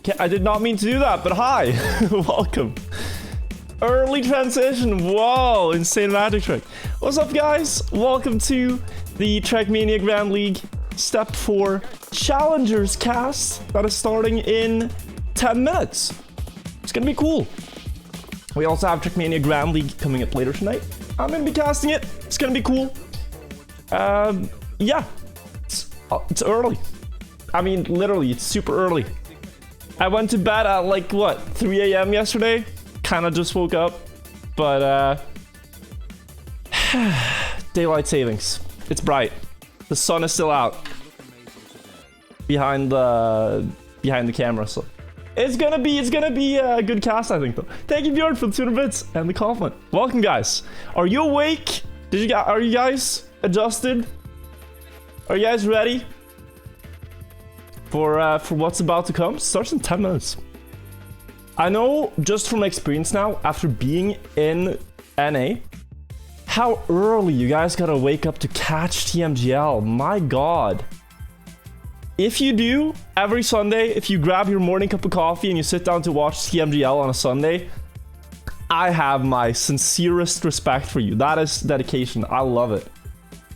Okay, I did not mean to do that, but hi. Welcome. Early transition. Whoa, insane magic trick. What's up, guys? Welcome to the Trackmania Grand League Step 4 Challengers cast that is starting in 10 minutes. It's gonna be cool. We also have Trackmania Grand League coming up later tonight. I'm gonna be casting it. It's gonna be cool. Yeah, it's early. I mean, literally, it's super early. I went to bed at like, what, 3 a.m. yesterday? Kind of just woke up. But, daylight savings. It's bright. The sun is still out. Behind the camera, so. It's gonna be a good cast, I think, though. Thank you, Bjorn, for the 200 bits and the compliment. Welcome, guys. Are you awake? Are you guys adjusted? Are you guys ready for what's about to come? Starts in 10 minutes. I know just from experience now, after being in NA, how early you guys gotta wake up to catch TMGL. My god. If you do, every Sunday, if you grab your morning cup of coffee and you sit down to watch TMGL on a Sunday, I have my sincerest respect for you. That is dedication. I love it.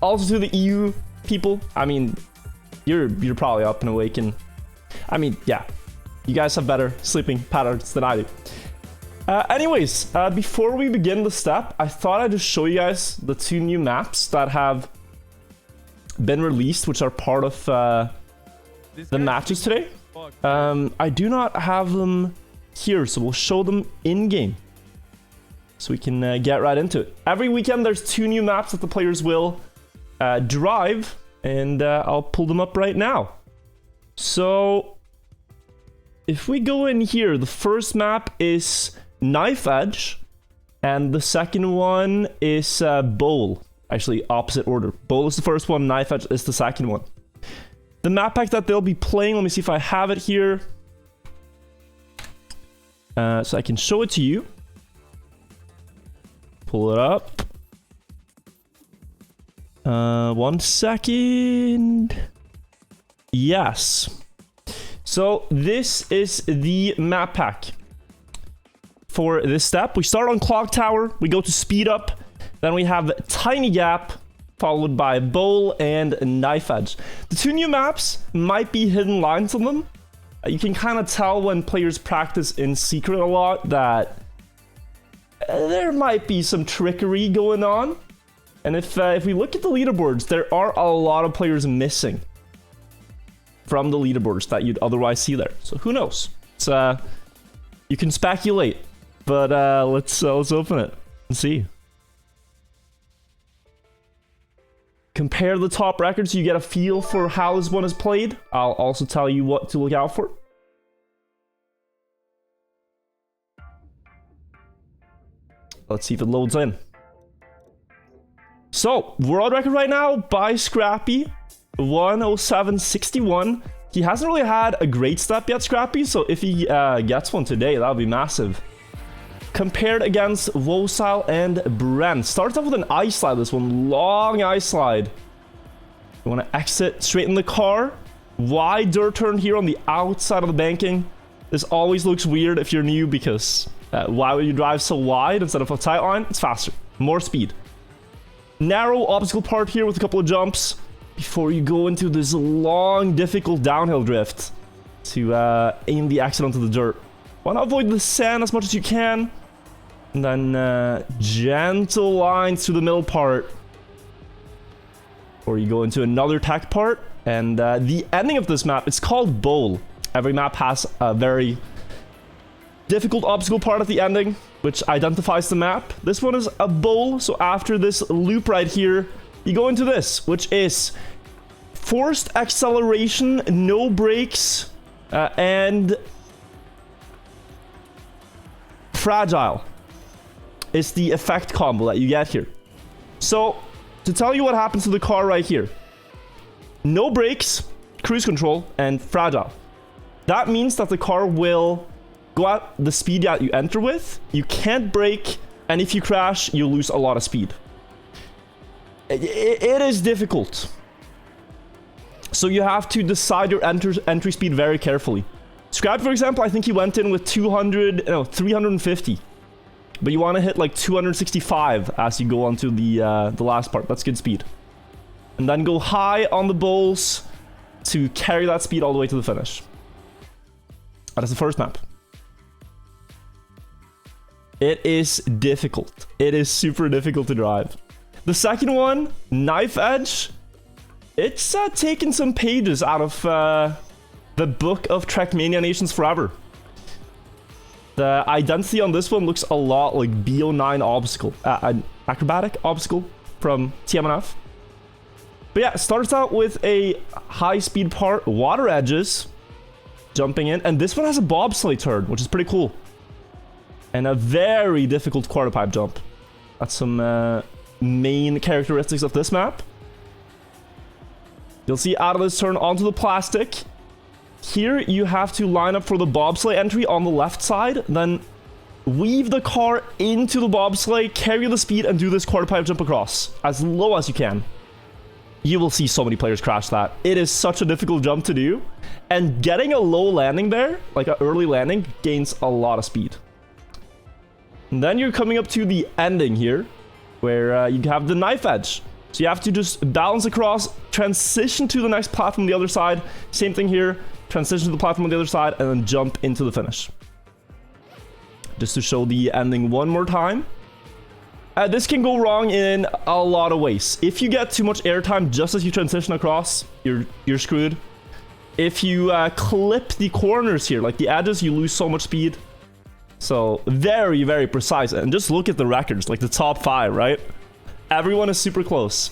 Also to the EU people, I mean, you're probably up and awake, and I mean, yeah, you guys have better sleeping patterns than I do. Anyways, before we begin the step, I thought I'd just show you guys the 2 new maps that have been released, which are part of the matches today. I do not have them here, so we'll show them in-game. So we can get right into it. Every weekend, there's 2 new maps that the players will drive, and I'll pull them up right now. So, if we go in here, the first map is Knife Edge, and the second one is Bowl. Actually, opposite order. Bowl is the first one, Knife Edge is the second one. The map pack that they'll be playing, let me see if I have it here. So I can show it to you. Pull it up. 1 second. Yes. So this is the map pack for this step. We start on Clock Tower. We go to Speed Up. Then we have Tiny Gap, followed by Bowl and Knife Edge. The 2 new maps might be hidden lines on them. You can kind of tell when players practice in secret a lot that there might be some trickery going on. And if we look at the leaderboards, there are a lot of players missing from the leaderboards that you'd otherwise see there. So who knows? It's, you can speculate, but let's open it and see. Compare the top records so you get a feel for how this one is played. I'll also tell you what to look out for. Let's see if it loads in. So, world record right now by Scrappy, 107.61. He hasn't really had a great step yet, Scrappy, so if he gets one today, that would be massive. Compared against Wosile and Brent. Starts off with an ice slide, this one. Long ice slide. You want to exit straight in the car. Wide dirt turn here on the outside of the banking. This always looks weird if you're new because why would you drive so wide instead of a tight line? It's faster. More speed. Narrow obstacle part here with a couple of jumps before you go into this long, difficult downhill drift to aim the exit onto the dirt. Want to avoid the sand as much as you can. And then gentle lines through the middle part. Or you go into another tech part. And the ending of this map, it's called Bowl. Every map has a very difficult obstacle part at the ending, which identifies the map. This one is a bowl, so after this loop right here, you go into this, which is forced acceleration, no brakes, and fragile is the effect combo that you get here. So, to tell you what happens to the car right here, no brakes, cruise control, and fragile. That means that the car will go at the speed that you enter with, you can't brake, and if you crash, you lose a lot of speed. It is difficult. So you have to decide your entry speed very carefully. Scrap, for example, I think he went in with 350. But you want to hit like 265 as you go onto the last part. That's good speed. And then go high on the bowls to carry that speed all the way to the finish. That is the first map. It is difficult. It is super difficult to drive. The second one, Knife Edge. It's taken some pages out of the book of Trackmania Nations Forever. The identity on this one looks a lot like BO9 obstacle, an acrobatic obstacle from TMNF. But yeah, it starts out with a high speed part, water edges, jumping in, and this one has a bobsleigh turn, which is pretty cool. And a very difficult quarter pipe jump. That's some main characteristics of this map. You'll see out of this turn onto the plastic. Here you have to line up for the bobsleigh entry on the left side, then weave the car into the bobsleigh, carry the speed, and do this quarter pipe jump across as low as you can. You will see so many players crash that. It is such a difficult jump to do, and getting a low landing there, like an early landing, gains a lot of speed. And then you're coming up to the ending here, where you have the knife edge. So you have to just balance across, transition to the next platform on the other side. Same thing here. Transition to the platform on the other side, and then jump into the finish. Just to show the ending one more time. This can go wrong in a lot of ways. If you get too much airtime just as you transition across, you're screwed. If you clip the corners here, like the edges, you lose so much speed. So very, very precise. And just look at the records, like the top 5, right? Everyone is super close.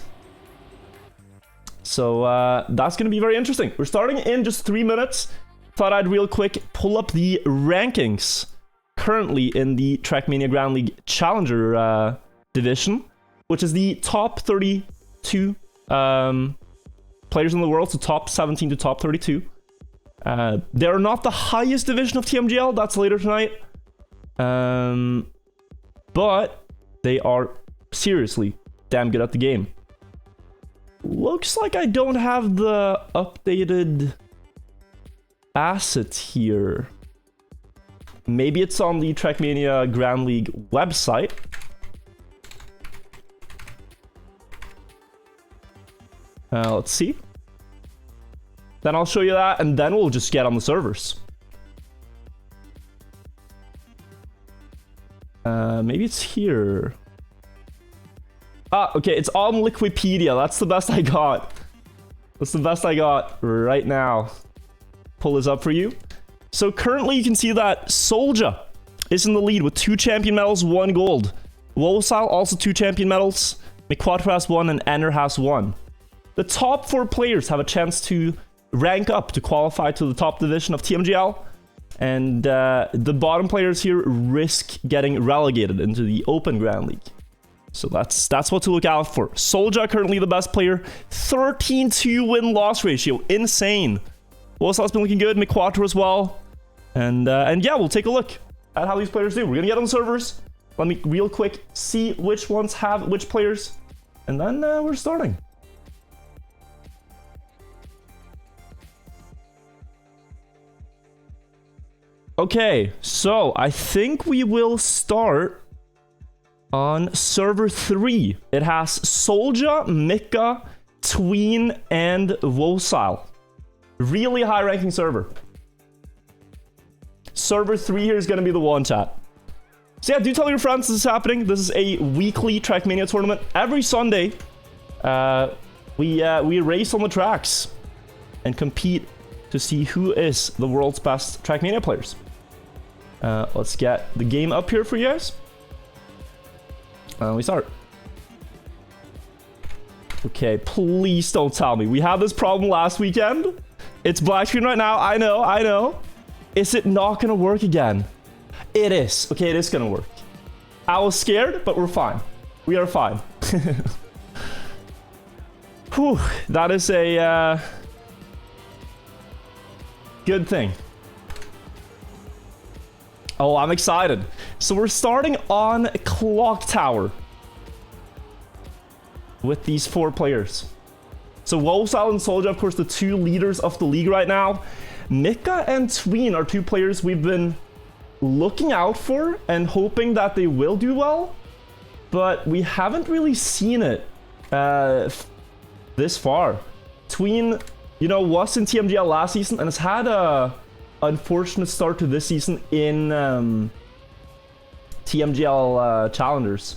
So that's going to be very interesting. We're starting in just 3 minutes. Thought I'd real quick pull up the rankings currently in the Trackmania Grand League Challenger division, which is the top 32 players in the world, so top 17 to top 32. They're not the highest division of TMGL, that's later tonight. But they are seriously damn good at the game. Looks like I don't have the updated asset here. Maybe it's on the Trackmania Grand League website. Let's see. Then I'll show you that, and then we'll just get on the servers. Maybe it's here. Ah, okay, it's on Liquipedia. That's the best I got. That's the best I got right now. Pull this up for you. So currently you can see that Solja is in the lead with 2 champion medals, 1 gold. Wosal also 2 champion medals. McQuattro has 1 and Ender has 1. The top 4 players have a chance to rank up to qualify to the top division of TMGL. And the bottom players here risk getting relegated into the Open Grand League. So that's what to look out for. Solja currently the best player. 13-2 win-loss ratio. Insane. Wosal's been looking good. McQuattro as well. And yeah, we'll take a look at how these players do. We're going to get on the servers. Let me real quick see which ones have which players. And then we're starting. Okay, so I think we will start on server 3. It has Solja, Mika, Tween, and Wosal. Really high ranking server. Server 3 here is going to be the one, chat. So yeah, do tell your friends this is happening. This is a weekly Trackmania tournament. Every Sunday, we race on the tracks and compete to see who is the world's best Trackmania players. Let's get the game up here for you guys. We start. Okay, please don't tell me. We had this problem last weekend. It's black screen right now. I know. Is it not gonna work again? It is. Okay, it is gonna work. I was scared, but we're fine. We are fine. Whew, that is a good thing. Oh, I'm excited. So we're starting on Clock Tower with these 4 players. So Wosal and Solja, of course, the 2 leaders of the league right now. Mika and Tween are two players we've been looking out for and hoping that they will do well, but we haven't really seen it this far. Tween, you know, was in TMGL last season and has had a unfortunate start to this season in TMGL Challengers.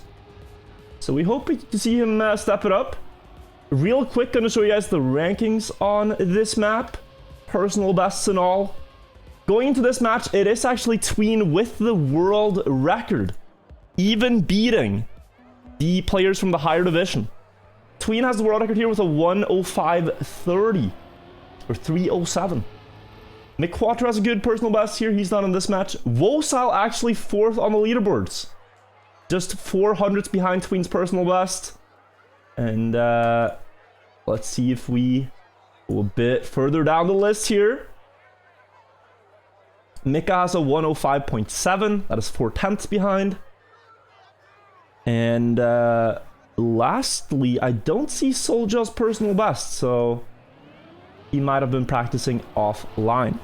So we hope to see him step it up. Real quick, gonna show you guys the rankings on this map. Personal bests and all. Going into this match, it is actually Tween with the world record, even beating the players from the higher division. Tween has the world record here with a 105.30 or 307. McQuater has a good personal best here. He's not in this match. Wosal actually 4th on the leaderboards. Just 400s behind Tween's personal best. And let's see if we go a bit further down the list here. Mika has a 105.7. That is 4/10ths behind. And lastly, I don't see Soulja's personal best, so he might have been practicing offline.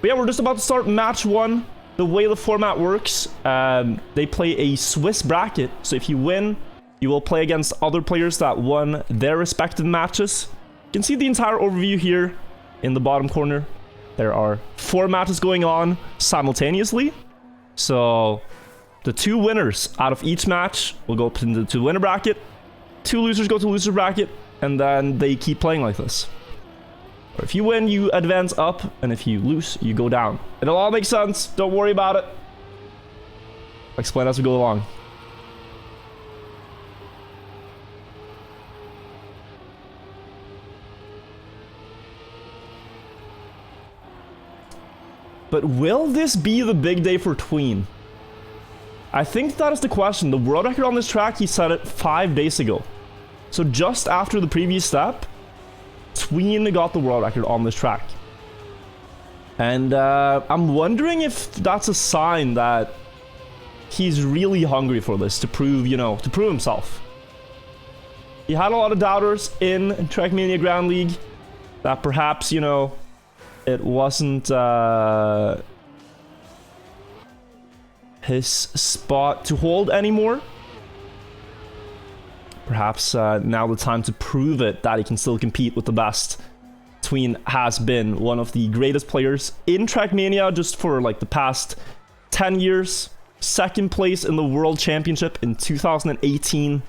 But yeah, we're just about to start match 1. The way the format works, they play a Swiss bracket. So if you win, you will play against other players that won their respective matches. You can see the entire overview here in the bottom corner. There are 4 matches going on simultaneously. So the 2 winners out of each match will go up into the winner bracket. 2 losers go to loser bracket, and then they keep playing like this. Or if you win, you advance up, and if you lose, you go down. It'll all make sense. Don't worry about it. I'll explain as we go along. But will this be the big day for Tween? I think that is the question. The world record on this track, he set it 5 days ago. So just after the previous step, Tween got the world record on this track. And I'm wondering if that's a sign that he's really hungry for this to prove, you know, to prove himself. He had a lot of doubters in Trackmania Grand League that perhaps, you know, it wasn't his spot to hold anymore. Perhaps now the time to prove it, that he can still compete with the best. Tween has been one of the greatest players in Trackmania just for like the past 10 years. 2nd place in the World Championship in 2018.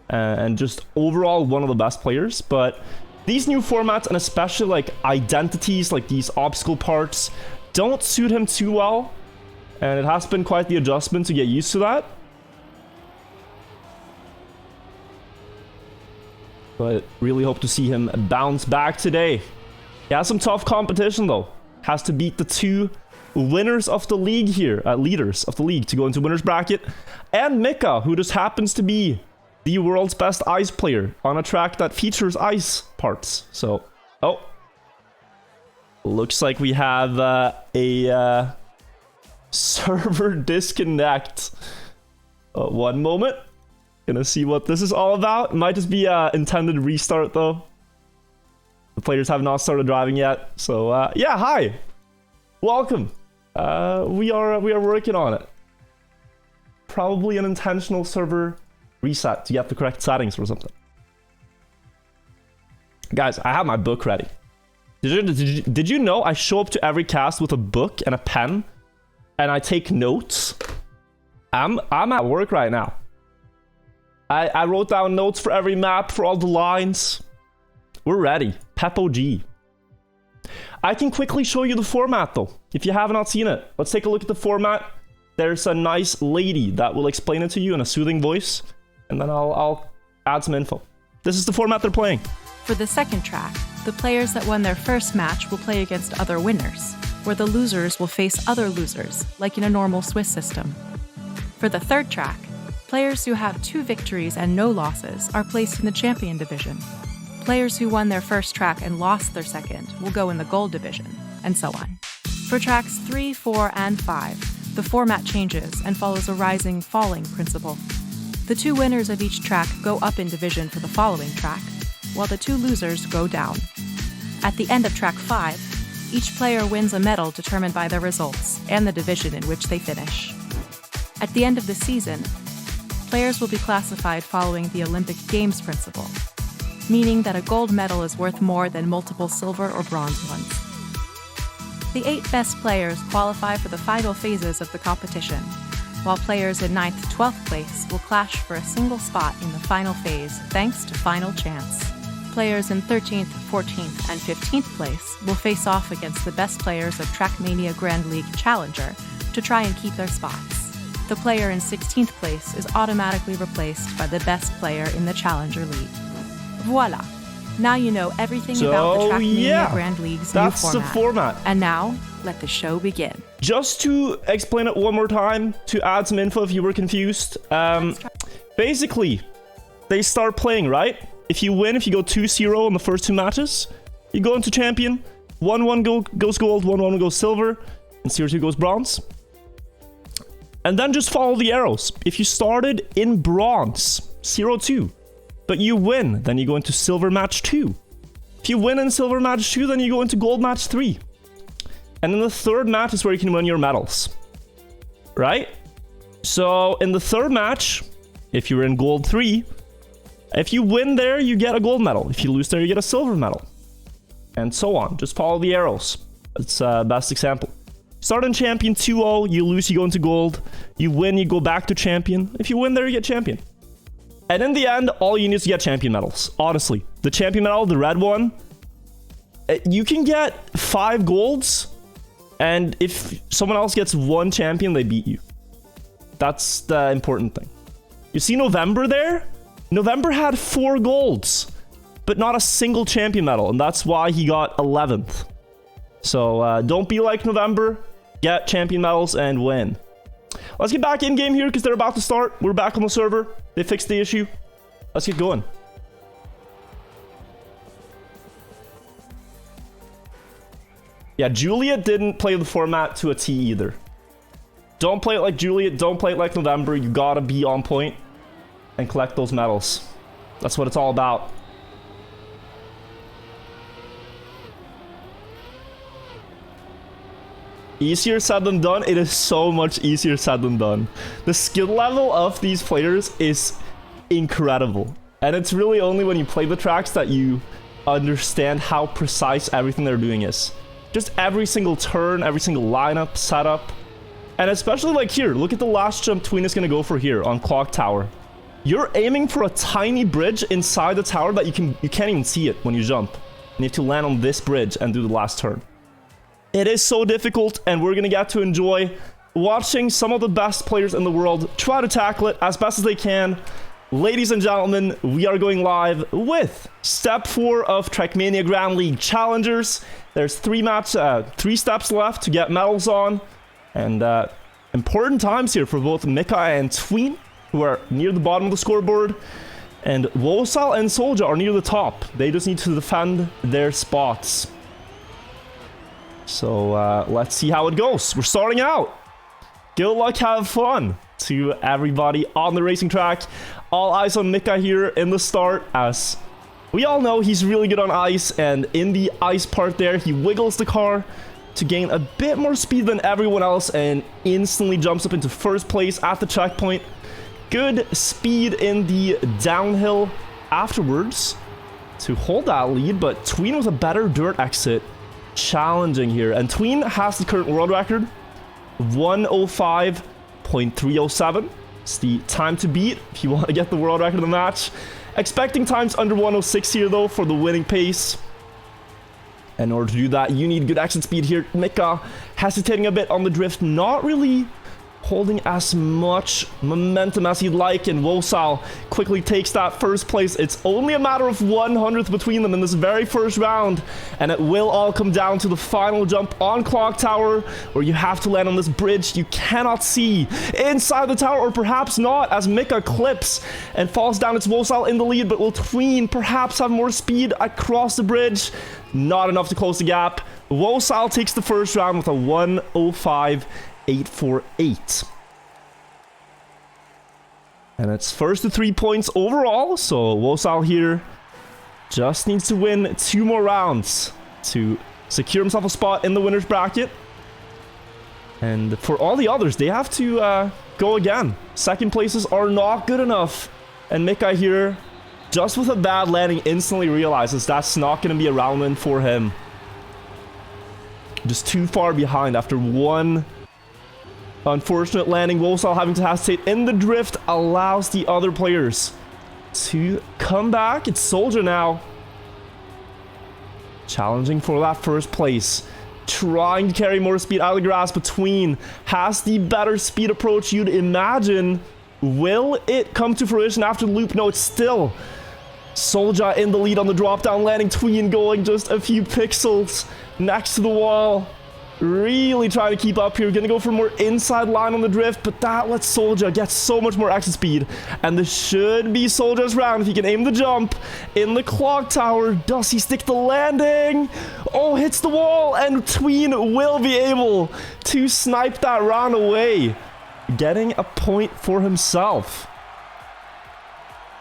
And just overall one of the best players. But these new formats, and especially like identities, like these obstacle parts, don't suit him too well. And it has been quite the adjustment to get used to that. But really hope to see him bounce back today. He has some tough competition though. Has to beat the 2 winners of the league here, leaders of the league, to go into winners bracket. And Mika, who just happens to be the world's best ice player on a track that features ice parts. So, oh. Looks like we have a server disconnect. One moment. Gonna see what this is all about. Might just be intended restart though. The players have not started driving yet. So yeah, hi. Welcome. We are working on it. Probably an intentional server reset to get the correct settings or something. Guys, I have my book ready. Did you know I show up to every cast with a book and a pen and I take notes? I'm at work right now. I wrote down notes for every map, for all the lines. We're ready. Peppo G. I can quickly show you the format though, if you have not seen it. Let's take a look at the format. There's a nice lady that will explain it to you in a soothing voice, and then I'll add some info. This is the format they're playing. For the 2nd track, the players that won their first match will play against other winners, where the losers will face other losers, like in a normal Swiss system. For the 3rd track, players who have 2 victories and no losses are placed in the champion division. Players who won their first track and lost their second will go in the gold division, and so on. For tracks 3, 4, and 5, the format changes and follows a rising-falling principle. The 2 winners of each track go up in division for the following track, while the 2 losers go down. At the end of track 5, each player wins a medal determined by their results and the division in which they finish. At the end of the season, players will be classified following the Olympic Games principle, meaning that a gold medal is worth more than multiple silver or bronze ones. The 8 best players qualify for the final phases of the competition, while players in 9th to 12th place will clash for a single spot in the final phase thanks to Final Chance. Players in 13th, 14th, and 15th place will face off against the best players of Trackmania Grand League Challenger to try and keep their spots. The player in 16th place is automatically replaced by the best player in the Challenger League. Voila! Now you know everything about the Trackmania Grand League's new format. That's the format. And now, let the show begin. Just to explain it one more time, to add some info if you were confused. Basically, they start playing, right? If you win, if you go 2-0 in the first 2 matches, you go into champion. 1-1 goes gold, 1-1 goes silver, and 0-2 goes bronze. And then just follow the arrows. If you started in bronze, 0-2, but you win, then you go into silver match 2. If you win in silver match 2, then you go into gold match 3. And then the third match is where you can win your medals. Right? So in the third match, if you're in gold 3, if you win there, you get a gold medal. If you lose there, you get a silver medal. And so on. Just follow the arrows. That's best example. Start in champion 2-0, you lose, you go into gold. You win, you go back to champion. If you win there, you get champion. And in the end, all you need is to get champion medals. Honestly. The champion medal, the red one, you can get 5 golds. And if someone else gets 1 champion, they beat you. That's the important thing. You see November there? November had 4 golds, but not a single champion medal, and that's why he got 11th. So don't be like November. Get champion medals and win. Let's get back in game here because they're about to start. We're back on the server. They fixed the issue. Let's get going. Yeah, Juliet didn't play the format to a T either. Don't play it like Juliet. Don't play it like November. You gotta be on point and collect those medals. That's what it's all about. Easier said than done. It is so much easier said than done. The skill level of these players is incredible. And it's really only when you play the tracks that you understand how precise everything they're doing is. Just every single turn, every single lineup, setup. And especially like here, look at the last jump Tween is going to go for here on Clock Tower. You're aiming for a tiny bridge inside the tower that you can't even see it when you jump. And you have to land on this bridge and do the last turn. It is so difficult, and we're going to get to enjoy watching some of the best players in the world try to tackle it as best as they can. Ladies and gentlemen, we are going live with Step 4 of Trackmania Grand League Challengers. There's 3 steps left to get medals on. And important times here for both Mika and Tween, who are near the bottom of the scoreboard. And Wosal and Soldier are near the top. They just need to defend their spots. So let's see how it goes. We're starting out. Good luck, have fun to everybody on the racing track. All eyes on Mika here in the start, as we all know he's really good on ice, and in the ice part there, he wiggles the car to gain a bit more speed than everyone else and instantly jumps up into first place at the checkpoint. Good speed in the downhill afterwards to hold that lead, but Tween with a better dirt exit. Challenging here, and Tween has the current world record, 105.307. It's the time to beat if you want to get the world record of the match. Expecting times under 106 here though for the winning pace. In order to do that, you need good exit speed here. Mika hesitating a bit on the drift, not really holding as much momentum as he'd like, and Wosal quickly takes that first place. It's only a matter of 100th between them in this very first round, and it will all come down to the final jump on Clock Tower, where you have to land on this bridge you cannot see inside the tower, or perhaps not, as Mika clips and falls down. It's Wosal in the lead, but will Tween perhaps have more speed across the bridge? Not enough to close the gap. Wosal takes the first round with a 105.848. And it's first to 3 points overall, so Wosal here just needs to win 2 more rounds to secure himself a spot in the winner's bracket. And for all the others, they have to go again. Second places are not good enough. And Mika here, just with a bad landing, instantly realizes that's not going to be a round win for him. Just too far behind after one unfortunate landing. Wosal having to hesitate in the drift allows the other players to come back. It's Soldier now, challenging for that first place. Trying to carry more speed out of the grass, but Tween has the better speed approach you'd imagine. Will it come to fruition after the loop? No, it's still Soldier in the lead on the drop down landing. Tween going just a few pixels next to the wall. Really trying to keep up here. Gonna go for more inside line on the drift, but that lets Soldier get so much more exit speed. And this should be Soldier's round if he can aim the jump in the clock tower. Does he stick the landing? Oh, hits the wall, and Tween will be able to snipe that round away, getting a point for himself.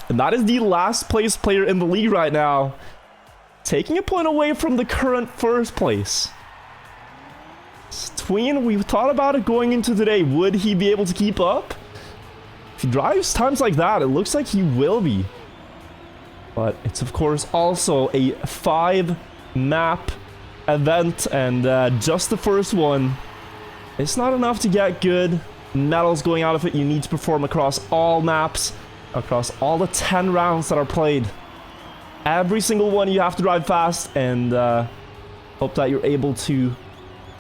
And that is the last place player in the league right now, taking a point away from the current first place. Tween, we thought about it going into today. Would he be able to keep up? If he drives times like that, it looks like he will be. But it's, of course, also a 5-map event, and just the first one. It's not enough to get good medals going out of it. You need to perform across all maps, across all the 10 rounds that are played. Every single one you have to drive fast, and hope that you're able to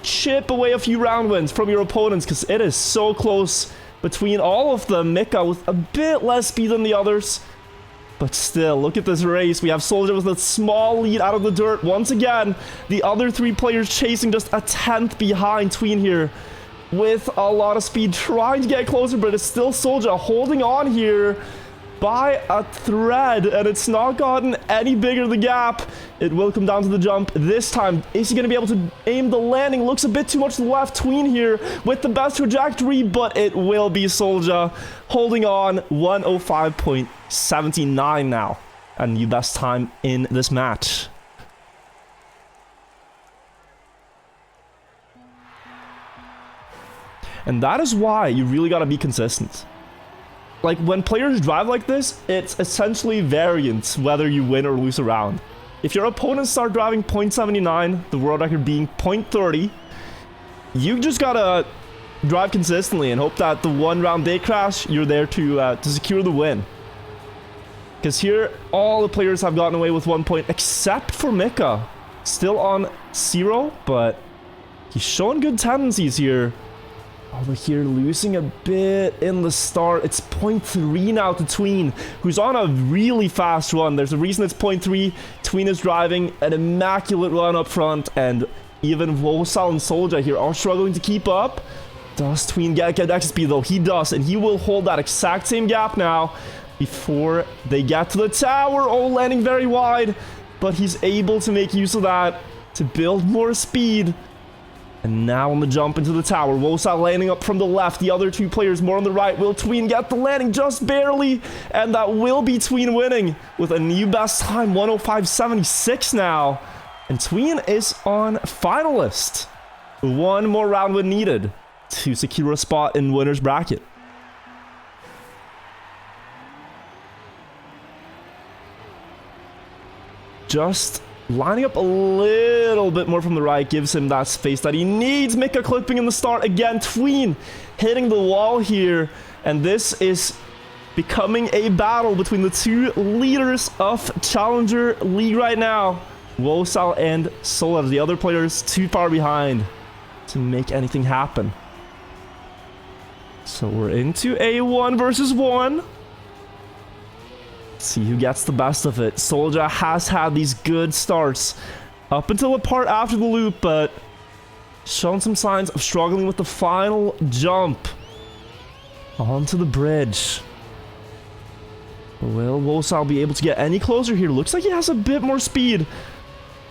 chip away a few round wins from your opponents, because it is so close between all of them. Mika with a bit less speed than the others, but still, look at this race. We have Soldier with a small lead out of the dirt. Once again, the other 3 players chasing just a 10th behind Tween here with a lot of speed, trying to get closer, but it's still Soldier holding on here by a thread, and it's not gotten any bigger, the gap. It will come down to the jump this time. Is he going to be able to aim the landing? Looks a bit too much to the left. Tween here with the best trajectory, but it will be Soldier holding on. 105.79 now, and the best time in this match. And that is why you really got to be consistent. Like, when players drive like this, it's essentially variance whether you win or lose a round. If your opponents start driving 0.79, the world record being 0.30, you just gotta drive consistently and hope that the one round they crash, you're there to secure the win. Because here, all the players have gotten away with 1 point, except for Mika. Still on 0, but he's showing good tendencies here. Over here, losing a bit in the start. It's 0.3 now to Tween, who's on a really fast run. There's a reason it's 0.3. Tween is driving an immaculate run up front, and even Wosal and Soldier here are struggling to keep up. Does Tween get extra speed, though? He does, and he will hold that exact same gap now before they get to the tower. Oh, landing very wide, but he's able to make use of that to build more speed. And now on the jump into the tower, Wosal landing up from the left. The other 2 players more on the right. Will Tween get the landing? Just barely. And that will be Tween winning with a new best time, 105.76 now. And Tween is on finalist. 1 more round win needed to secure a spot in winner's bracket. Just lining up a little bit more from the right gives him that space that he needs. Mika clipping in the start again. Tween hitting the wall here. And this is becoming a battle between the 2 leaders of Challenger League right now. Wosal and Soldier. The other players too far behind to make anything happen. So we're into a 1 versus 1. See who gets the best of it. Soldier has had these good starts up until the part after the loop, but shown some signs of struggling with the final jump onto the bridge. Will Wosal be able to get any closer here? Looks like he has a bit more speed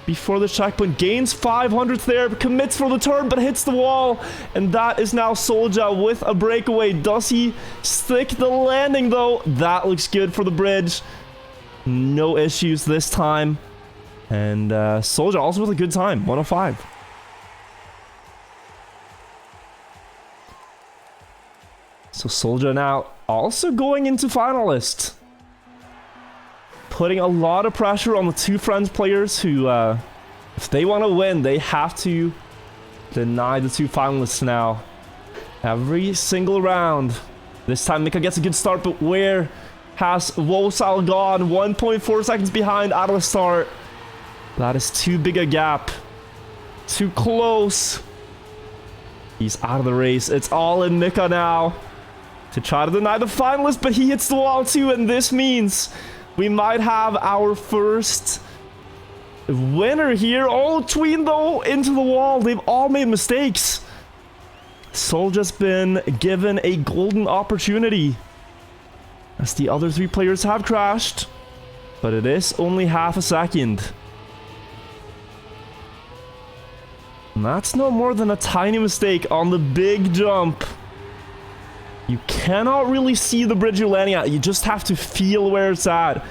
before the checkpoint. Gains 500th there, commits for the turn, but hits the wall. And that is now Soldier with a breakaway. Does he stick the landing, though? That looks good for the bridge. No issues this time. And Soldier also with a good time, 105. So Soldier now also going into finalist. Putting a lot of pressure on the two friends players who, if they want to win, they have to deny the two finalists now. Every single round. This time Mika gets a good start, but where has Wosal gone? 1.4 seconds behind out of the start. That is too big a gap. Too close. He's out of the race. It's all in Mika now to try to deny the finalist, but he hits the wall too, and this means we might have our first winner here. Oh, Tween though, into the wall. They've all made mistakes. Soldier's been given a golden opportunity as the other three players have crashed, but it is only half a second. And that's no more than a tiny mistake on the big jump. You cannot really see the bridge you're landing at. You just have to feel where it's at.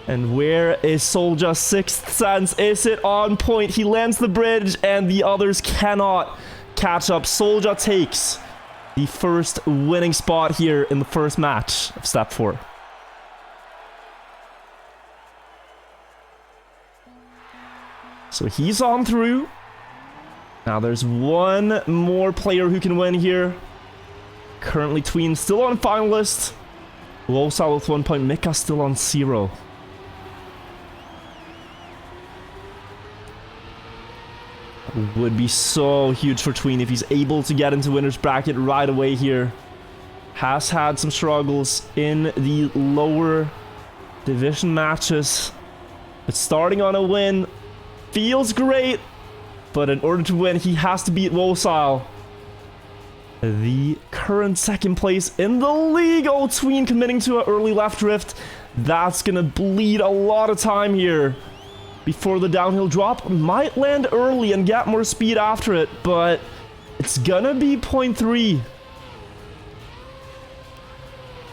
And where is Soldier's sixth sense? Is it on point? He lands the bridge and the others cannot catch up. Soldier takes the first winning spot here in the first match of step 4. So he's on through. Now there's one more player who can win here. Currently Tween still on finalist. Wosal with 1 point. Mika still on 0. Would be so huge for Tween if he's able to get into winner's bracket right away here. Has had some struggles in the lower division matches, but starting on a win feels great. But in order to win, he has to beat Wosal, the current second place in the league. Oh, Tween committing to an early left drift. That's gonna bleed a lot of time here before the downhill drop. Might land early and get more speed after it, but it's gonna be 0.3.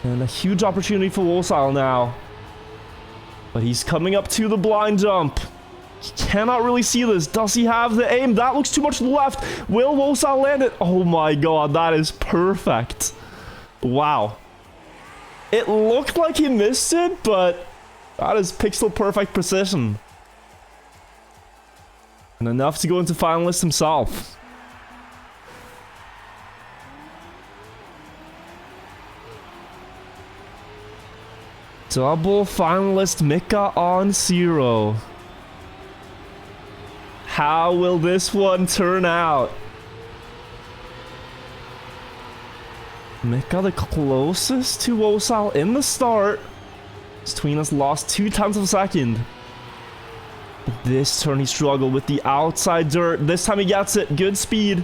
And a huge opportunity for Wosal now. But he's coming up to the blind jump. He cannot really see this. Does he have the aim? That looks too much to the left. Will Wosal land it? Oh my god, that is perfect. Wow. It looked like he missed it, but that is pixel perfect precision. And enough to go into finalist himself. Double finalist Mika on 0. How will this one turn out? Mika the closest to Wosal in the start. Tween has lost 0.2 of a second. But this turn he struggled with the outside dirt. This time he gets it. Good speed.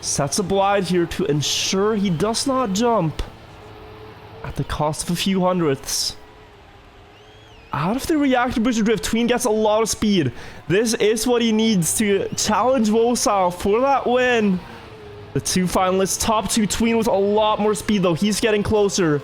Sets a wide here to ensure he does not jump at the cost of a few hundredths. Out of the reactor booster drift, Tween gets a lot of speed. This is what he needs to challenge Wosal for that win. The two finalists, top two. Tween with a lot more speed though. He's getting closer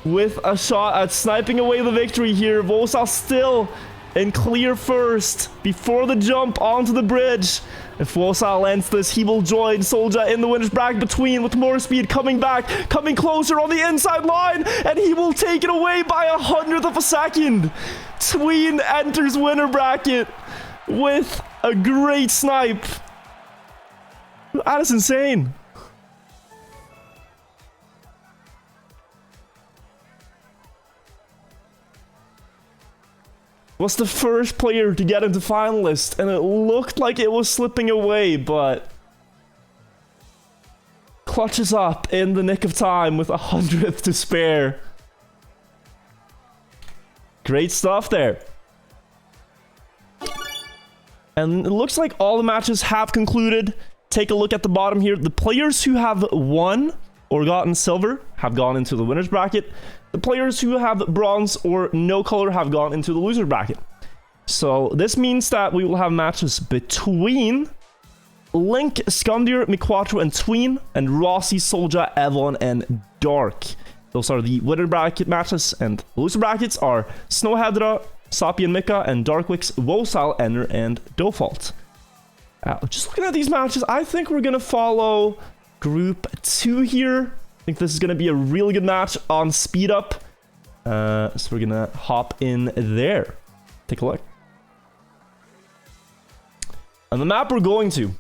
with a shot at sniping away the victory here. Wosal still in clear first before the jump onto the bridge. If Wosal lands this, he will join Soldier in the winner's bracket. Between with more speed, coming back, coming closer on the inside line, and he will take it away by 1/100th of a second. Tween enters winner bracket with a great snipe. That is insane. Was the first player to get into finalist, and it looked like it was slipping away, but clutches up in the nick of time with 100th to spare. Great stuff there. And it looks like all the matches have concluded. Take a look at the bottom here. The players who have won or gotten silver have gone into the winner's bracket. The players who have bronze or no color have gone into the loser bracket. So this means that we will have matches between Link, Skundir, Miquatro, and Tween, and Rossi, Soldier, Evon, and Dark. Those are the winner bracket matches, and the loser brackets are Snowhedra, Soppy and Mika, and Darkwix, Wosal, Ender, and Dofalt. Just looking at these matches, I think we're going to follow Group 2 here. I think this is going to be a really good match on speed up. So we're going to hop in there. Take a look. And the map we're going to,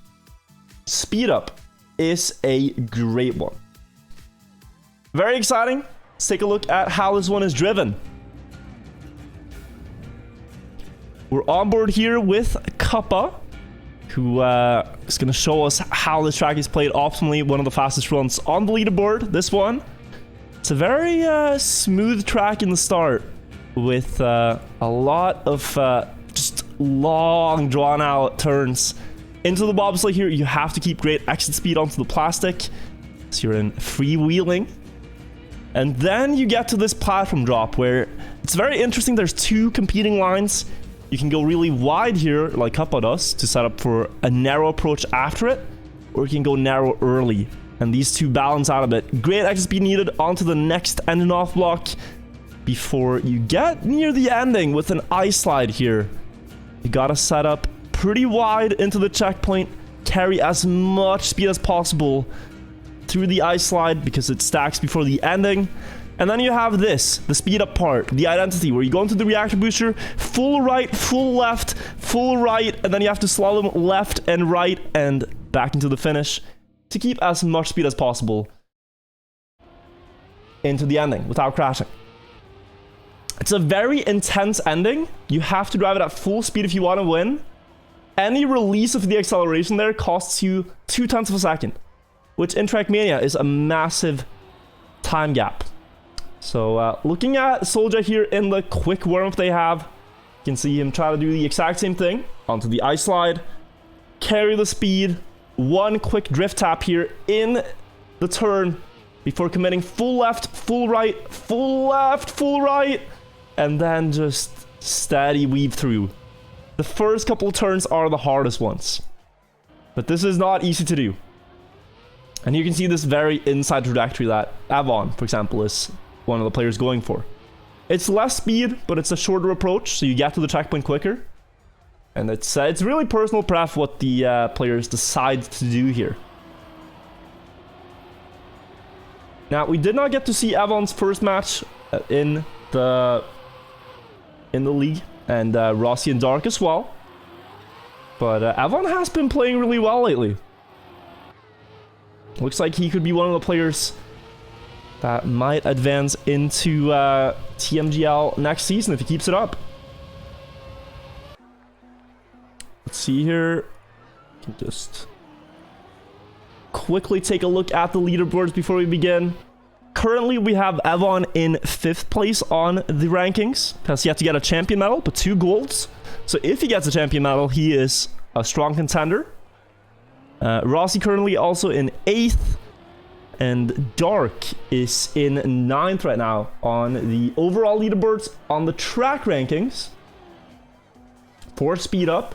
speed up, is a great one. Very exciting. Let's take a look at how this one is driven. We're on board here with Kappa, who is going to show us how this track is played optimally. One of the fastest runs on the leaderboard, this one. It's a very smooth track in the start with a lot of just long, drawn-out turns. Into the bobsleigh here, you have to keep great exit speed onto the plastic, so you're in freewheeling. And then you get to this platform drop where it's very interesting. There's two competing lines. You can go really wide here, like Kappa does, to set up for a narrow approach after it, or you can go narrow early. And these two balance out a bit. Great exit speed needed onto the next end and off block before you get near the ending with an ice slide here. You gotta set up pretty wide into the checkpoint, carry as much speed as possible through the ice slide because it stacks before the ending. And then you have this, the speed up part, the identity, where you go into the reactor booster, full right, full left, full right, and then you have to slalom left and right and back into the finish to keep as much speed as possible into the ending without crashing. It's a very intense ending. You have to drive it at full speed if you want to win. Any release of the acceleration there costs you 0.2 of a second, which in Trackmania is a massive time gap. So looking at Soldier here in the quick warm-up they have, you can see him try to do the exact same thing onto the ice slide, carry the speed, one quick drift tap here in the turn before committing full left, full right, full left, full right, and then just steady weave through. The first couple turns are the hardest ones, but this is not easy to do. And you can see this very inside trajectory that Avon, for example, is one of the players going for. It's less speed, but it's a shorter approach, so you get to the checkpoint quicker. And it's really personal pref what the players decide to do here. Now, we did not get to see Avon's first match in the league, and Rossi and Dark as well. But Avon has been playing really well lately. Looks like he could be one of the players that might advance into TMGL next season if he keeps it up. Let's see here. Can just quickly take a look at the leaderboards before we begin. Currently, we have Avon in 5th place on the rankings. Has yet to get a champion medal, but 2 golds. So if he gets a champion medal, he is a strong contender. Rossi currently also in 8th. And Dark is in 9th right now on the overall leaderboards. On the track rankings for speed up,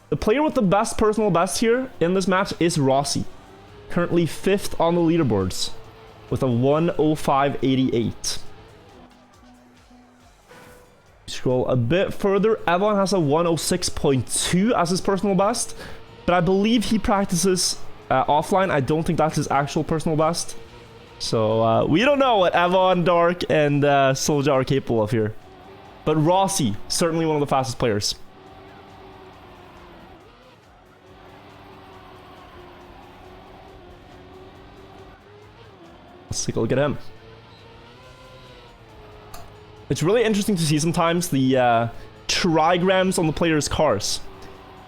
the player with the best personal best here in this match is Rossi. Currently 5th on the leaderboards with a 1:05.88. Scroll a bit further, Avon has a 1:06.2 as his personal best, but I believe he practices offline. I don't think that's his actual personal best. So we don't know what Avon, Dark, and Soldier are capable of here. But Rossi, certainly one of the fastest players. Let's take a look at him. It's really interesting to see sometimes the trigrams on the players' cars.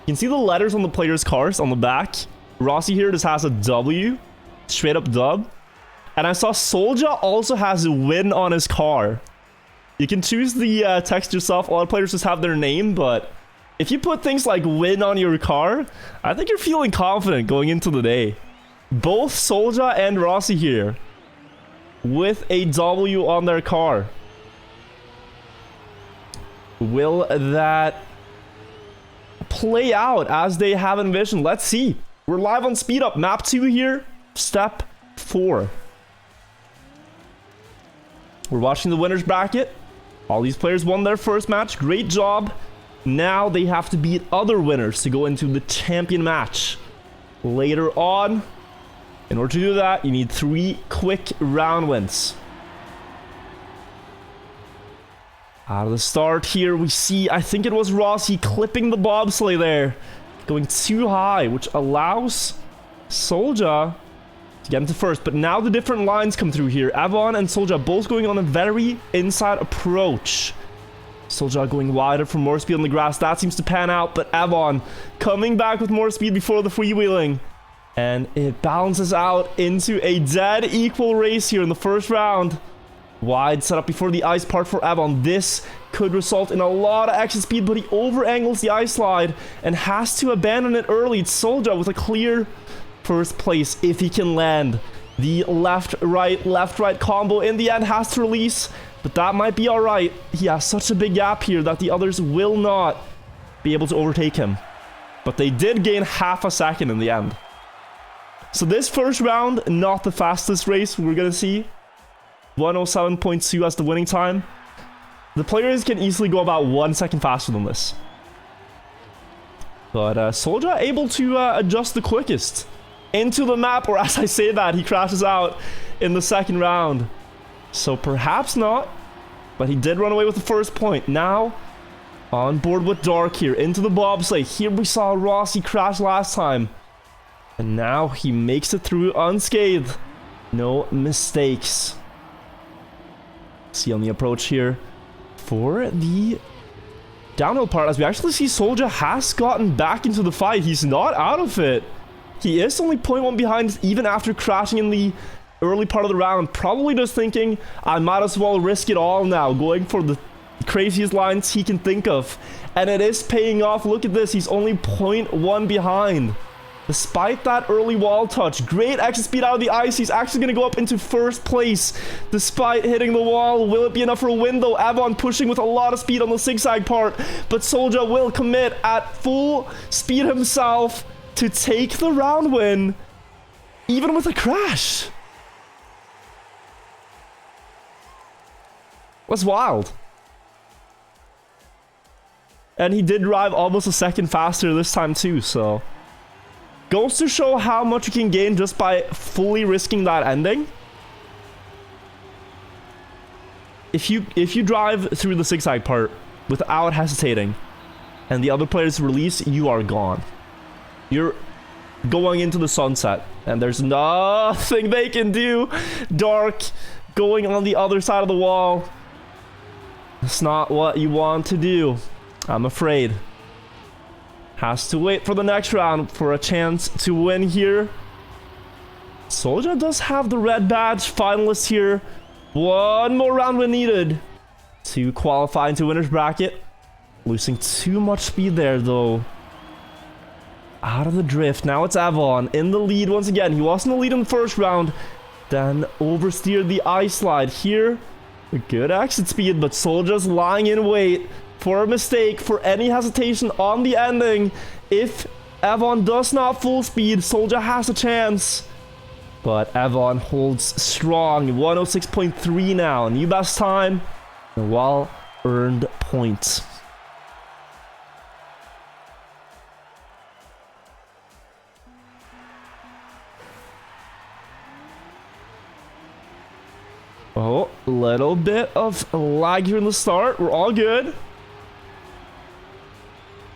You can see the letters on the players' cars on the back. Rossi here just has a W, straight up dub. And I saw Soldier also has a win on his car. You can choose the text yourself. A lot of players just have their name, but if you put things like win on your car, I think you're feeling confident going into the day. Both Soldier and Rossi here with a W on their car. Will that play out as they have envisioned? Let's see. We're live on speed up. Map 2 here. Step 4. We're watching the winners bracket. All these players won their first match. Great job. Now they have to beat other winners to go into the champion match later on. In order to do that, you need 3 quick round wins. Out of the start here, we see, I think it was Rossi clipping the bobsleigh there. Going too high, which allows Soldier to get into first. But now the different lines come through here. Avon and Soldier both going on a very inside approach. Soldier going wider for more speed on the grass. That seems to pan out, but Avon coming back with more speed before the freewheeling. And it balances out into a dead equal race here in the first round. Wide setup before the ice part for Avon. This could result in a lot of exit speed, but he over-angles the ice slide and has to abandon it early. It's Soldier with a clear first place if he can land. The left-right combo in the end has to release, but that might be alright. He has such a big gap here that the others will not be able to overtake him. But they did gain half a second in the end. So this first round, not the fastest race we're going to see. 107.2 as the winning time. The players can easily go about 1 second faster than this. But Soldier able to adjust the quickest into the map, or as I say that, he crashes out in the second round. So perhaps not, but he did run away with the first point. Now on board with Dark here into the bobsleigh. Here we saw Rossi crash last time. And now he makes it through unscathed. No mistakes. See on the approach here for the downhill part, as we actually see Soldier has gotten back into the fight. He's not out of it. He is only 0.1 behind even after crashing in the early part of the round. Probably just thinking, I might as well risk it all now, going for the craziest lines he can think of. And it is paying off. Look at this. He's only 0.1 behind. Despite that early wall touch, great exit speed out of the ice. He's actually going to go up into first place despite hitting the wall. Will it be enough for a win though? Avon pushing with a lot of speed on the zigzag part, but Soldier will commit at full speed himself to take the round win, even with a crash. That's wild. And he did drive almost a second faster this time too, so goes to show how much you can gain just by fully risking that ending. If you drive through the zigzag part without hesitating and the other players release, you are gone. You're going into the sunset and there's nothing they can do. Dark going on the other side of the wall. It's not what you want to do, I'm afraid. Has to wait for the next round for a chance to win here. Soldier does have the red badge. Finalist here. One more round when needed to qualify into winner's bracket. Losing too much speed there though. Out of the drift. Now it's Avon in the lead once again. He was in the lead in the first round. Then oversteered the ice slide here. A good exit speed, but Soldier's lying in wait for a mistake, for any hesitation on the ending. If Avon does not full speed, Soldier has a chance. But Avon holds strong. 106.3 now. New best time. A well-earned point. Oh, a little bit of lag here in the start. We're all good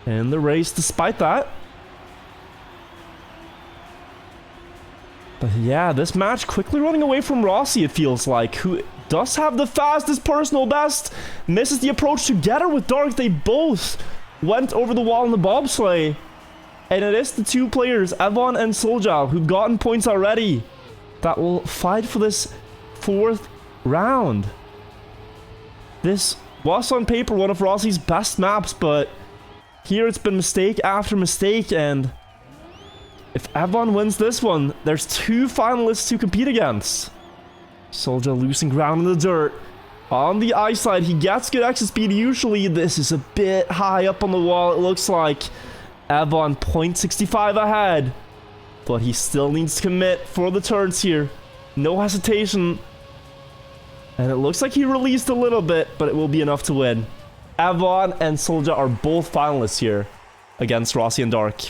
in the race despite that. But yeah, this match quickly running away from Rossi, it feels like, who does have the fastest personal best. Misses the approach together with Dark. They both went over the wall in the bobsleigh. And it is the two players, Avon and Soldier, who've gotten points already, that will fight for this fourth round. This was on paper one of Rossi's best maps, but here it's been mistake after mistake, and if Avon wins this one, there's two finalists to compete against. Soldier losing ground in the dirt. On the ice side, he gets good exit speed usually. This is a bit high up on the wall, it looks like. Avon 0.65 ahead, but he still needs to commit for the turns here. No hesitation. And it looks like he released a little bit, but it will be enough to win. Avon and Soldier are both finalists here against Rossi and Dark.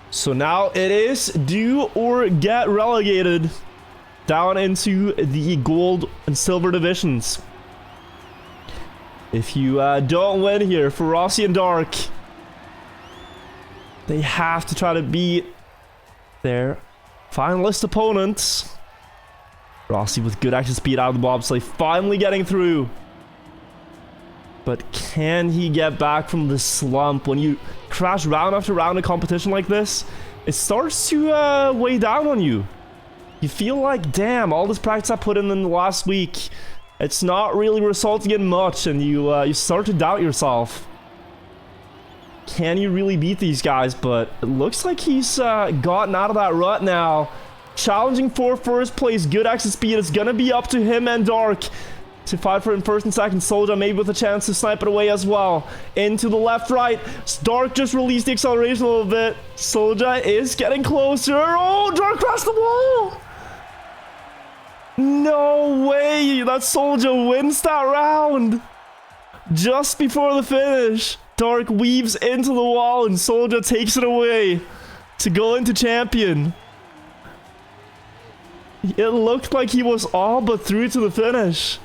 So now it is do or get relegated down into the gold and silver divisions. If you don't win here for Rossi and Dark, they have to try to beat their finalist opponents. Rossi with good action speed out of the bobsleigh, finally getting through. But can he get back from the slump? When you crash round after round in competition like this, it starts to weigh down on you. You feel like, damn, all this practice I put in the last week, it's not really resulting in much, and you start to doubt yourself. Can you really beat these guys? But it looks like he's gotten out of that rut now. Challenging for first place, good exit speed. It's gonna be up to him and Dark to fight for in first and second. Soldier maybe with a chance to snipe it away as well. Into the left, right. Dark just released the acceleration a little bit. Soldier is getting closer. Oh, Dark crashed the wall. No way. That Soldier wins that round. Just before the finish, Dark weaves into the wall and Soldier takes it away to go into champion. It looked like he was all but through to the finish.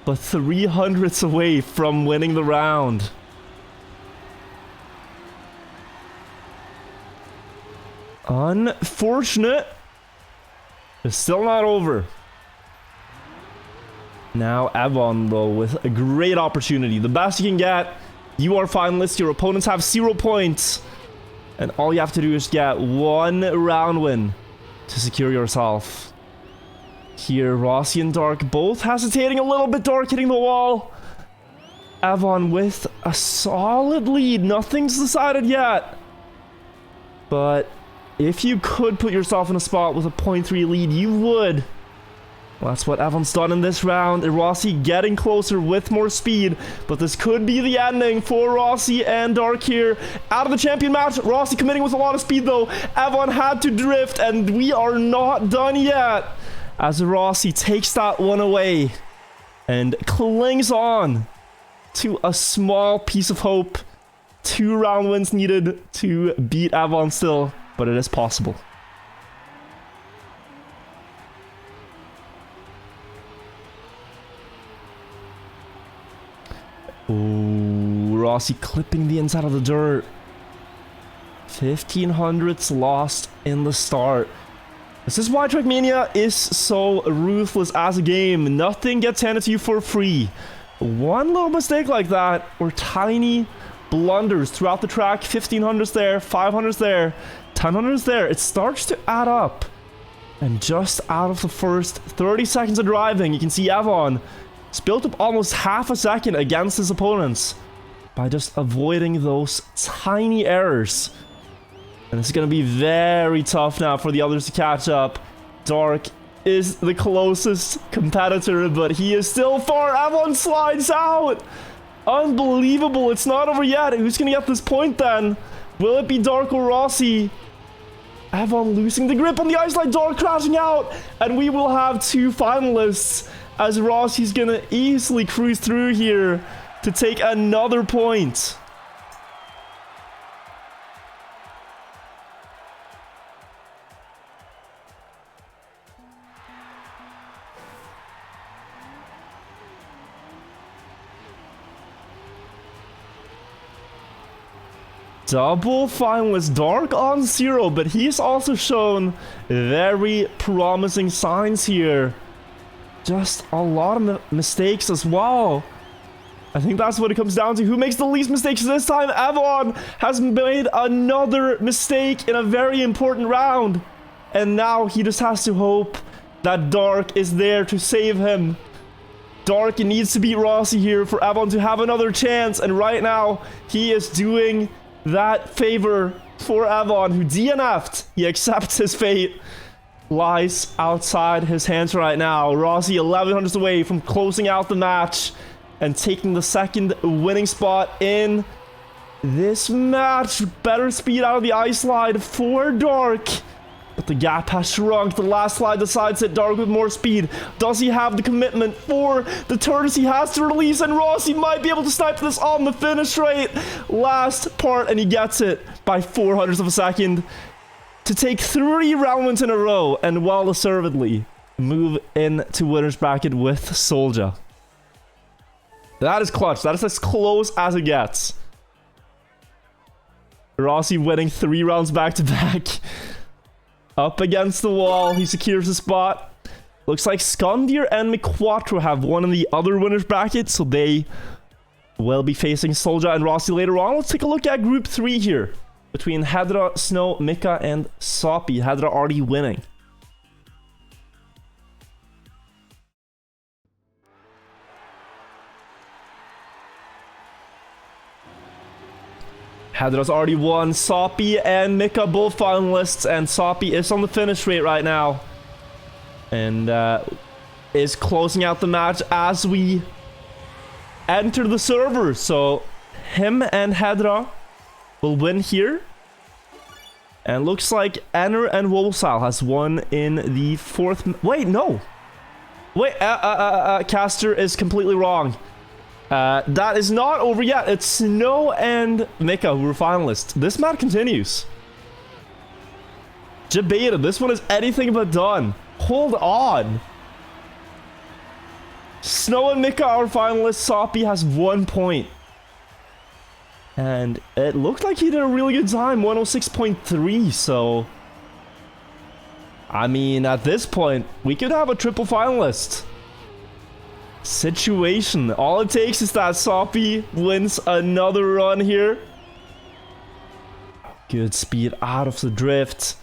But 300ths away from winning the round. Unfortunate. It's still not over. Now Avon, though, with a great opportunity. The best you can get. You are finalists. Your opponents have 0 points. And all you have to do is get 1 round win to secure yourself. Here, Rossi and Dark both hesitating a little bit. Dark hitting the wall. Avon with a solid lead. Nothing's decided yet. But if you could put yourself in a spot with a 0.3 lead, you would. Well, that's what Avon's done in this round. And Rossi getting closer with more speed. But this could be the ending for Rossi and Dark here. Out of the champion match. Rossi committing with a lot of speed, though. Avon had to drift, and we are not done yet. As Rossi takes that one away and clings on to a small piece of hope. 2 round wins needed to beat Avon still, but it is possible. Ooh, Rossi clipping the inside of the dirt. 1500ths lost in the start. This is why Trackmania is so ruthless as a game. Nothing gets handed to you for free. One little mistake like that, or tiny blunders throughout the track. 1500s there, 500s there, 1000s there. It starts to add up. And just out of the first 30 seconds of driving, you can see Avon has built up almost half a second against his opponents by just avoiding those tiny errors. And this is going to be very tough now for the others to catch up. Dark is the closest competitor, but he is still far. Avon slides out. Unbelievable. It's not over yet. Who's going to get this point then? Will it be Dark or Rossi? Avon losing the grip on the ice line. Dark crashing out. And we will have 2 finalists as Rossi's going to easily cruise through here to take another point. Double finalist, Dark on 0, but he's also shown very promising signs here. Just a lot of mistakes as well. I think that's what it comes down to. Who makes the least mistakes this time? Avon has made another mistake in a very important round. And now he just has to hope that Dark is there to save him. Dark needs to beat Rossi here for Avon to have another chance. And right now, he is doing that favor for Avon, who DNF'd. He accepts his fate. lies outside his hands right now. Rossi 1100s away from closing out the match and taking the second winning spot in this match. Better speed out of the ice slide for Dark. But the gap has shrunk. The last slide decides it. Dark with more speed. Does he have the commitment for the turns he has to release? And Rossi might be able to snipe this on the finish rate. Last part, and he gets it by 400ths of a second to take 3 round wins in a row and well-deservedly move into winner's bracket with Soldier. That is clutch. That is as close as it gets. Rossi winning 3 rounds back-to-back. Up against the wall, he secures the spot. Looks like Skondir and McQuattro have won in the other winner's bracket, so they will be facing Soldier and Rossi later on. Let's take a look at Group 3 here, between Hedra, Snow, Mika, and Soppy. Hedra already winning. Hedra's already won. Soppy and Mika both finalists, and Soppy is on the finish rate right now. And is closing out the match as we enter the server. So him and Hedra will win here. And looks like Enner and Wolsal has won in the 4th... Wait, no! Wait, Caster is completely wrong. That is not over yet. It's Snow and Mika who were finalists. This match continues. Debated. This one is anything but done. Hold on. Snow and Mika are finalists. Soppy has 1 point. And it looked like he did a really good time. 106.3. So, I mean, at this point, we could have a triple finalist situation. All it takes is that Soppy wins another run here. Good speed out of the drift.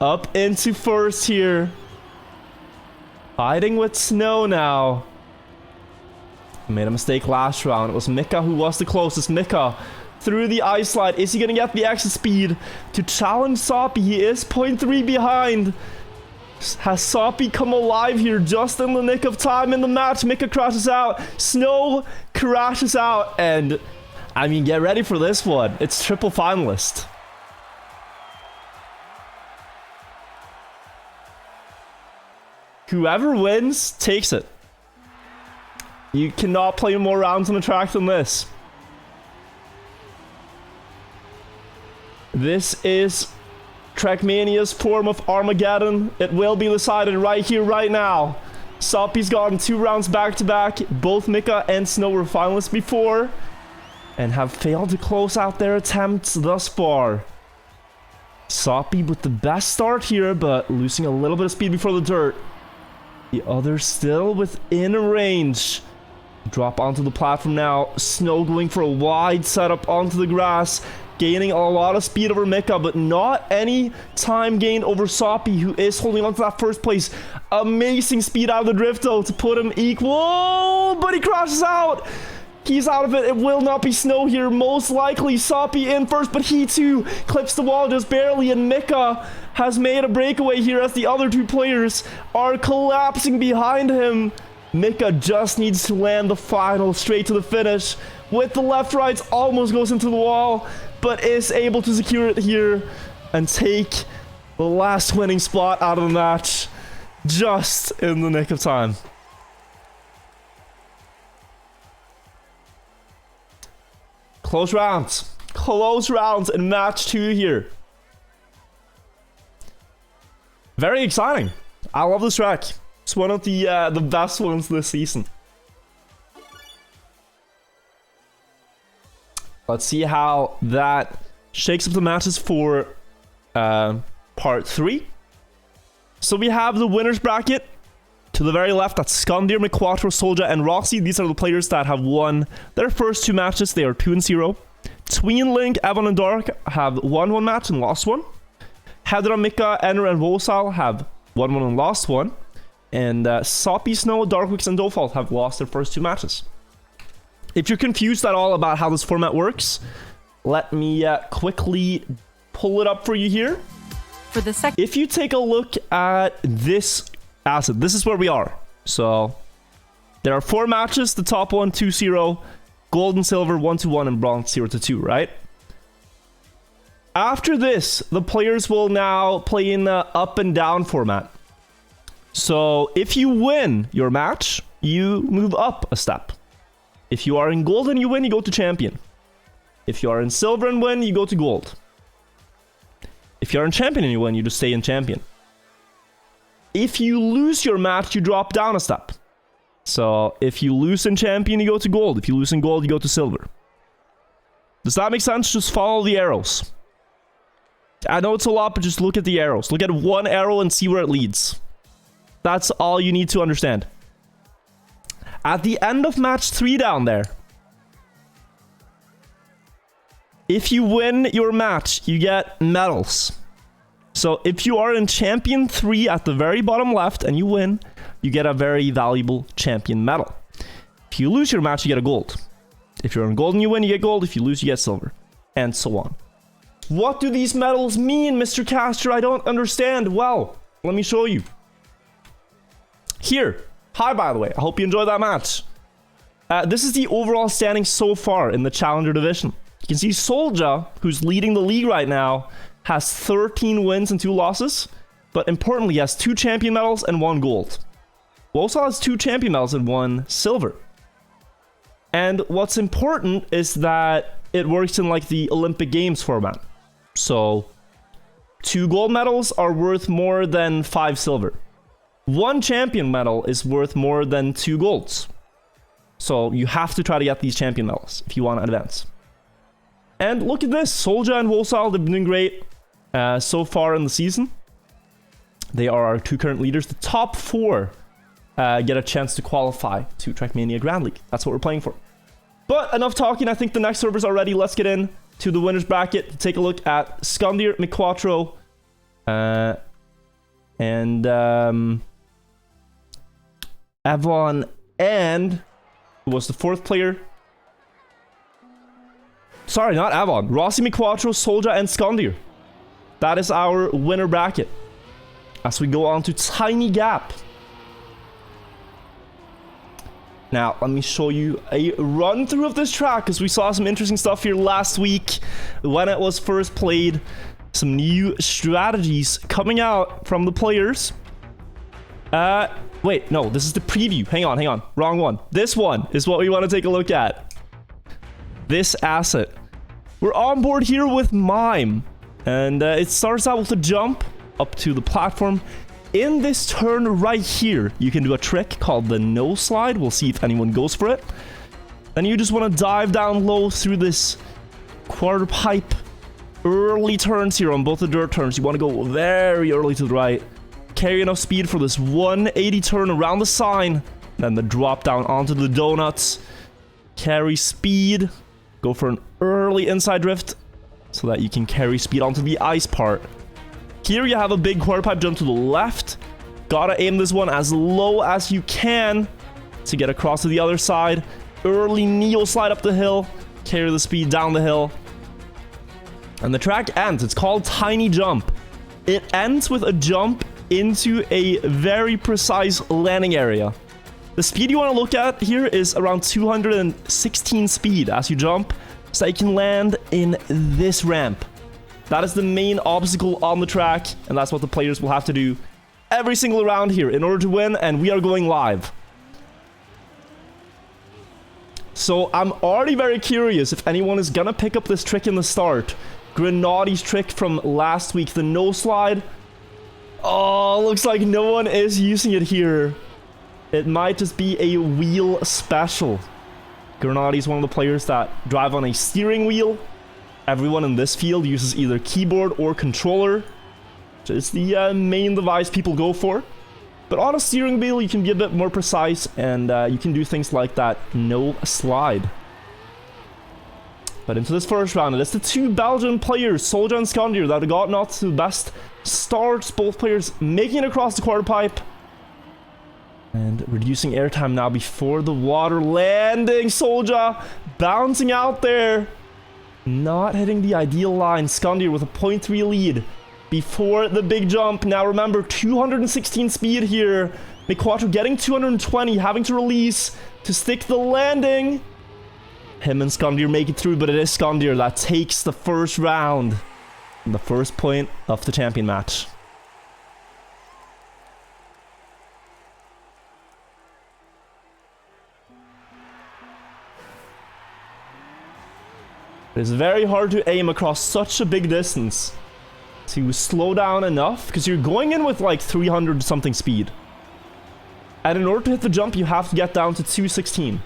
Up into first here. Fighting with Snow now. Made a mistake last round. It was Mika who was the closest. Mika through the ice slide. Is he going to get the exit speed to challenge Soppy? He is 0.3 behind. Has Soppy come alive here just in the nick of time in the match? Mika crashes out. Snow crashes out. And, I mean, get ready for this one. It's triple finalist. Whoever wins takes it. You cannot play more rounds on the track than this. This is Trackmania's form of Armageddon. It will be decided right here, right now. Soppy's gotten 2 rounds back-to-back. Both Mika and Snow were finalists before and have failed to close out their attempts thus far. Soppy with the best start here, but losing a little bit of speed before the dirt. The others still within range. Drop onto the platform now. Snow going for a wide setup onto the grass. Gaining a lot of speed over Mika, but not any time gained over Soppy, who is holding on to that first place. Amazing speed out of the drift, though, to put him equal. But he crashes out. He's out of it. It will not be Snow here. Most likely Soppy in first, but he, too, clips the wall just barely. And Mika has made a breakaway here as the other 2 players are collapsing behind him. Mika just needs to land the final straight to the finish. With the left rights, almost goes into the wall, but is able to secure it here and take the last winning spot out of the match just in the nick of time. Close rounds. Close rounds in match 2 here. Very exciting. I love this track. It's one of the best ones this season. Let's see how that shakes up the matches for part 3. So we have the winner's bracket. To the very left, that's Skondir, McQuattro, Soldier, and Rossi. These are the players that have won their first 2 matches. They are 2-0. Tween Link, Evan, and Dark have won 1 match and lost 1. Hedra, Mika, Enner, and Wolsal have won 1 and lost 1. And Soppy, Snow, Darkwix, and Dofalt have lost their first 2 matches. If you're confused at all about how this format works, let me quickly pull it up for you here. For the second... If you take a look at this asset, this is where we are. So there are 4 matches, the top one 2-0, gold and silver 1-1, and bronze 0-2, right? After this, the players will now play in the up and down format. So if you win your match, you move up a step. If you are in gold and you win, you go to champion. If you are in silver and win, you go to gold. If you're in champion and you win, you just stay in champion. If you lose your match, you drop down a step. So if you lose in champion, you go to gold. If you lose in gold, you go to silver. Does that make sense? Just follow the arrows. I know it's a lot, but just look at the arrows. Look at one arrow and see where it leads. That's all you need to understand. At the end of match 3 down there, if you win your match, you get medals. So if you are in champion 3 at the very bottom left and you win, you get a very valuable champion medal. If you lose your match, you get a gold. If you're in gold and you win, you get gold. If you lose, you get silver. And so on. What do these medals mean, Mr. Caster? I don't understand. Well, let me show you. Here. Hi, by the way. I hope you enjoyed that match. This is the overall standing so far in the Challenger Division. You can see Soldier, who's leading the league right now, has 13 wins and 2 losses. But importantly, he has 2 champion medals and 1 gold. Wosal has 2 champion medals and 1 silver. And what's important is that it works in like the Olympic Games format. So 2 gold medals are worth more than 5 silver. 1 champion medal is worth more than 2 golds. So you have to try to get these champion medals if you want to advance. And look at this. Soldier and Wosal, they've been doing great so far in the season. They are our 2 current leaders. The top 4 get a chance to qualify to Trackmania Grand League. That's what we're playing for. But enough talking. I think the next servers are ready. Let's get in to the winners bracket to take a look at Skundir, Miquatro, and Avon, and who was the 4th player? Sorry, not Avon. Rossi, Miquatro, Soldier, and Skundir. That is our winner bracket. As we go on to Tiny Gap. Now, let me show you a run through of this track, because we saw some interesting stuff here last week when it was first played. Some new strategies coming out from the players. Wait, no, this is the preview. Hang on. Wrong one. This one is what we want to take a look at. This asset. We're on board here with Mime. And it starts out with a jump up to the platform. In this turn right here, you can do a trick called the no slide. We'll see if anyone goes for it. Then you just want to dive down low through this quarter pipe. Early turns here on both the dirt turns. You want to go very early to the right. Carry enough speed for this 180 turn around the sign. Then the drop down onto the donuts. Carry speed. Go for an early inside drift so that you can carry speed onto the ice part. Here you have a big quarter pipe jump to the left. Gotta aim this one as low as you can to get across to the other side. Early neo slide up the hill. Carry the speed down the hill. And the track ends. It's called Tiny Jump. It ends with a jump into a very precise landing area. The speed you want to look at here is around 216 speed as you jump, so that you can land in this ramp. That is the main obstacle on the track, and that's what the players will have to do every single round here in order to win, and we are going live. So I'm already very curious if anyone is gonna pick up this trick in the start. Grenadi's trick from last week, the no slide. Oh, looks like no one is using it here. It might just be a wheel special. Grenadi's one of the players that drive on a steering wheel. Everyone in this field uses either keyboard or controller, which is the main device people go for. But on a steering wheel, you can be a bit more precise, and you can do things like that no slide. But into this first round, it is the 2 Belgian players, Soldier and Skundir, that have gotten off to the best starts. Both players making it across the quarter pipe. And reducing airtime now before the water landing. Soldier bouncing out there. Not hitting the ideal line. Skundir with a 0.3 lead. before the big jump. Now remember, 216 speed here. McQuattro getting 220, having to release to stick the landing. Him and Skondir make it through, but it is Skondir that takes the first round. The first point of the champion match. It's very hard to aim across such a big distance to slow down enough, because you're going in with like 300 something speed. And in order to hit the jump, you have to get down to 216.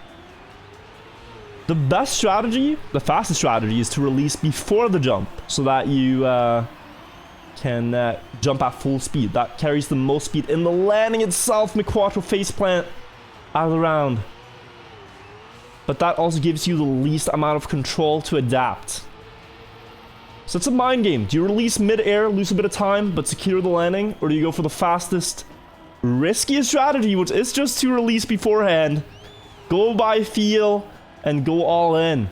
The best strategy, the fastest strategy, is to release before the jump, so that you can jump at full speed. That carries the most speed. In the landing itself, McQuattro faceplant out of the round. But that also gives you the least amount of control to adapt. So it's a mind game. Do you release mid-air, lose a bit of time, but secure the landing? Or do you go for the fastest, riskiest strategy, which is just to release beforehand, go by feel, and go all in?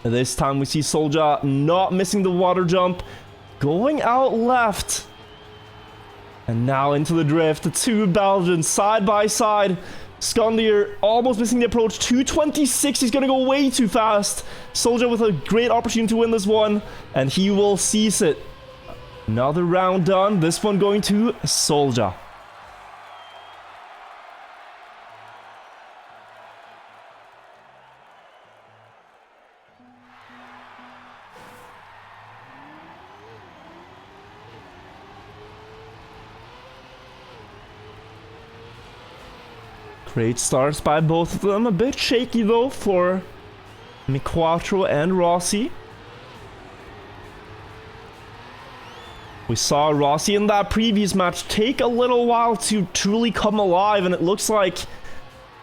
And this time we see Solja not missing the water jump, going out left. And now into the drift. The two Belgians side by side. Skondir almost missing the approach. 226. He's going to go way too fast. Solja with a great opportunity to win this one. And he will seize it. Another round done. This one going to Solja. Great starts by both of them. A bit shaky though for McQuattro and Rossi. We saw Rossi in that previous match take a little while to truly come alive, and it looks like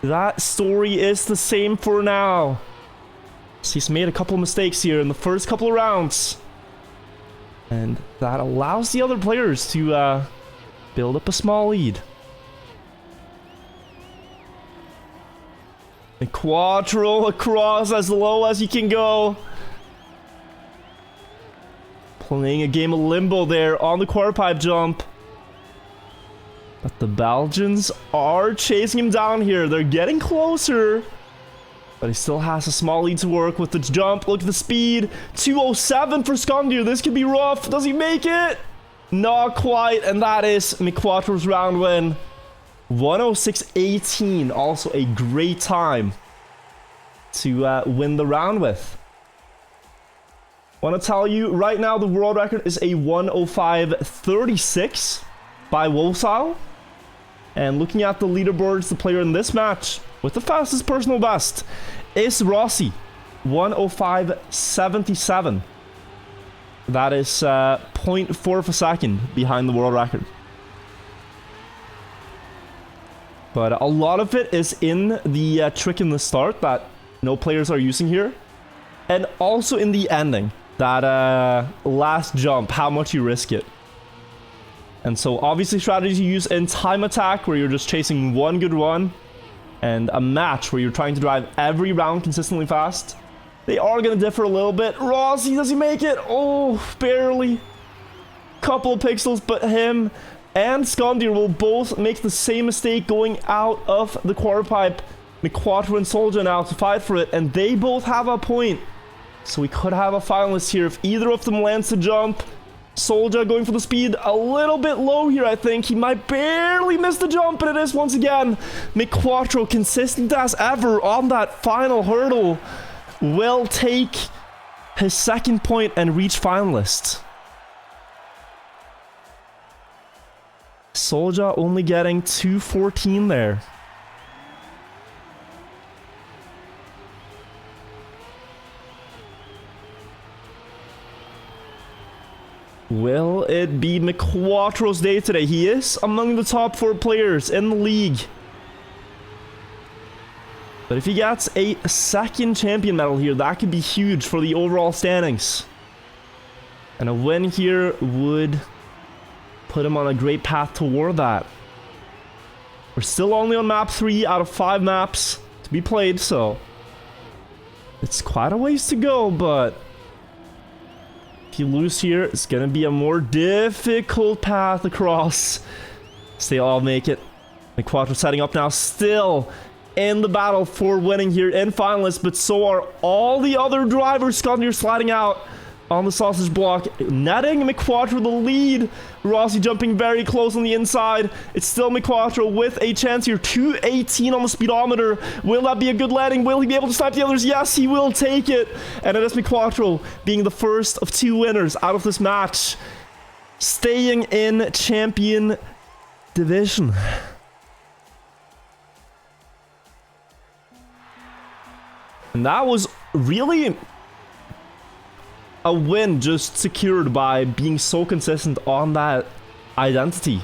that story is the same for now. So he's made a couple of mistakes here in the first couple of rounds. And that allows the other players to build up a small lead. McQuattro across as low as he can go. Playing a game of limbo there on the quarter pipe jump. But the Belgians are chasing him down here. They're getting closer. But he still has a small lead to work with the jump. Look at the speed. 207 for Skondir. This could be rough. Does he make it? Not quite. And that is McQuattro's round win. 106.18, also a great time to win the round with. Want to tell you, right now the world record is a 105.36 by Wosal. And looking at the leaderboards, the player in this match with the fastest personal best is Rossi, 105.77. That is 0.4 of a second behind the world record. But a lot of it is in the trick in the start that no players are using here. And also in the ending. That last jump, how much you risk it. And so obviously strategies you use in time attack, where you're just chasing one good run. And a match where you're trying to drive every round consistently fast. They are going to differ a little bit. Rossi, does he make it? Oh, barely. Couple of pixels, but him and Skondir will both make the same mistake going out of the quarter pipe. McQuattro and Solja now to fight for it, and they both have a point. So we could have a finalist here if either of them lands the jump. Solja going for the speed a little bit low here, I think. He might barely miss the jump, but it is once again McQuattro, consistent as ever on that final hurdle, will take his second point and reach finalists. Solja only getting 214 there. Will it be McQuattro's day today? He is among the top 4 players in the league. But if he gets a second champion medal here, that could be huge for the overall standings. And a win here would put him on a great path toward that. We're still only on map 3 out of 5 maps to be played, so it's quite a ways to go, but if If you lose here, it's gonna be a more difficult path across. So they all make it. McQuattro setting up now, still in the battle for winning here in finalists, but so are all the other drivers. Scondir sliding out on the sausage block, netting McQuattro the lead. Rossi jumping very close on the inside. It's still McQuattro with a chance here. 218 on the speedometer. Will that be a good landing? Will he be able to snipe the others? Yes, he will take it. And it is McQuattro being the first of 2 winners out of this match, staying in champion division. And that was really a win just secured by being so consistent on that identity.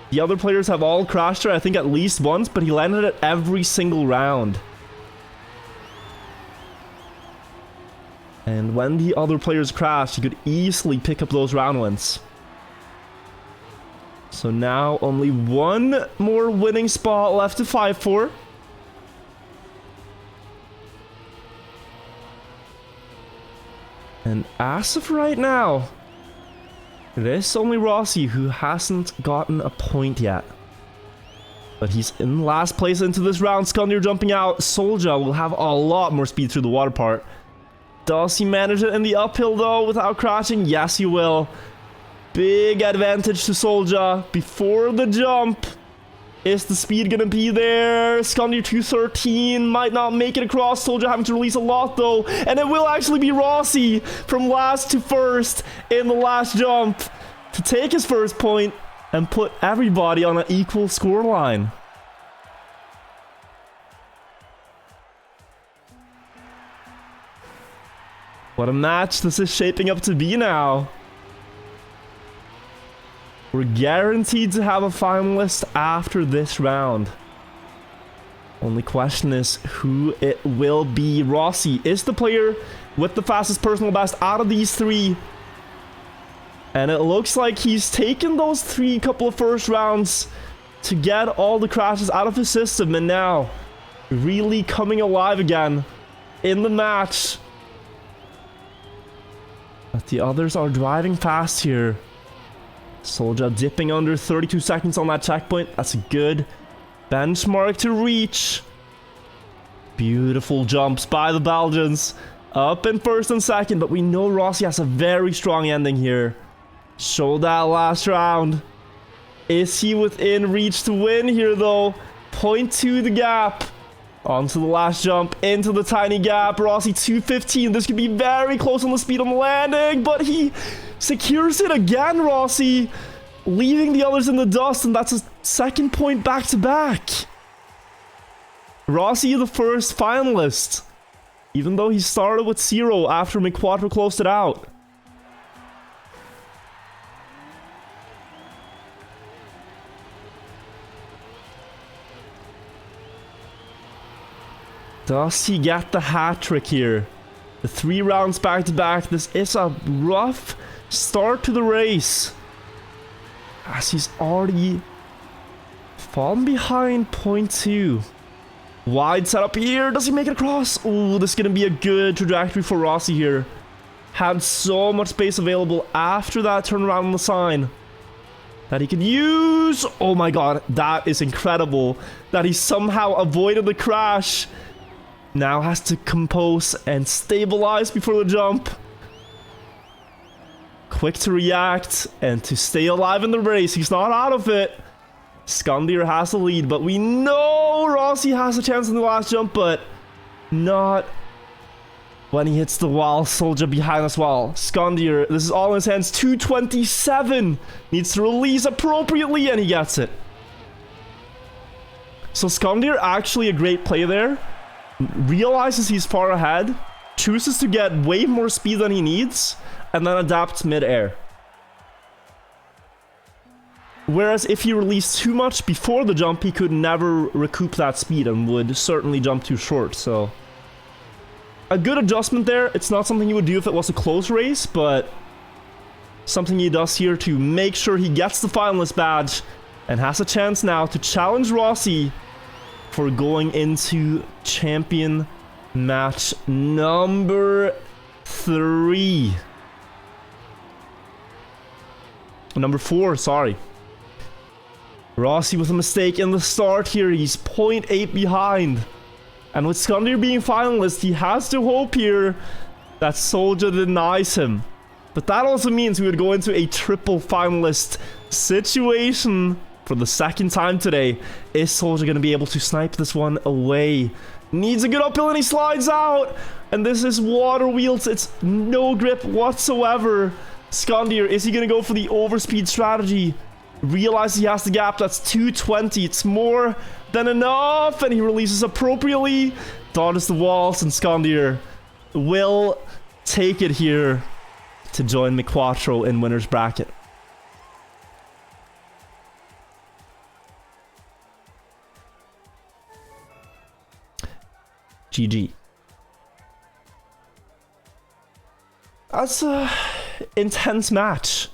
The other players have all crashed her, I think at least once, but he landed it every single round. And when the other players crashed, he could easily pick up those round wins. So now only one more winning spot left to fight for. And as of right now, it is only Rossi who hasn't gotten a point yet. But he's in last place into this round. Scondir jumping out. Soldier will have a lot more speed through the water part. Does he manage it in the uphill though without crashing? Yes, he will. Big advantage to Soldier before the jump. Is the speed gonna be there? Scondir 213 might not make it across. Soldier having to release a lot though. And it will actually be Rossi from last to first in the last jump to take his first point and put everybody on an equal scoreline. What a match this is shaping up to be now. We're guaranteed to have a finalist after this round. Only question is who it will be. Rossi is the player with the fastest personal best out of these 3. And it looks like he's taken those 3 couple of first rounds to get all the crashes out of his system. And now, really coming alive again in the match. But the others are driving fast here. Soldier dipping under 32 seconds on that checkpoint. That's a good benchmark to reach. Beautiful jumps by the Belgians. Up in first and second, but we know Rossi has a very strong ending here. Show that last round. Is he within reach to win here though? 0.2 the gap. Onto the last jump, into the tiny gap. Rossi 215. This could be very close on the speed on the landing, but he secures it again, Rossi. Leaving the others in the dust, and that's a second point back to back. Rossi the first finalist, even though he started with 0 after McQuattro closed it out. Does he get the hat trick here? The 3 rounds back to back. This is a rough start to the race, as he's already fallen behind 0.2. Wide setup here. Does he make it across? Oh, this is going to be a good trajectory for Rossi here. Had so much space available after that turnaround on the sign that he could use. Oh my god, that is incredible that he somehow avoided the crash. Now has to compose and stabilize before the jump. Quick to react and to stay alive in the race. He's not out of it. Scondir has the lead, but we know Rossi has a chance in the last jump, but not when he hits the wall. Soldier behind as well. Scondir, this is all in his hands. 227. Needs to release appropriately, and he gets it. So Scondir, actually a great play there. Realizes he's far ahead, chooses to get way more speed than he needs, and then adapts mid-air. Whereas if he released too much before the jump, he could never recoup that speed and would certainly jump too short. So a good adjustment there. It's not something he would do if it was a close race, but something he does here to make sure he gets the finalist badge and has a chance now to challenge Rossi for going into champion Match number 3. Number 4, sorry. Rossi with a mistake in the start here. He's 0.8 behind. And with Skundir being finalist, he has to hope here that Soldier denies him. But that also means we would go into a triple finalist situation for the second time today. Is Soldier going to be able to snipe this one away? Needs a good uphill and he slides out. And this is water wheels. It's no grip whatsoever. Skundir, is he going to go for the overspeed strategy? Realize he has the gap. That's 220. It's more than enough. And he releases appropriately. Dodges the walls. And Skundir will take it here to join McQuattro in winner's bracket. GG. That's a intense match.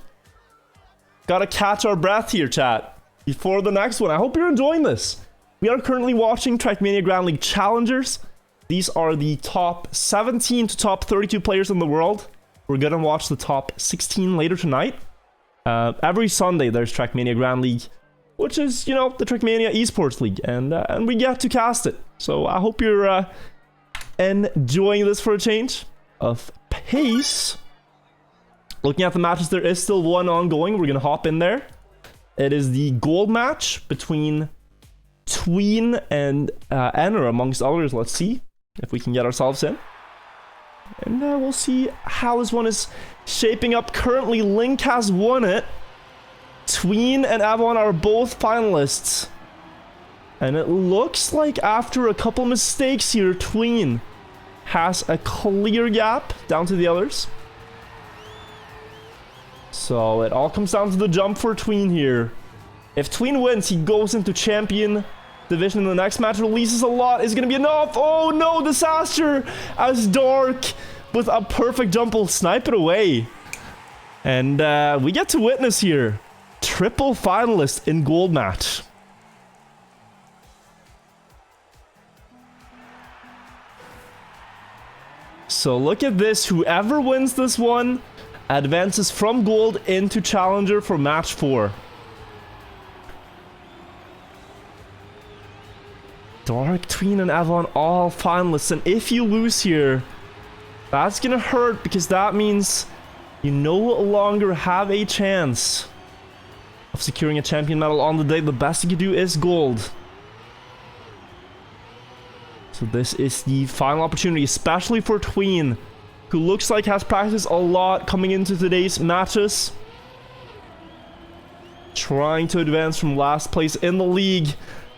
Gotta catch our breath here, chat, before the next one. I hope you're enjoying this. We are currently watching Trackmania Grand League Challengers. These are the top 17 to top 32 players in the world. We're gonna watch the top 16 later tonight. Every Sunday there's Trackmania Grand League, which is, you know, the Trackmania Esports League, and we get to cast it. So I hope you're enjoying this for a change of pace. Looking at the matches, there is still one ongoing. We're gonna hop in there. It is the gold match between Tween and Enner, amongst others. Let's see if we can get ourselves in. And we'll see how this one is shaping up. Currently, Link has won it. Tween and Avon are both finalists. And it looks like after a couple mistakes here, Tween has a clear gap down to the others. So it all comes down to the jump for Tween here. If Tween wins, he goes into champion division in the next match. Releases a lot. Is going to be enough. Oh no, disaster. As Dark with a perfect jump will snipe it away. And we get to witness here triple finalist in gold match. So look at this. Whoever wins this one advances from gold into challenger for match 4. Dark, Tween, and Avon all finalists. And if you lose here, that's gonna hurt, because that means you no longer have a chance of securing a champion medal on the day. The best you can do is gold. So this is the final opportunity, especially for Tween, who looks like has practiced a lot coming into today's matches. Trying to advance from last place in the league.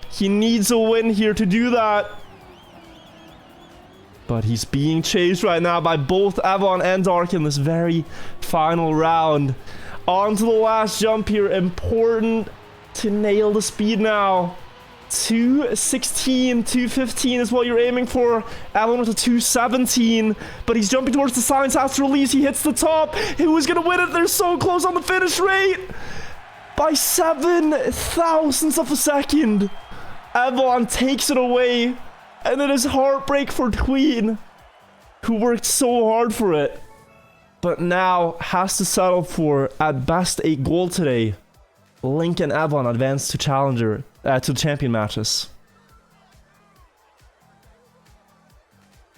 He needs a win here to do that. But he's being chased right now by both Avon and Dark in this very final round. On to the last jump here. Important to nail the speed now. 216, 215 is what you're aiming for. Avon with a 217, but he's jumping towards the signs. Has to release. He hits the top. Who's gonna win it? They're so close on the finish rate by 7 thousandths of a second. Avon takes it away, and it is heartbreak for Tween, who worked so hard for it, but now has to settle for at best a gold today. Link and Avon advance to challenger, to champion matches.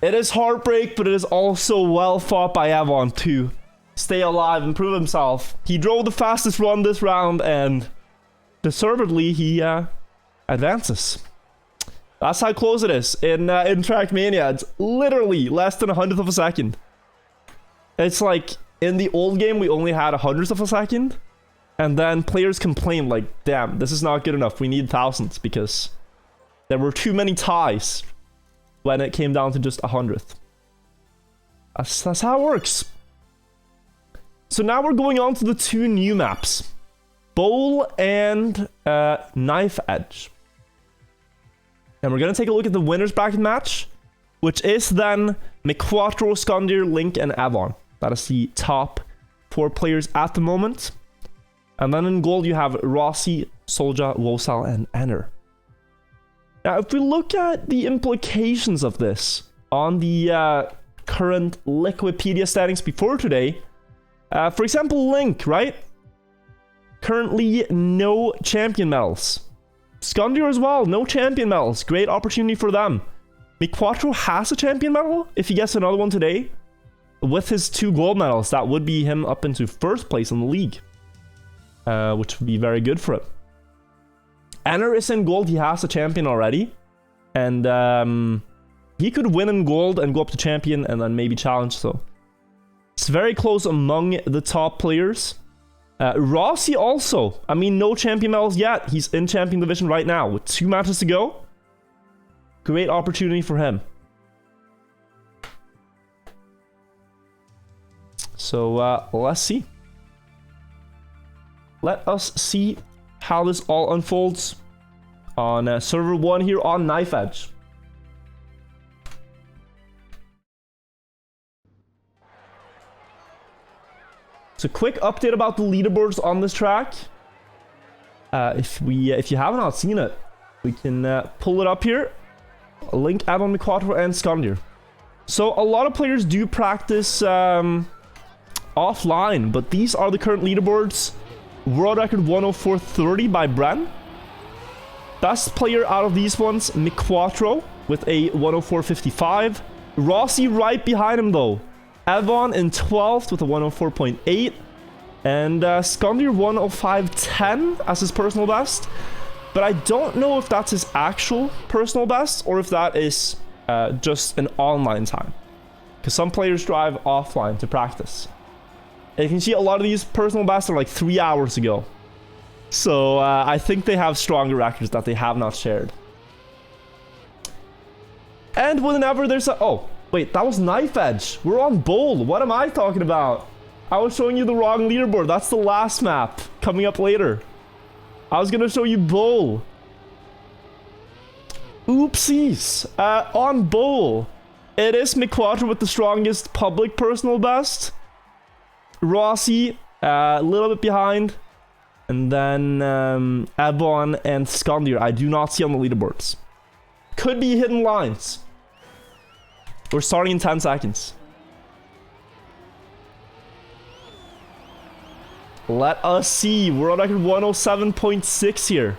It is heartbreak, but it is also well fought by Avon to stay alive and prove himself. He drove the fastest run this round, and deservedly he advances. That's how close it is in Trackmania. It's literally less than 100th of a second. It's like in the old game we only had 100th of a second. And then players complained like, damn, this is not good enough. We need thousandths, because there were too many ties when it came down to just 100th. That's how it works. So now we're going on to the 2 new maps. Bowl and Knife Edge. And we're going to take a look at the winner's bracket match, which is then McQuattro, Skundir, Link, and Avon. That is the top 4 players at the moment. And then in gold, you have Rossi, Solja, Wosal, and Enner. Now, if we look at the implications of this, on the current Liquipedia standings before today. For example, Link, right? Currently, no champion medals. Skundir as well, no champion medals. Great opportunity for them. Miquatro has a champion medal. If he gets another one today, with his 2 gold medals, that would be him up into first place in the league. Which would be very good for him. Anner is in gold. He has a champion already. And he could win in gold and go up to champion and then maybe challenge. So it's very close among the top players. Rossi also. I mean, no champion medals yet. He's in champion division right now with 2 matches to go. Great opportunity for him. So let's see. Let us see how this all unfolds on server 1 here on Knife Edge. So quick update about the leaderboards on this track. If you have not seen it, we can pull it up here. Link, Addon, Miquatro, and Skundir. So a lot of players do practice offline, but these are the current leaderboards. World record 104.30 by Bren. Best player out of these ones, Miquatro, with a 104.55. Rossi right behind him though. Evon in 12th with a 104.8. And Skundir 105.10 as his personal best. But I don't know if that's his actual personal best or if that is just an online time. Because some players drive offline to practice. And you can see a lot of these personal bests are like 3 hours ago. So I think they have stronger records that they have not shared. And whenever there's a... Oh, wait, that was Knife Edge. We're on Bowl. What am I talking about? I was showing you the wrong leaderboard. That's the last map coming up later. I was going to show you Bowl. Oopsies. On Bowl, it is Miquatro with the strongest public personal best. Rossi, a little bit behind. And then Evon and Skundir, I do not see on the leaderboards. Could be hidden lines. We're starting in 10 seconds. Let us see. World record 107.6 here.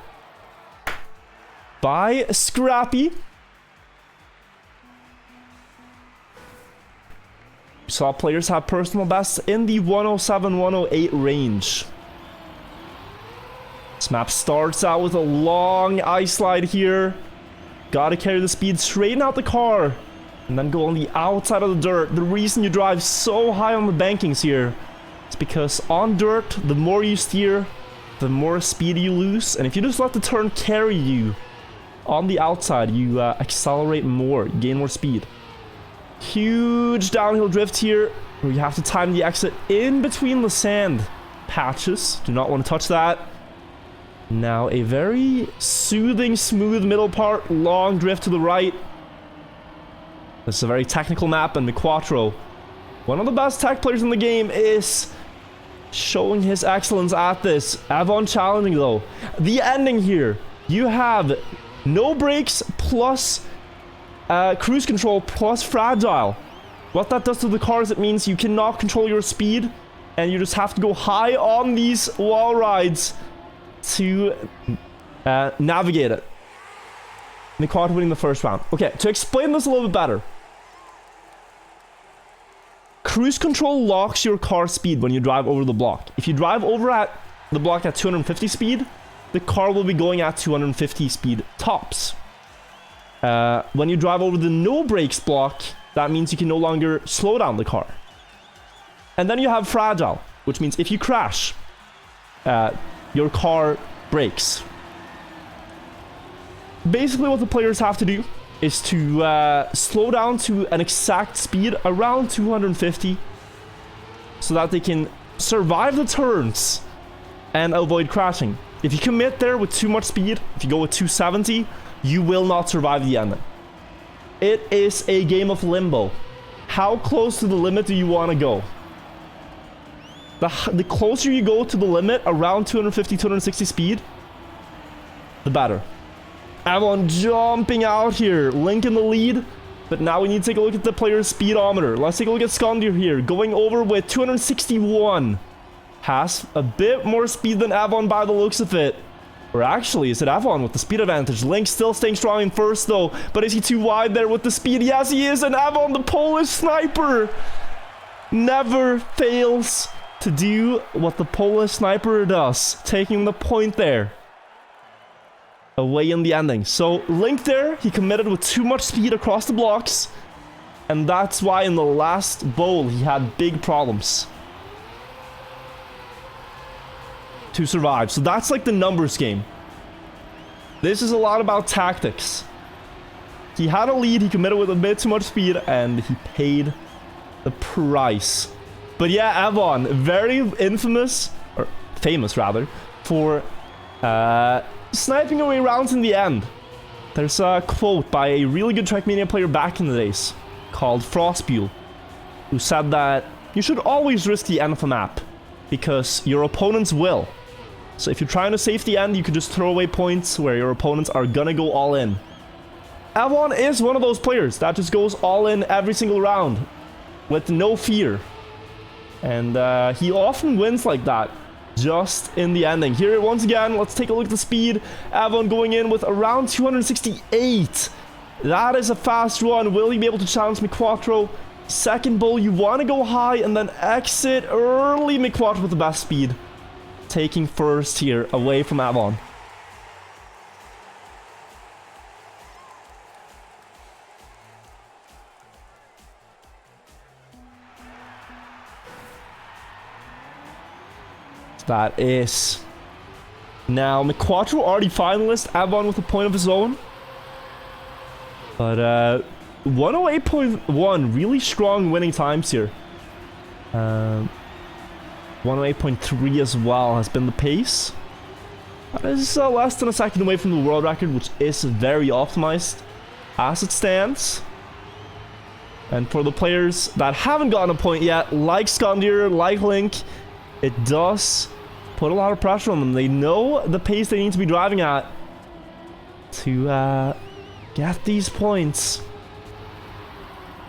By Scrappy. We saw players have personal bests in the 107-108 range. This map starts out with a long ice slide here. Gotta carry the speed, straighten out the car, and then go on the outside of the dirt. The reason you drive so high on the bankings here is because on dirt, the more you steer, the more speed you lose. And if you just let the turn carry you on the outside, you accelerate more, you gain more speed. Huge downhill drift here, where you have to time the exit in between the sand patches. Do not want to touch that. Now a very soothing, smooth middle part, long drift to the right. This is a very technical map, and Miquatro, one of the best tech players in the game, is showing his excellence at this. Evon challenging though. The ending here, you have no brakes plus cruise control plus fragile. What that does to the car is it means you cannot control your speed, and you just have to go high on these wall rides to navigate it. Miquatro winning the first round. Okay, to explain this a little bit better. Cruise control locks your car speed when you drive over the block. If you drive over at the block at 250 speed, the car will be going at 250 speed tops. When you drive over the no brakes block, that means you can no longer slow down the car. And then you have fragile, which means if you crash, your car brakes. Basically what the players have to do is to slow down to an exact speed around 250 so that they can survive the turns and avoid crashing. If you commit there with too much speed, if you go with 270, you will not survive the ending. It is a game of limbo. How close to the limit do you want to go? The closer you go to the limit, around 250, 260 speed, the better. Evon jumping out here. Link in the lead. But now we need to take a look at the player's speedometer. Let's take a look at Skandir here. Going over with 261. Has a bit more speed than Avon by the looks of it. Or actually, is it Avon with the speed advantage? Link still staying strong in first though. But is he too wide there with the speed? Yes, he is. And Avon, the Polish sniper, never fails to do what the Polish sniper does. Taking the point there. Away in the ending. So Link there, he committed with too much speed across the blocks. And that's why in the last bowl he had big problems to survive. So that's like the numbers game. This is a lot about tactics. He had a lead, he committed with a bit too much speed, and he paid the price. But yeah, Avon, very infamous, or famous rather, for sniping away rounds in the end. There's a quote by a really good Trackmania player back in the days called Frostbuel, who said that you should always risk the end of a map because your opponents will. So if you're trying to save the end, you could just throw away points where your opponents are gonna go all in. Avon is one of those players that just goes all in every single round with no fear. And he often wins like that. Just in the ending. Here once again, let's take a look at the speed. Avon going in with around 268. That is a fast run. Will he be able to challenge McQuattro? Second bowl, you want to go high and then exit early. McQuattro with the best speed. Taking first here, away from Avon. That is now McQuattro already finalist. Avon with a point of his own. But 108.1, really strong winning times here. 108.3 as well has been the pace. That is less than a second away from the world record, which is very optimized as it stands. And for the players that haven't gotten a point yet, like Skandir, like Link, it does put a lot of pressure on them. They know the pace they need to be driving at to get these points.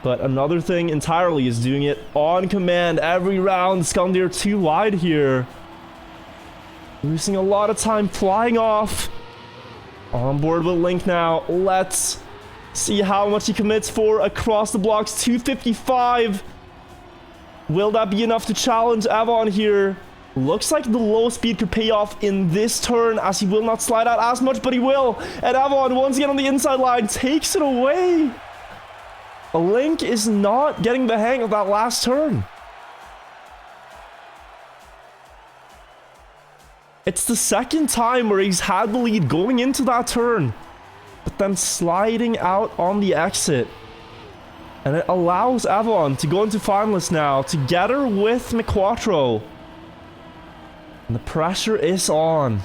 But another thing entirely is doing it on command every round. Skandir too wide here. Losing a lot of time flying off. On board with Link now. Let's see how much he commits for across the blocks. 255. Will that be enough to challenge Avon here? Looks like the low speed could pay off in this turn as he will not slide out as much, but he will. And Avon once again on the inside line takes it away. Link is not getting the hang of that last turn. It's the second time where he's had the lead going into that turn, but then sliding out on the exit. And it allows Avon to go into finalists now, together with McQuattro. And the pressure is on.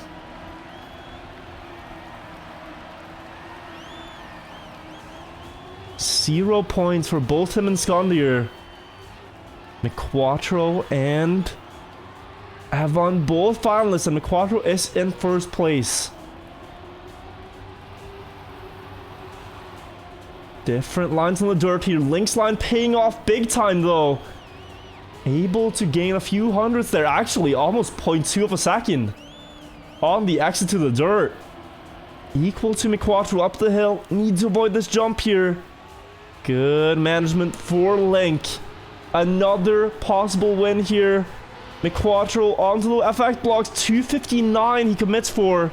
Zero points for both him and Skandir. McQuattro and Avon both finalists, and McQuattro is in first place. Different lines on the dirt here. Link's line paying off big time though. Able to gain a few hundredths there. Actually, almost 0.2 of a second on the exit to the dirt. Equal to McQuattro up the hill. Need to avoid this jump here. Good management for Link. Another possible win here. McQuattro onto the effect blocks. 259 he commits for.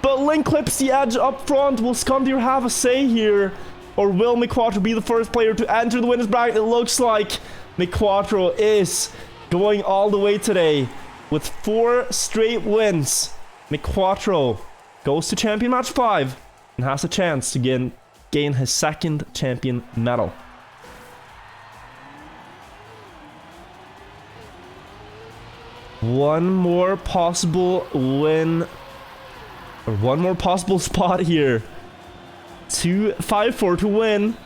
But Link clips the edge up front. Will Skandir have a say here? Or will McQuattro be the first player to enter the winner's bracket? It looks like McQuattro is going all the way today with 4 straight wins. McQuattro goes to champion match 5 and has a chance to gain his second champion medal. One more possible win, or one more possible spot here. 2-5-4 to win.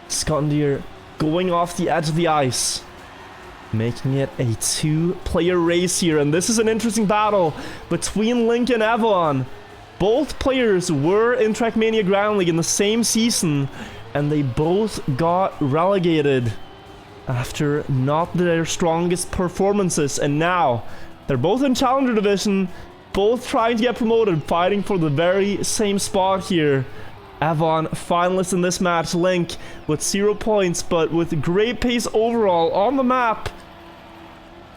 Skandir going off the edge of the ice, making it a 2-player race here. And this is an interesting battle between Link and Avon. Both players were in Trackmania Ground League in the same season, and they both got relegated after not their strongest performances. And now they're both in Challenger Division, both trying to get promoted, fighting for the very same spot here. Avon, finalist in this match. Link with 0 points, but with great pace overall on the map.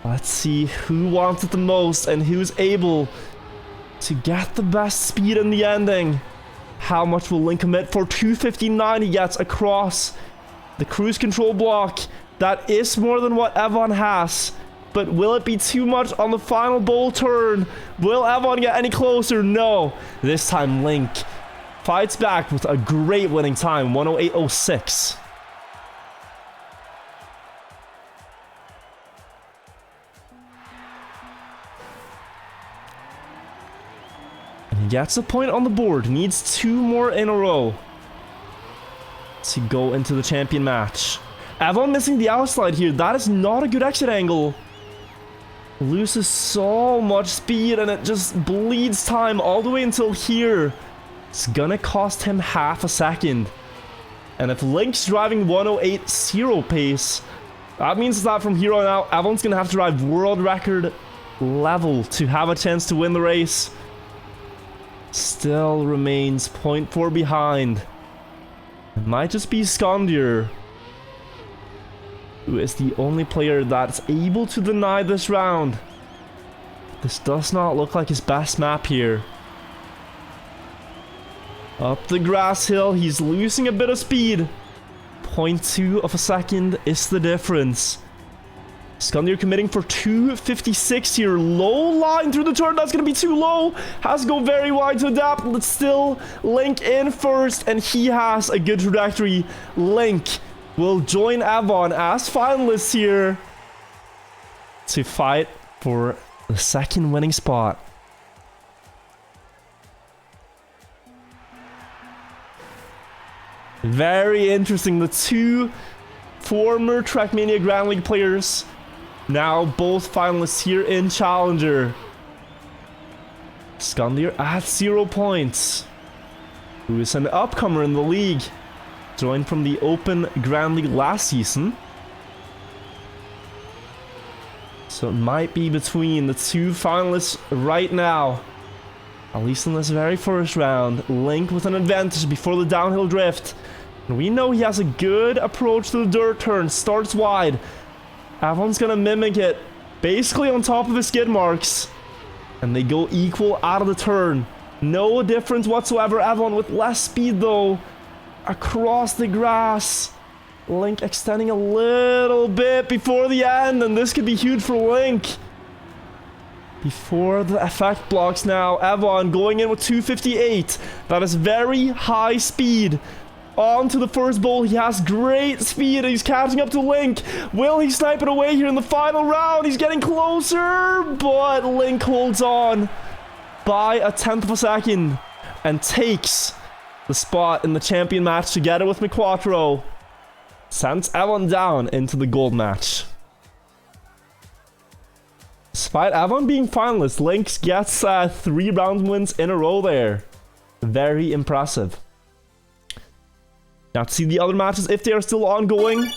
Let's see who wants it the most and who's able to get the best speed in the ending. How much will Link commit for 259 he gets across the cruise control block? That is more than what Avon has. But will it be too much on the final bowl turn? Will Avon get any closer? No. This time Link fights back with a great winning time, 108.06. And he gets a point on the board. Needs 2 more in a row to go into the champion match. Avon missing the outslide here. That is not a good exit angle. Loses so much speed and it just bleeds time all the way until here. It's gonna cost him half a second. And if Link's driving 108.0 pace, that means that from here on out, Avon's gonna have to drive world record level to have a chance to win the race. Still remains 0.4 behind. It might just be Skondir, who is the only player that's able to deny this round. This does not look like his best map here. Up the grass hill, he's losing a bit of speed. 0.2 of a second is the difference. Skondir committing for 256 here. Low line through the turn. That's going to be too low. Has to go very wide to adapt. But still, Link in first. And he has a good trajectory. Link will join Avon as finalists here to fight for the second winning spot. Very interesting. The 2 former Trackmania Grand League players, now both finalists here in Challenger. Skondir at 0 points, who is an upcomer in the league. Joined from the Open Grand League last season. So it might be between the 2 finalists right now. At least in this very first round. Link with an advantage before the downhill drift. And we know he has a good approach to the dirt turn. Starts wide. Avon's gonna mimic it. Basically on top of his skid marks. And they go equal out of the turn. No difference whatsoever. Avon with less speed though. Across the grass. Link extending a little bit before the end. And this could be huge for Link. Before the effect blocks now. Avon going in with 258. That is very high speed. On to the first bowl. He has great speed. He's catching up to Link. Will he snipe it away here in the final round? He's getting closer. But Link holds on by a 1/10 of a second. And takes the spot in the champion match together with McQuattro. Sends Avon down into the gold match. Despite Avon being finalist, Link gets 3 round wins in a row there. Very impressive. Now to see the other matches, if they are still ongoing.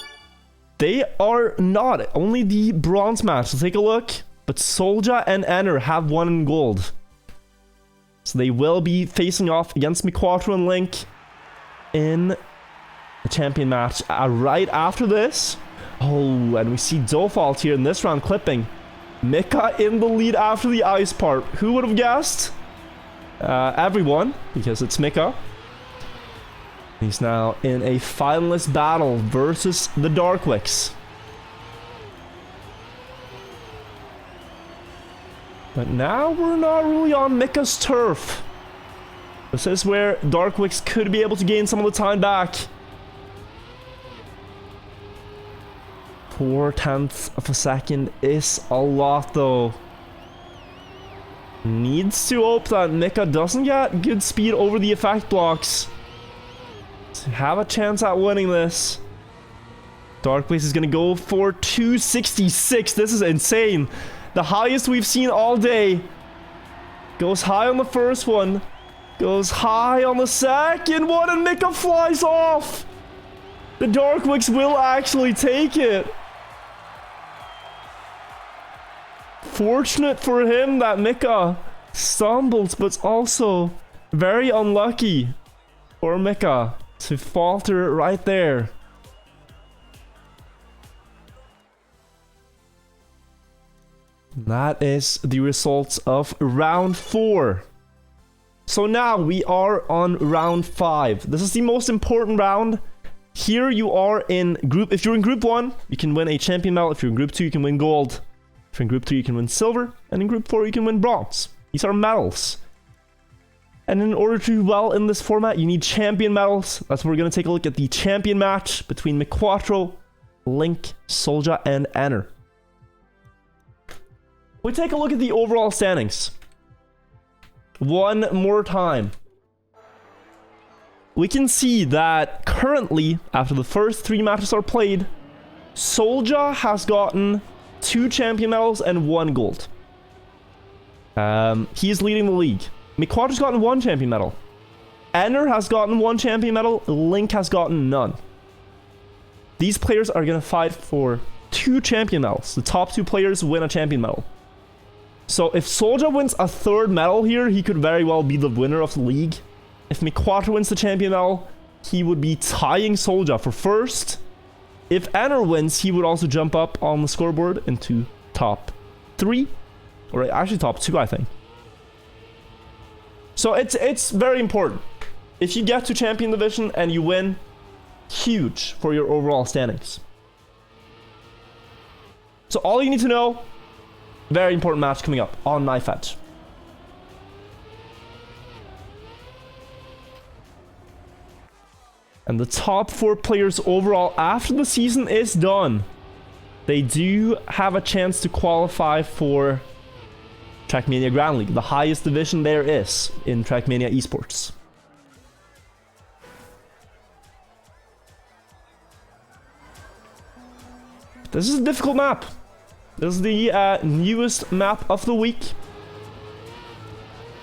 They are not. Only the bronze match. Let's take a look. But Solja and Enner have won in gold. So they will be facing off against McQuattro and Link in the champion match right after this. Oh, and we see Dofalt here in this round clipping. Mika in the lead after the ice part. Who would have guessed? Everyone, because it's Mika. He's now in a finalist battle versus the Darkwicks. But now we're not really on Mika's turf. This is where Darkwicks could be able to gain some of the time back. 4/10 of a second is a lot though. Needs to hope that Mika doesn't get good speed over the effect blocks to have a chance at winning this. Darkwicks is going to go for 266. This is insane. The highest we've seen all day. Goes high on the first one. Goes high on the second one, and Mika flies off. The Dark Wicks will actually take it. Fortunate for him that Mika stumbles, but also very unlucky for Mika to falter right there. That is the results of round 4. So now we are on round 5. This is the most important round. Here you are in group. If you're in group 1, you can win a champion medal. If you're in group 2, you can win gold. If you're in group 3, you can win silver. And in group 4, you can win bronze. These are medals. And in order to do well in this format, you need champion medals. That's where we're going to take a look at the champion match between McQuattro, Link, Soldier, and Enter. We take a look at the overall standings. One more time. We can see that currently, after the first 3 matches are played, Soldier has gotten 2 champion medals and 1 gold. He is leading the league. McQuattro's gotten 1 champion medal. Enter has gotten 1 champion medal. Link has gotten none. These players are going to fight for 2 champion medals. The top 2 players win a champion medal. So if Soldier wins a 3rd medal here, he could very well be the winner of the league. If McQuattro wins the champion medal, he would be tying Soldier for 1st. If Enter wins, he would also jump up on the scoreboard into top 3. Or actually top 2, I think. So it's very important. If you get to champion division and you win, huge for your overall standings. So all you need to know, very important match coming up on Knife Edge. And the top 4 players overall after the season is done, they do have a chance to qualify for Trackmania Grand League, the highest division there is in Trackmania esports. This is a difficult map. This is the newest map of the week.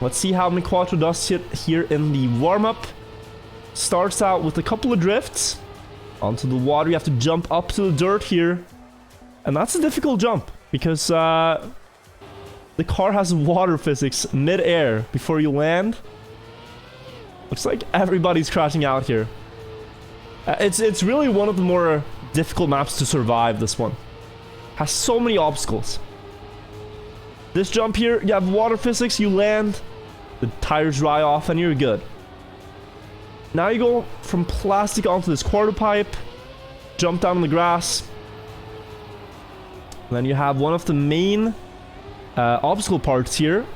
Let's see how McQuattro does here in the warm-up. Starts out with a couple of drifts onto the water. You have to jump up to the dirt here. And that's a difficult jump because the car has water physics mid-air before you land. Looks like everybody's crashing out here. It's really one of the more difficult maps to survive, this one. Has so many obstacles. This jump here, you have water physics, you land, the tires dry off, and you're good. Now you go from plastic onto this quarter pipe, jump down on the grass. And then you have one of the main obstacle parts here,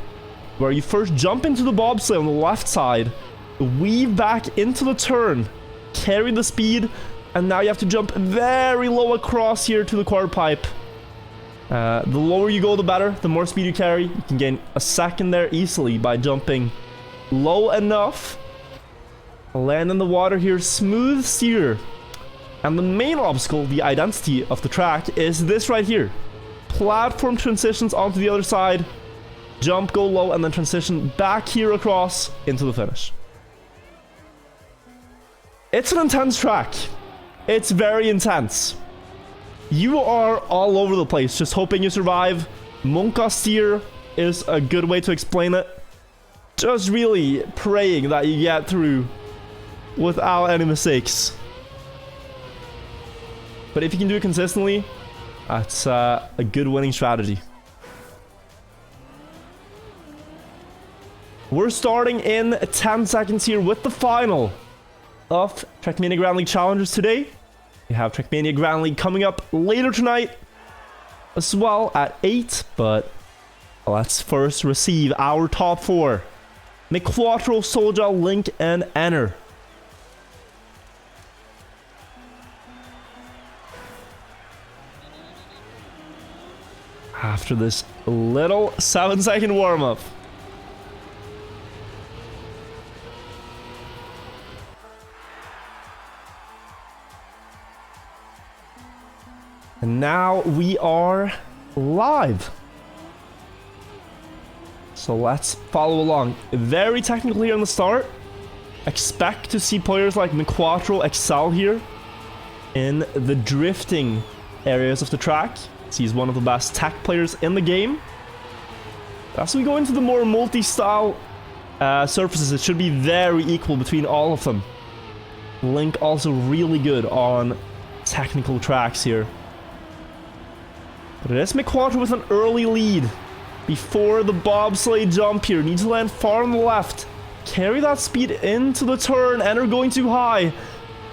where you first jump into the bobsleigh on the left side, weave back into the turn, carry the speed, and now you have to jump very low across here to the quarter pipe. The lower you go, the better. The more speed you carry, you can gain a second there easily by jumping low enough. Land in the water here, smooth steer. And the main obstacle, the identity of the track, is this right here. Platform transitions onto the other side, jump, go low, and then transition back here across into the finish. It's an intense track. It's very intense. You are all over the place, just hoping you survive. Monka steer is a good way to explain it. Just really praying that you get through without any mistakes. But if you can do it consistently, that's a good winning strategy. We're starting in 10 seconds here with the final of Trackmania Grand League Challengers today. We have Trackmania Grand League coming up later tonight as well at 8, but let's first receive our top 4. McQuattro, Soldier, Link, and Enter. After this little 7-second warm-up. And now we are live. So let's follow along. Very technical here on the start. Expect to see players like McQuattro excel here. in the drifting areas of the track. He's one of the best tech players in the game. As we go into the more multi-style surfaces, it should be very equal between all of them. Link also really good on technical tracks here. But it is McQuarter with an early lead. Before the bobsleigh jump here, needs to land far on the left. Carry that speed into the turn. Enter going too high.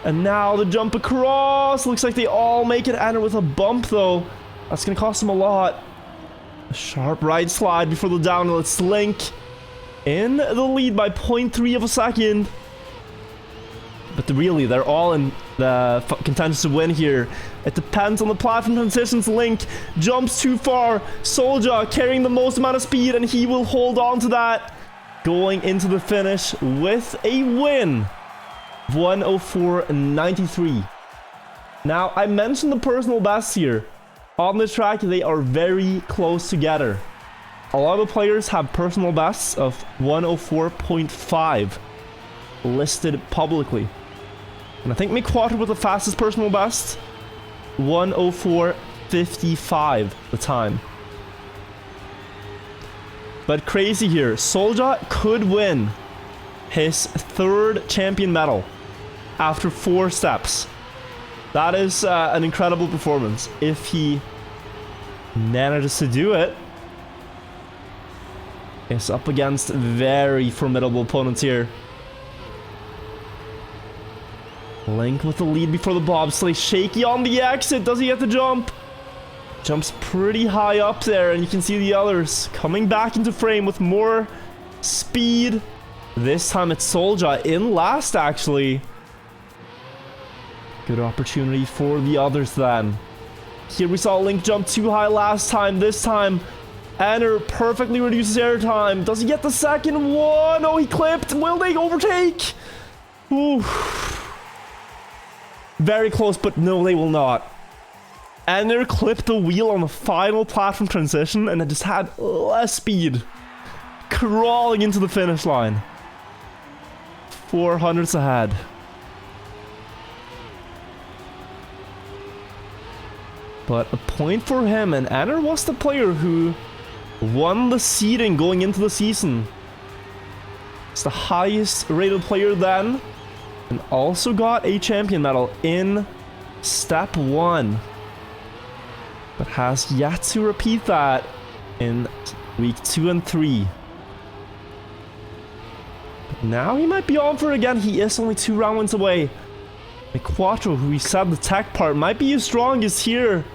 And now the jump across. Looks like they all make it. Enter with a bump though. That's going to cost him a lot. A sharp right slide before the downhill. It's Link in the lead by 0.3 of a second. But really, they're all in the contention to win here. It depends on the platform transitions. Link jumps too far. Soldier carrying the most amount of speed, and he will hold on to that. Going into the finish with a win. 104.93. Now, I mentioned the personal bests here. On this track, they are very close together. A lot of the players have personal bests of 104.5 listed publicly. And I think McQuarter with the fastest personal best, 104.55 the time. But crazy here, Soldier could win his 3rd champion medal after 4 steps. That is an incredible performance if he manages to do it. It's up against very formidable opponents here. Link with the lead before the bobsleigh. Shaky on the exit. Does he get the jump? Jumps pretty high up there, and you can see the others coming back into frame with more speed. This time it's Soldier in last, actually. Good opportunity for the others then. Here we saw Link jump too high last time. This time, Enter perfectly reduces air time. Does he get the second one? Oh, he clipped. Will they overtake? Ooh. Very close, but no, they will not. Enter clipped the wheel on the final platform transition, and it just had less speed. Crawling into the finish line. 400s ahead. But a point for him, and Enter was the player who won the seeding going into the season. It's the highest rated player then, and also got a champion medal in step 1. But has yet to repeat that in week 2 and 3. But now he might be on for it again. He is only 2 round wins away. McQuarter, who we said the tech part might be his strongest here,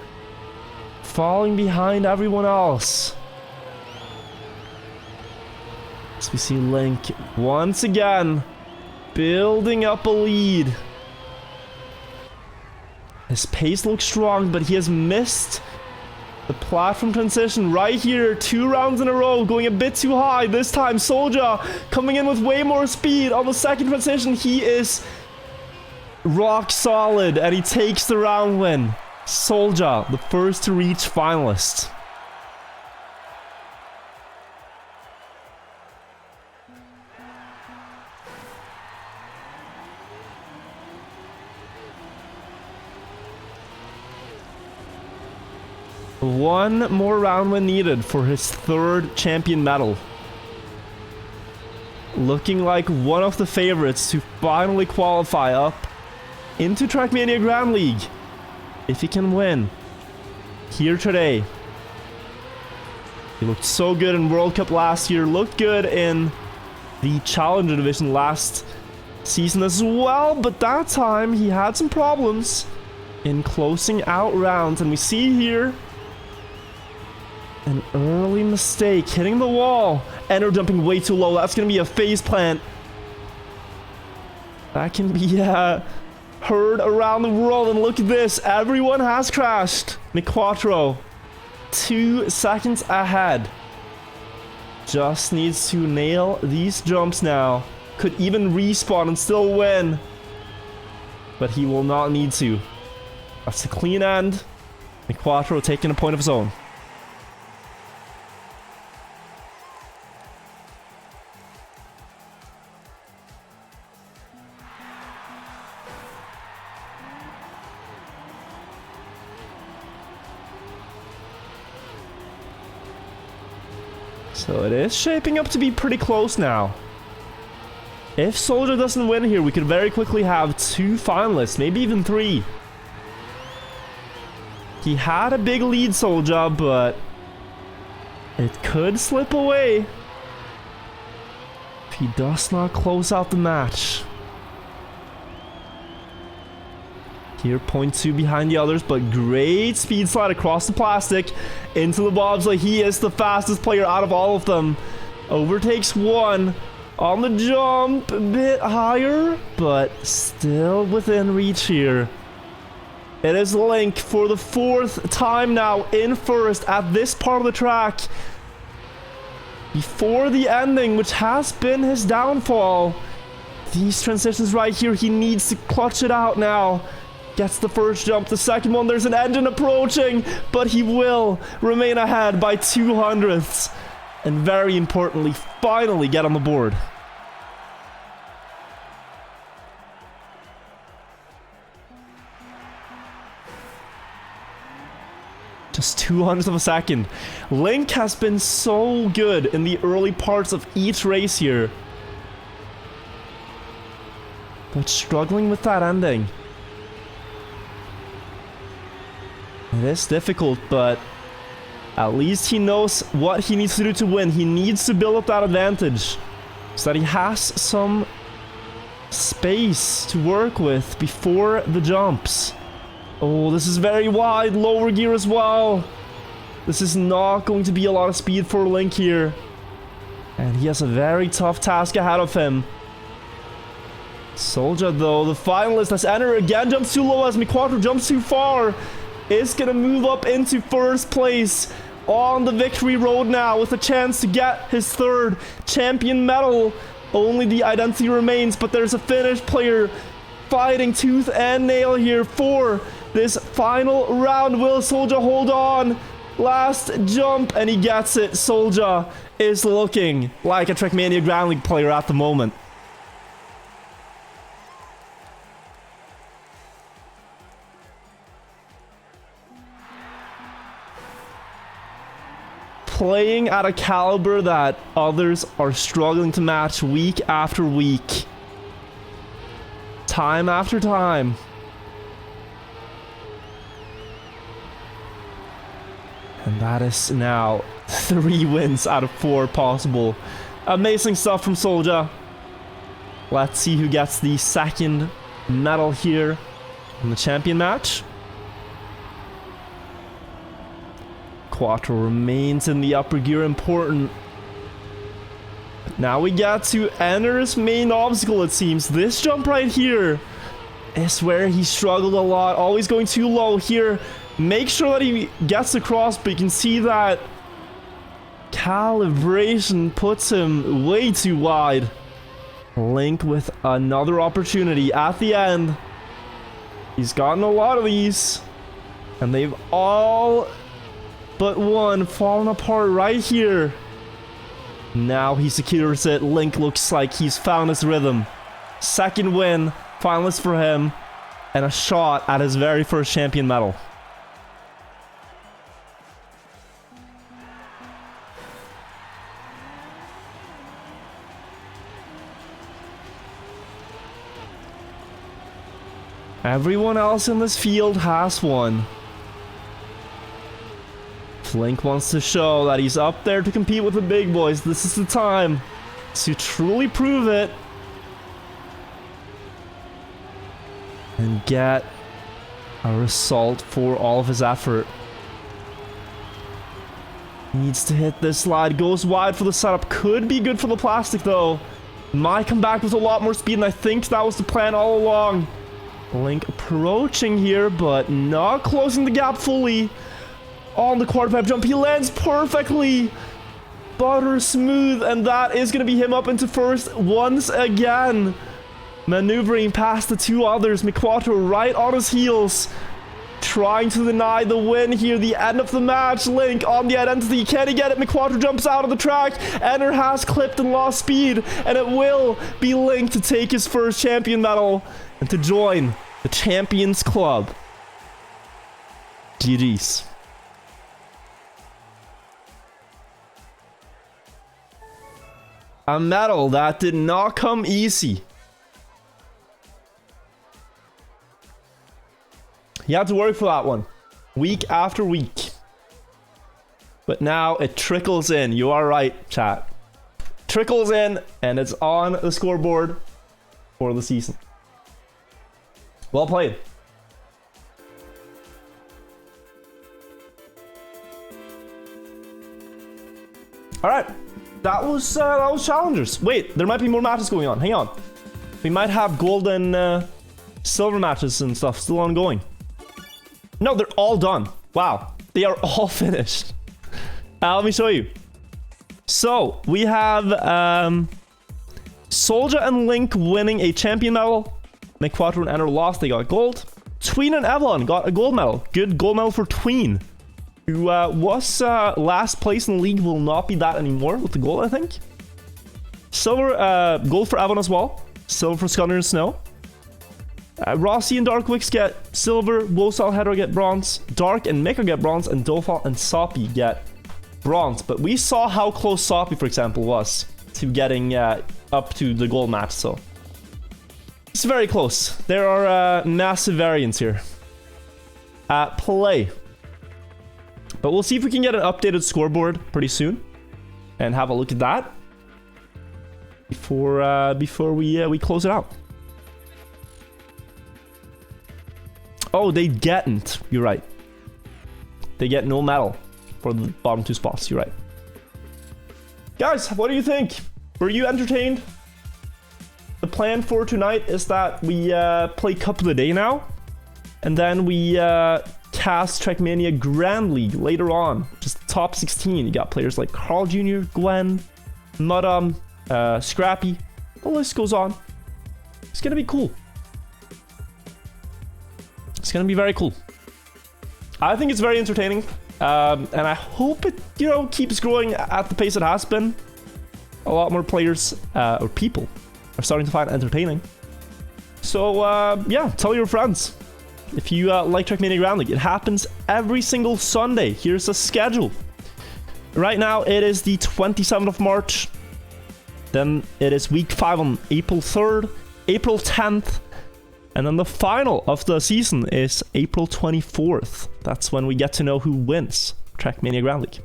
falling behind everyone else. As we see Link once again building up a lead. His pace looks strong, but he has missed the platform transition right here. 2 rounds in a row, going a bit too high. This time, Soldier coming in with way more speed on the second transition. He is rock solid, and he takes the round win. Soldier, the first to reach finalist. One more round win needed for his 3rd champion medal. Looking like one of the favorites to finally qualify up into Trackmania Grand League. If he can win here today. He looked so good in World Cup last year. Looked good in the Challenger Division last season as well. But that time he had some problems in closing out rounds. And we see here an early mistake, hitting the wall. Enter jumping way too low. That's going to be a phase plant. That can be heard around the world. And look at this. Everyone has crashed. McQuarter, 2 seconds ahead. Just needs to nail these jumps now. Could even respawn and still win. But he will not need to. That's a clean end. McQuarter taking a point of his own. So it is shaping up to be pretty close now. If Soldier doesn't win here, we could very quickly have 2 finalists, maybe even 3. He had a big lead, Soldier, but it could slip away if he does not close out the match. Here, 0.2 behind the others, but great speed slide across the plastic into the bobsleigh. He is the fastest player out of all of them. Overtakes 1 on the jump, a bit higher, but still within reach here. It is Link for the 4th time now in first at this part of the track. Before the ending, which has been his downfall. These transitions right here, he needs to clutch it out now. Gets the first jump, the second one, there's an engine approaching, but he will remain ahead by 200ths. And very importantly, finally get on the board. Just 200ths of a second. Link has been so good in the early parts of each race here, but struggling with that ending. It is difficult, but at least he knows what he needs to do to win. He needs to build up that advantage so that he has some space to work with before the jumps. Oh, this is very wide. Lower gear as well. This is not going to be a lot of speed for Link here. And he has a very tough task ahead of him. Soldier, though, the finalist, as Enter again jumps too low, as McQuattro jumps too far, is going to move up into first place on the victory road now with a chance to get his 3rd champion medal. Only the identity remains, but there's a Finnish player fighting tooth and nail here for this final round. Will Soldier hold on? Last jump, and he gets it. Soldier is looking like a Trackmania Grand League player at the moment. Playing at a caliber that others are struggling to match week after week. Time after time. And that is now 3 wins out of 4 possible. Amazing stuff from Soldier. Let's see who gets the 2nd medal here in the champion match. Quattro remains in the upper gear, important. Now we get to Enter's main obstacle, it seems. This jump right here is where he struggled a lot. Always going too low here. Make sure that he gets across, but you can see that calibration puts him way too wide. Link with another opportunity at the end. He's gotten a lot of these, and they've all but one fallen apart right here. Now he secures it. Link looks like he's found his rhythm. 2nd win, finalist for him, and a shot at his very first champion medal. Everyone else in this field has one. Link wants to show that he's up there to compete with the big boys. This is the time to truly prove it and get a result for all of his effort. Needs to hit this slide. Goes wide for the setup. Could be good for the plastic, though. Might come back with a lot more speed, and I think that was the plan all along. Link approaching here, but not closing the gap fully. On the quarter pipe jump, he lands perfectly. Butter smooth, and that is going to be him up into first once again. Maneuvering past the 2 others. McQuattro right on his heels. Trying to deny the win here. The end of the match. Link on the identity. Can he get it? McQuattro jumps out of the track. Enter has clipped and lost speed. And it will be Link to take his first champion medal and to join the Champions Club. GG's. A medal that did not come easy. You had to work for that one. Week after week. But now it trickles in. You are right, chat. Trickles in, and it's on the scoreboard for the season. Well played. All right. That was challengers. Wait, there might be more matches going on. Hang on. We might have gold and silver matches and stuff still ongoing. No, they're all done. Wow. They are all finished. Let me show you. So, we have Soldier and Link winning a champion medal. McQuattro and Enter lost. They got gold. Tween and Evelyn got a gold medal. Good gold medal for Tween, who was last place in the league. Will not be that anymore with the gold, I think. Silver, gold for Evan as well. Silver for Scunner and Snow. Rossi and Darkwix get silver. Wosal Hedro get bronze. Dark and Mika get bronze. And Dofal and Soppy get bronze. But we saw how close Soppy, for example, was to getting up to the gold match. So it's very close. There are massive variants here at play. But we'll see if we can get an updated scoreboard pretty soon and have a look at that before we close it out. Oh, they getn't. You're right. They get no medal for the bottom two spots. You're right. Guys, what do you think? Were you entertained? The plan for tonight is that we play Cup of the Day now, and then we cast Trackmania Grand League later on. Just top 16. You got players like Carl Jr., Gwen, Mudum, Scrappy. The list goes on. It's gonna be cool. It's gonna be very cool. I think it's very entertaining, and I hope it, keeps growing at the pace it has been. A lot more players or people are starting to find it entertaining. So yeah, tell your friends if you like Trackmania Grand League. It happens every single Sunday. Here's the schedule. Right now it is the 27th of March. Then it is week 5 on April 3rd, April 10th. And then the final of the season is April 24th. That's when we get to know who wins Trackmania Grand League.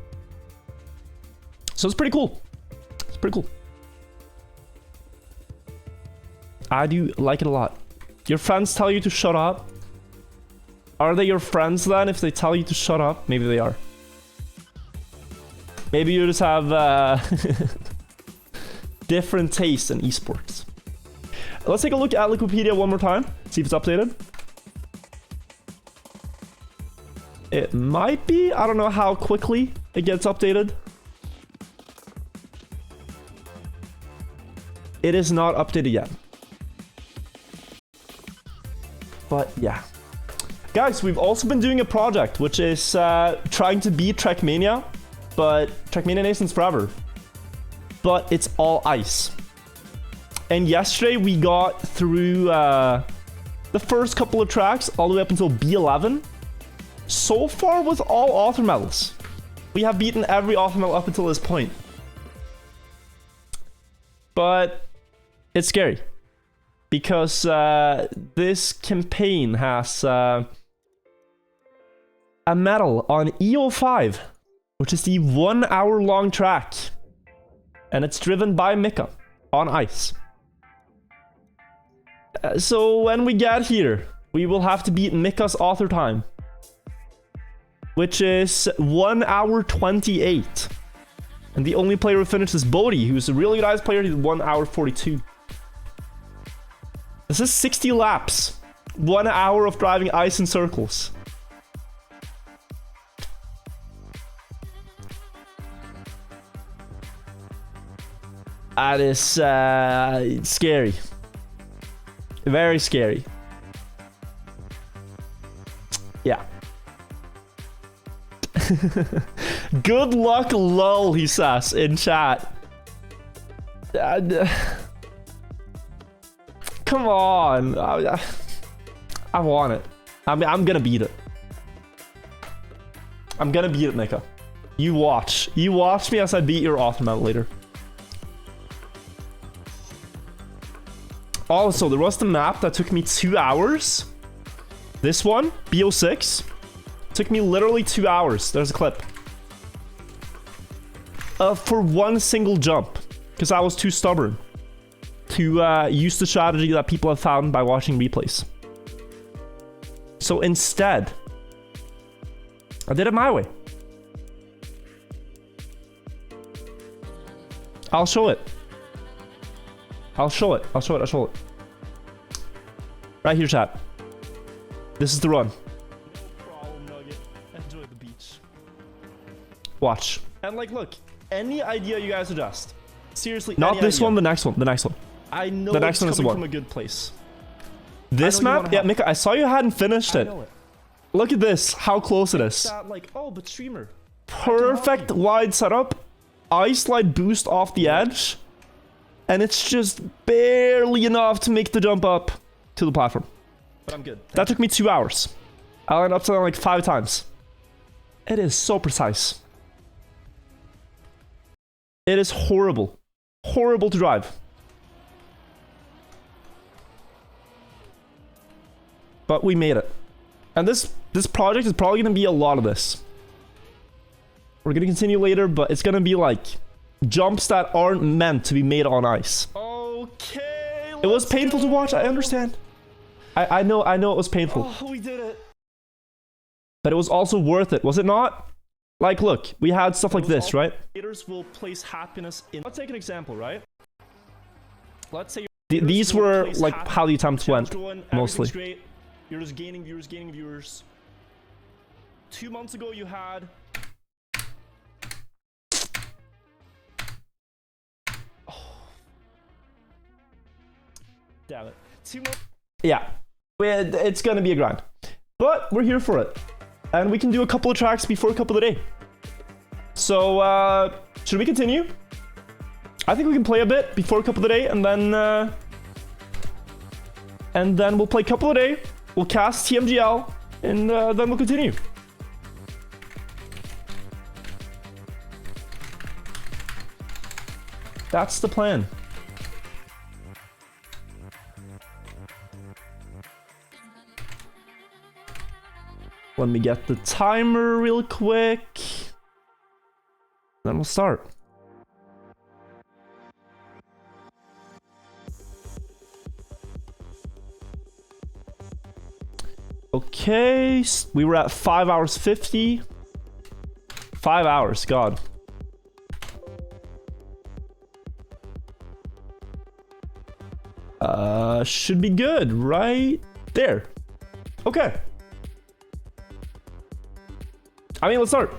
So it's pretty cool. It's pretty cool. I do like it a lot. Your friends tell you to shut up. Are they your friends then if they tell you to shut up? Maybe they are. Maybe you just have different tastes in esports. Let's take a look at Wikipedia one more time. See if it's updated. It might be. I don't know how quickly it gets updated. It is not updated yet. But yeah. Guys, we've also been doing a project which is trying to beat Trackmania, but Trackmania Nations Forever. But it's all ice. And yesterday we got through the first couple of tracks all the way up until B11. So far with all author medals. We have beaten every author medal up until this point. But it's scary. Because this campaign has a medal on EO5, which is the 1 hour long track. And it's driven by Mika on ice. So when we get here, we will have to beat Mika's author time, which is 1 hour 28. And the only player who finished is Bodhi, who's a really good ice player. He's 1 hour 42. This is 60 laps. 1 hour of driving ice in circles. That is scary. Very scary. Yeah. Good luck, lol, he says in chat. Come on. I want it. I'm gonna beat it. I'm gonna beat it, Mika. You watch. You watch me as I beat your author medal later. Also, there was the map that took me 2 hours. This one, BO6, took me literally 2 hours. There's a clip. For one single jump. Because I was too stubborn to use the strategy that people have found by watching replays. So instead, I did it my way. I'll show it. I'll show it. I'll show it. I'll show it. Right here, chat. This is the run. No problem, Nugget. Enjoy the beach. Watch. And like, look. Any idea you guys adjust? Seriously, not this idea. One. The next one. The next one. I know the next one is the one from a good place. This map, yeah, Mika. I saw you hadn't finished it. Look at this. How close it is. That, like, oh, but streamer. Perfect wide setup. Ice slide boost off the edge. And it's just barely enough to make the jump up to the platform. But I'm good. That took me 2 hours. I went up to like 5 times. It is so precise. It is horrible. Horrible to drive. But we made it. And this project is probably going to be a lot of this. We're going to continue later, but it's going to be like jumps that aren't meant to be made on ice. Okay. It was painful to watch, I understand. I know it was painful. Oh, we did it. But it was also worth it, was it not? Like, look, we had stuff like this, right? Creators will place happiness in. Let's take an example, right? Let's say these were like how the attempts went, mostly. Great. You're just gaining viewers. 2 months ago, you had. Oh. Damn it. 2 months. Yeah, it's gonna be a grind, but we're here for it. And we can do a couple of tracks before Cup of the Day. So, should we continue? I think we can play a bit before Cup of the Day, and then we'll play Cup of the Day, we'll cast TMGL, and then we'll continue. That's the plan. Let me get the timer real quick. Then we'll start. Okay, we were at 5 hours 50. 5 hours, God. Should be good, right there. Okay. I mean, let's start.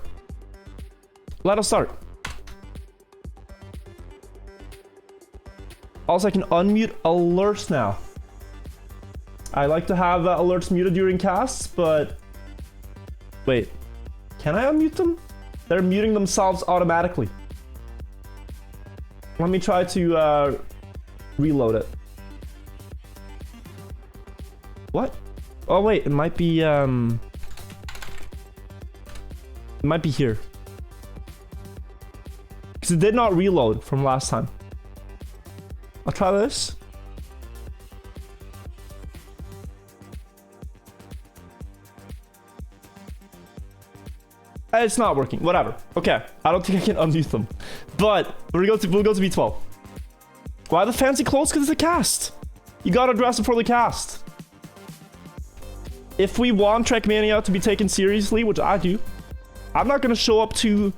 Let us start. Also, I can unmute alerts now. I like to have alerts muted during casts, but... Wait. Can I unmute them? They're muting themselves automatically. Let me try to reload it. What? Oh, wait. It might be... It might be here. Because it did not reload from last time. I'll try this. It's not working. Whatever. Okay. I don't think I can unmute them. But we'll go to B12. Why the fancy clothes? Because it's a cast. You gotta dress it for the cast. If we want Trackmania to be taken seriously, which I do, I'm not gonna show up to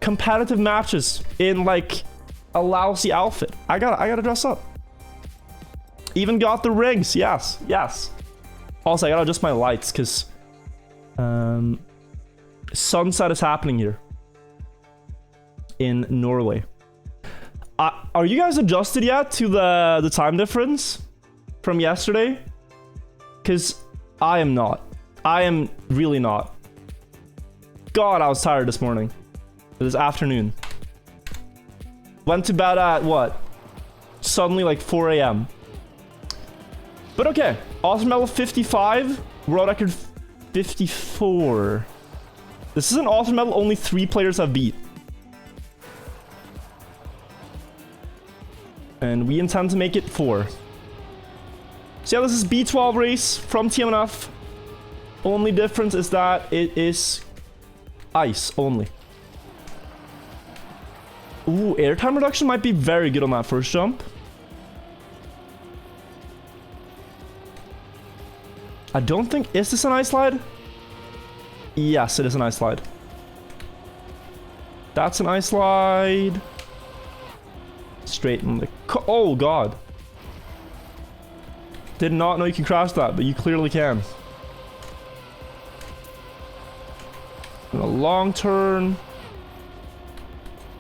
competitive matches in like a lousy outfit. I gotta dress up. Even got the rings. Yes. Also, I gotta adjust my lights because sunset is happening here in Norway. Are you guys adjusted yet to the time difference from yesterday? Because I am not. I am really not. God, I was tired this morning. This afternoon. Went to bed at what? Suddenly like 4 a.m. But okay. Awesome level 55. World record 54. This is an awesome level only 3 players have beat. And we intend to make it 4. So yeah, this is B12 race from TMNF. Only difference is that it is ice only. Ooh, airtime reduction might be very good on that first jump. I don't think... Is this an ice slide? Yes, it is an ice slide. That's an ice slide. Straight in the... Oh, God. Did not know you can crash that, but you clearly can. And a long turn.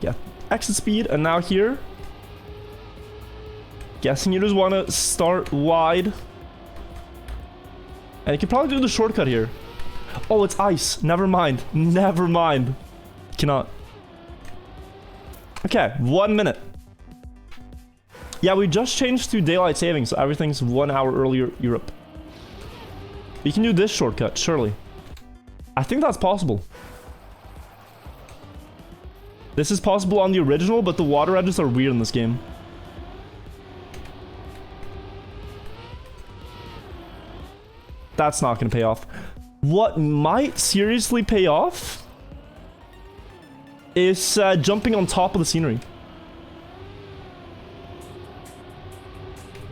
Yeah, exit speed, and now here. Guessing you just want to start wide. And you can probably do the shortcut here. Oh, it's ice. Never mind. Never mind. Cannot. Okay, 1 minute. Yeah, we just changed to daylight savings, so everything's 1 hour earlier Europe. You can do this shortcut, surely. I think that's possible. This is possible on the original, but the water edges are weird in this game. That's not going to pay off. What might seriously pay off is jumping on top of the scenery.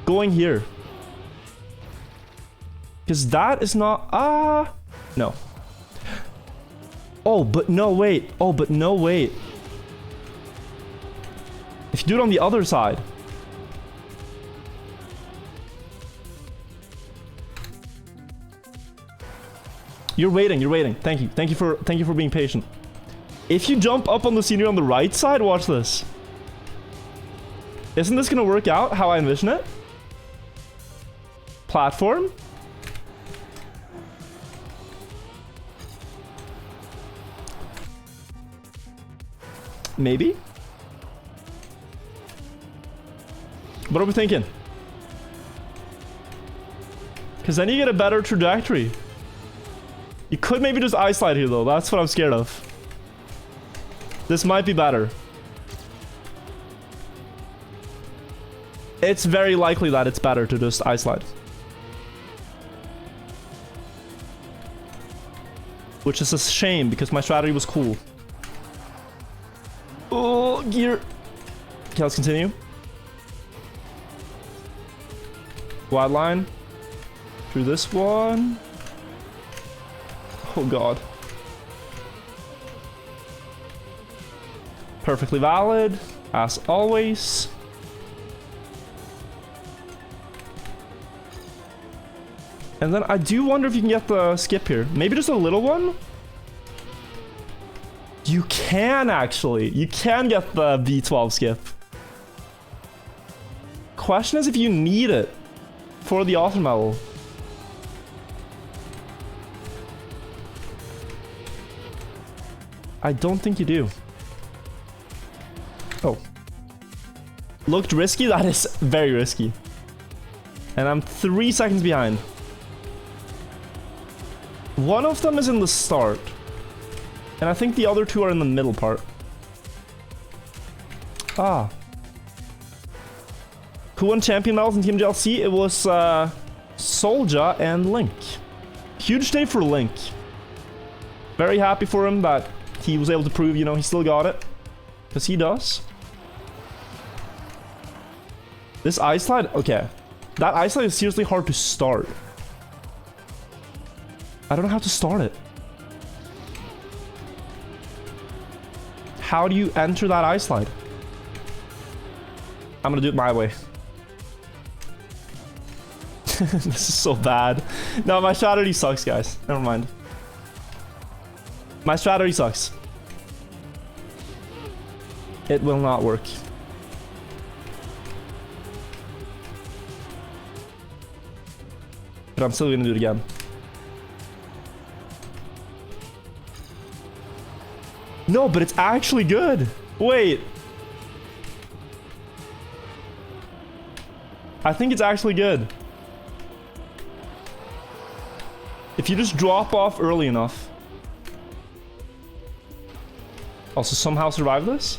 Going here. Because that is not... no. Oh, but no, wait. Oh, but no, wait. If you do it on the other side... You're waiting, you're waiting. Thank you. Thank you for being patient. If you jump up on the scenery on the right side, watch this. Isn't this gonna work out how I envision it? Platform. Maybe? What are we thinking? Because then you get a better trajectory. You could maybe just ice slide here though. That's what I'm scared of. This might be better. It's very likely that it's better to just ice slide. Which is a shame because my strategy was cool. Oh, gear. Okay, let's continue. Wide line. Through this one. Oh, God. Perfectly valid, as always. And then I do wonder if you can get the skip here. Maybe just a little one? You can, actually. You can get the V12 skip. Question is if you need it for the autumn medal. I don't think you do. Oh. Looked risky? That is very risky. And I'm 3 seconds behind. One of them is in the start. And I think the other two are in the middle part. Ah. Who won champion medals in TMGL? It was Soldier and Link. Huge day for Link. Very happy for him that he was able to prove, you know, he still got it. Because he does. This ice slide, okay. That ice slide is seriously hard to start. I don't know how to start it. How do you enter that ice slide? I'm gonna do it my way. This is so bad. No, my strategy sucks, guys. Never mind. My strategy sucks. It will not work. But I'm still gonna do it again. No, but it's actually good. Wait. I think it's actually good. If you just drop off early enough. Also somehow survive this?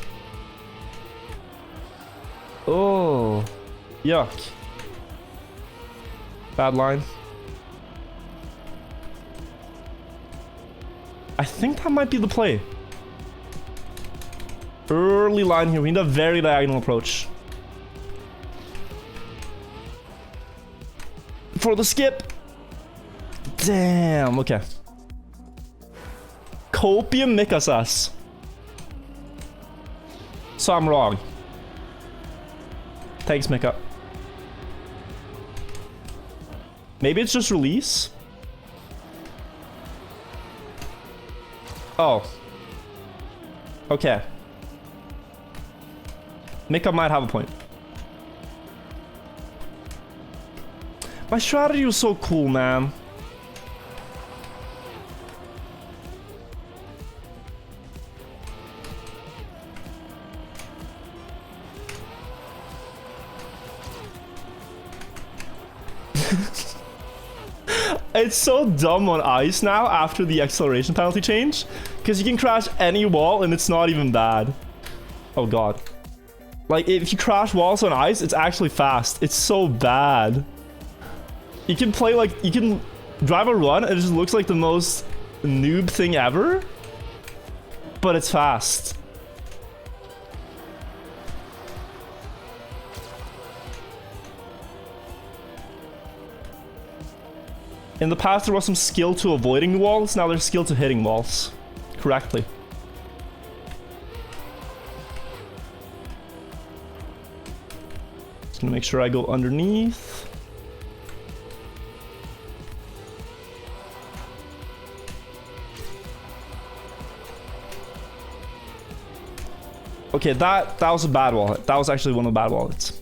Oh. Yuck. Bad line. I think that might be the play. Early line here. We need a very diagonal approach. For the skip. Damn, okay. Copium Mikasas. So I'm wrong. Thanks, Mika. Maybe it's just release? Oh. Okay. Mika might have a point. My strategy was so cool, man. It's so dumb on ice now after the acceleration penalty change, because you can crash any wall and it's not even bad. Oh god. Like, if you crash walls on ice, it's actually fast. It's so bad. You can play, like, you can drive a run and it just looks like the most noob thing ever, but it's fast. In the past, there was some skill to avoiding walls. Now there's skill to hitting walls correctly. Just gonna make sure I go underneath. Okay, that was a bad wall hit. That was actually one of the bad wall hits.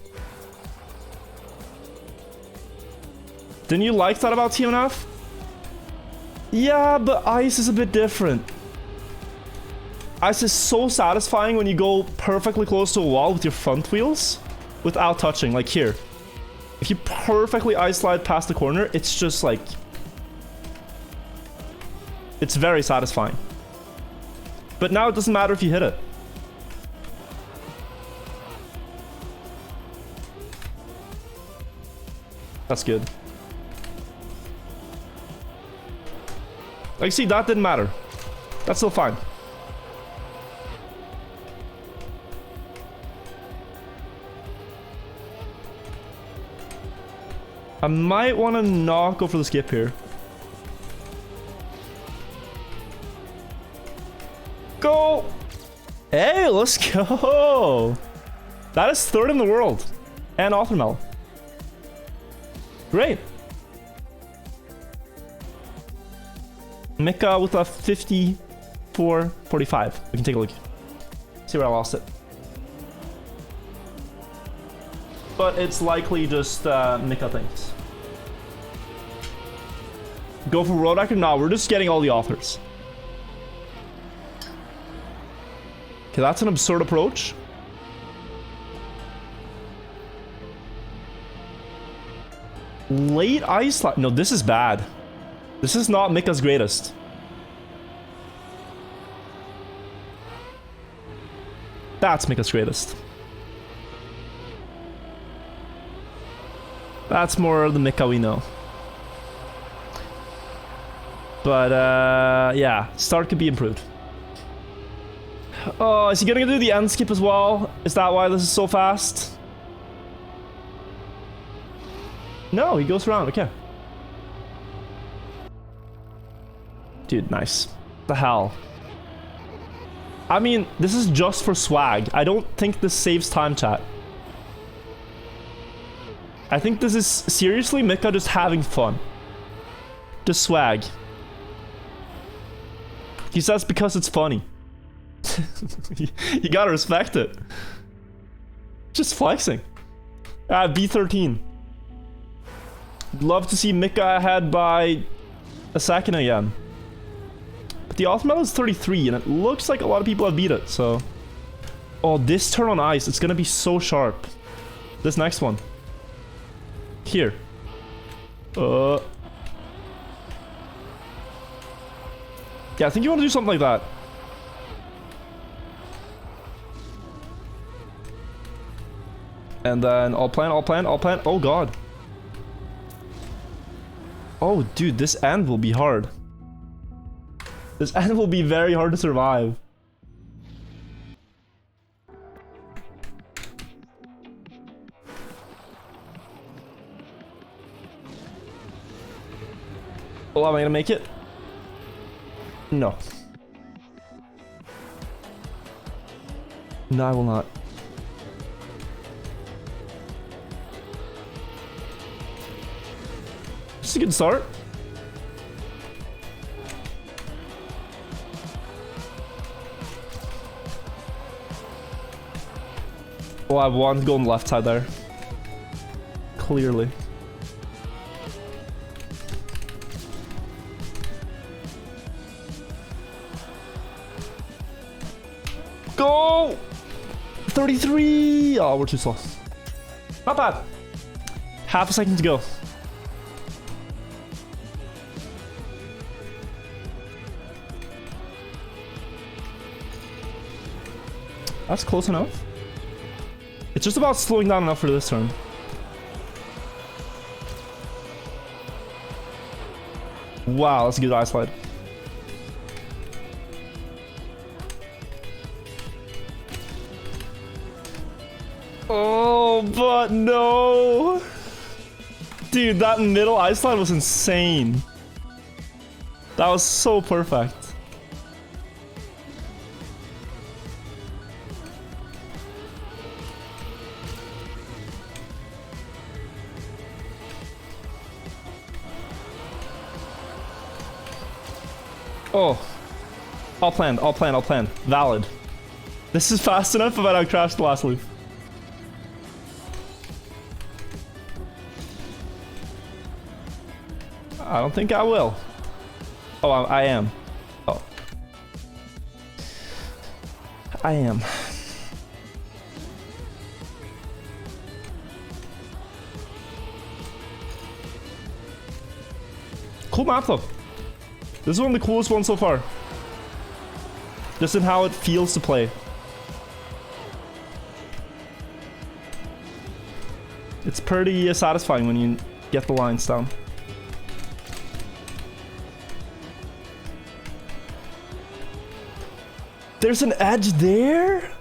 Didn't you like that about TMF? Yeah, but ice is a bit different. Ice is so satisfying when you go perfectly close to a wall with your front wheels without touching, like here. If you perfectly ice slide past the corner, it's just like... it's very satisfying. But now it doesn't matter if you hit it. That's good. Like, see, that didn't matter. That's still fine. I might want to not go for the skip here. Go! Hey, let's go! That is third in the world. And Othermel. Great. Mika with a 54-45. We can take a look. See where I lost it. But it's likely just Mika things. Go for Road Record? No, we're just getting all the authors. Okay, that's an absurd approach. Late ice slide. No, this is bad. This is not Mika's greatest. That's Mika's greatest. That's more the Mika we know. But, yeah. Start could be improved. Oh, is he gonna do the end skip as well? Is that why this is so fast? No, he goes around. Okay. Dude, nice. The hell? I mean, this is just for swag. I don't think this saves time, chat. I think this is seriously Mika just having fun. Just swag. He says because it's funny. You gotta respect it. Just flexing. B13. Love to see Mika ahead by a second again. But the Othermel is 33, and it looks like a lot of people have beat it, so... Oh, this turn on ice, it's gonna be so sharp. This next one. Here. Yeah, I think you want to do something like that. And then all plan. Oh god. Oh, dude, this end will be hard. This end will be very hard to survive. Oh, am I gonna make it? No. No, I will not. This is a good start. Oh, I have one to go on the left side there. Clearly. Go! 33! Oh, we're too slow. Not bad. Half a second to go. That's close enough. It's just about slowing down enough for this turn. Wow, that's a good ice slide. Oh, but no. Dude, that middle ice slide was insane. That was so perfect. Oh. All planned, all planned, all planned. Valid. This is fast enough if I don't crash the last loop. I don't think I will. Oh, I am. Oh. I am. Cool map though. This is one of the coolest ones so far. Just in how it feels to play. It's pretty satisfying when you get the lines down. There's an edge there?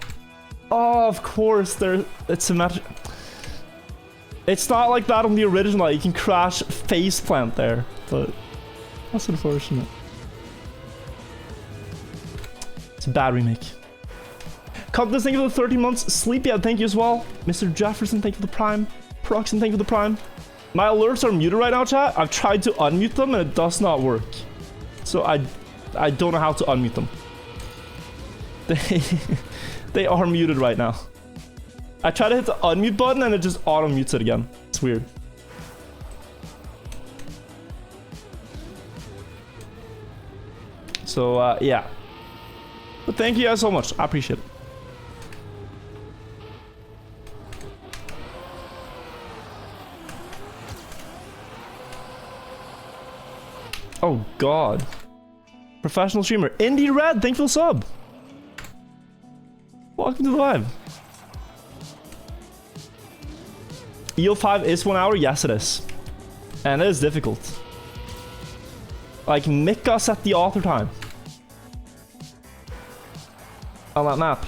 Oh, of course. It's symmetric. It's not like that on the original. You can crash face plant there, but that's unfortunate. It's a bad remake. Compass, thank you for the 30 months. Sleepyhead, thank you as well. Mr. Jefferson, thank you for the prime. Proxen, thank you for the prime. My alerts are muted right now, chat. I've tried to unmute them and it does not work. So I don't know how to unmute them. They are muted right now. I try to hit the unmute button and it just auto mutes it again. It's weird. So yeah. But thank you guys so much. I appreciate it. Oh god. Professional streamer. Indie Red, thank you for the sub. Welcome to the live. EO5 is 1 hour? Yes, it is. And it is difficult. Like, Mika set the author time on that map.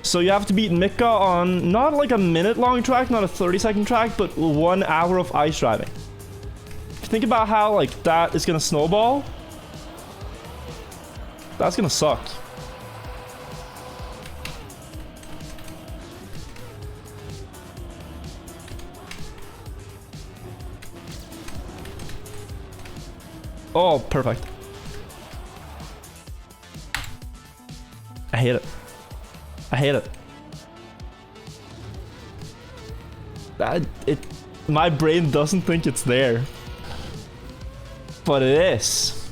So you have to beat Mika on not like a minute-long track, not a 30-second track, but 1 hour of ice driving. Think about how, like, that is gonna snowball. That's gonna suck. Oh, perfect. I hate it. I hate it. My brain doesn't think it's there. But it is.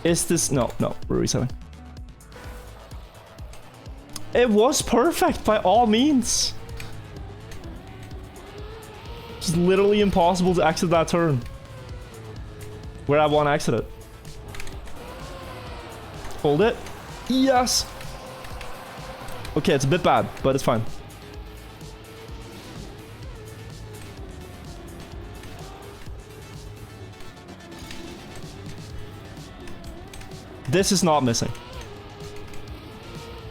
Is this... No, we're resetting. It was perfect by all means. It's literally impossible to exit that turn where I want to exit it. Hold it. Yes. Okay, it's a bit bad, but it's fine. This is not missing.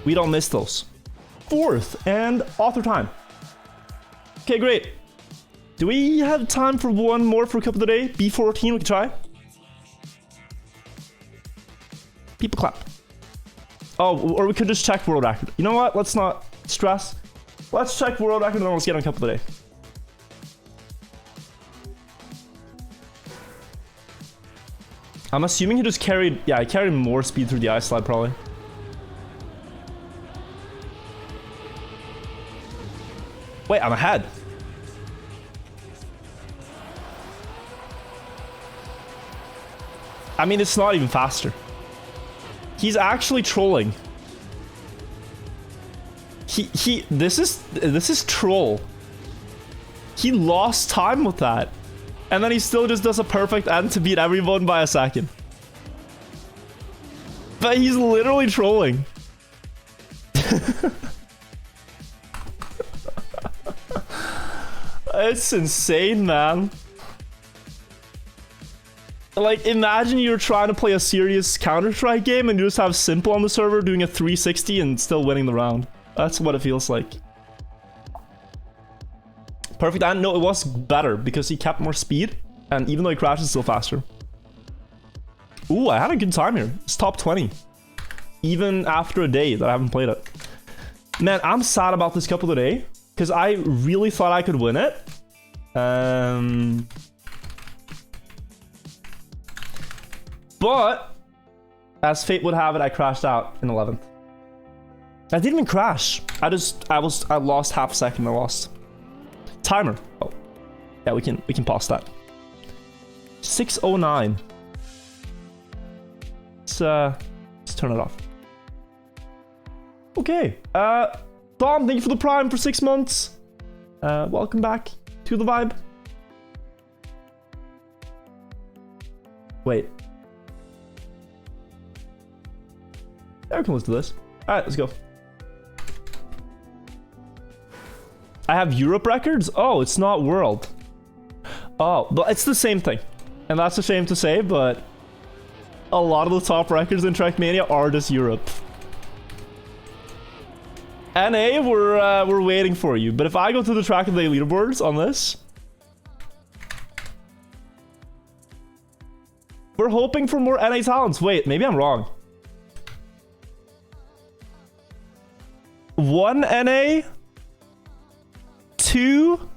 We don't miss those. 4th and author time. Okay, great. Do we have time for one more for cup of the day? B14, we can try. People clap. Oh, or we could just check world record. You know what? Let's not stress. Let's check world record and then let's get on cup of the day. I'm assuming he just carried... Yeah, he carried more speed through the ice slide, probably. Wait, I'm ahead. I mean, it's not even faster. He's actually trolling. This is troll. He lost time with that. And then he still just does a perfect end to beat everyone by a second. But he's literally trolling. It's insane, man. Like, imagine you're trying to play a serious Counter-Strike game and you just have Simple on the server doing a 360 and still winning the round. That's what it feels like. Perfect end? No, it was better because he kept more speed. And even though he crashed, it's still faster. Ooh, I had a good time here. It's top 20. Even after a day that I haven't played it. Man, I'm sad about this cup of the day. Because I really thought I could win it. But, as fate would have it, I crashed out in 11th. I didn't even crash. I lost half a second. I lost. Timer. Oh, yeah, we can pause that. 6:09. Let's turn it off. Okay. Dom, thank you for the Prime for 6 months. Welcome back to the vibe. Wait. Yeah, we can listen to this. All right, let's go. I have Europe records? Oh, it's not world. Oh, but it's the same thing. And that's a shame to say, but a lot of the top records in Trackmania are just Europe. NA, we're waiting for you. But if I go to the track of the leaderboards on this, we're hoping for more NA talents. Wait, maybe I'm wrong. 1 NA, 2,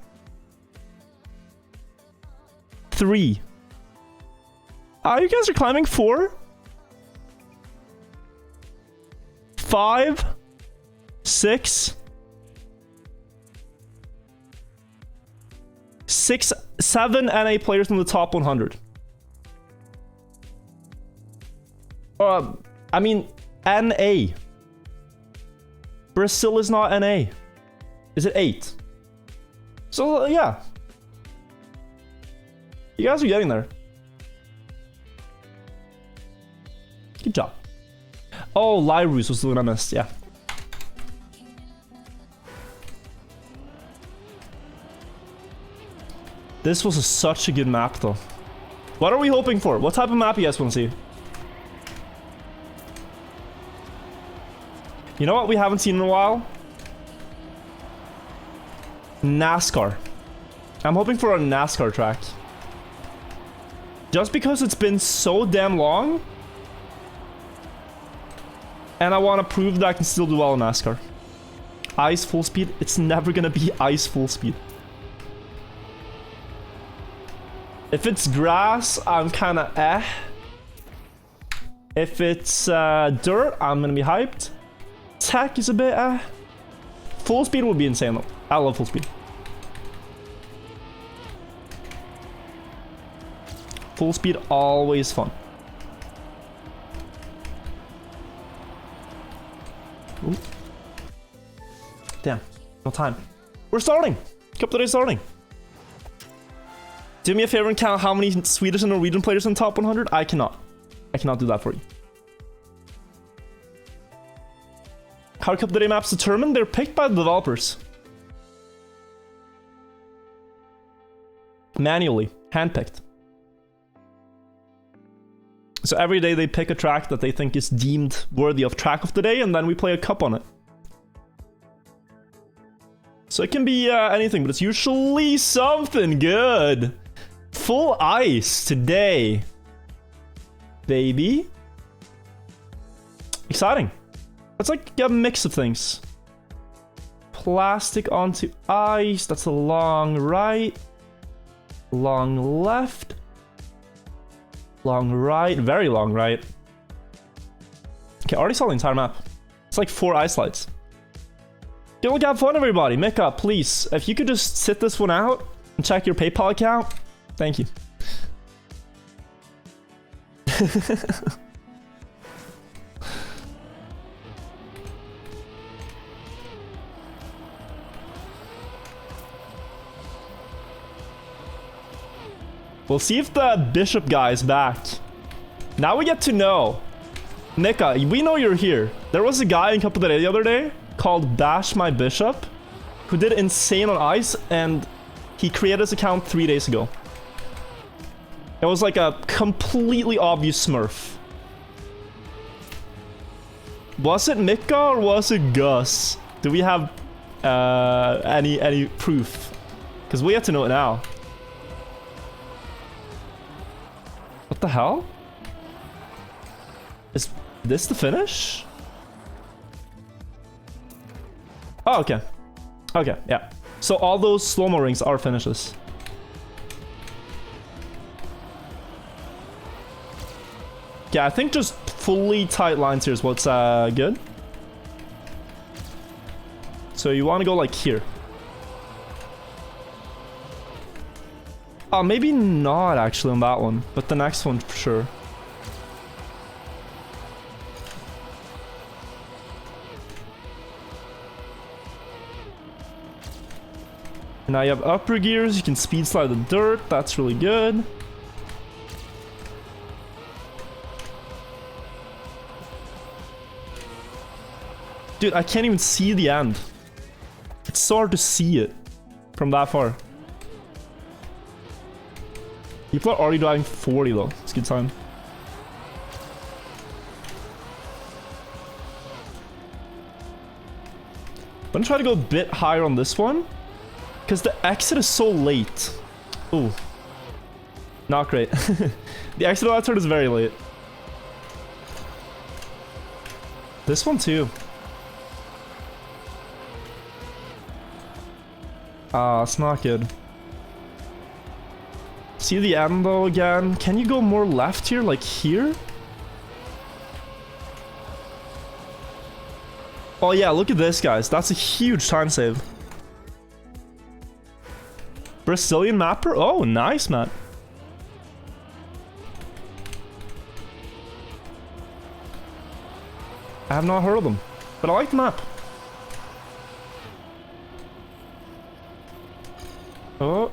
3. Oh, you guys are climbing 4, 5, 6, 7 NA players in the top 100. I mean, NA. Brazil is not NA. Is it 8? So, yeah. You guys are getting there. Good job. Oh, Lyrus was the one I missed, yeah. This was such a good map, though. What are we hoping for? What type of map you guys want to see? You know what we haven't seen in a while? NASCAR. I'm hoping for a NASCAR track. Just because it's been so damn long. And I want to prove that I can still do well in NASCAR. Ice full speed? It's never going to be ice full speed. If it's grass, I'm kind of eh. If it's dirt, I'm going to be hyped. Tech is a bit eh. Full speed would be insane though. I love full speed. Full speed, always fun. Ooh. Damn, no time. We're starting. Cup of the day starting. Do me a favor and count how many Swedish and Norwegian players in top 100. I cannot do that for you. How Cup of the Day maps determined? They're picked by the developers. Manually, handpicked. So every day they pick a track that they think is deemed worthy of track of the day, and then we play a cup on it. So it can be anything, but it's usually something good. Full ice today, baby. Exciting. It's like a mix of things. Plastic onto ice. That's a long right. Long left. Long right. Very long right. Okay, I already saw the entire map. It's like 4 ice slides. Good luck, have fun, everybody. Mika, please, if you could just sit this one out and check your PayPal account. Thank you. We'll see if the bishop guy is back. Now we get to know. Mika, we know you're here. There was a guy in Cup of the Day the other day called Bash My Bishop who did insane on ice, and he created his account 3 days ago. It was like a completely obvious smurf. Was it Mika or was it Gus? Do we have any proof? Because we have to know it now. What the hell? Is this the finish? Oh, okay. Okay, yeah. So all those slow-mo rings are finishes. Yeah, I think just fully tight lines here is what's good. So you want to go like here. Oh, maybe not actually on that one, but the next one for sure. And now you have upper gears, you can speed slide the dirt, that's really good. Dude, I can't even see the end. It's so hard to see it from that far. People are already driving 40 though. It's a good time. I'm gonna try to go a bit higher on this one, because the exit is so late. Ooh. Not great. The exit of that turn is very late. This one too. Ah, it's not good. See the end though again. Can you go more left here, like here? Oh yeah, look at this, guys. That's a huge time save. Brazilian mapper? Oh, nice, man. I have not heard of them, but I like the map. Oh.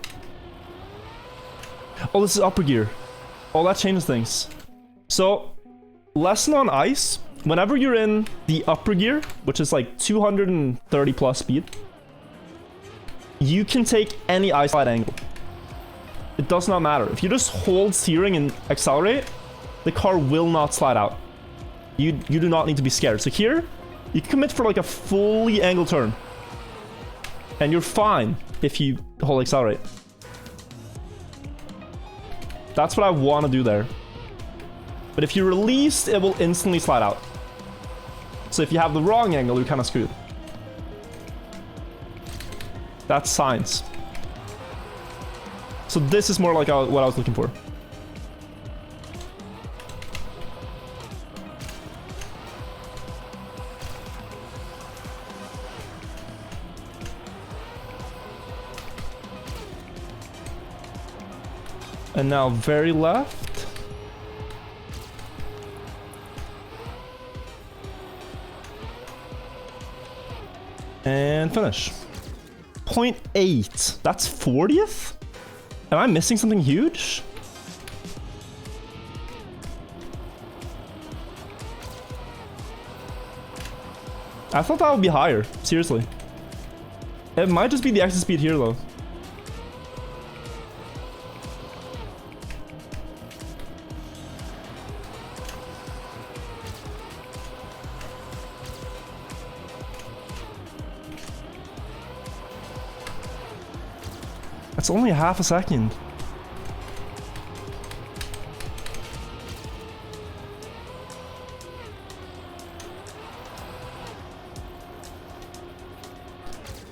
Oh, this is upper gear. Oh, that changes things. So, lesson on ice. Whenever you're in the upper gear, which is like 230 plus speed, you can take any ice slide angle. It does not matter. If you just hold steering and accelerate, the car will not slide out. You do not need to be scared. So here, you can commit for like a fully angled turn. And you're fine if you hold accelerate. That's what I want to do there. But if you release, it will instantly slide out. So if you have the wrong angle, you're kind of screwed. That's science. So this is more like what I was looking for. And now very left. And finish. 0.8. That's 40th? Am I missing something huge? I thought that would be higher. Seriously. It might just be the exit speed here, though. That's only half a second.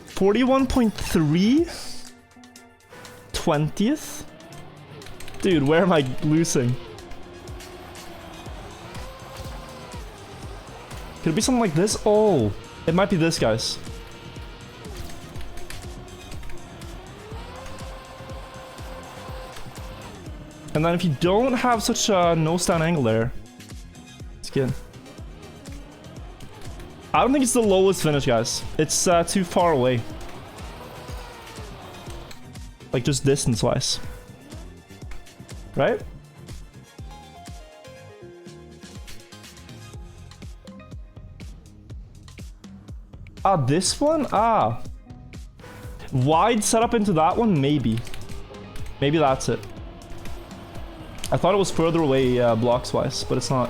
$41.3? 20th? Dude, where am I losing? Could it be something like this? Oh, it might be this, guys. And then if you don't have such a nose down angle there, it's good. I don't think it's the lowest finish, guys. It's too far away. Like, just distance-wise. Right? Ah, this one? Ah. Wide setup into that one? Maybe. Maybe that's it. I thought it was further away blocks-wise, but it's not.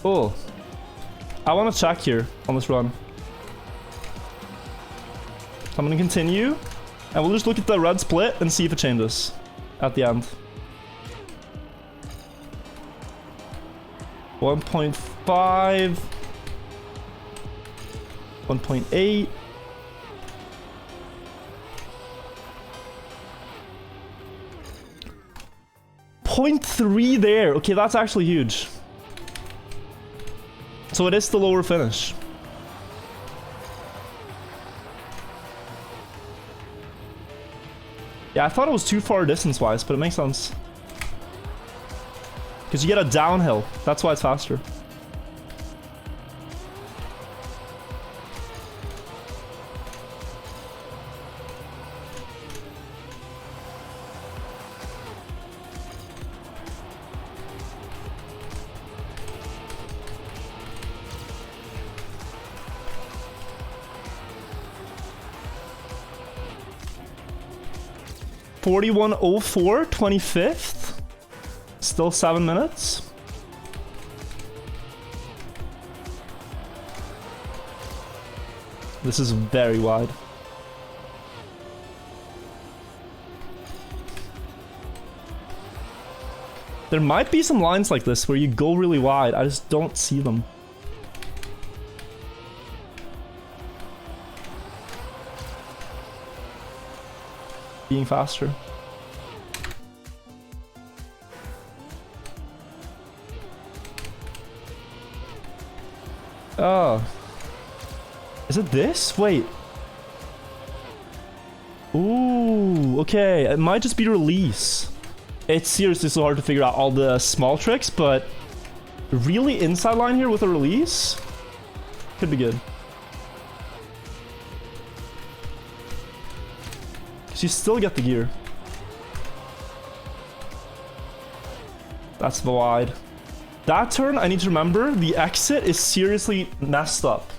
Oh. I want to check here on this run. So I'm going to continue, and we'll just look at the red split and see if it changes at the end. 1.5. 1.8. .3 there. Okay, that's actually huge. So it is the lower finish. Yeah, I thought it was too far distance-wise, but it makes sense. Because you get a downhill. That's why it's faster. $41.04, 25th. Still 7 minutes. This is very wide. There might be some lines like this where you go really wide. I just don't see them. Being faster. Oh. Is it this? Wait. Ooh, okay. It might just be release. It's seriously so hard to figure out all the small tricks, but really inside line here with a release could be good. You still get the gear. That's the wide. That turn, I need to remember, the exit is seriously messed up.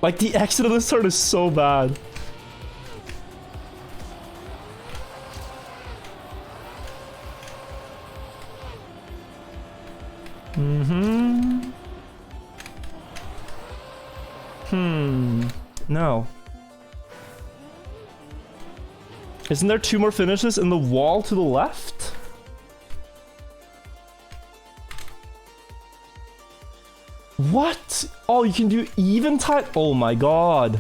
Like, the exit of this turn is so bad. No. Isn't there 2 more finishes in the wall to the left? What? Oh, you can do even time? Oh my god.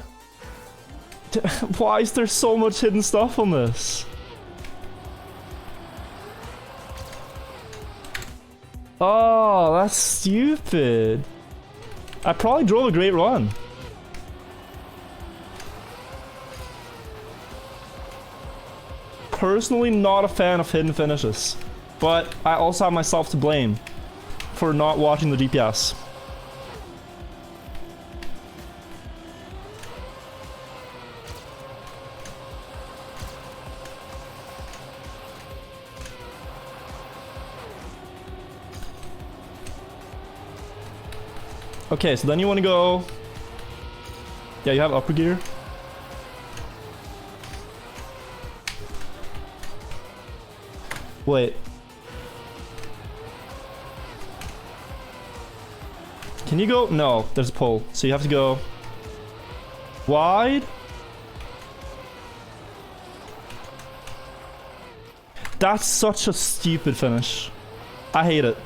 Why is there so much hidden stuff on this? Oh, that's stupid. I probably drove a great run. Personally not a fan of hidden finishes, but I also have myself to blame for not watching the GPS. Okay, so then you want to go... Yeah, you have upper gear. Wait. Can you go? No, there's a pole. So you have to go wide. That's such a stupid finish. I hate it.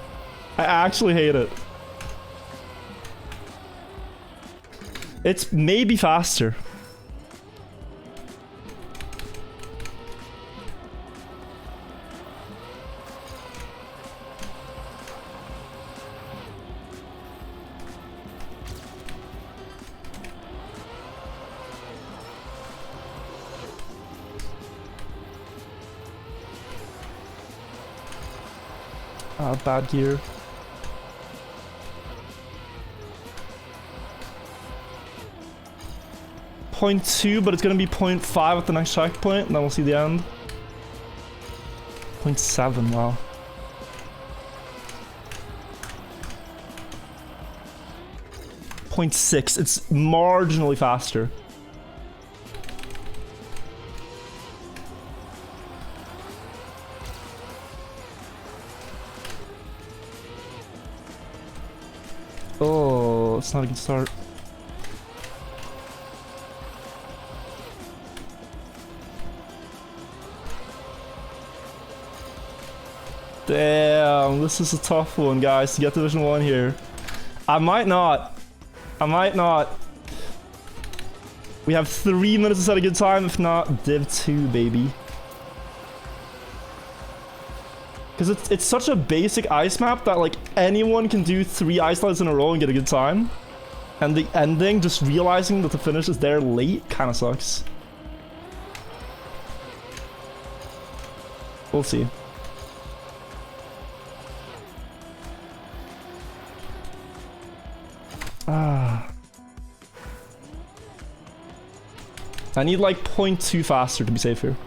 I actually hate it. It's maybe faster. Bad gear. .2, but it's gonna be 0.5 at the next checkpoint, and then we'll see the end. 0.7, wow. .6, it's marginally faster. Oh, it's not a good start. Damn, this is a tough one, guys, to get Division 1 here. I might not. I might not. We have 3 minutes to set a good time, if not Div 2, baby. Because it's such a basic ice map that, like, anyone can do 3 ice slides in a row and get a good time. And the ending, just realizing that the finish is there late, kind of sucks. We'll see. I need like 0.2 faster to be safe here.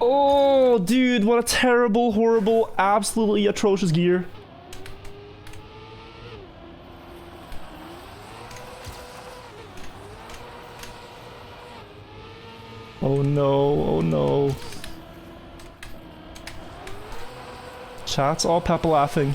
Oh, dude, what a terrible, horrible, absolutely atrocious gear. Oh no, oh no. Chat's all pepper laughing.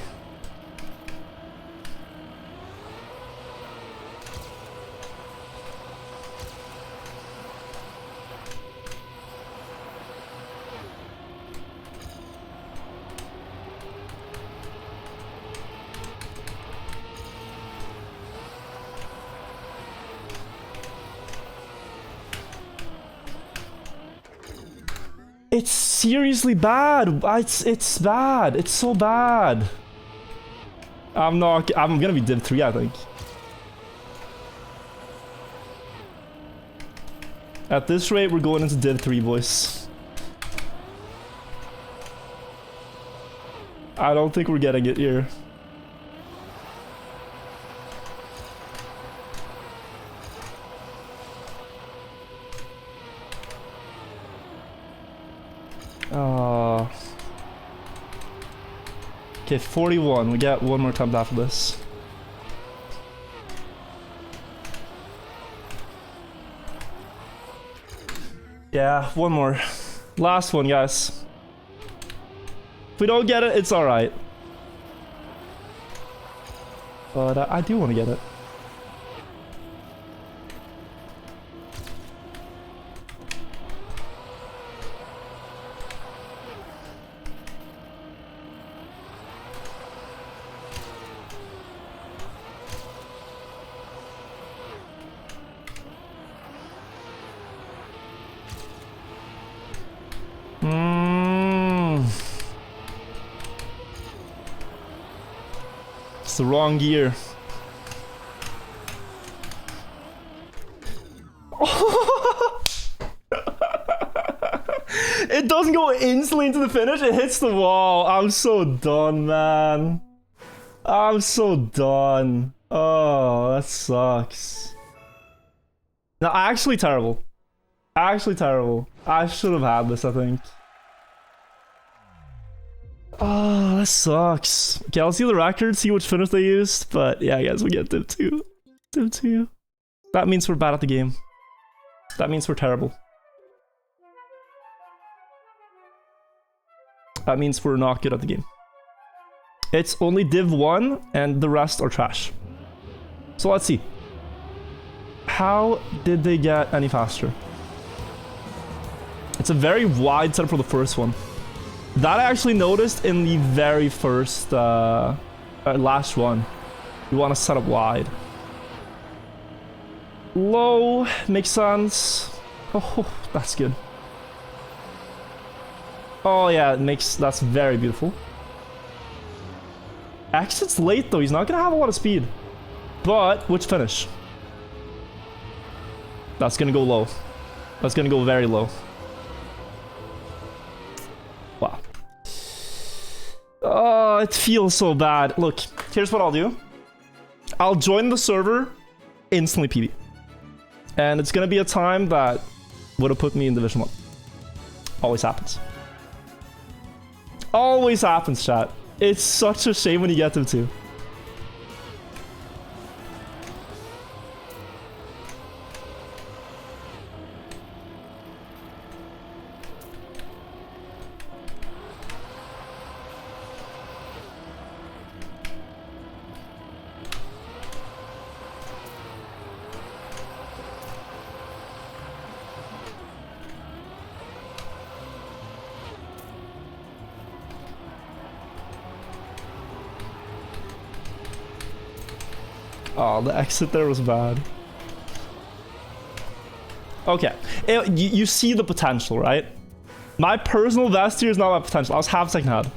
It's seriously bad. It's bad. It's so bad. I'm gonna be Div 3, I think. At this rate, we're going into Div 3, boys. I don't think we're getting it here. Okay, 41. We get one more attempt after this. Yeah, one more. Last one, guys. If we don't get it, it's alright. But I do want to get it. It's the wrong gear. doesn't go instantly into the finish. It hits the wall. I'm so done, man. I'm so done. Oh, that sucks. No, actually terrible. Actually terrible. I should have had this, I think. Oh, that sucks. Okay, I'll see the record, see which finish they used. But yeah, guys, we get Div 2. Div 2. That means we're bad at the game. That means we're terrible. That means we're not good at the game. It's only Div 1 and the rest are trash. So let's see. How did they get any faster? It's a very wide setup for the first one. That I actually noticed in the very first, last one. You want to set up wide. Low, makes sense. Oh, that's good. Oh yeah, that's very beautiful. Exit's late though, he's not gonna have a lot of speed. But, which finish? That's gonna go low. That's gonna go very low. Wow. Oh, it feels so bad. Look, here's what I'll do. I'll join the server, instantly PB. And it's gonna be a time that would have put me in Division 1. Always happens. Always happens, chat. It's such a shame when you get them too. Oh, the exit there was bad. Okay, you see the potential, right? My personal best here is not my potential. I was half second ahead.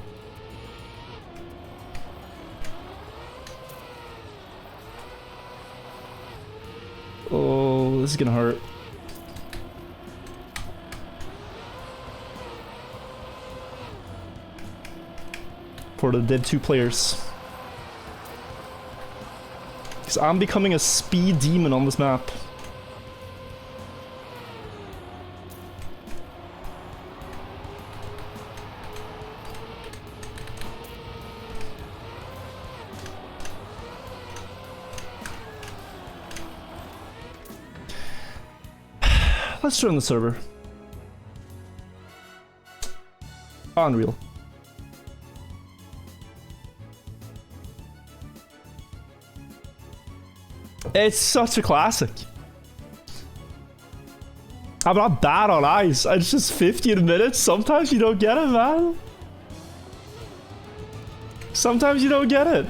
Oh, this is gonna hurt. For the Div 2 players. Because I'm becoming a speed demon on this map. Let's join the server. Unreal. It's such a classic. I'm not bad on ice. It's just 15 minutes. Sometimes you don't get it, man. Sometimes you don't get it.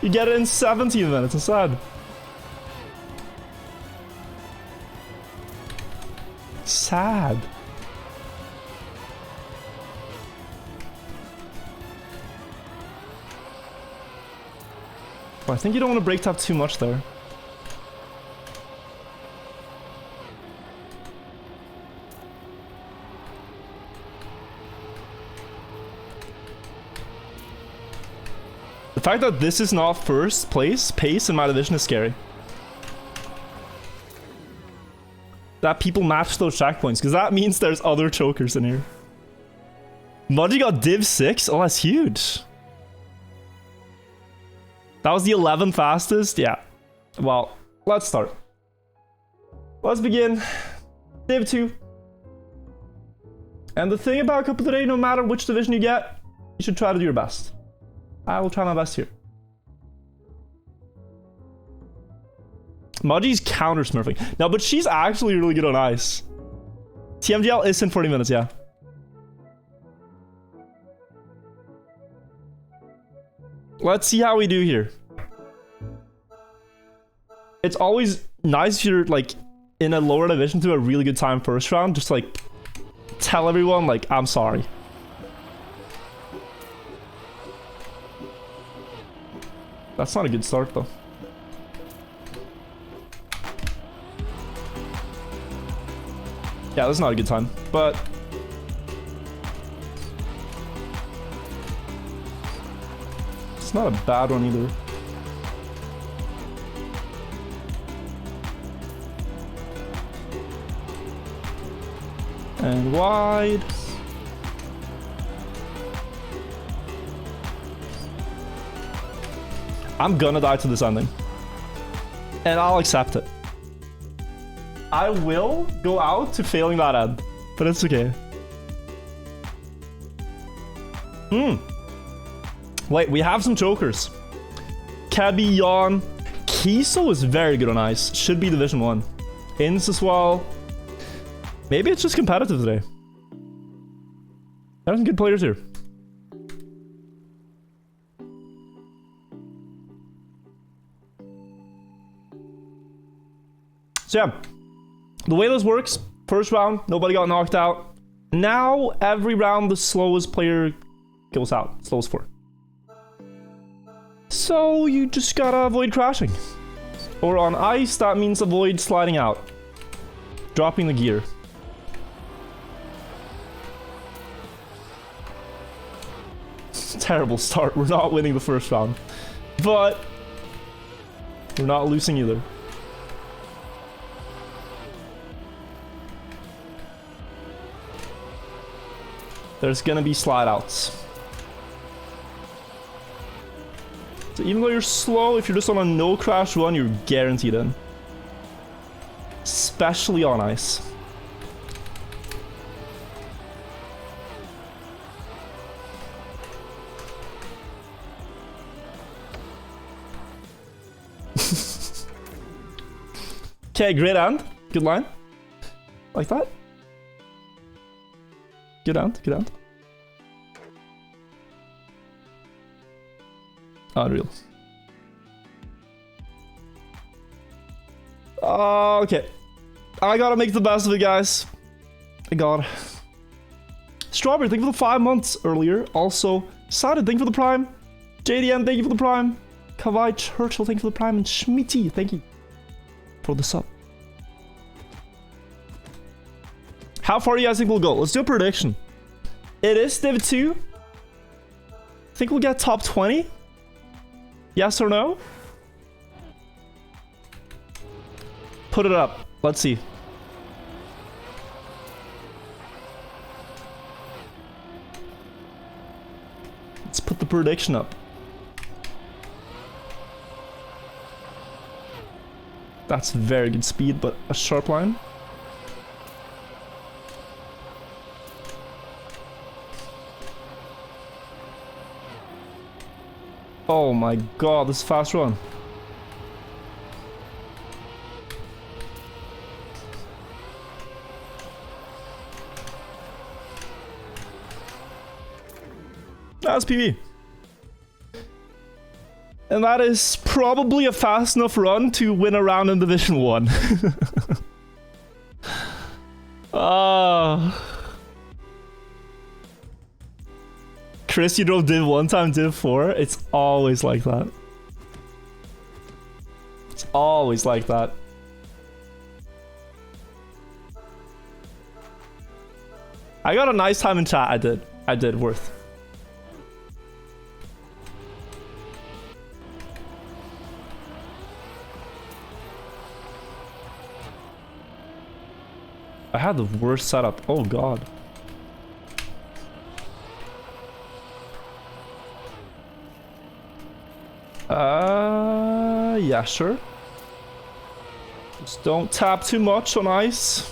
You get it in 17 minutes instead. Sad. I think you don't want to break top too much there. The fact that this is not first place pace in my division is scary. That people match those checkpoints, because that means there's other chokers in here. Mudgy got Div 6? Oh, that's huge. That was the 11th fastest? Yeah. Well, let's start. Let's begin. Div 2. And the thing about Cup of the Day, no matter which division you get, you should try to do your best. I will try my best here. Mudgy's counter smurfing. No, but she's actually really good on ice. TMGL is in 40 minutes, yeah. Let's see how we do here. It's always nice if you're like in a lower division to do a really good time first round. Just like tell everyone like, I'm sorry. That's not a good start though. Yeah, that's not a good time. But It's not a bad one either. And wide. I'm gonna die to this ending. And I'll accept it. I will go out to failing that end. But it's okay. Wait, we have some jokers. Cabby, Yawn. Kiso is very good on ice. Should be Division 1. Inns as well. Maybe it's just competitive today. There's some good players here. So yeah, the way this works, first round, nobody got knocked out. Now, every round, the slowest player goes out. Slowest 4. So you just gotta avoid crashing. Or on ice, that means avoid sliding out. Dropping the gear. Terrible start. We're not winning the first round. But we're not losing either. There's gonna be slide outs. So even though you're slow, if you're just on a no crash run, you're guaranteed in. Especially on ice. Okay, great end. Good line. Like that. Good end, good end. Unreal. Okay. I gotta make the best of it, guys. I gotta. Strawberry, thank you for the 5 months earlier. Also, Sided, thank you for the prime. JDN, thank you for the prime. Kawai Churchill, thank you for the prime. And Schmitty, thank you for the sub. How far do you guys think we'll go? Let's do a prediction. It is Div 2. Think we'll get top 20? Yes or no? Put it up. Let's see. Let's put the prediction up. That's very good speed, but a sharp line. Oh my god, this is a fast run. That's PB. And that is probably a fast enough run to win a round in Division 1. Chris, you drove Div 1 time Div 4? It's always like that. It's always like that. I got a nice time in chat, I did. I did, worth. I had the worst setup. Oh god. Yeah, sure. Just don't tap too much on ice.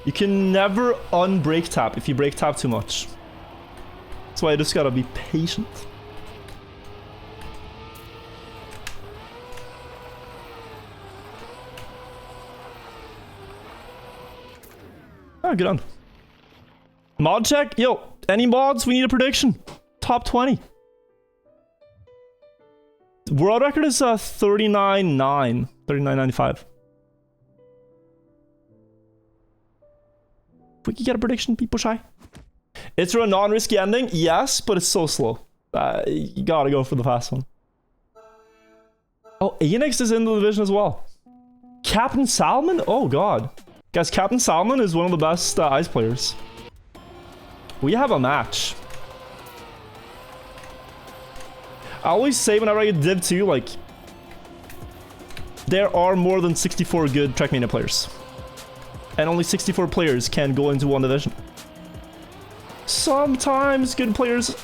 You can never unbreak tap if you break tap too much. That's why I just gotta be patient. Oh, good on. Mod check? Yo, any mods? We need a prediction. Top 20. World record is 39.9. 39.95. If we could get a prediction, people shy. It's a non-risky ending? Yes, but it's so slow. You gotta go for the fast one. Oh, Enix is in the division as well. Captain Salmon? Oh god. Guys, Captain Salmon is one of the best ice players. We have a match. I always say whenever I get Div 2, like, there are more than 64 good Trackmania players. And only 64 players can go into one division. Sometimes good players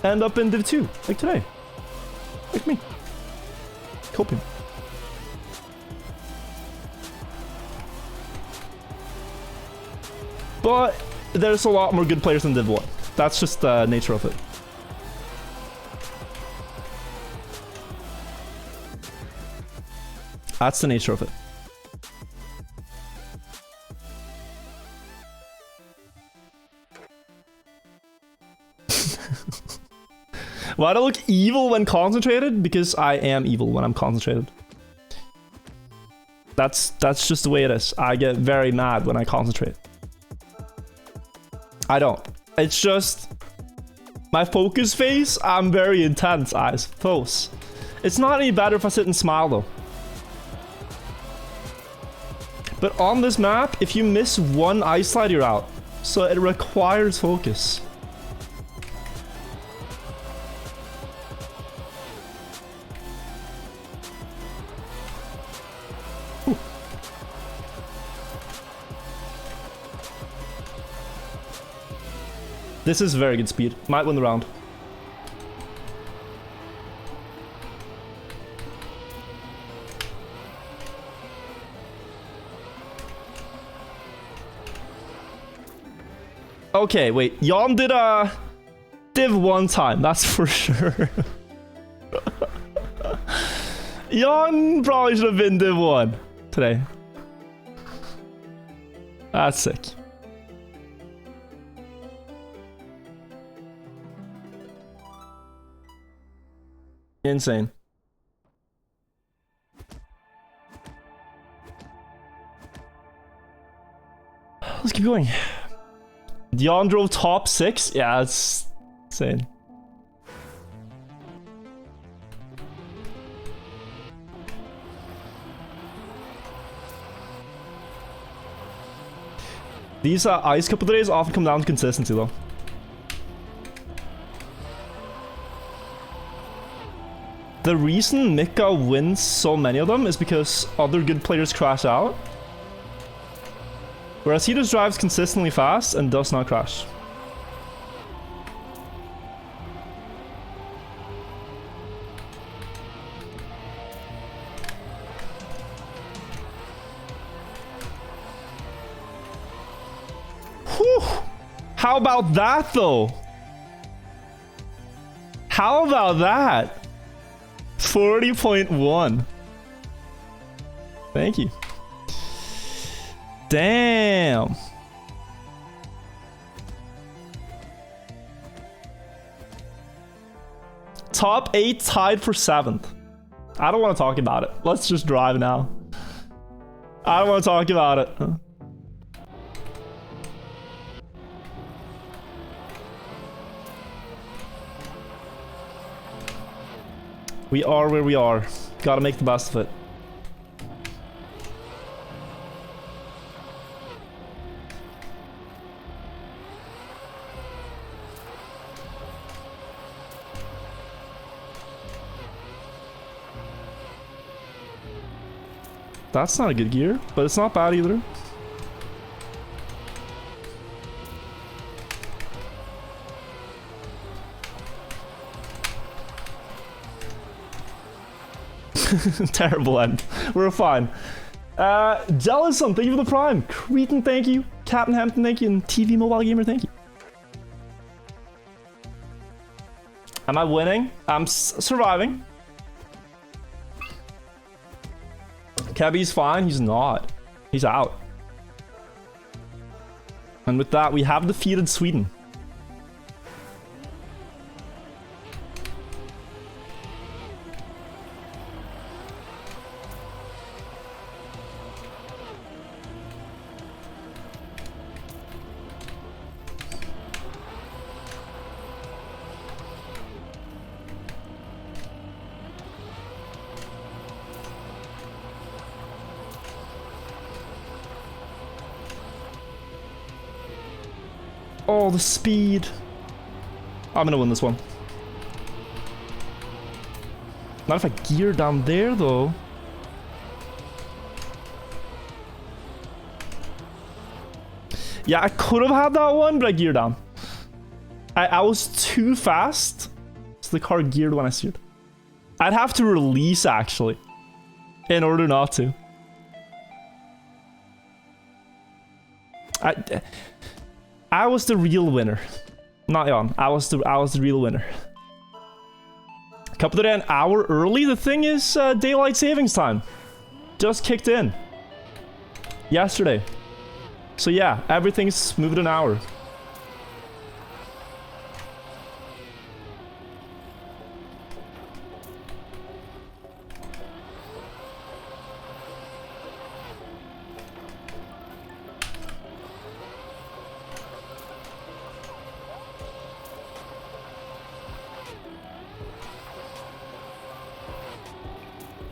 end up in Div 2, like today. Like me. Coping. But there's a lot more good players in Div 1. That's just the nature of it. That's the nature of it. Why do I look evil when concentrated? Because I am evil when I'm concentrated. That's just the way it is. I get very mad when I concentrate. I don't. It's just my focus phase. I'm very intense, I suppose. It's not any better if I sit and smile though. But on this map, if you miss one ice slide, you're out. So it requires focus. Whew. This is very good speed. Might win the round. Okay, wait. Jan did a Div 1 time, that's for sure. Jan probably should have been Div 1 today. That's sick. Insane. Let's keep going. Dion drove top 6? Yeah, that's insane. These ice couple days often come down to consistency though. The reason Mika wins so many of them is because other good players crash out. Whereas he just drives consistently fast and does not crash. Whew! How about that though? How about that? 40.1. Thank you. Damn. Top 8 tied for 7th. I don't want to talk about it. Let's just drive now. I don't want to talk about it. We are where we are. Gotta make the best of it. That's not a good gear, but it's not bad either. Terrible end. We're fine. Jealousome, thank you for the prime. Cretan, thank you. Captain Hampton, thank you. And TV Mobile Gamer, thank you. Am I winning? I'm surviving. Kebby's fine. He's not. He's out. And with that, we have defeated Sweden. Oh, the speed. I'm gonna win this one. Not if I gear down there, though. Yeah, I could have had that one, but I geared down. I was too fast, so the car geared when I steered. I'd have to release, actually, in order not to. I was the real winner. Not Jan. I was the real winner. Couple of an hour early. The thing is, daylight savings time just kicked in yesterday. So yeah, everything's moved an hour.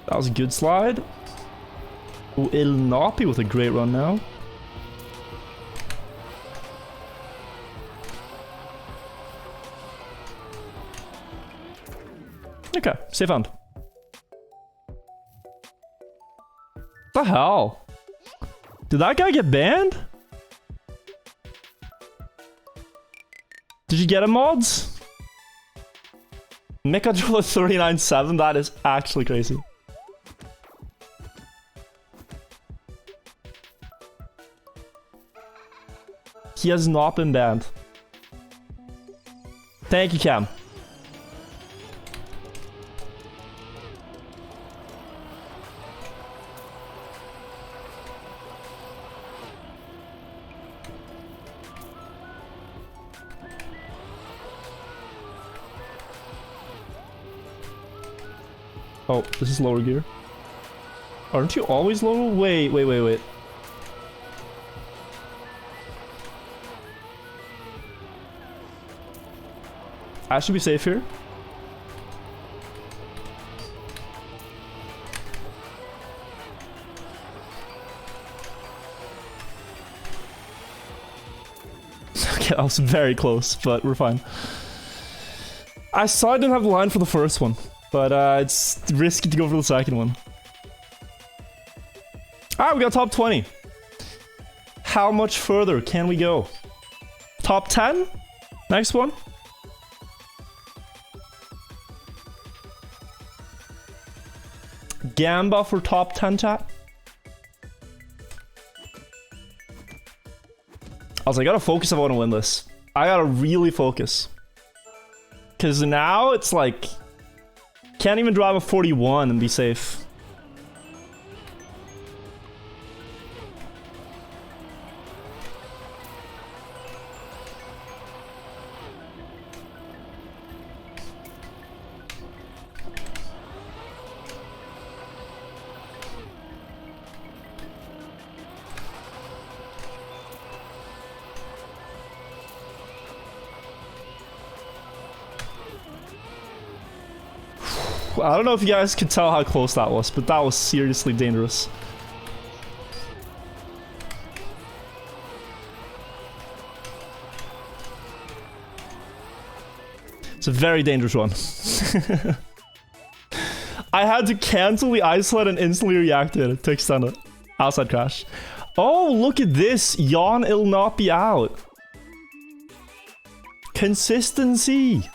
That was a good slide. Oh, Il Napi with a great run now. Okay, safe hand. The hell? Did that guy get banned? Did you get him, mods? Mika Driller 39.7, that is actually crazy. He has not been banned. Thank you, Cam. Oh, this is lower gear. Aren't you always low? Wait. I should be safe here. Okay, that was very close, but we're fine. I saw I didn't have the line for the first one, but it's risky to go for the second one. Alright, we got top 20. How much further can we go? Top 10? Next one? Gamba for top 10, chat. I was like, I gotta focus if I want to win this. I gotta really focus. Because now it's like, can't even drive a 41 and be safe. I don't know if you guys could tell how close that was, but that was seriously dangerous. It's a very dangerous one. I had to cancel the isolate and instantly reactivate it to extend it. Outside crash. Oh, look at this. Jan Il not be out. Consistency.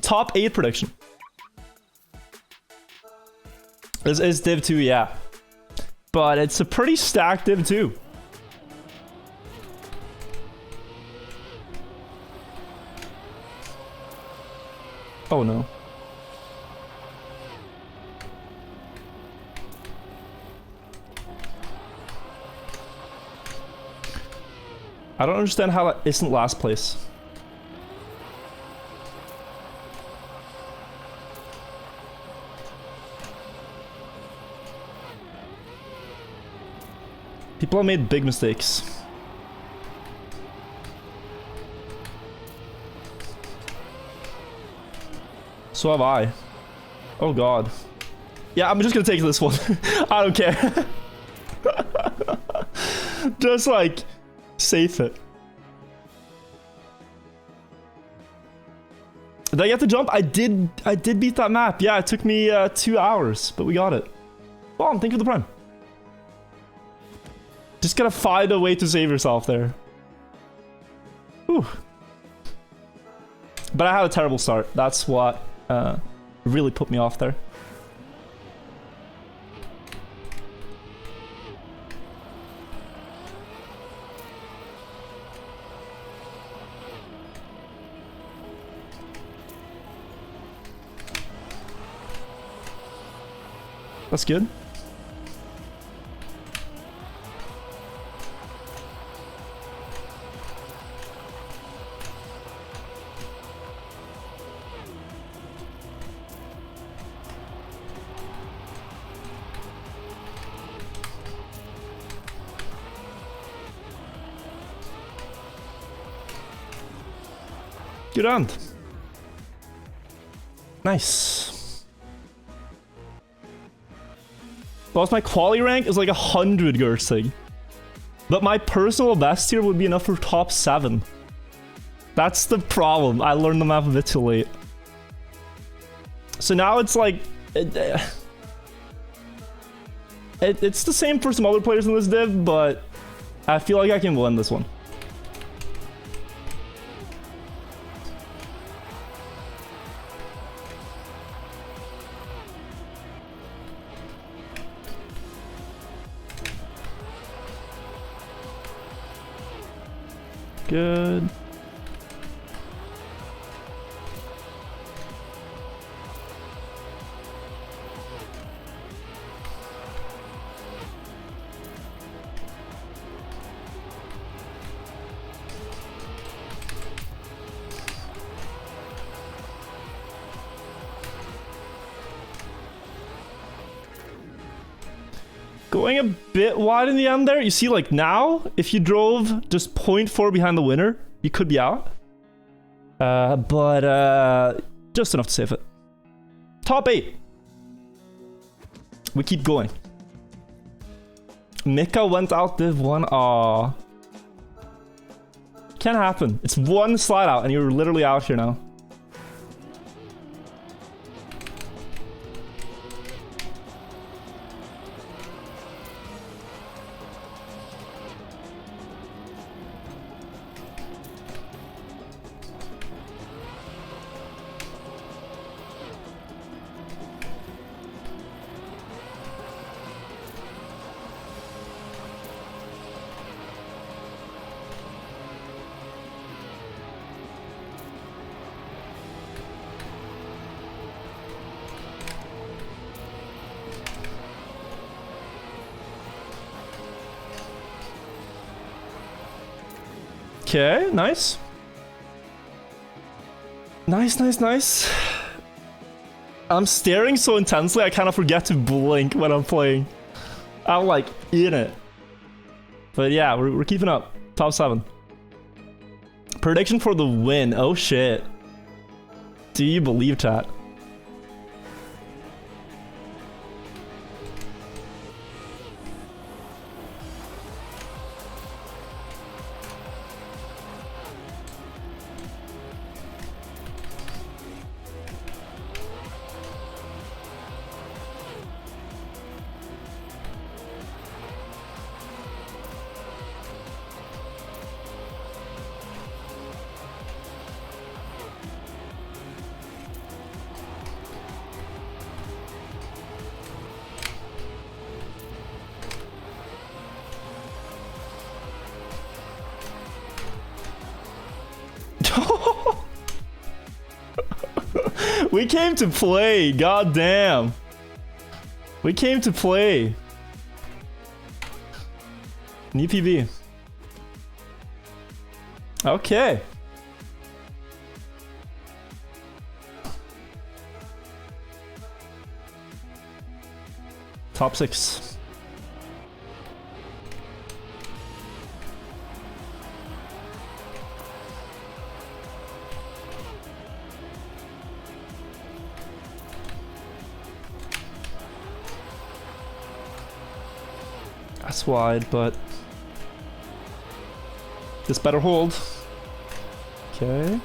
Top 8 prediction. This is Div 2, yeah. But it's a pretty stacked Div 2. Oh no. I don't understand how that isn't last place. People have made big mistakes. So have I. Oh god. Yeah, I'm just gonna take this one. I don't care. Just like, safe it. Did I get the jump? I did beat that map. Yeah, it took me 2 hours, but we got it. Well, thank you for the prime. Just gotta find a way to save yourself there. Whew. But I had a terrible start. That's what really put me off there. That's good. Good round. Nice. Plus my quality rank is like 100 Gerstig. But my personal best here would be enough for top 7. That's the problem. I learned the map a bit too late. So now it's like... it's the same for some other players in this div, but I feel like I can win this one. Good. Going a bit wide in the end there. You see, like now, if you drove just 0.4 behind the winner, you could be out. But just enough to save it. Top 8. We keep going. Mika went out div 1. Aww. Can't happen. It's one slide out and you're literally out here now. Okay, nice. Nice. I'm staring so intensely, I kind of forget to blink when I'm playing. I'm like in it. But yeah, we're keeping up. Top 7. Prediction for the win. Oh shit. Do you believe chat? We came to play, god damn. We came to play. New PB. Okay. Top 6. That's wide, but this better hold. Okay.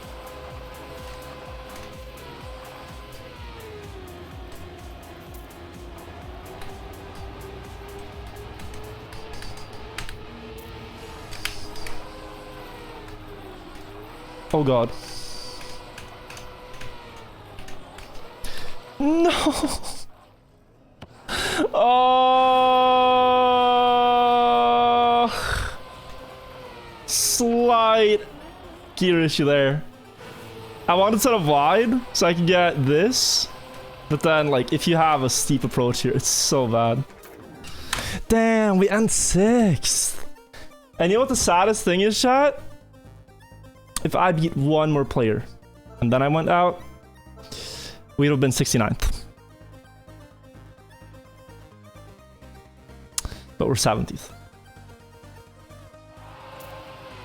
Oh god. No. Oh. Slight gear issue there. I wanted to set up wide so I can get this. But then, like, if you have a steep approach here, it's so bad. Damn, we end 6th. And you know what the saddest thing is, chat? If I beat one more player and then I went out, we'd have been 69th. But we're 70th.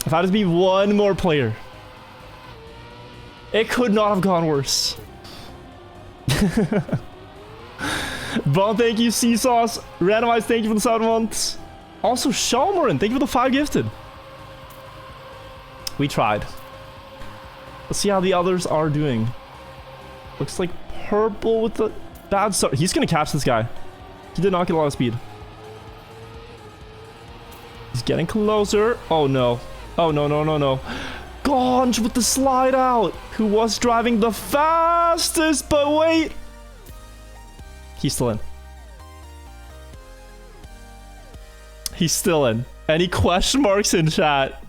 If I had to beat one more player, it could not have gone worse. Bon, thank you. Seasauce. Randomized, thank you for the 7 months. Also, Shalmorin, thank you for the 5 gifted. We tried. Let's see how the others are doing. Looks like purple with the bad start. He's gonna catch this guy. He did not get a lot of speed. He's getting closer. Oh no. Oh no, no, no, no. Gonj with the slide out. Who was driving the fastest, but wait. He's still in. He's still in. Any question marks in chat?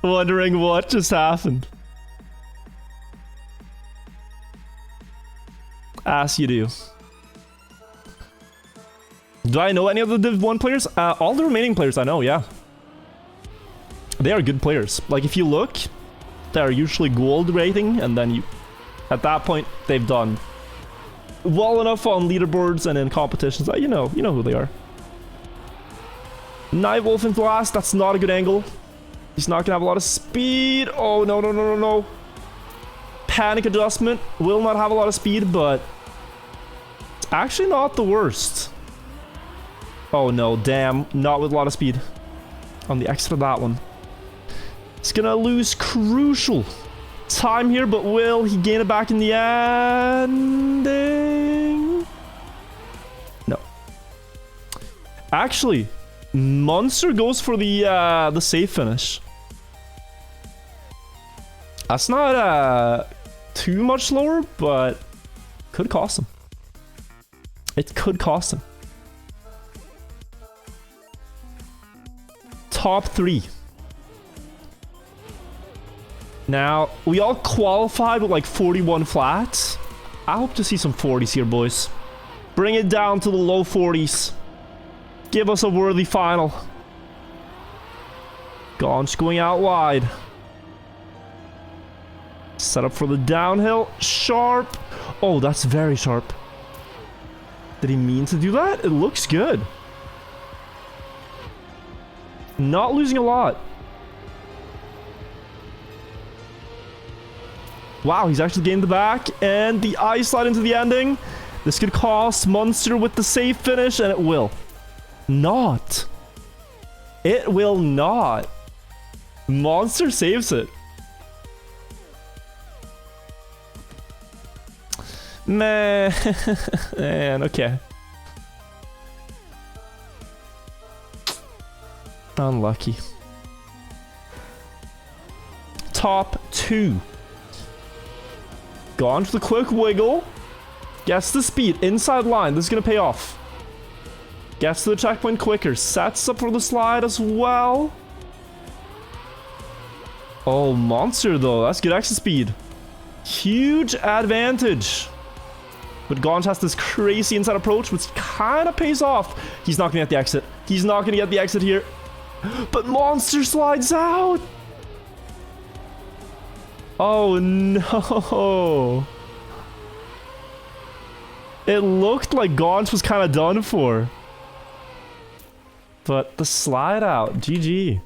Wondering what just happened. As you do. Do I know any of the Div 1 players? All the remaining players I know, yeah. They are good players. Like, if you look, they're usually gold rating, and then you... At that point, they've done well enough on leaderboards and in competitions that you know who they are. Nightwolf in blast, that's not a good angle. He's not gonna have a lot of speed. Oh, no, no, no, no, no. Panic adjustment. Will not have a lot of speed, but... It's actually not the worst. Oh, no, damn. Not with a lot of speed. On the exit of that one. He's gonna lose crucial time here, but will he gain it back in the ending? No. Actually, Monster goes for the safe finish. That's not too much slower, but could cost him. It could cost him. Top 3. Now, we all qualified with like 41 flats. I hope to see some 40s here, boys. Bring it down to the low 40s. Give us a worthy final. Gonch going out wide. Set up for the downhill. Sharp. Oh, that's very sharp. Did he mean to do that? It looks good. Not losing a lot. Wow, he's actually gained the back. And the ice slide into the ending. This could cost Monster with the safe finish, and it will. Not. It will not. Monster saves it. Man, okay. Unlucky. Top 2. Gone for the quick wiggle. Gets the speed. Inside line. This is going to pay off. Gets to the checkpoint quicker. Sets up for the slide as well. Oh, Monster though. That's good exit speed. Huge advantage. But Gonch has this crazy inside approach, which kind of pays off. He's not going to get the exit. He's not going to get the exit here. But Monster slides out. Oh, no. It looked like Gonch was kind of done for. But the slide out. GG.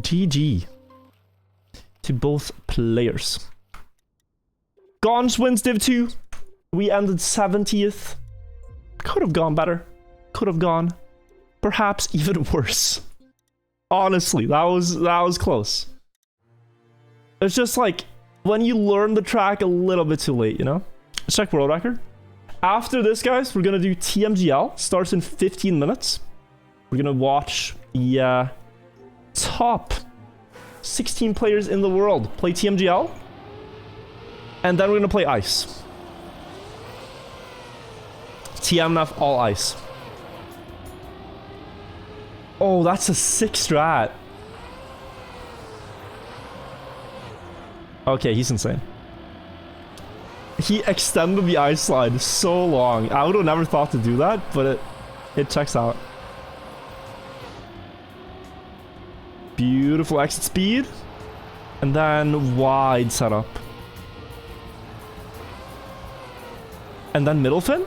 GG. To both players. Gonch wins Div 2. We ended 70th. Could have gone better. Could have gone perhaps even worse. Honestly, that was close. It's just like when you learn the track a little bit too late, you know? Let's check world record. After this, guys, we're gonna do TMGL. Starts in 15 minutes. We're gonna watch the top 16 players in the world play TMGL. And then we're gonna play ice. TMF all ice. Oh, that's a sick strat. Okay, he's insane. He extended the ice slide so long. I would have never thought to do that, but it checks out. Beautiful exit speed. And then wide setup. And then middle fin?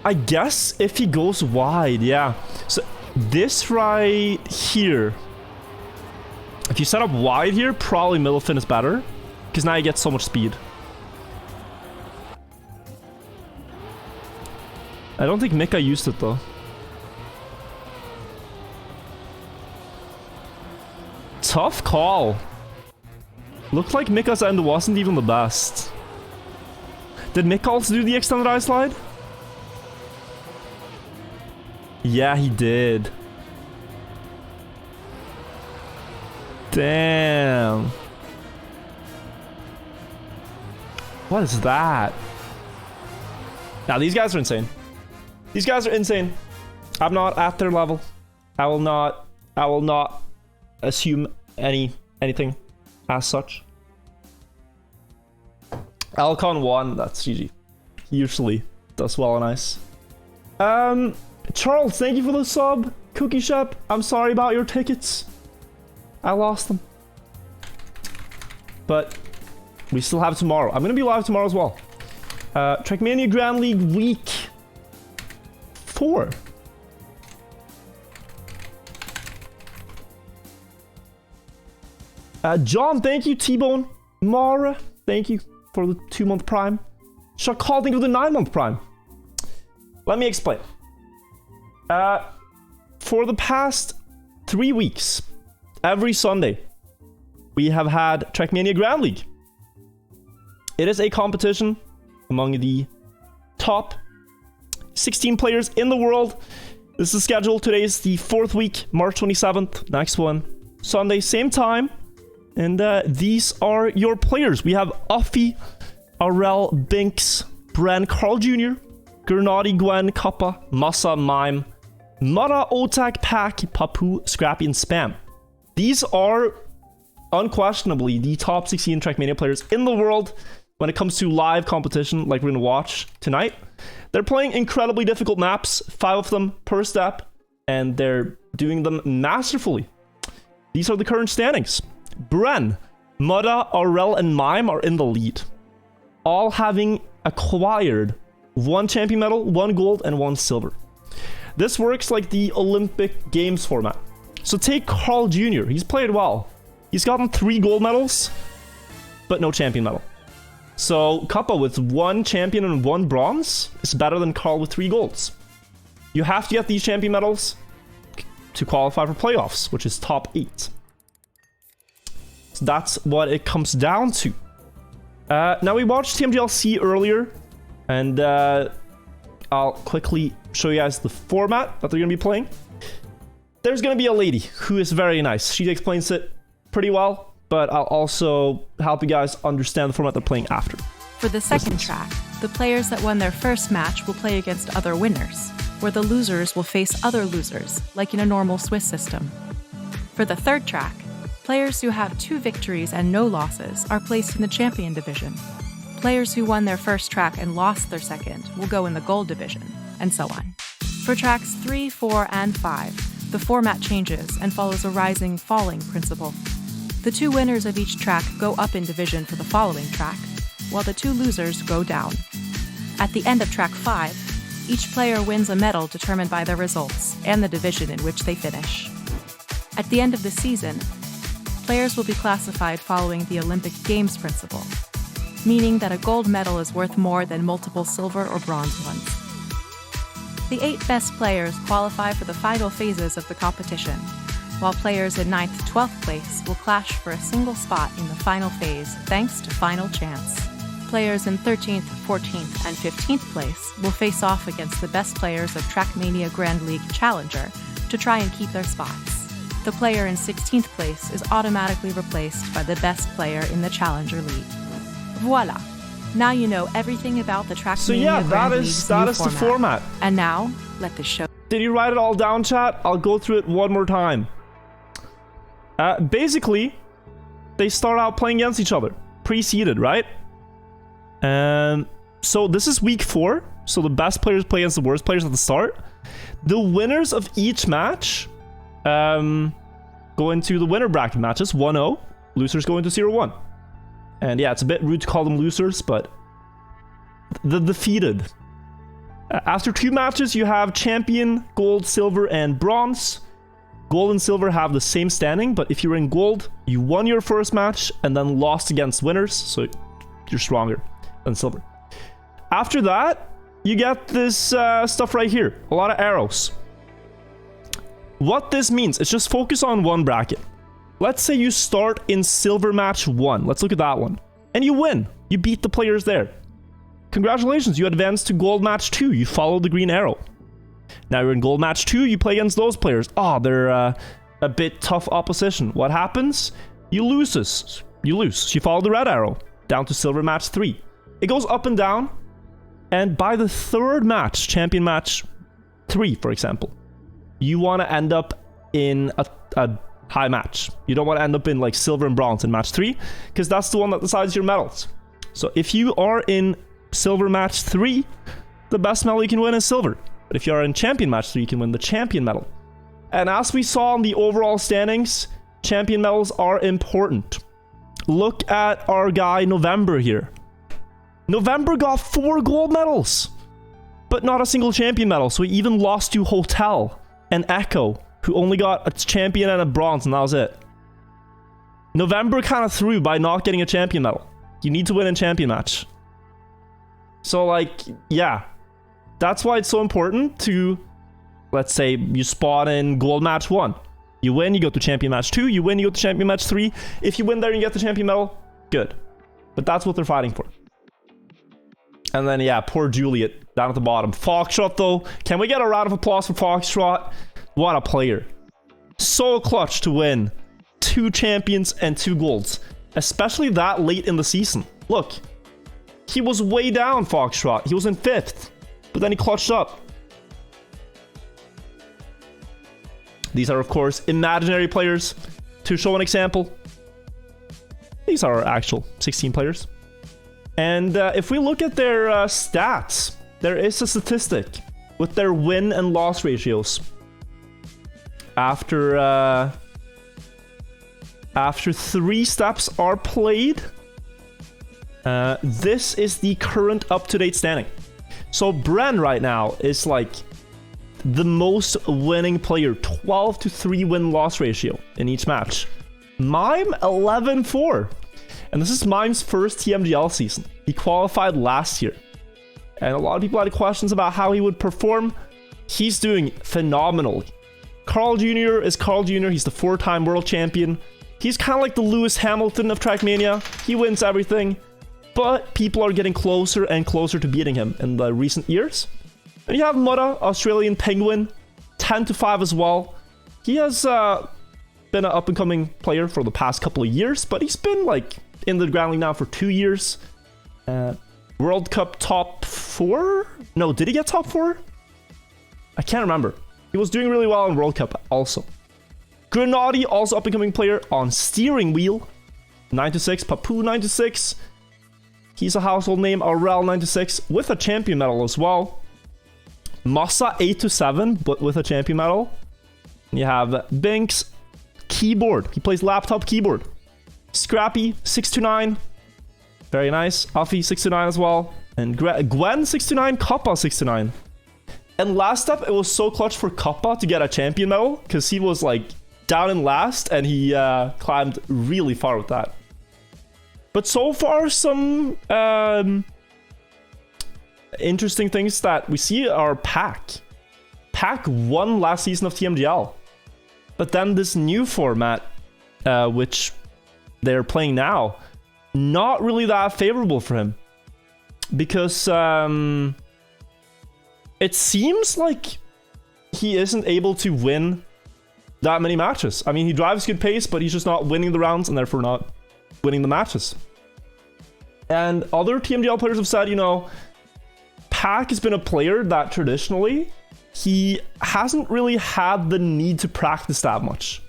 I guess if he goes wide, yeah. So this right here. If you set up wide here, probably middle fin is better. Because now you get so much speed. I don't think Mika used it though. Tough call. Looked like Mika's end wasn't even the best. Did Mika also do the extended ice slide? Yeah, he did. Damn. What is that? Now, these guys are insane. These guys are insane. I'm not at their level. I will not assume anything as such. Alcon 1, that's GG. He usually does well on ice. Charles, thank you for the sub. Cookie Shop, I'm sorry about your tickets. I lost them. But we still have tomorrow. I'm gonna be live tomorrow as well. Trackmania Grand League Week 4. John, thank you. T-Bone. Mara, thank you for the 2-month prime. Shakal, thank you for the 9-month prime. Let me explain. For the past 3 weeks, every Sunday, we have had Trackmania Grand League. It is a competition among the top 16 players in the world. This is scheduled. Today is the 4th week, March 27th. Next one, Sunday, same time. And these are your players. We have Uffy, Aurel, Binks, Bren, Carl Jr., Gernati, Gwen, Kappa, Masa, Mime, Mara, Otak, Pack, Papu, Scrappy, and Spam. These are unquestionably the top 16 Trackmania players in the world when it comes to live competition like we're going to watch tonight. They're playing incredibly difficult maps, 5 of them per step, and they're doing them masterfully. These are the current standings. Bren, Mudda, Aurel, and Mime are in the lead, all having acquired 1 champion medal, 1 gold, and 1 silver. This works like the Olympic Games format. So take Carl Jr. He's played well. He's gotten 3 gold medals, but no champion medal. So Kappa with 1 champion and 1 bronze is better than Carl with 3 golds. You have to get these champion medals to qualify for playoffs, which is top 8. So that's what it comes down to. Now we watched TMGL earlier, and I'll quickly show you guys the format that they're going to be playing. There's going to be a lady who is very nice. She explains it pretty well, but I'll also help you guys understand the format they're playing after. For the second track, the players that won their first match will play against other winners, where the losers will face other losers, like in a normal Swiss system. For the third track, players who have 2 victories and no losses are placed in the champion division. Players who won their first track and lost their second will go in the gold division, and so on. For tracks 3, 4, and 5, the format changes and follows a rising-falling principle. The 2 winners of each track go up in division for the following track, while the 2 losers go down. At the end of track 5, each player wins a medal determined by their results and the division in which they finish. At the end of the season, players will be classified following the Olympic Games principle, meaning that a gold medal is worth more than multiple silver or bronze ones. The 8 best players qualify for the final phases of the competition, while players in 9th to 12th place will clash for a single spot in the final phase thanks to Final Chance. Players in 13th, 14th, and 15th place will face off against the best players of Trackmania Grand League Challenger to try and keep their spots. The player in 16th place is automatically replaced by the best player in the Challenger League. Voila! Now you know everything about the trackmania. So yeah, that is the format. And now, let the show... Did you write it all down, chat? I'll go through it one more time. Basically, they start out playing against each other. Pre-seeded, right? So this is week 4. So the best players play against the worst players at the start. The winners of each match go into the winner bracket matches, 1-0. Losers go into 0-1. And yeah, it's a bit rude to call them losers, but the defeated. After 2 matches, you have champion, gold, silver, and bronze. Gold and silver have the same standing, but if you're in gold, you won your first match and then lost against winners, so you're stronger than silver. After that, you get this stuff right here, a lot of arrows. What this means is just focus on one bracket. Let's say you start in silver match 1. Let's look at that one. And you win. You beat the players there. Congratulations, you advance to gold match 2. You follow the green arrow. Now you're in gold match 2. You play against those players. Oh, they're a bit tough opposition. What happens? You lose. You lose. You follow the red arrow down to silver match 3. It goes up and down. And by the 3rd match, champion match 3, for example, you want to end up in a high match. You don't want to end up in like silver and bronze in match 3, because that's the one that decides your medals. So if you are in silver match 3, the best medal you can win is silver. But if you are in champion match 3, you can win the champion medal. And as we saw in the overall standings, champion medals are important. Look at our guy November here. November got 4 gold medals, but not a single champion medal. So he even lost to Hotel and Echo, who only got a champion and a bronze, and that was it. November kind of threw by not getting a champion medal. You need to win in champion match. So, like, yeah. That's why it's so important to, let's say, you spawn in gold match 1. You win, you go to champion match 2. You win, you go to champion match 3. If you win there and you get the champion medal, good. But that's what they're fighting for. And then, yeah, poor Juliet down at the bottom. Foxtrot, though. Can we get a round of applause for Foxtrot? What a player. So clutch to win 2 champions and 2 golds. Especially that late in the season. Look. He was way down, Foxtrot. He was in 5th. But then he clutched up. These are, of course, imaginary players. To show an example, these are actual 16 players. And if we look at their stats, there is a statistic with their win and loss ratios. After 3 steps are played, this is the current up-to-date standing. So Bren right now is like the most winning player, 12-3 win-loss ratio in each match. Mime 11-4. And this is Mime's first TMGL season. He qualified last year. And a lot of people had questions about how he would perform. He's doing phenomenally. Carl Jr. is Carl Jr. He's the 4-time world champion. He's kind of like the Lewis Hamilton of Trackmania. He wins everything. But people are getting closer and closer to beating him in the recent years. And you have Mutta, Australian Penguin, 10-5 as well. He has been an up-and-coming player for the past couple of years, but he's been like in the Grand League now for 2 years. World Cup top 4? No, did he get top 4? I can't remember. He was doing really well in World Cup also. Grenadi, also up-and-coming player on Steering Wheel. 9-6, Papu 9-6. He's a household name, Aurel 9-6, with a champion medal as well. Massa 8-7, but with a champion medal. You have Binks, keyboard. He plays laptop keyboard. Scrappy 6-9. Very nice. Uffy 6-9 as well. And Gwen 6-9, Kappa 6-9. And last up, it was so clutch for Kappa to get a champion medal, because he was like down in last and he climbed really far with that. But so far, some interesting things that we see are Pack. Pack won last season of TMGL. But then this new format, which they're playing now, not really that favorable for him. Because it seems like he isn't able to win that many matches. I mean, he drives good pace, but he's just not winning the rounds and therefore not winning the matches. And other TMGL players have said, you know, Pack has been a player that traditionally he hasn't really had the need to practice that much.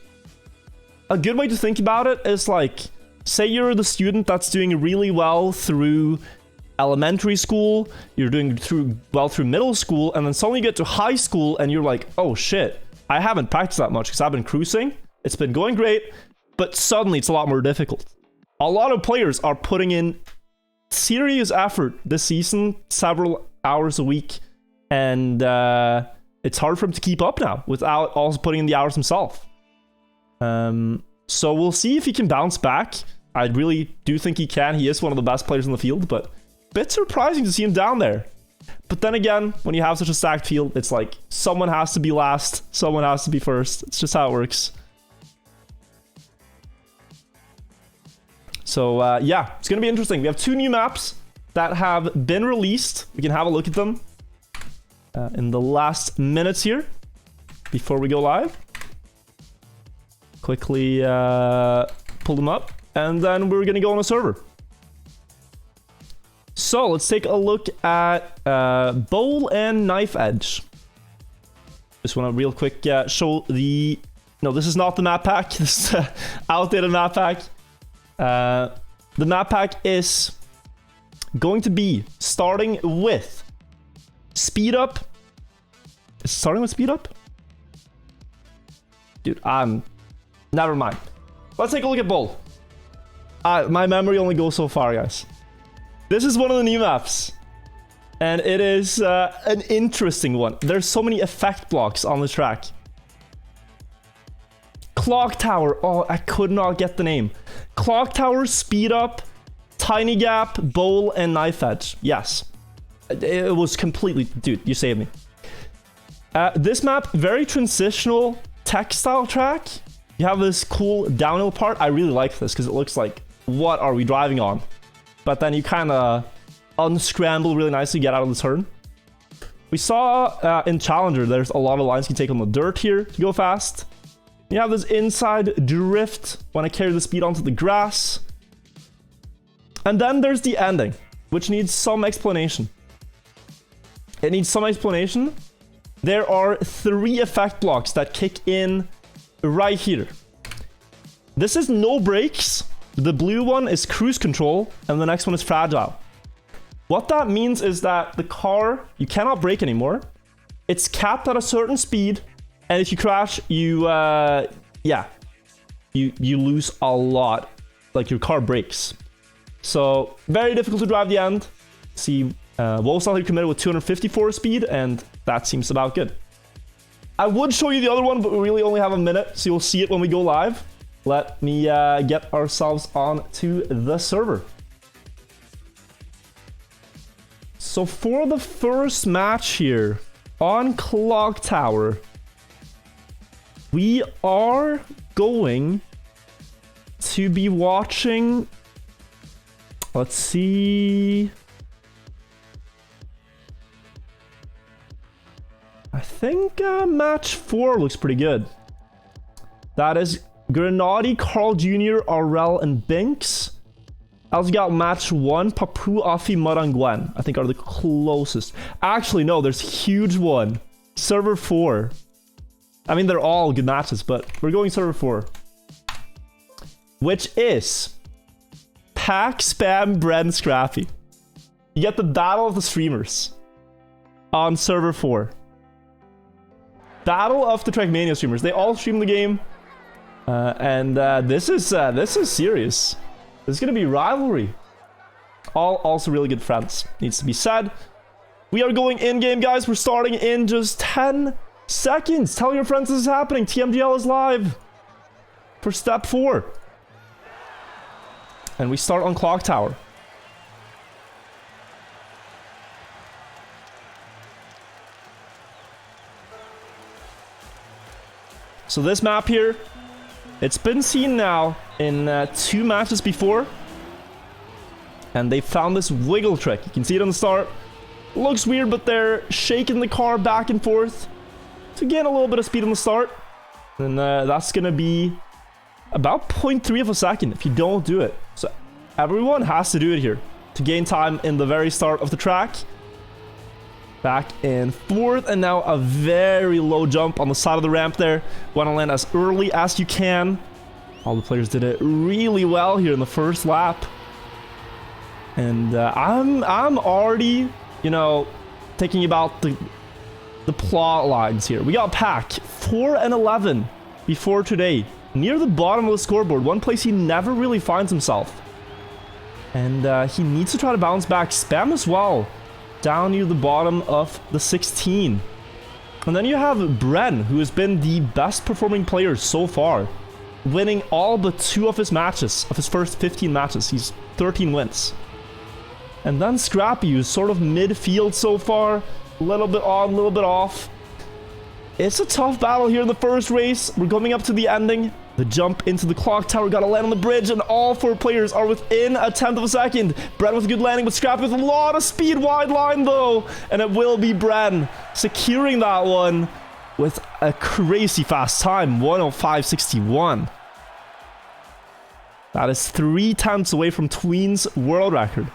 A good way to think about it is like, say you're the student that's doing really well through elementary school, you're doing well through middle school, and then suddenly you get to high school and you're like, oh shit, I haven't practiced that much because I've been cruising. It's been going great, but suddenly it's a lot more difficult. A lot of players are putting in serious effort this season, several hours a week, and it's hard for him to keep up now without also putting in the hours himself. So we'll see if he can bounce back. I really do think he can. He is one of the best players in the field, but a bit surprising to see him down there. But then again, when you have such a stacked field, it's like someone has to be last, someone has to be first. It's just how it works. So yeah, it's going to be interesting. We have 2 new maps that have been released. We can have a look at them in the last minutes here before we go live. Quickly pull them up, and then we're going to go on a server. So let's take a look at Bowl and Knife Edge. Just want to real quick show the... No, this is not the map pack. This is outdated map pack. The map pack is going to be starting with Speed Up. Is it starting with Speed Up? Dude, never mind. Let's take a look at Bowl. My memory only goes so far, guys. This is one of the new maps. And it is an interesting one. There's so many effect blocks on the track. Clock Tower. Oh, I could not get the name. Clock Tower, Speed Up, Tiny Gap, Bowl, and Knife Edge. Yes. It was completely... Dude, you saved me. This map, very transitional textile track. You have this cool downhill part. I really like this because it looks like, what are we driving on? But then you kind of unscramble really nicely, get out of the turn. We saw in Challenger, there's a lot of lines you can take on the dirt here to go fast. You have this inside drift when I carry the speed onto the grass. And then there's the ending, which needs some explanation. It needs some explanation. There are 3 effect blocks that kick in right here. This is no brakes. The blue one is cruise control, and the next one is fragile. What that means is that the car, you cannot brake anymore. It's capped at a certain speed, and if you crash, you lose a lot. Like, your car brakes. So, very difficult to drive the end. See, Wolf's here committed with 254 speed, and that seems about good. I would show you the other one, but we really only have a minute, so you'll see it when we go live. Let me get ourselves on to the server. So for the first match here on Clock Tower, we are going to be watching... Let's see... I think match 4 looks pretty good. That is Grenadi, Carl Jr., Aurel, and Binks. I also got match 1, Papu, Afi, Mud, and Gwen. I think are the closest. Actually, no, there's a huge one. Server 4. I mean, they're all good matches, but we're going server 4. Which is Pack, Spam, Bread, and Scrappy. You get the battle of the streamers on server 4. Battle of the Trackmania streamers. They all stream the game. And this is serious. This is going to be rivalry. All also really good friends, needs to be said. We are going in-game, guys. We're starting in just 10 seconds. Tell your friends this is happening. TMGL is live for step 4. And we start on Clock Tower. So this map here, it's been seen now in 2 matches before. And they found this wiggle trick. You can see it on the start. Looks weird, but they're shaking the car back and forth. to gain a little bit of speed on the start. And that's going to be about 0.3 of a second if you don't do it. So everyone has to do it here to gain time in the very start of the track. Back and forth, and now a very low jump on the side of the ramp there. Want to land as early as you can. All the players did it really well here in the first lap. And I'm already, you know, thinking about the plot lines here. We got Pack 4 and 11 before today, near the bottom of the scoreboard, one place he never really finds himself. And he needs to try to bounce back. Spam as well, down near the bottom of the 16. And then you have Bren, who has been the best performing player so far, winning all but 2 of his matches, of his first 15 matches. He's 13 wins. And then Scrappy, who's sort of midfield so far, a little bit on, a little bit off. It's a tough battle here in the first race. We're coming up to the ending. The jump into the clock tower, gotta land on the bridge, and all 4 players are within a 10th of a second. Bren with a good landing, but Scrappy with a lot of speed, wide line though. And it will be Bren securing that one with a crazy fast time, 1:05.61. That is 3 tenths away from Tween's world record.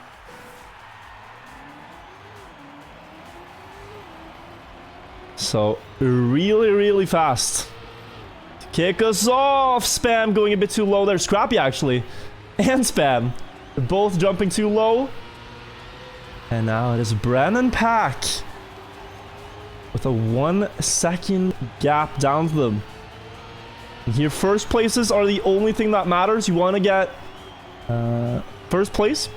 So, really, really fast. Kick us off! Spam going a bit too low there. Scrappy, actually. And Spam. They're both jumping too low. And now it is Bren and Pack, with a 1 second gap down to them. And here, first places are the only thing that matters. You want to get first place.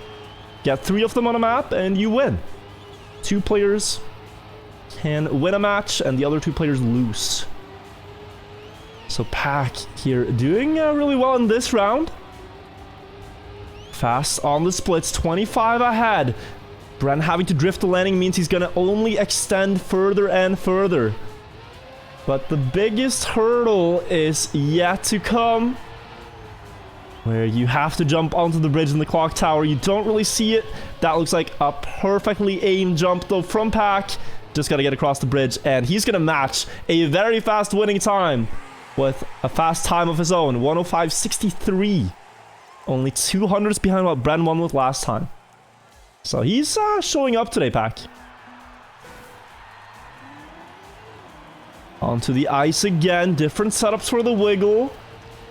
Get 3 of them on a map, and you win. 2 players can win a match, and the other 2 players lose. So Pack here doing really well in this round. Fast on the splits, 25 ahead. Bren having to drift the landing means he's going to only extend further and further. But the biggest hurdle is yet to come, where you have to jump onto the bridge in the clock tower. You don't really see it. That looks like a perfectly aimed jump though from Pack. Just got to get across the bridge, and he's going to match a very fast winning time with a fast time of his own, 1:05.63. Only 200s behind what Bren won with last time. So he's showing up today, Pack. Onto the ice again. Different setups for the wiggle.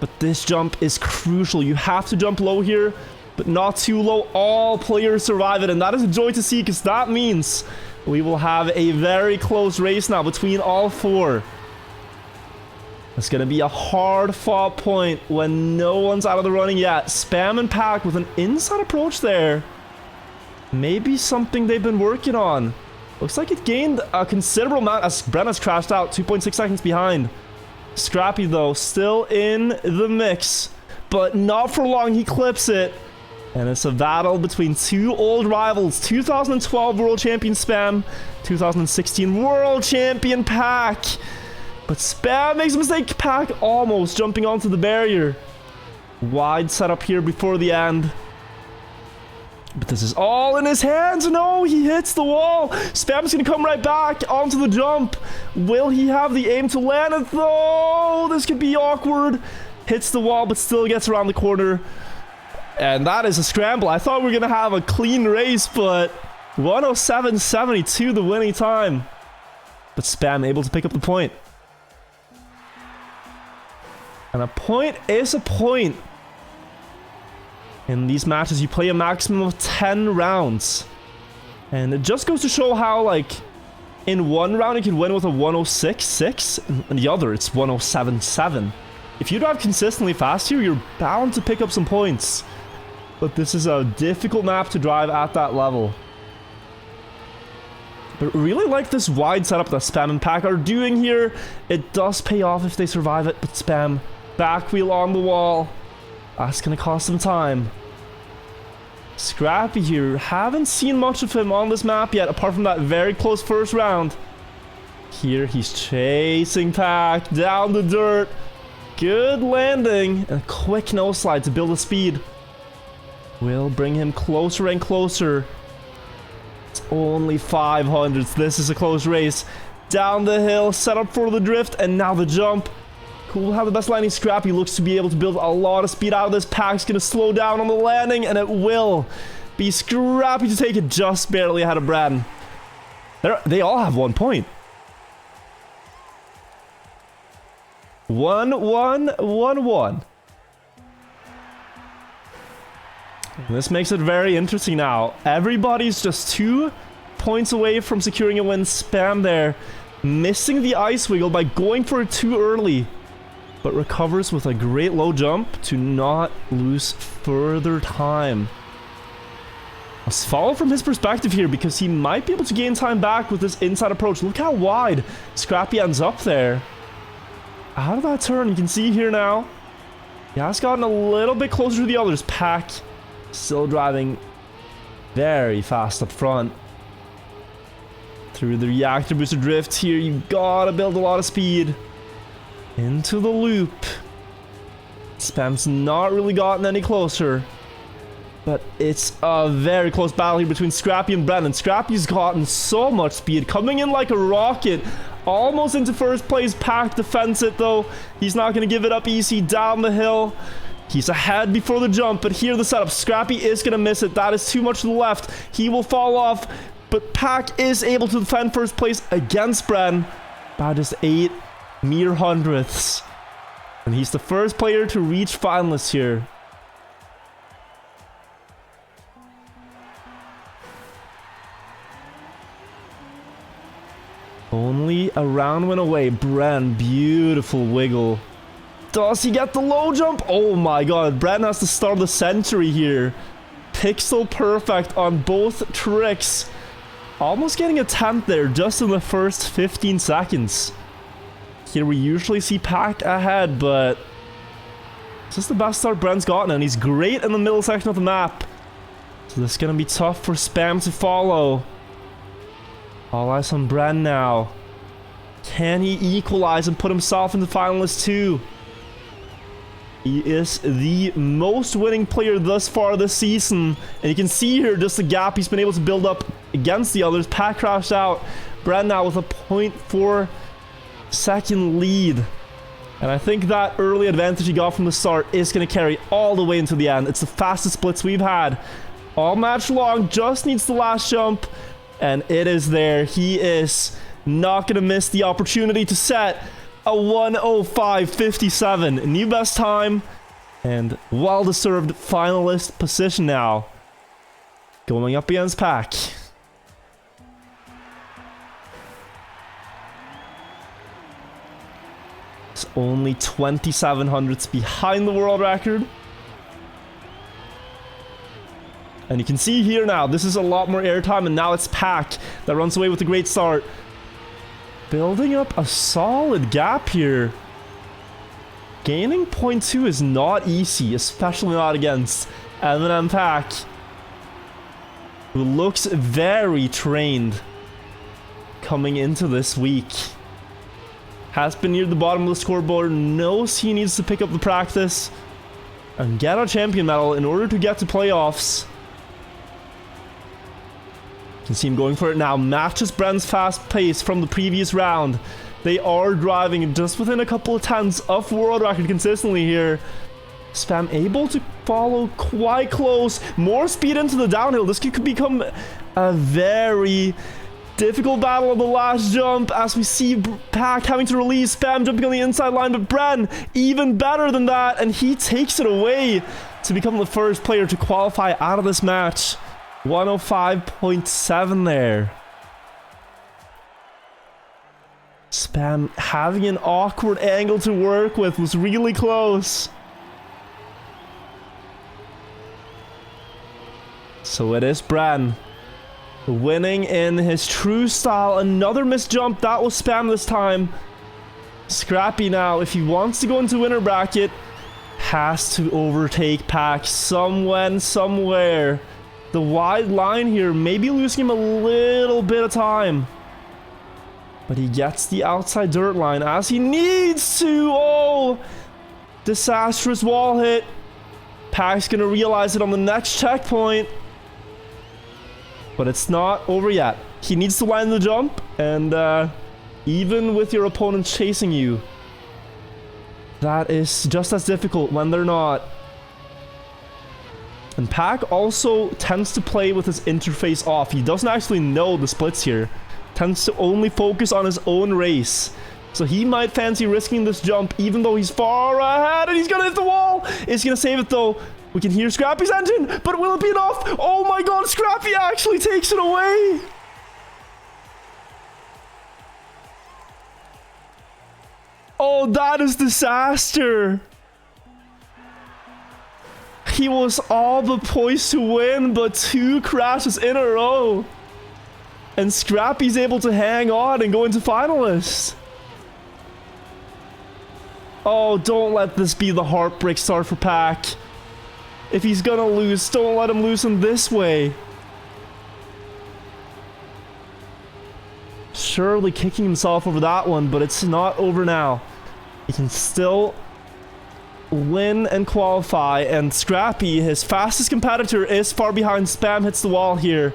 But this jump is crucial. You have to jump low here, but not too low. All players survive it, and that is a joy to see, because that means we will have a very close race now between all 4. It's going to be a hard-fought point when no one's out of the running yet. Spam and Pack with an inside approach there. Maybe something they've been working on. Looks like it gained a considerable amount as Bren has crashed out, 2.6 seconds behind. Scrappy, though, still in the mix, but not for long. He clips it. And it's a battle between 2 old rivals. 2012 World Champion Spam, 2016 World Champion Pack. But Spam makes a mistake. Pack almost jumping onto the barrier. Wide setup here before the end. But this is all in his hands. No, he hits the wall. Spam's going to come right back onto the jump. Will he have the aim to land it, though? This could be awkward. Hits the wall, but still gets around the corner. And that is a scramble. I thought we were going to have a clean race, but 1:07.72 the winning time. But Spam able to pick up the point. And a point is a point. In these matches, you play a maximum of 10 rounds. And it just goes to show how, like, in one round you can win with a 1:06.6, and the other it's 1:07.7. If you drive consistently fast here, you're bound to pick up some points. But this is a difficult map to drive at that level. But really like this wide setup that Spam and Pack are doing here. It does pay off if they survive it, but Spam, back wheel on the wall. That's going to cost some time. Scrappy here. Haven't seen much of him on this map yet, apart from that very close first round. Here, he's chasing Pack down the dirt. Good landing. And a quick nose slide to build the speed. Will bring him closer and closer. It's only 500s. This is a close race. Down the hill, set up for the drift, and now the jump. Cool, have the best landing. Scrappy looks to be able to build a lot of speed out of this. Pack's gonna slow down on the landing, and it will be Scrappy to take it just barely ahead of Brad. They all have 1 point. 1-1, 1-1. This makes it very interesting now. Everybody's just 2 points away from securing a win. Spam there, missing the ice wiggle by going for it too early, but recovers with a great low jump to not lose further time. Let's follow from his perspective here because he might be able to gain time back with this inside approach. Look how wide Scrappy ends up there. Out of that turn, you can see here now, he has gotten a little bit closer to the others. Pack still driving very fast up front. Through the reactor booster drift here, you gotta build a lot of speed. Into the loop. Spam's not really gotten any closer, but it's a very close battle here between Scrappy and Brennan. Scrappy's gotten so much speed, coming in like a rocket, almost into first place. Pack defends it though. He's not going to give it up easy. Down the hill, he's ahead before the jump, but here the setup. Scrappy is going to miss it. That is too much to the left. He will fall off, but Pack is able to defend first place against Bren by just 8 mere hundredths. And he's the first player to reach finalists here. Only a round win away. Bren, beautiful wiggle. Does he get the low jump? Oh my god, Bren has to start the century here. Pixel perfect on both tricks. Almost getting a 10th there just in the first 15 seconds. Here we usually see Pack ahead, but this is the best start Bren's gotten, and he's great in the middle section of the map. So this is going to be tough for Spam to follow. All eyes on Bren now. Can he equalize and put himself in the finalists too? He is the most winning player thus far this season. And you can see here just the gap he's been able to build up against the others. Pack crashed out. Bren now with a 0.4 second lead. And I think that early advantage he got from the start is going to carry all the way into the end. It's the fastest splits we've had all match long. Just needs the last jump. And it is there. He is not going to miss the opportunity to set a 1:05.57. New best time. And well-deserved finalist position now. Going up against Pack. It's only 27 hundredths behind the world record. And you can see here now, this is a lot more airtime, and now it's Pack that runs away with a great start. Building up a solid gap here. Gaining 0.2 is not easy, especially not against M&M Pack, who looks very trained coming into this week. Has been near the bottom of the scoreboard, knows he needs to pick up the practice and get a champion medal in order to get to playoffs. You can see him going for it now. Matches Bren's fast pace from the previous round. They are driving just within a couple of tenths of world record consistently here. Spam able to follow quite close. More speed into the downhill. This could become a very difficult battle on the last jump as we see Pack having to release. Spam jumping on the inside line, but Bren even better than that, and he takes it away to become the first player to qualify out of this match. 1:05.7 there. Spam having an awkward angle to work with, was really close. So it is Bren winning in his true style. Another missed jump. That was Spam this time. Scrappy now, if he wants to go into winner bracket, has to overtake Pack somewhere. The wide line here, maybe losing him a little bit of time. But he gets the outside dirt line as he needs to. Oh, disastrous wall hit. Pack's going to realize it on the next checkpoint. But it's not over yet. He needs to land the jump, and Even with your opponent chasing you, that is just as difficult when they're not. And Pack also tends to play with his interface off. He doesn't actually know the splits here. Tends to only focus on his own race. So he might fancy risking this jump even though he's far ahead and he's gonna hit the wall. Is he gonna save it though? We can hear Scrappy's engine, but will it be enough? Oh my god, Scrappy actually takes it away. Oh, that is disaster. He was all but poised to win, but 2 crashes in a row. And Scrappy's able to hang on and go into finalists. Oh, don't let this be the heartbreak start for Pack. If he's gonna lose, don't let him lose in this way. Surely kicking himself over that one, but it's not over now. He can still win and qualify, and Scrappy, his fastest competitor, is far behind. Spam hits the wall here.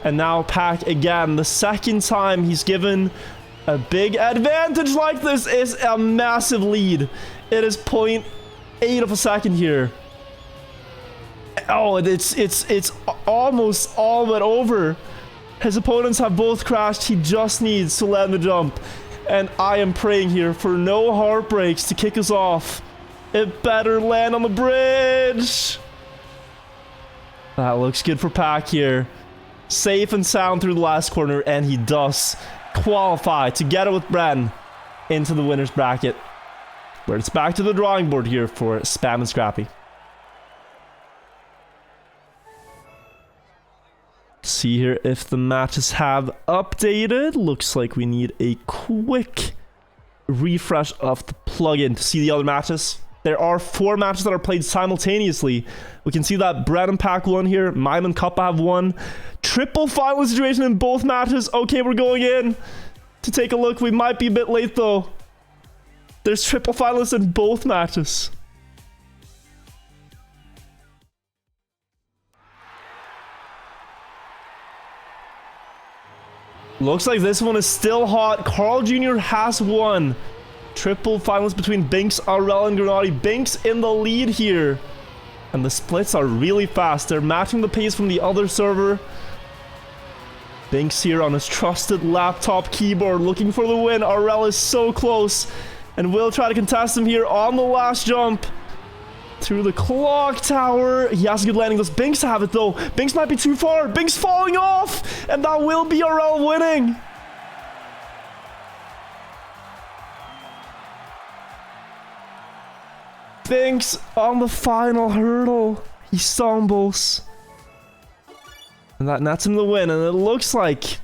And now Pack again, the second time he's given a big advantage like this is a massive lead. It is 0.8 of a second here. Oh, it's almost all but over. His opponents have both crashed. He just needs to land the jump. And I am praying here for no heartbreaks to kick us off. It better land on the bridge. That looks good for Pack here. Safe and sound through the last corner, and he does qualify together with Bren into the winner's bracket, where it's back to the drawing board here for Spam and Scrappy. See here if the matches have updated. Looks like we need a quick refresh of the plugin to see the other matches. There are 4 matches that are played simultaneously. We can see that Brad and Pack won here. Mime and Kappa have won. Triple final situation in both matches. Okay, we're going in to take a look. We might be a bit late though. There's triple finalists in both matches. Looks like this one is still hot. Carl Jr. has won. Triple finals between Binks, RL, and Granati. Binks in the lead here. And the splits are really fast. They're matching the pace from the other server. Binks here on his trusted laptop keyboard looking for the win. RL is so close and will try to contest him here on the last jump. Through the clock tower. He has a good landing. Does Binks have it though? Binks might be too far. Binks falling off. And that will be RL winning. Binks on the final hurdle. He stumbles. And that nets him the win. And it looks like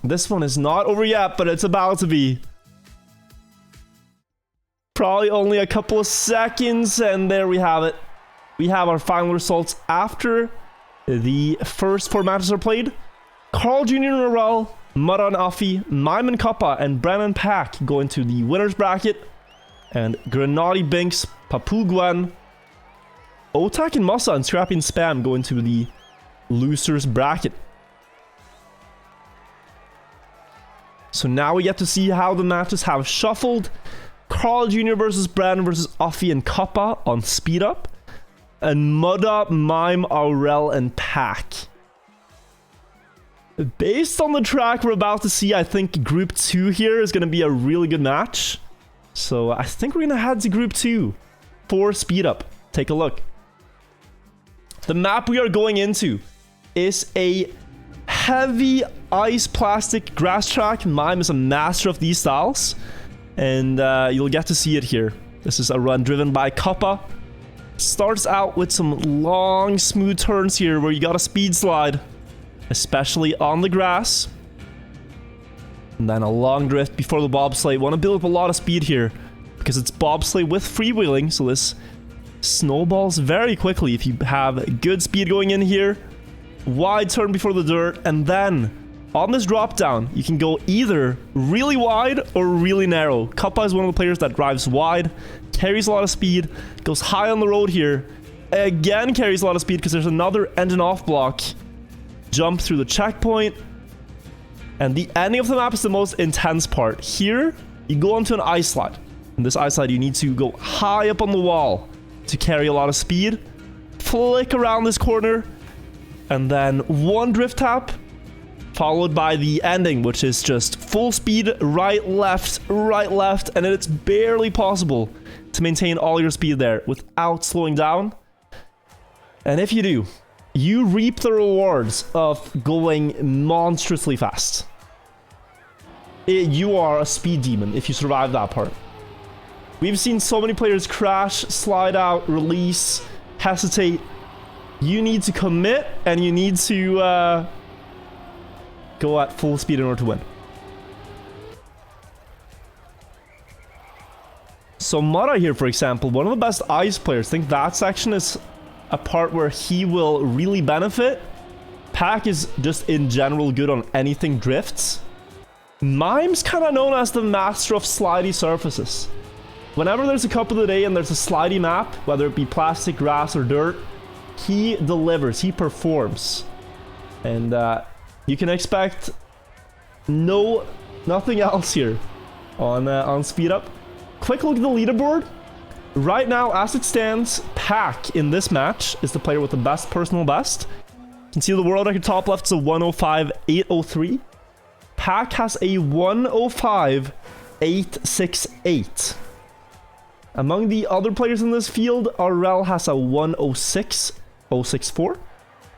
this one is not over yet, but it's about to be. Probably only a couple of seconds, and there we have it. We have our final results after the first 4 matches are played. Carl Jr. and Morel, Maran Afi, Mime and Kappa, and Brennan Pack go into the winner's bracket. And Granati Binks, Papu Gwen, Otak and Masa, and Scrappy and Spam go into the loser's bracket. So now we get to see how the matches have shuffled. Carl Jr. versus Brandon versus Afi and Kappa on speed up. And Mudda, Mime, Aurel, and Pack. Based on the track we're about to see, I think Group 2 here is going to be a really good match. So I think we're going to head to Group 2 for speed up. Take a look. The map we are going into is a heavy ice plastic grass track. Mime is a master of these styles. And you'll get to see it here. This is a run driven by Kappa. Starts out with some long, smooth turns here where you got a speed slide, especially on the grass. And then a long drift before the bobsleigh. Want to build up a lot of speed here because it's bobsleigh with freewheeling, so this snowballs very quickly if you have good speed going in here. Wide turn before the dirt, and then on this drop down, you can go either really wide or really narrow. Kappa is one of the players that drives wide, carries a lot of speed, goes high on the road here. Again, carries a lot of speed because there's another engine off block. Jump through the checkpoint. And the ending of the map is the most intense part. Here, you go onto an ice slide. In this ice slide, you need to go high up on the wall to carry a lot of speed. Flick around this corner. And then one drift tap, followed by the ending, which is just full speed, right, left, and it's barely possible to maintain all your speed there without slowing down. And if you do, you reap the rewards of going monstrously fast. You are a speed demon if you survive that part. We've seen so many players crash, slide out, release, hesitate. You need to commit, and you need to go at full speed in order to win. So Mara here, for example, one of the best ice players. I think that section is a part where he will really benefit. Pack is just in general good on anything drifts. Mime's kind of known as the master of slidey surfaces. Whenever there's a cup of the day and there's a slidey map, whether it be plastic, grass, or dirt, he delivers, he performs. And you can expect nothing else here on speed up. Quick look at the leaderboard. Right now, as it stands, Pack in this match is the player with the best personal best. You can see the world record top left is a 105.803. Pack has a 105.868. Among the other players in this field, RL has a 106.064.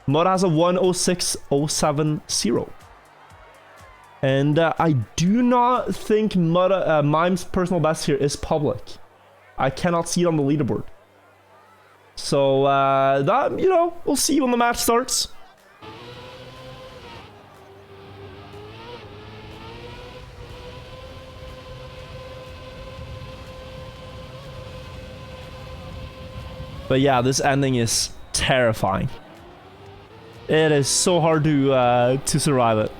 Mud has a 106.070. And I do not think Mime's personal best here is public. I cannot see it on the leaderboard. So, that, you know, we'll see when the match starts. But yeah, this ending is terrifying. It is so hard to survive it.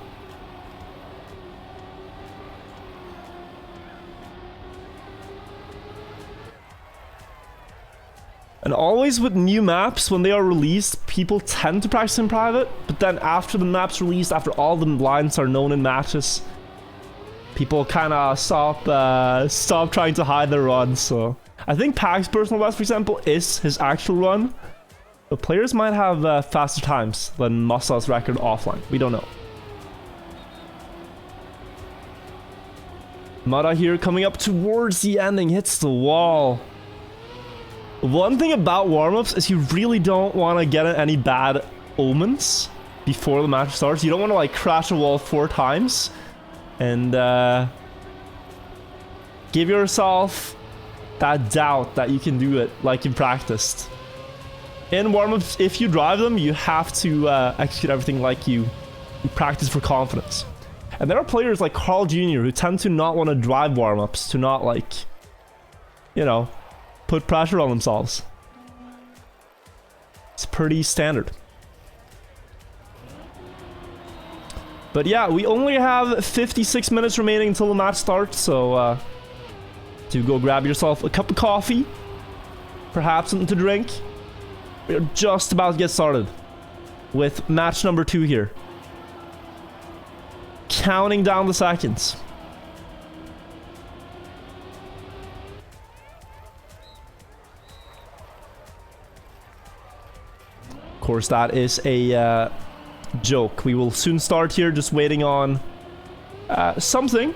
And always with new maps, when they are released, people tend to practice in private. But then after the map's released, after all the lines are known in matches, people kind of stop trying to hide their runs. So I think Pack's personal best, for example, is his actual run. But players might have faster times than Masa's record offline. We don't know. Mara here coming up towards the ending, hits the wall. One thing about warm-ups is you really don't want to get any bad omens before the match starts. You don't want to like crash a wall 4 times and give yourself that doubt that you can do it like you practiced. In warm-ups, if you drive them, you have to execute everything like you practice for confidence. And there are players like Carl Jr. who tend to not want to drive warm-ups, to not like, you know, put pressure on themselves. It's pretty standard. But yeah, we only have 56 minutes remaining until the match starts, so to go grab yourself a cup of coffee, perhaps something to drink. We're just about to get started with match number 2 here. Counting down the seconds. Of course, that is a joke. We will soon start here, just waiting on something.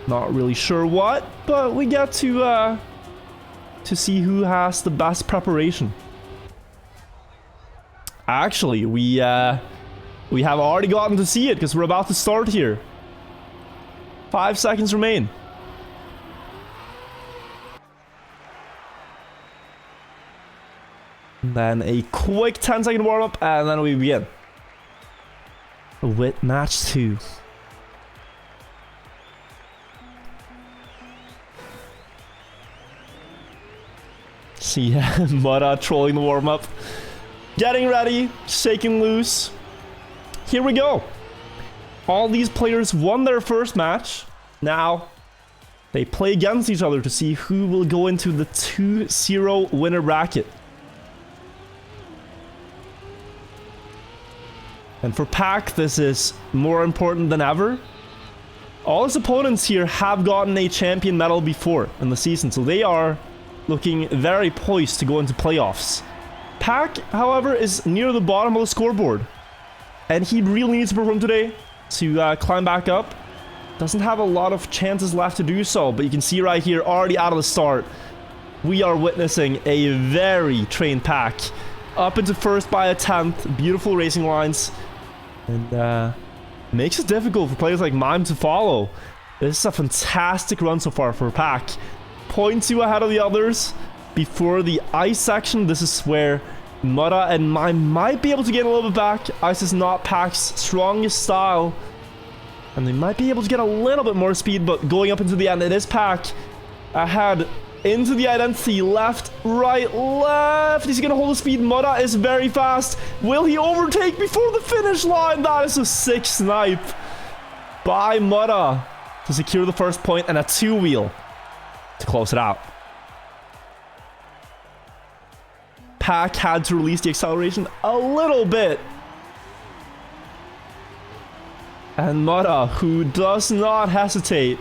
Not really sure what, but we get to see who has the best preparation. Actually, we have already gotten to see it because we're about to start here. 5 seconds remain. Then a quick 10-second warm-up, and then we begin with match 2. See Mara trolling the warm-up. Getting ready, shaking loose. Here we go. All these players won their first match. Now, they play against each other to see who will go into the 2-0 winner bracket. And for Pack, this is more important than ever. All his opponents here have gotten a champion medal before in the season, so they are looking very poised to go into playoffs. Pack, however, is near the bottom of the scoreboard, and he really needs to perform today to climb back up. Doesn't have a lot of chances left to do so, but you can see right here, already out of the start, we are witnessing a very trained Pack. Up into first by a 10th, beautiful racing lines, and makes it difficult for players like Mime to follow. This is a fantastic run so far for Pack. 0.2 ahead of the others. Before the ice section, this is where Mutta and Mime might be able to get a little bit back. Ice is not Pack's strongest style, and they might be able to get a little bit more speed, but going up into the end, it is Pack ahead into the identity. Left, right, left. Is he gonna hold the speed? Mutta is very fast. Will he overtake before the finish line? That is a sick snipe by Mutta to secure the first point, and a 2-wheel to close it out. Pack had to release the acceleration a little bit. And Mutta, who does not hesitate,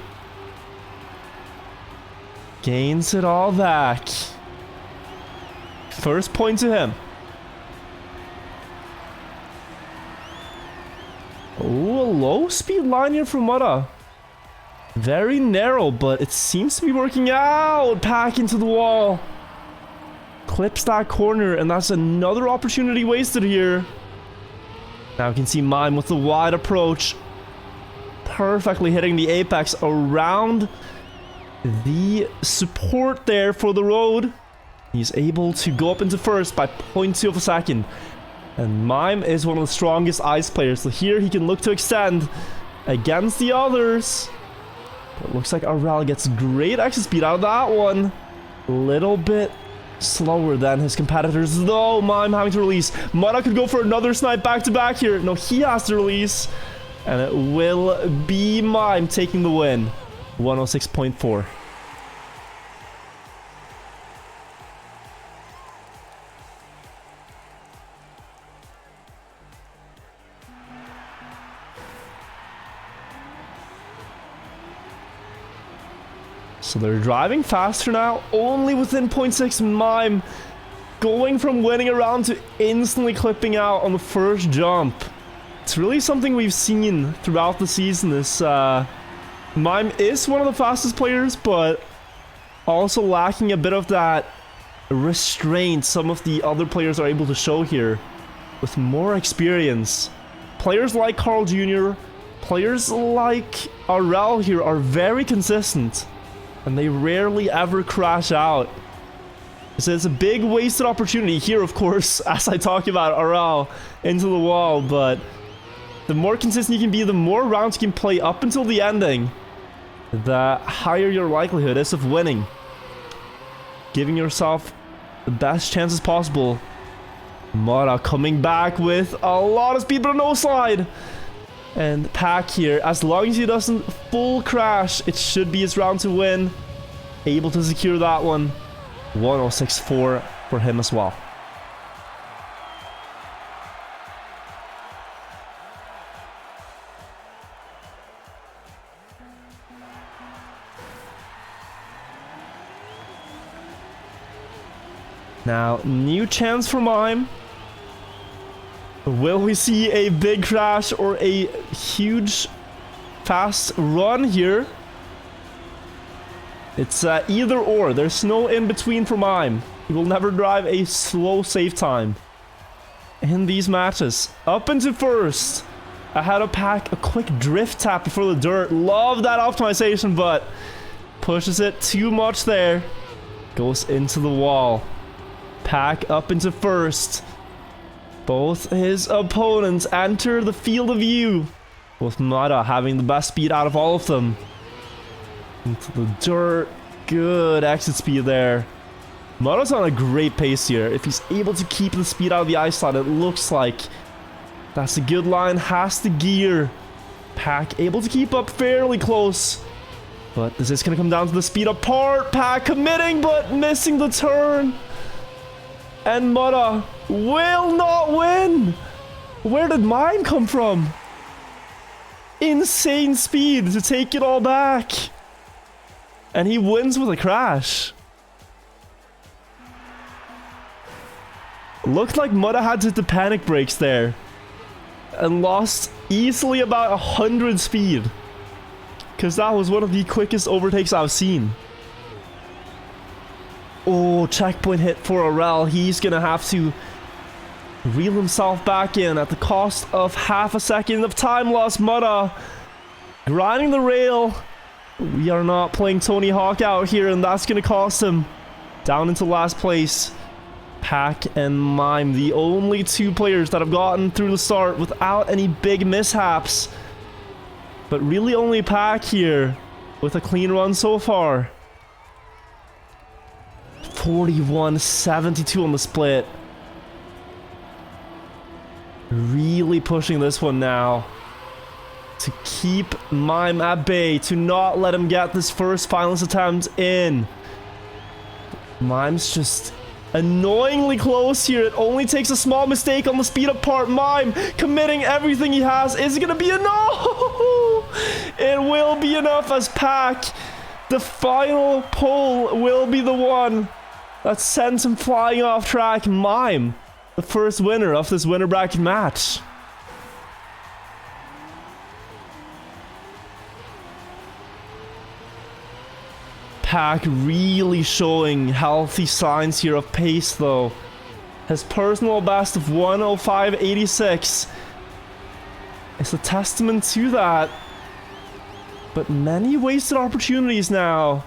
gains it all back. First point to him. Oh, a low speed line here from Mutta. Very narrow, but it seems to be working out. Pack into the wall. Clips that corner, and that's another opportunity wasted here. Now you can see Mime with the wide approach. Perfectly hitting the apex around the support there for the road. He's able to go up into first by 0.2 of a second. And Mime is one of the strongest ice players, so here he can look to extend against the others. But looks like Aurel gets great exit speed out of that one. Little bit slower than his competitors, though. Mime having to release. Mutta could go for another snipe back-to-back here. No, he has to release. And it will be Mime taking the win. 106.4. So they're driving faster now, only within 0.6. Mime going from winning a round to instantly clipping out on the first jump. It's really something we've seen throughout the season. This Mime is one of the fastest players, but also lacking a bit of that restraint some of the other players are able to show here with more experience. Players like Carl Jr., players like Aurel here are very consistent, and they rarely ever crash out. So it's a big wasted opportunity here, of course, as I talk about Aurel into the wall, but the more consistent you can be, the more rounds you can play up until the ending, the higher your likelihood is of winning. Giving yourself the best chances possible. Mutta coming back with a lot of speed, but no slide. And Pack here, as long as he doesn't full crash, it should be his round to win. Able to secure that one. 106.4 for him as well. Now, new chance for Mime. Will we see a big crash or a huge fast run here? It's either or. There's no in between for Mime. He will never drive a slow save time in these matches. Up into first. Ahead of Pack. A quick drift tap before the dirt. Love that optimization, but pushes it too much there. Goes into the wall. Pack up into first. Both his opponents enter the field of view, with Mutta having the best speed out of all of them. Into the dirt. Good exit speed there. Mutta's on a great pace here. If he's able to keep the speed out of the ice slide, it looks like that's a good line. Has the gear. Pack able to keep up fairly close. But this is going to come down to the speed apart. Pack committing, but missing the turn. And Mutta will not win. Where did mine come from? Insane speed to take it all back. And he wins with a crash. Looked like Mutta had to hit the panic brakes there. And lost easily about 100 speed. Because that was one of the quickest overtakes I've seen. Oh, checkpoint hit for Aurel. He's going to have to reel himself back in at the cost of half a second of time lost. Mutta grinding the rail. We are not playing Tony Hawk out here, and that's going to cost him. Down into last place. Pack and Mime, the only two players that have gotten through the start without any big mishaps. But really only Pack here with a clean run so far. 41-72 on the split. Really pushing this one now to keep Mime at bay, to not let him get this first finalist attempt in. Mime's just annoyingly close here. It only takes a small mistake on the speed up part. Mime committing everything he has. Is it gonna be enough? It will be enough as Pack, the final pole, will be the one that sends him flying off track. Mime, the first winner of this winner bracket match. Pack really showing healthy signs here of pace though. His personal best of 1:05.86 is a testament to that. But many wasted opportunities now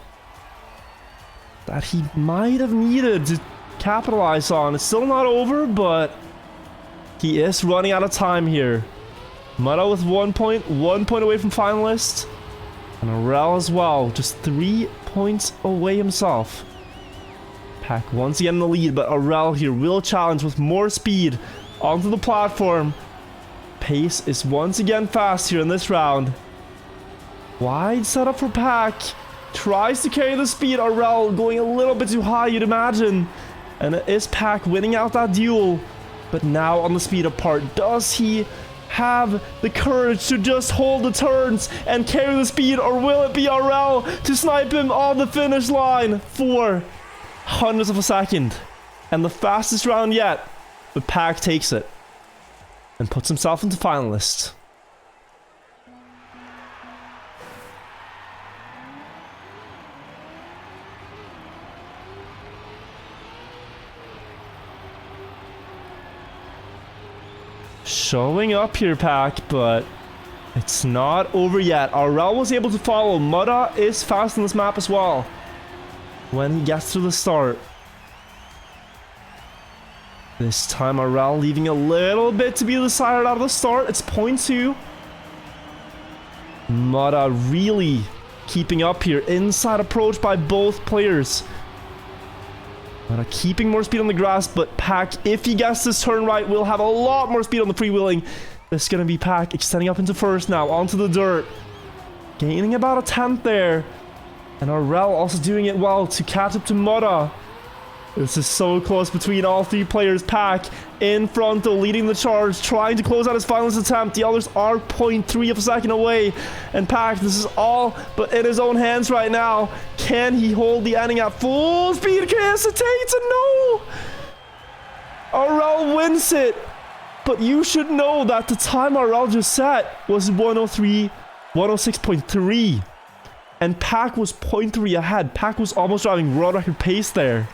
that he might have needed to capitalize on. It's still not over, but he is running out of time here. Mutta with 1 point away from finalist. And Aurel as well, just 3 points away himself. Pack once again in the lead, but Aurel here will challenge with more speed onto the platform. Pace is once again fast here in this round. Wide setup for Pack. Tries to carry the speed. Aurel going a little bit too high, you'd imagine. And it is Pack winning out that duel. But now on the speed up part, does he have the courage to just hold the turns and carry the speed, or will it be Aurel to snipe him on the finish line for hundredths of a second? And the fastest round yet, but Pack takes it and puts himself into finalist. Showing up here, Pack, but it's not over yet. Aurel was able to follow. Mutta is fast on this map as well when he gets to the start. This time Aurel leaving a little bit to be decided out of the start. It's 0.2. Mutta really keeping up here. Inside approach by both players. Mutta keeping more speed on the grass, but Pack, if he gets this turn right, will have a lot more speed on the freewheeling. This is going to be Pack extending up into first now, onto the dirt. Gaining about a 10th there. And Aurel also doing it well to catch up to Mutta. This is so close between all three players. Pack in front though, leading the charge, trying to close out his finalist attempt. The others are 0.3 of a second away. And Pack, this is all but in his own hands right now. Can he hold the ending at full speed? Can he hesitate? No! Aurel wins it. But you should know that the time Aurel just set was 106.3. And Pack was 0.3 ahead. Pack was almost driving world record pace there.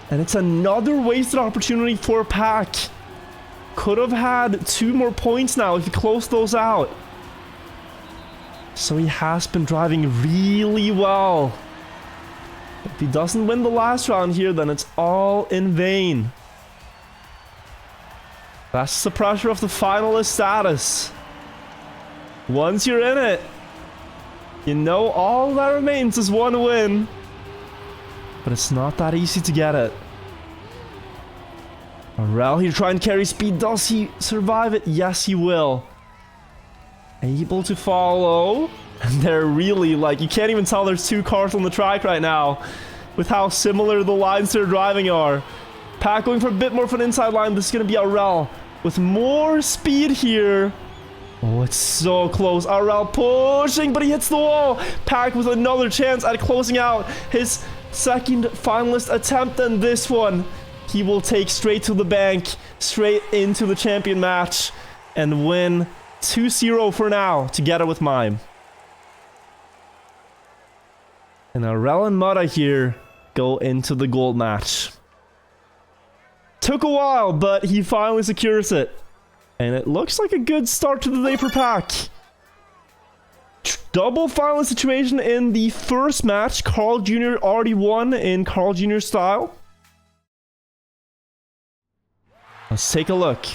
And it's another wasted opportunity for Pack. Could have had 2 more points now if he closed those out. So he has been driving really well. If he doesn't win the last round here, then it's all in vain. That's the pressure of the finalist status. Once you're in it, you know all that remains is one win. But it's not that easy to get it. Aurel here trying to carry speed. Does he survive it? Yes, he will. Able to follow. And they're really like, you can't even tell there's 2 cars on the track right now with how similar the lines they're driving are. Pack going for a bit more of an inside line. This is going to be Aurel with more speed here. Oh, it's so close. Aurel pushing, but he hits the wall. Pack with another chance at closing out his second finalist attempt, and this one he will take straight to the bank, straight into the champion match, and win 2-0 for now, together with Mime. And Aurel and Mutta here go into the gold match. Took a while, but he finally secures it. And it looks like a good start to the day for Pack. Double final situation in the first match. Carl Jr. already won in Carl Jr. style. Let's take a look.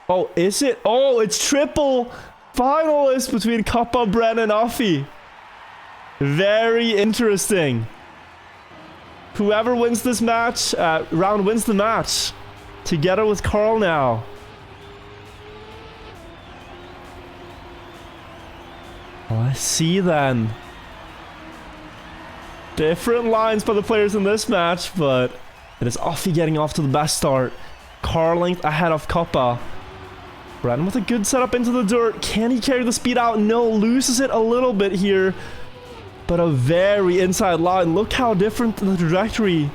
Oh, is it? Oh, it's triple finalist between Kappa, Bren, and Offie. Very interesting. Whoever wins this match, round wins the match. Together with Carl now. Let's see then. Different lines for the players in this match, but it is Offie getting off to the best start. Carl length ahead of Kappa. Bren with a good setup into the dirt. Can he carry the speed out? No, loses it a little bit here. But a very inside line. Look how different the trajectory.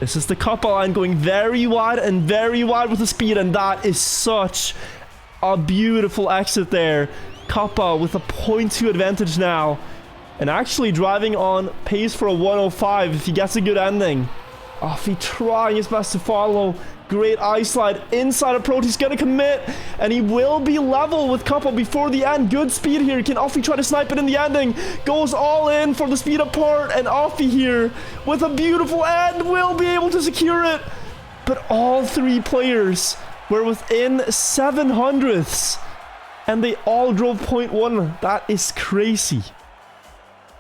This is the Kappa line going very wide and very wide with the speed, and that is such a beautiful exit there. Kappa with a 0.2 advantage now, and actually driving on pace for a 105 if he gets a good ending. Offie trying his best to follow. Great ice slide, inside approach, he's gonna commit, and he will be level with Kappa before the end. Good speed here. Can Offie try to snipe it in the ending? Goes all in for the speed up part, and Offie here with a beautiful end will be able to secure it. But all three players were within 700ths, and they all drove 0.1. That is crazy.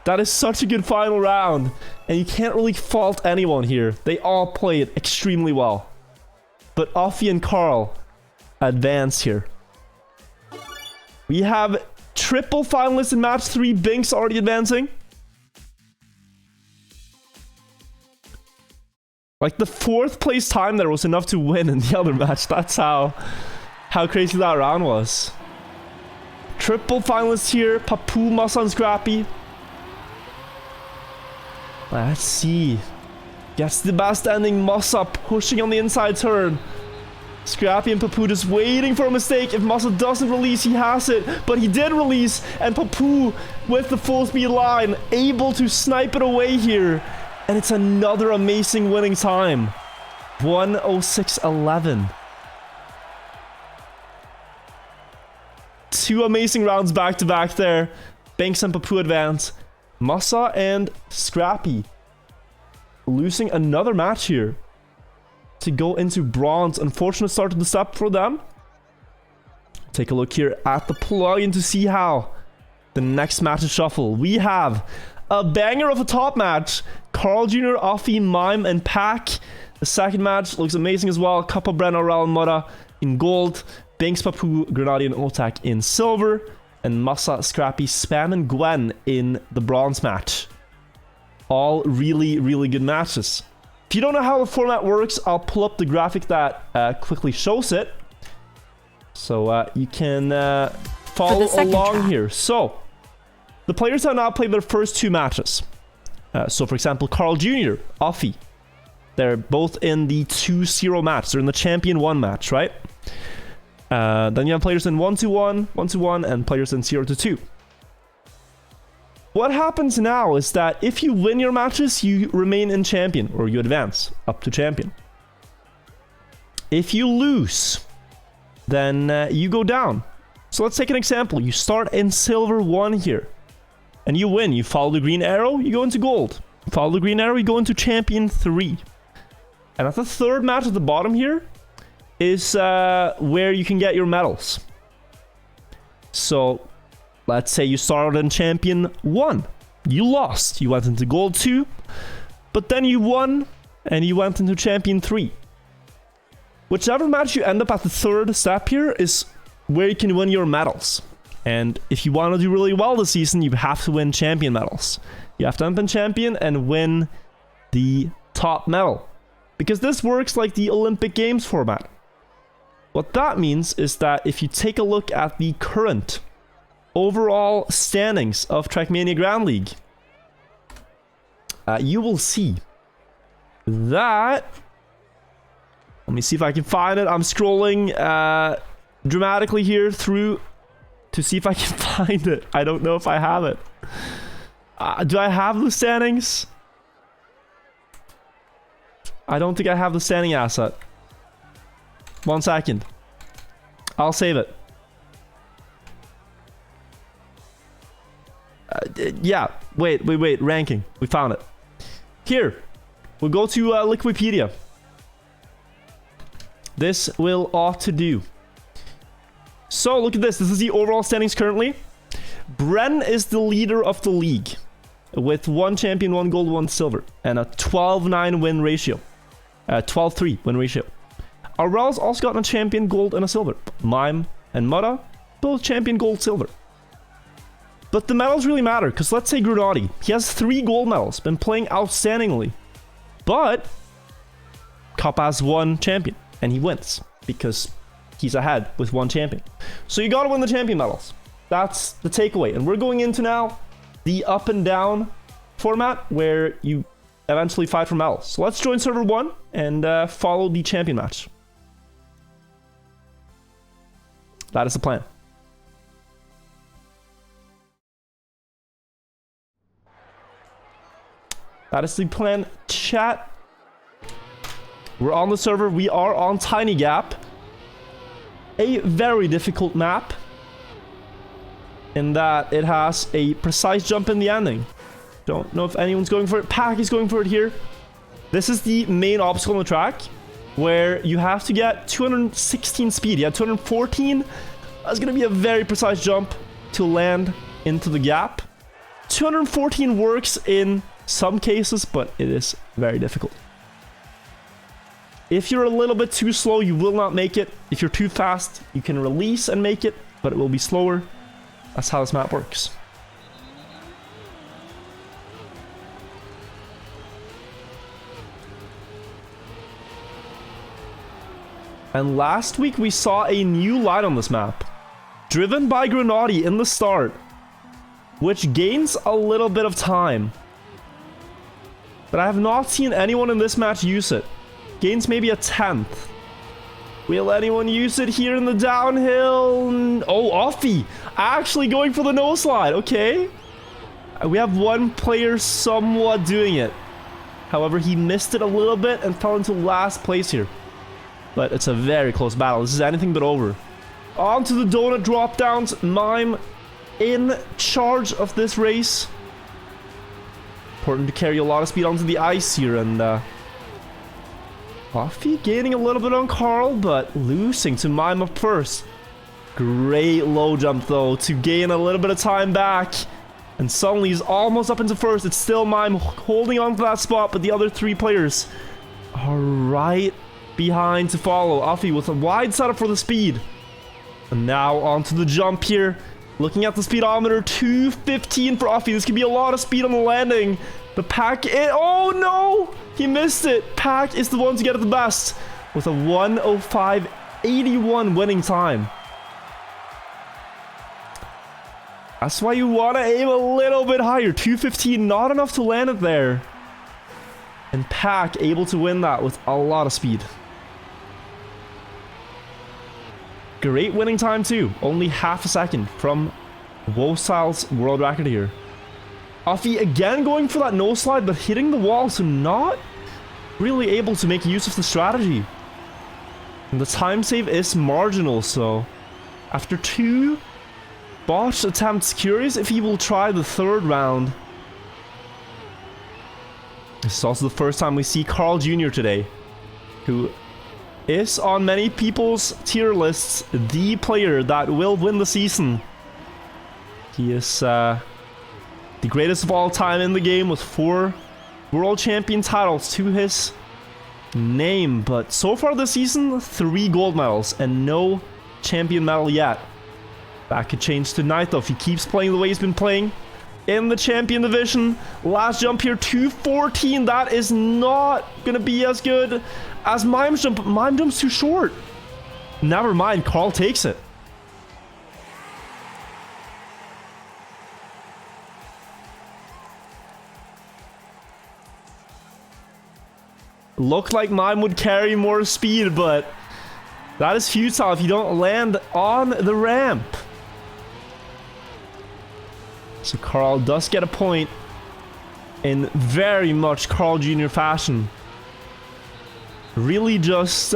That is such a good final round, and you can't really fault anyone here. They all played extremely well. But Offie and Carl advance here. We have triple finalists in match 3. Binks already advancing. Like the 4th place time there was enough to win in the other match. That's how crazy that round was. Triple finalists here. Papu, Masa, and Scrappy. Let's see. Gets the best ending. Masa pushing on the inside turn. Scrappy and Papu just waiting for a mistake. If Masa doesn't release, he has it. But he did release. And Papu with the full speed line, able to snipe it away here. And it's another amazing winning time. 1:06.11. 2 amazing rounds back to back there. Binks and Papu advance. Masa and Scrappy losing another match here to go into bronze. Unfortunate start to the step for them. Take a look here at the plugin to see how the next match is shuffled. We have a banger of a top match. Carl Jr., Offie, Mime, and Pack. The second match looks amazing as well. Kappa, Bren, Aurel, and Mutta in gold. Binks, Papu, Grenadier, and Otak in silver. And Masa, Scrappy, Spam, and Gwen in the bronze match. All really, really good matches. If you don't know how the format works, I'll pull up the graphic that quickly shows it. So you can follow along here. So, the players have now played their first 2 matches. So, for example, Carl Jr., Offie. They're both in the 2-0 match. They're in the Champion 1 match, right? Then you have players in 1-1, 1-1, and players in 0-2. What happens now is that if you win your matches, you remain in Champion, or you advance up to Champion. If you lose, then you go down. So let's take an example. You start in Silver 1 here, and you win. You follow the green arrow, you go into Gold. You follow the green arrow, you go into Champion 3. And at the 3rd match at the bottom here is where you can get your medals. So let's say you started in Champion 1. You lost. You went into Gold 2. But then you won, and you went into Champion 3. Whichever match you end up at the 3rd step here is where you can win your medals. And if you want to do really well this season, you have to win Champion medals. You have to end up in Champion and win the top medal. Because this works like the Olympic Games format. What that means is that if you take a look at the current overall standings of Trackmania Grand League, you will see that... Let me see if I can find it. I'm scrolling dramatically here through to see if I can find it. I don't know if I have it. Do I have the standings? I don't think I have the standing asset. 1 second. I'll save it. Yeah, wait. Ranking. We found it. Here. We'll go to Wikipedia. This will ought to do. So, look at this. This is the overall standings currently. Bren is the leader of the league with 1 champion, 1 gold, 1 silver, and a 12-9 win ratio. 12-3 win ratio. Aurel's also gotten a champion, gold, and a silver. Mime and Mutta, both champion, gold, silver. But the medals really matter, because let's say Grenadi. He has 3 gold medals, been playing outstandingly. But Cup has 1 champion, and he wins, because he's ahead with 1 champion. So you gotta win the champion medals. That's the takeaway. And we're going into now the up and down format, where you eventually fight for medals. So let's join server 1 and follow the champion match. That is the plan. That is the plan, chat. We're on the server. We are on Tiny Gap. A very difficult map, in that it has a precise jump in the ending. Don't know if anyone's going for it. Pack is going for it here. This is the main obstacle on the track, where you have to get 216 speed. Yeah, 214. That's going to be a very precise jump to land into the gap. 214 works in some cases, but it is very difficult. If you're a little bit too slow, you will not make it. If you're too fast, you can release and make it, but it will be slower. That's how this map works. And last week we saw a new line on this map, driven by Grenadi in the start, which gains a little bit of time. But I have not seen anyone in this match use it. Gains maybe a 10th. Will anyone use it here in the downhill? Oh, Offie actually going for the no slide. Okay. We have 1 player somewhat doing it. However, he missed it a little bit and fell into last place here. But it's a very close battle. This is anything but over. On to the donut drop downs. Mime in charge of this race. Important to carry a lot of speed onto the ice here, and Offie gaining a little bit on Carl, but losing to Mime up first. Great low jump though to gain a little bit of time back, and suddenly he's almost up into first. It's still Mime holding on to that spot, but the other 3 players are right behind to follow. Offie with a wide setup for the speed, and now onto the jump here. Looking at the speedometer, 215 for Offie. This could be a lot of speed on the landing. The Pack, oh no! He missed it. Pack is the one to get it the best with a 1:05.81 winning time. That's why you want to aim a little bit higher. 215, not enough to land it there. And Pack able to win that with a lot of speed. Great winning time too. Only half a second from Wostyle's world record here. Offie again going for that no slide, but hitting the wall, so not really able to make use of the strategy. And the time save is marginal, so after 2 botched attempts, curious if he will try the 3rd round. This is also the first time we see Carl Jr. today, who is on many people's tier lists the player that will win the season. He is the greatest of all time in the game with 4 world champion titles to his name, but so far this season 3 gold medals and no champion medal yet. That could change tonight though if he keeps playing the way he's been playing. in the champion division. Last jump here, 214. That is not going to be as good as Mime's jump. Mime jump's too short. Never mind, Carl takes it. Looked like Mime would carry more speed, but that is futile if you don't land on the ramp. So Carl does get a point in very much Carl Jr. fashion. Really just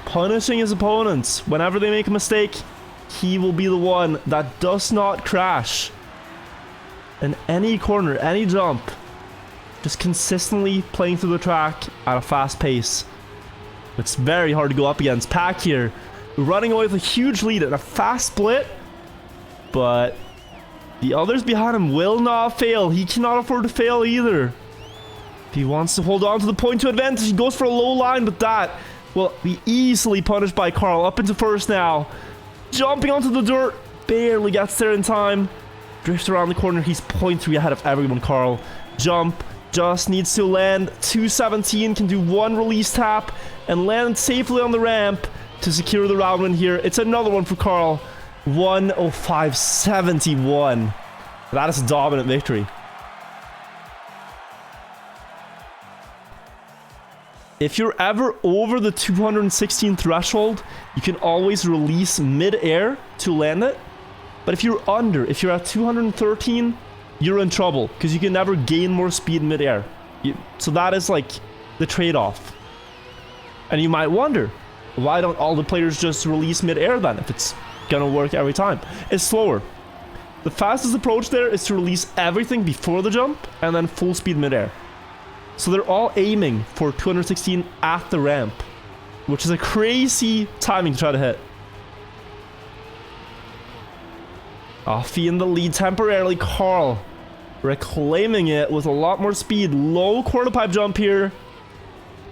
punishing his opponents. Whenever they make a mistake, he will be the one that does not crash. In any corner, any jump. Just consistently playing through the track at a fast pace. It's very hard to go up against. Pack here, running away with a huge lead and a fast split. But the others behind him will not fail. He cannot afford to fail either. If he wants to hold on to the point to advantage, he goes for a low line, but that will be easily punished by Carl. Up into first now. Jumping onto the dirt. Barely gets there in time. Drifts around the corner. He's 0.3 ahead of everyone, Carl. Jump. Just needs to land 217, can do one release tap and land safely on the ramp to secure the round win here. It's another one for Carl. 105.71. That is a dominant victory. If you're ever over the 216 threshold, you can always release mid-air to land it. But if you're under, if you're at 213, you're in trouble because you can never gain more speed mid-air. So that is like the trade-off. And you might wonder, why don't all the players just release mid-air then if it's gonna work every time? It's slower. The fastest approach there is to release everything before the jump and then full speed mid-air. So they're all aiming for 216 at the ramp, which is a crazy timing to try to hit. Offie in the lead temporarily. Carl reclaiming it with a lot more speed. Low quarter pipe jump here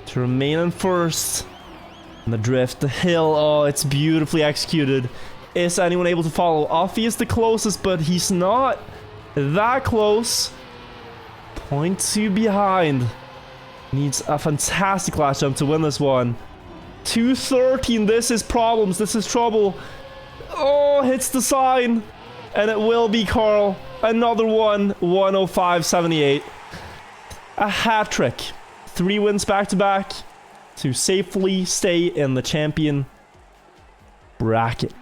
to remain in first. And the drift, the hill, oh, it's beautifully executed. Is anyone able to follow? Offie is the closest, but he's not that close. 0.2 behind. Needs a fantastic last jump to win this one. 213, this is problems, this is trouble. Oh, hits the sign. And it will be Carl. Another one. 105.78. A hat trick. 3 wins back to back to safely stay in the champion bracket.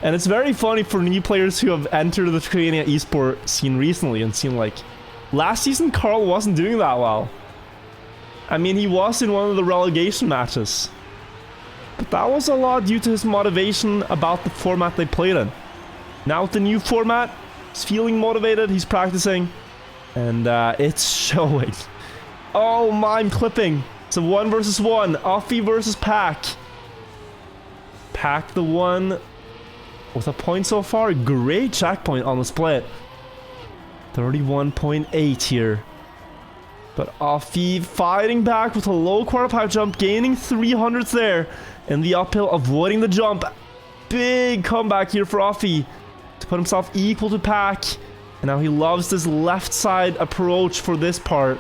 And it's very funny for new players who have entered the Trackmania esport scene recently and seen like last season Carl wasn't doing that well. I mean, he was in one of the relegation matches. But that was a lot due to his motivation about the format they played in. Now with the new format, he's feeling motivated, he's practicing, and it's showing. Oh, Mime clipping. It's a 1 versus 1. Offie versus Pack. Pack the one with a point so far. Great checkpoint on the split. 31.8 here. But Offie fighting back with a low quarter pipe jump, gaining 300s there. In the uphill, avoiding the jump. Big comeback here for Offie to put himself equal to Pack. And now he loves this left side approach for this part.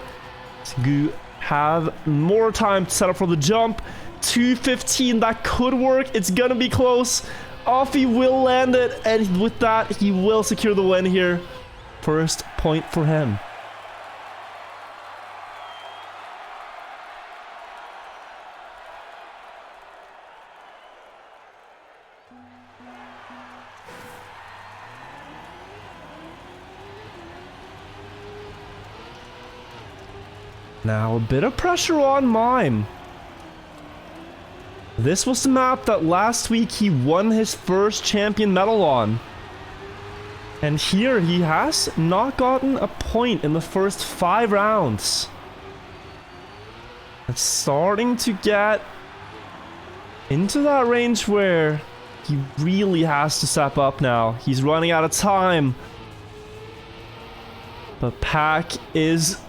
To have more time to set up for the jump. 215, that could work. It's gonna be close. Offie will land it, and with that, he will secure the win here. First point for him. Now a bit of pressure on Mime. This was the map that last week he won his first champion medal on. And here he has not gotten a point in the first 5 rounds. It's starting to get into that range where he really has to step up now. He's running out of time. But Pack is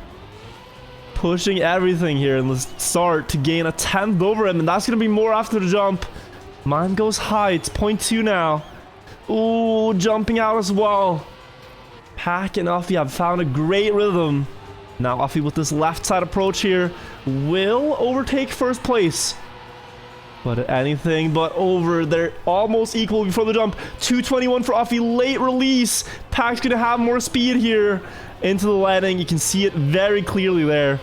pushing everything here in the start to gain a 10th over him, and that's going to be more after the jump. Mime goes high. It's 0.2 now. Ooh, jumping out as well. Pack and Uffy have found a great rhythm. Now Uffy with this left side approach here will overtake first place. But anything but over. They're almost equal before the jump. 221 for Uffy. Late release. Pack's going to have more speed here into the landing. You can see it very clearly there.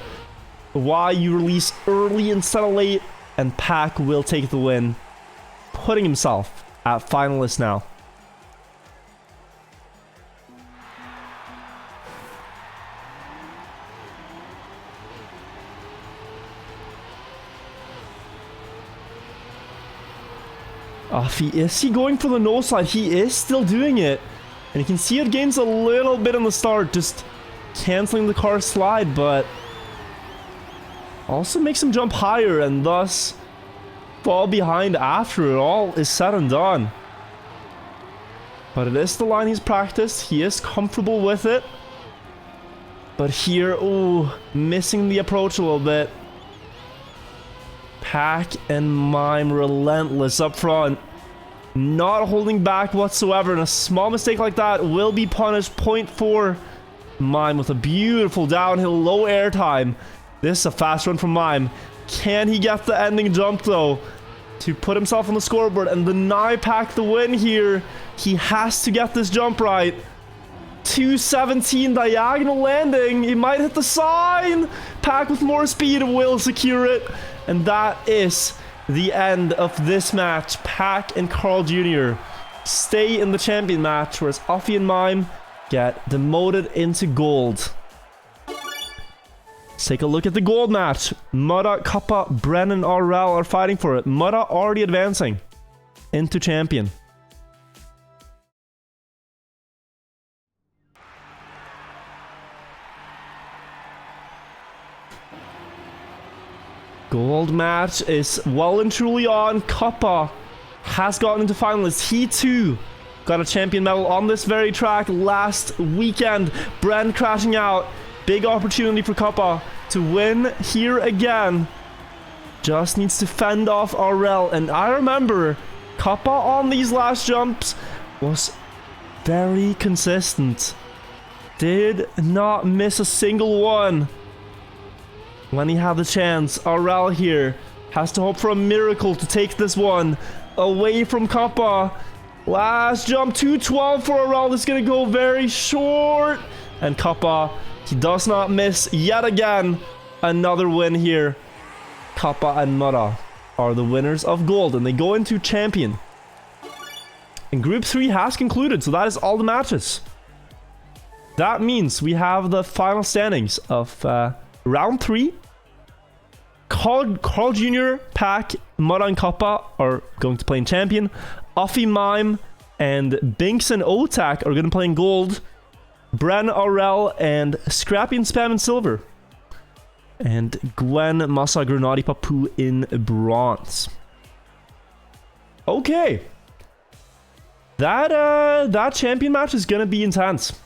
Why you release early instead of late. And Pack will take the win, putting himself at finalist now. Uffy, is he going for the no slide? He is still doing it. And you can see it gains a little bit on the start, just canceling the car slide, but also makes him jump higher and thus fall behind after it all is said and done. But it is the line he's practiced. He is comfortable with it. But here, ooh, missing the approach a little bit. Pack and Mime relentless up front. Not holding back whatsoever. And a small mistake like that will be punished. 0.4. Mime with a beautiful downhill, low air time. This is a fast run from Mime. Can he get the ending jump though to put himself on the scoreboard and deny Pack the win here? He has to get this jump right. 217 diagonal landing. He might hit the sign. Pack with more speed will secure it. And that is the end of this match. Pack and Carl Jr. stay in the champion match, whereas Uffy and Mime get demoted into gold. Let's take a look at the gold match. Mutta, Kappa, Bren, and RL are fighting for it. Mutta already advancing into champion. Gold match is well and truly on. Kappa has gotten into finalists. He too got a champion medal on this very track last weekend. Bren crashing out. Big opportunity for Kappa to win here again. Just needs to fend off RL. And I remember Kappa on these last jumps was very consistent. Did not miss a single one when he had the chance. RL here has to hope for a miracle to take this one away from Kappa. Last jump, 212 for RL. This is going to go very short. And Kappa, he does not miss yet again. Another win here. Kappa and Mutta are the winners of gold, and they go into champion. And Group 3 has concluded, so that is all the matches. That means we have the final standings of Round 3. Carl Jr., Pack, Mutta, and Kappa are going to play in champion. Uffy, Mime, and Binks and Otak are going to play in gold. Bren, RL, and Scrappy and Spam in silver. And Gwen, Masa, Grenadi, Papu in bronze. Okay. That champion match is going to be intense.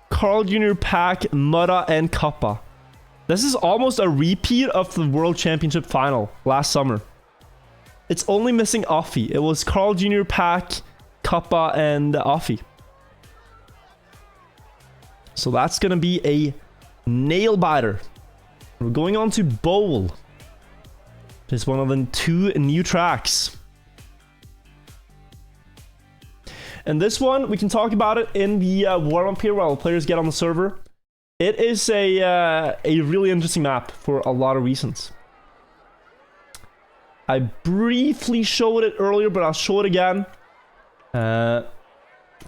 Carl Jr., Pack, Mutta, and Kappa. This is almost a repeat of the World Championship final last summer. It's only missing Uffy. It was Carl Jr., Pack, Kappa, and Uffy. So that's going to be a nail biter. We're going on to Bowl. It's one of the 2 new tracks. And this one, we can talk about it in the warm-up here while players get on the server. It is a really interesting map for a lot of reasons. I briefly showed it earlier, but I'll show it again.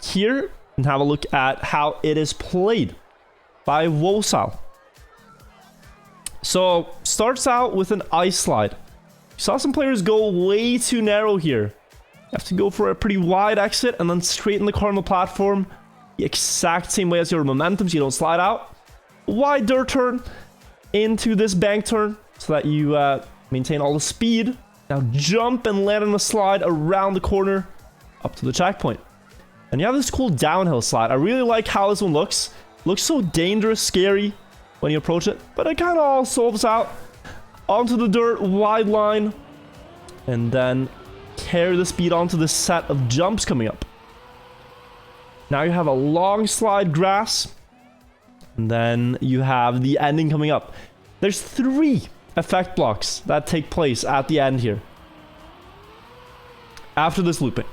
Here, and have a look at how it is played by Wosal. So, starts out with an ice slide. Saw some players go way too narrow here. You have to go for a pretty wide exit and then straighten the car on the platform the exact same way as your momentum so you don't slide out. Wide dirt turn into this bank turn so that you maintain all the speed. Now jump and land on the slide around the corner up to the checkpoint. And you have this cool downhill slide. I really like how this one looks. Looks so dangerous, scary when you approach it, but it kind of all solves out. Onto the dirt, wide line, and then carry the speed onto this set of jumps coming up. Now you have a long slide grass, and then you have the ending coming up. There's 3 effect blocks that take place at the end here, after this looping.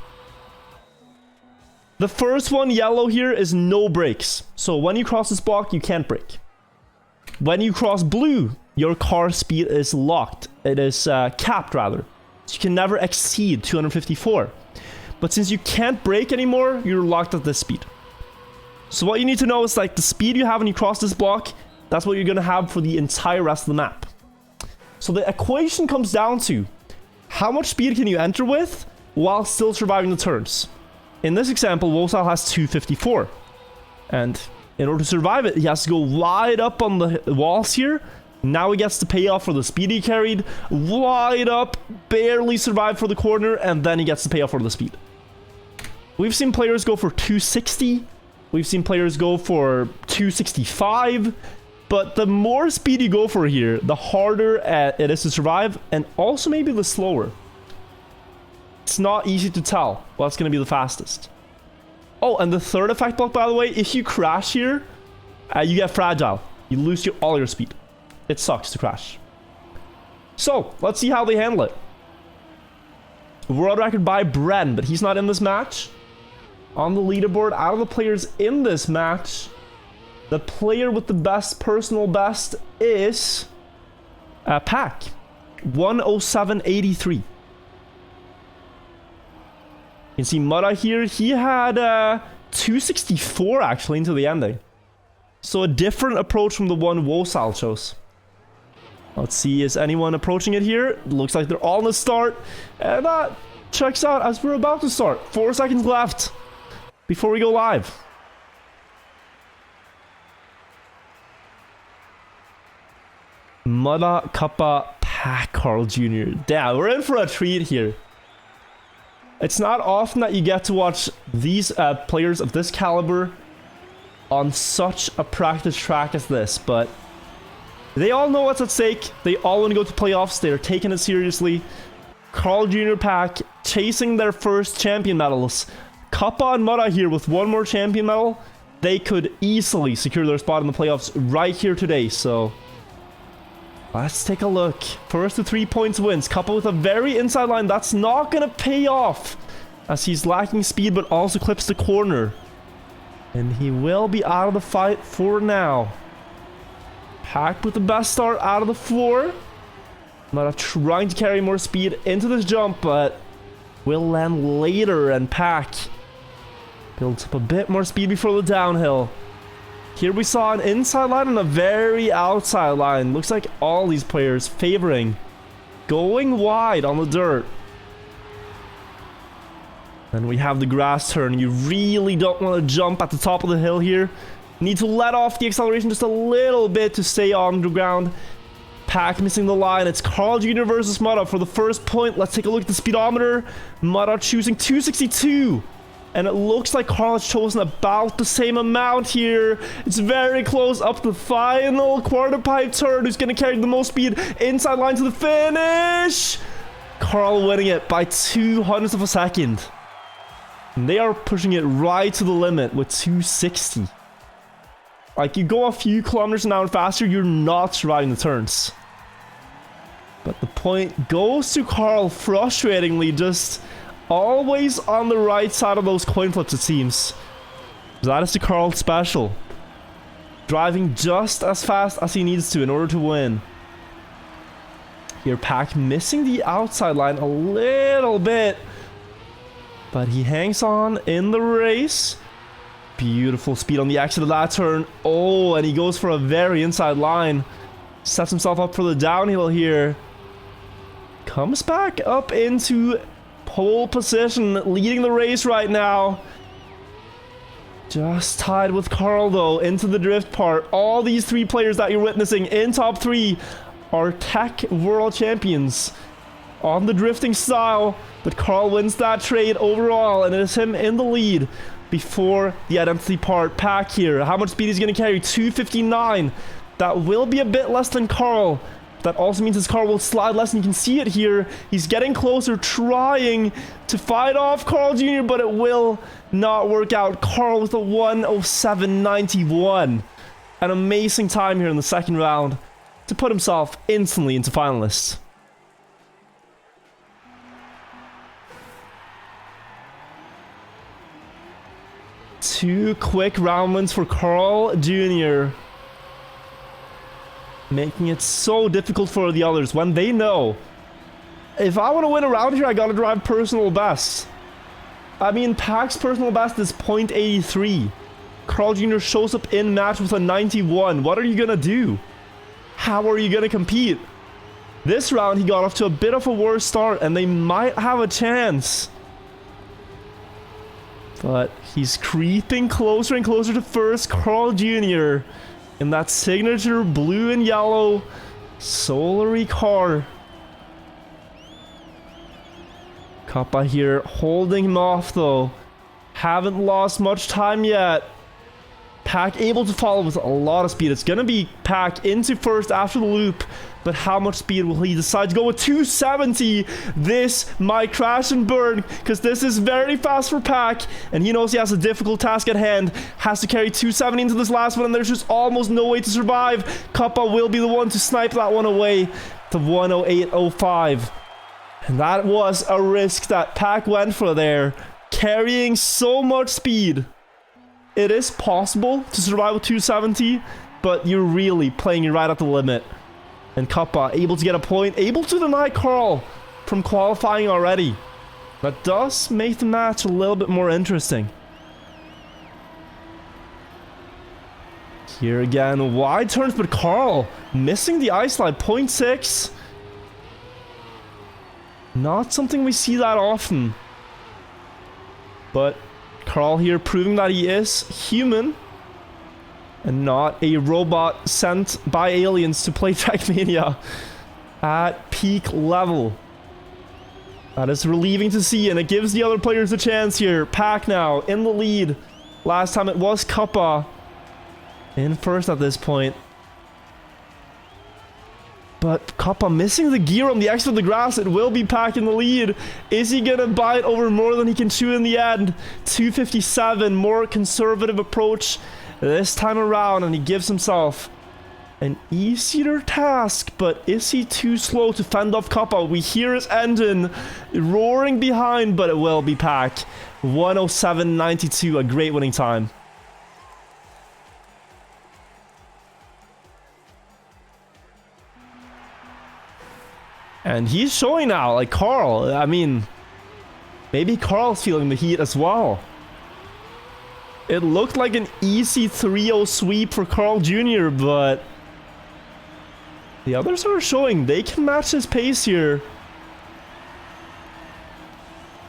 The first one, yellow here, is no brakes. So when you cross this block, you can't brake. When you cross blue, your car speed is locked. It is capped, rather. So you can never exceed 254. But since you can't brake anymore, you're locked at this speed. So what you need to know is like the speed you have when you cross this block, that's what you're going to have for the entire rest of the map. So the equation comes down to how much speed can you enter with while still surviving the turns. In this example, Wosal has 254. And in order to survive it, he has to go wide up on the walls here. Now he gets to pay off for the speed he carried. Wide up, barely survive for the corner, and then he gets to pay off for the speed. We've seen players go for 260. We've seen players go for 265. But the more speed you go for here, the harder it is to survive, and also maybe the slower. It's not easy to tell what's going to be the fastest. Oh, and the third effect block, by the way, if you crash here, you get fragile. You lose all your speed. It sucks to crash. So, let's see how they handle it. World record by Bren, but he's not in this match. On the leaderboard, out of the players in this match, the player with the best personal best is Pack. 107.83. You can see Mutta here. He had 264 actually into the ending. So a different approach from the one Wosal chose. Let's see, is anyone approaching it here? Looks like they're all in the start. And that checks out as we're about to start. 4 seconds left before we go live. Mutta, Kappa, Pack, Carl Jr. Damn, we're in for a treat here. It's not often that you get to watch these players of this caliber on such a practice track as this, but they all know what's at stake. They all want to go to playoffs. They're taking it seriously. Carl Jr. Pack chasing their first champion medals. Kappa and Mutta here with one more champion medal. They could easily secure their spot in the playoffs right here today, so let's take a look. First to 3 points wins. Kappa with a very inside line. That's not going to pay off as he's lacking speed, but also clips the corner. And he will be out of the fight for now. Pack with the best start out of the 4. Mutta trying to carry more speed into this jump, but will land later. And Pack builds up a bit more speed before the downhill. Here we saw an inside line and a very outside line. Looks like all these players favoring going wide on the dirt. And we have the grass turn. You really don't want to jump at the top of the hill here. Need to let off the acceleration just a little bit to stay on the ground. Pack missing the line. It's Carl Jr. versus Mutta for the first point. Let's take a look at the speedometer. Mutta choosing 262. And it looks like Carl has chosen about the same amount here. It's very close up to the final quarter pipe turn. Who's going to carry the most speed? Inside line to the finish. Carl winning it by 0.02 of a second. And they are pushing it right to the limit with 260. Like, you go a few kilometers an hour faster, you're not surviving the turns. But the point goes to Carl, frustratingly, just always on the right side of those coin flips, it seems. That is the Carl special. Driving just as fast as he needs to in order to win. Here, Pack missing the outside line a little bit. But he hangs on in the race. Beautiful speed on the exit of that turn. Oh, and he goes for a very inside line. Sets himself up for the downhill here. Comes back up into pole position, leading the race right now. Just tied with Carl, though, into the drift part. All these 3 players that you're witnessing in top 3 are tech world champions on the drifting style. But Carl wins that trade overall, and it is him in the lead before the identity part. Pack here. How much speed is he going to carry? 259. That will be a bit less than Carl. That also means his car will slide less, and you can see it here. He's getting closer, trying to fight off Carl Jr., but it will not work out. Carl with a 1:07.91. An amazing time here in the second round to put himself instantly into finalists. Two quick round wins for Carl Jr., making it so difficult for the others when they know, if I want to win a round here, I gotta drive personal best. I mean, Pack's personal best is 0.83. Carl Jr. shows up in match with a 91. What are you gonna do? How are you gonna compete? This round, he got off to a bit of a worse start, and they might have a chance. But he's creeping closer and closer to first. Carl Jr. in that signature blue and yellow Solary car. Kappa here holding him off though. Haven't lost much time yet. Pack able to follow with a lot of speed. It's gonna be Pack into first after the loop, but how much speed will he decide to go with? 270. This might crash and burn, because this is very fast for Pack, and he knows he has a difficult task at hand. Has to carry 270 into this last one, and there's just almost no way to survive. Kappa will be the one to snipe that one away to 108.05. And that was a risk that Pack went for there, carrying so much speed. It is possible to survive with 270, but you're really playing it right at the limit. And Kappa able to get a point, able to deny Carl from qualifying already. That does make the match a little bit more interesting. Here again, wide turns, but Carl missing the ice slide, 0.6. Not something we see that often. But Carl here proving that he is human and not a robot sent by aliens to play Trackmania at peak level. That is relieving to see, and it gives the other players a chance here. Pack now in the lead. Last time it was Kappa in first at this point. But Kappa missing the gear on the exit of the grass. It will be Pack in the lead. Is he gonna bite over more than he can chew in the end? 257, more conservative approach this time around, and he gives himself an easier task. But is he too slow to fend off Kappa? We hear his engine roaring behind, but it will be Pack. 107.92, a great winning time. And he's showing now, like Carl. I mean, maybe Carl's feeling the heat as well. It looked like an easy 3-0 sweep for Carl Jr., but the others are showing they can match his pace here.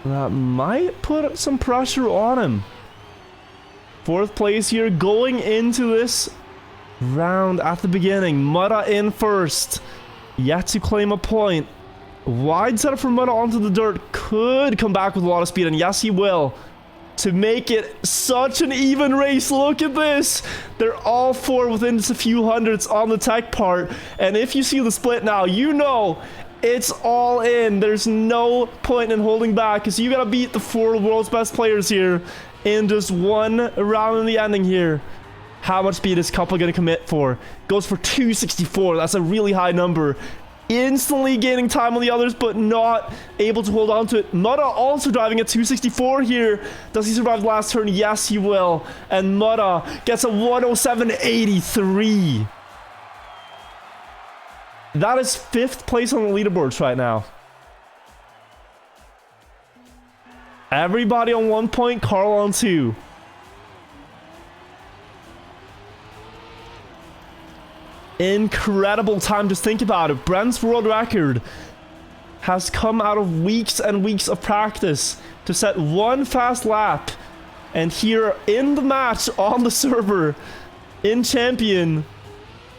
That might put some pressure on him. Fourth place here going into this round at the beginning. Mutta in first. Yet to claim a point. Wide setup for Mutta onto the dirt. Could come back with a lot of speed, and yes, he will. To make it such an even race. Look at this. They're all four within just a few hundreds on the tech part. And if you see the split now, you know it's all in. There's no point in holding back, because you gotta beat the four world's best players here in just one round in the ending here. How much speed is Kappa going to commit for? Goes for 264. That's a really high number. Instantly gaining time on the others, but not able to hold on to it. Mutta also driving at 264 here. Does he survive the last turn? Yes, he will. And Mutta gets a 107.83. That is 5th place on the leaderboards right now. Everybody on 1 point, Carl on 2. Incredible time. Just think about it. Brent's world record has come out of weeks and weeks of practice to set one fast lap, and here in the match on the server in Champion,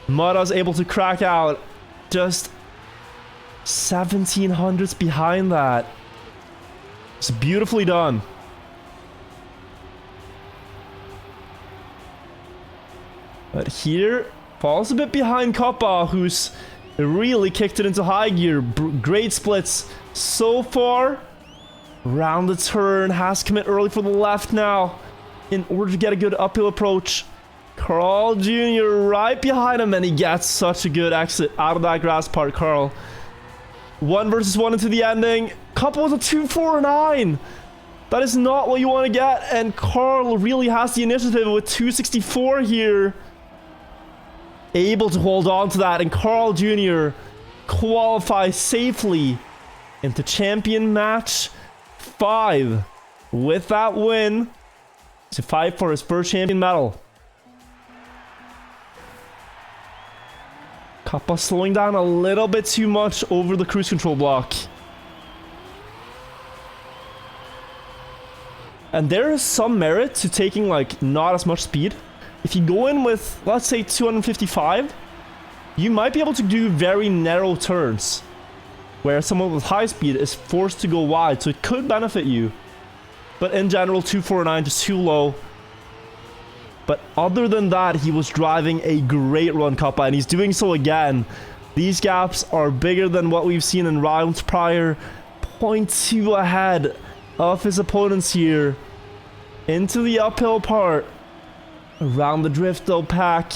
Mutta's able to crack out just 1700s behind that. It's beautifully done. But here falls a bit behind Kappa, who's It really kicked it into high gear. Great splits so far. Round the turn. Has to commit early for the left now in order to get a good uphill approach. Carl Jr. right behind him, and he gets such a good exit out of that grass part, Carl. 1 versus 1 into the ending. Couple with a 249. That is not what you want to get, and Carl really has the initiative with 264 here. Able to hold on to that, and Carl Jr. qualifies safely into champion match 5 with that win to fight for his first champion medal. Kappa slowing down a little bit too much over the cruise control block. And there is some merit to taking like not as much speed. If you go in with, let's say, 255, you might be able to do very narrow turns where someone with high speed is forced to go wide, so it could benefit you. But in general, 249 just too low. But other than that, he was driving a great run, Kappa, and he's doing so again. These gaps are bigger than what we've seen in rounds prior. 0.2 ahead of his opponents here. Into the uphill part. Around the drift though, Pack.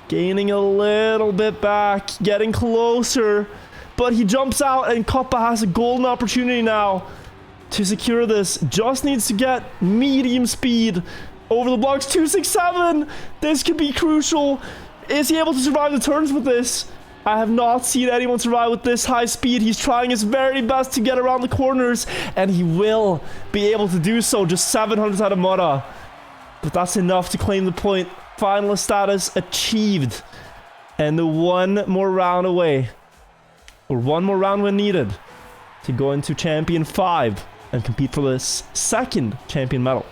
Gaining a little bit back. Getting closer. But he jumps out, and Kappa has a golden opportunity now to secure this. Just needs to get medium speed over the blocks. 267. This could be crucial. Is he able to survive the turns with this? I have not seen anyone survive with this high speed. He's trying his very best to get around the corners, and he will be able to do so. Just 700 out of Mora. But that's enough to claim the point. Finalist status achieved. And the one more round away. Or one more round when needed. To go into Champion 5 and compete for this second champion medal.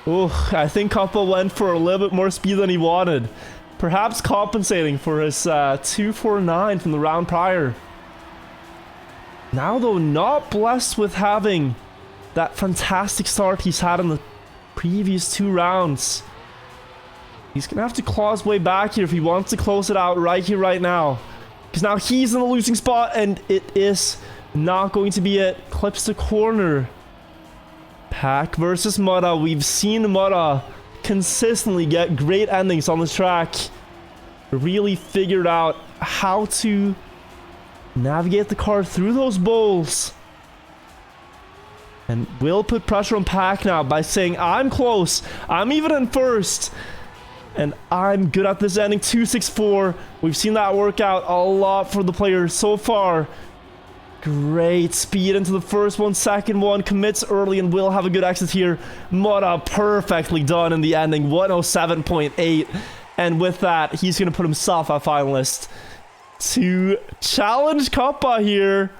I think Kappa went for a little bit more speed than he wanted. Perhaps compensating for his 249 from the round prior. Now though, not blessed with having that fantastic start he's had in the previous 2 rounds. He's going to have to claw his way back here if he wants to close it out right here, right now. Because now he's in the losing spot, and it is not going to be it. Clips the corner. Pack versus Mora. We've seen Mora consistently get great endings on this track. Really figured out how to navigate the car through those bowls. And will put pressure on Pack now by saying, I'm close. I'm even in first. And I'm good at this ending. 264. We've seen that work out a lot for the players so far. Great speed into the first one. Second one commits early and will have a good exit here. Mora perfectly done in the ending. 107.8. And with that, he's going to put himself at finalist to challenge Kappa here.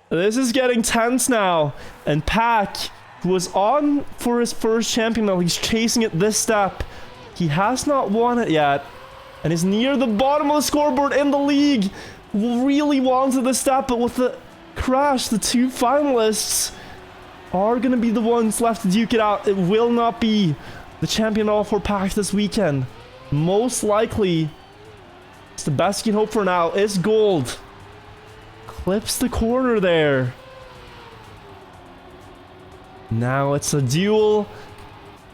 This is getting tense now. And Pack, who was on for his first champion medal, he's chasing it this step. He has not won it yet. And is near the bottom of the scoreboard in the league. Really wanted this step, but with the crash, the 2 finalists are going to be the ones left to duke it out. It will not be the champion medal for Pack this weekend. Most likely, it's the best you can hope for now, is gold. Clips the corner there. Now it's a duel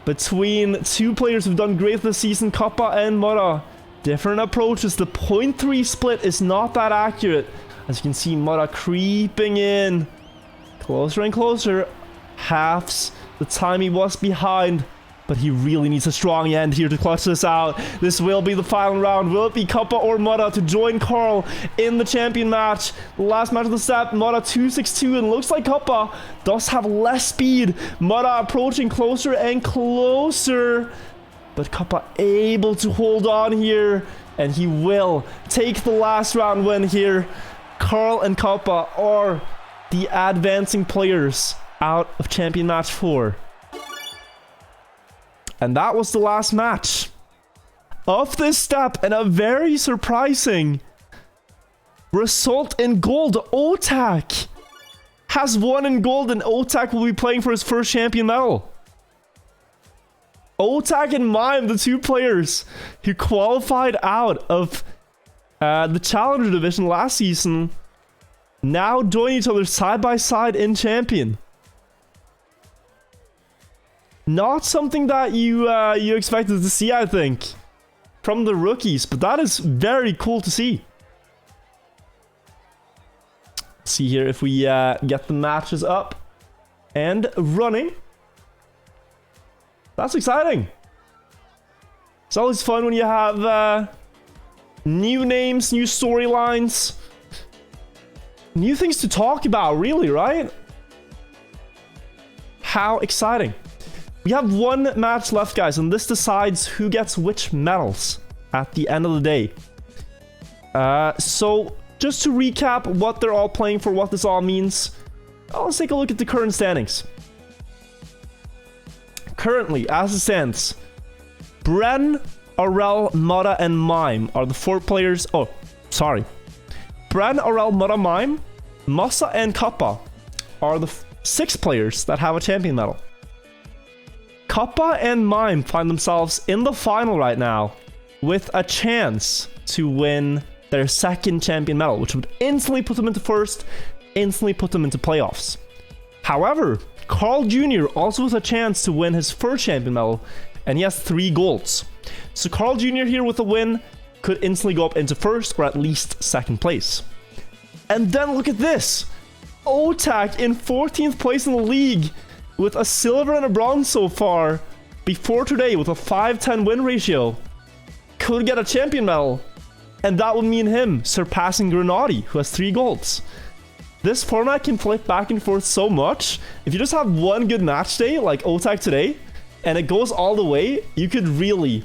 between 2 players who've done great this season, Kappa and Mora. Different approaches. The 0.3 split is not that accurate. As you can see, Mora creeping in. Closer and closer. Halves the time he was behind. But he really needs a strong end here to clutch this out. This will be the final round. Will it be Kappa or Mora to join Carl in the champion match? The last match of the step, Mora 262, and looks like Kappa does have less speed. Mora approaching closer and closer. But Kappa able to hold on here, and he will take the last round win here. Carl and Kappa are the advancing players out of champion match 4. And that was the last match of this step, and a very surprising result in gold. Otak has won in gold, and Otak will be playing for his first champion medal. Otak and Mime, the two players who qualified out of the Challenger Division last season, now join each other side by side in Champion. Not something that you expected to see, I think, from the rookies, but that is very cool to see. Let's see here if we get the matches up and running. That's exciting. It's always fun when you have new names, new storylines, new things to talk about, really, right? How exciting. We have one match left, guys, and this decides who gets which medals at the end of the day. So, just to recap what they're all playing for, what this all means, let's take a look at the current standings. Currently, as it stands, Bren, Aurel, Mudda, and Mime are the 4 players. Oh, sorry. Bren, Aurel, Mudda, Mime, Masa, and Kappa are the 6 players that have a champion medal. Kappa and Mime find themselves in the final right now with a chance to win their second champion medal, which would instantly put them into first, instantly put them into playoffs. However, Carl Jr. also has a chance to win his first champion medal, and he has 3 golds. So Carl Jr. here with a win could instantly go up into first or at least second place. And then look at this. Otak in 14th place in the league with a silver and a bronze so far before today with a 5-10 win ratio. Could get a champion medal. And that would mean him surpassing Grenadi, who has 3 golds. This format can flip back and forth so much. If you just have one good match day, like Otak today, and it goes all the way, you could really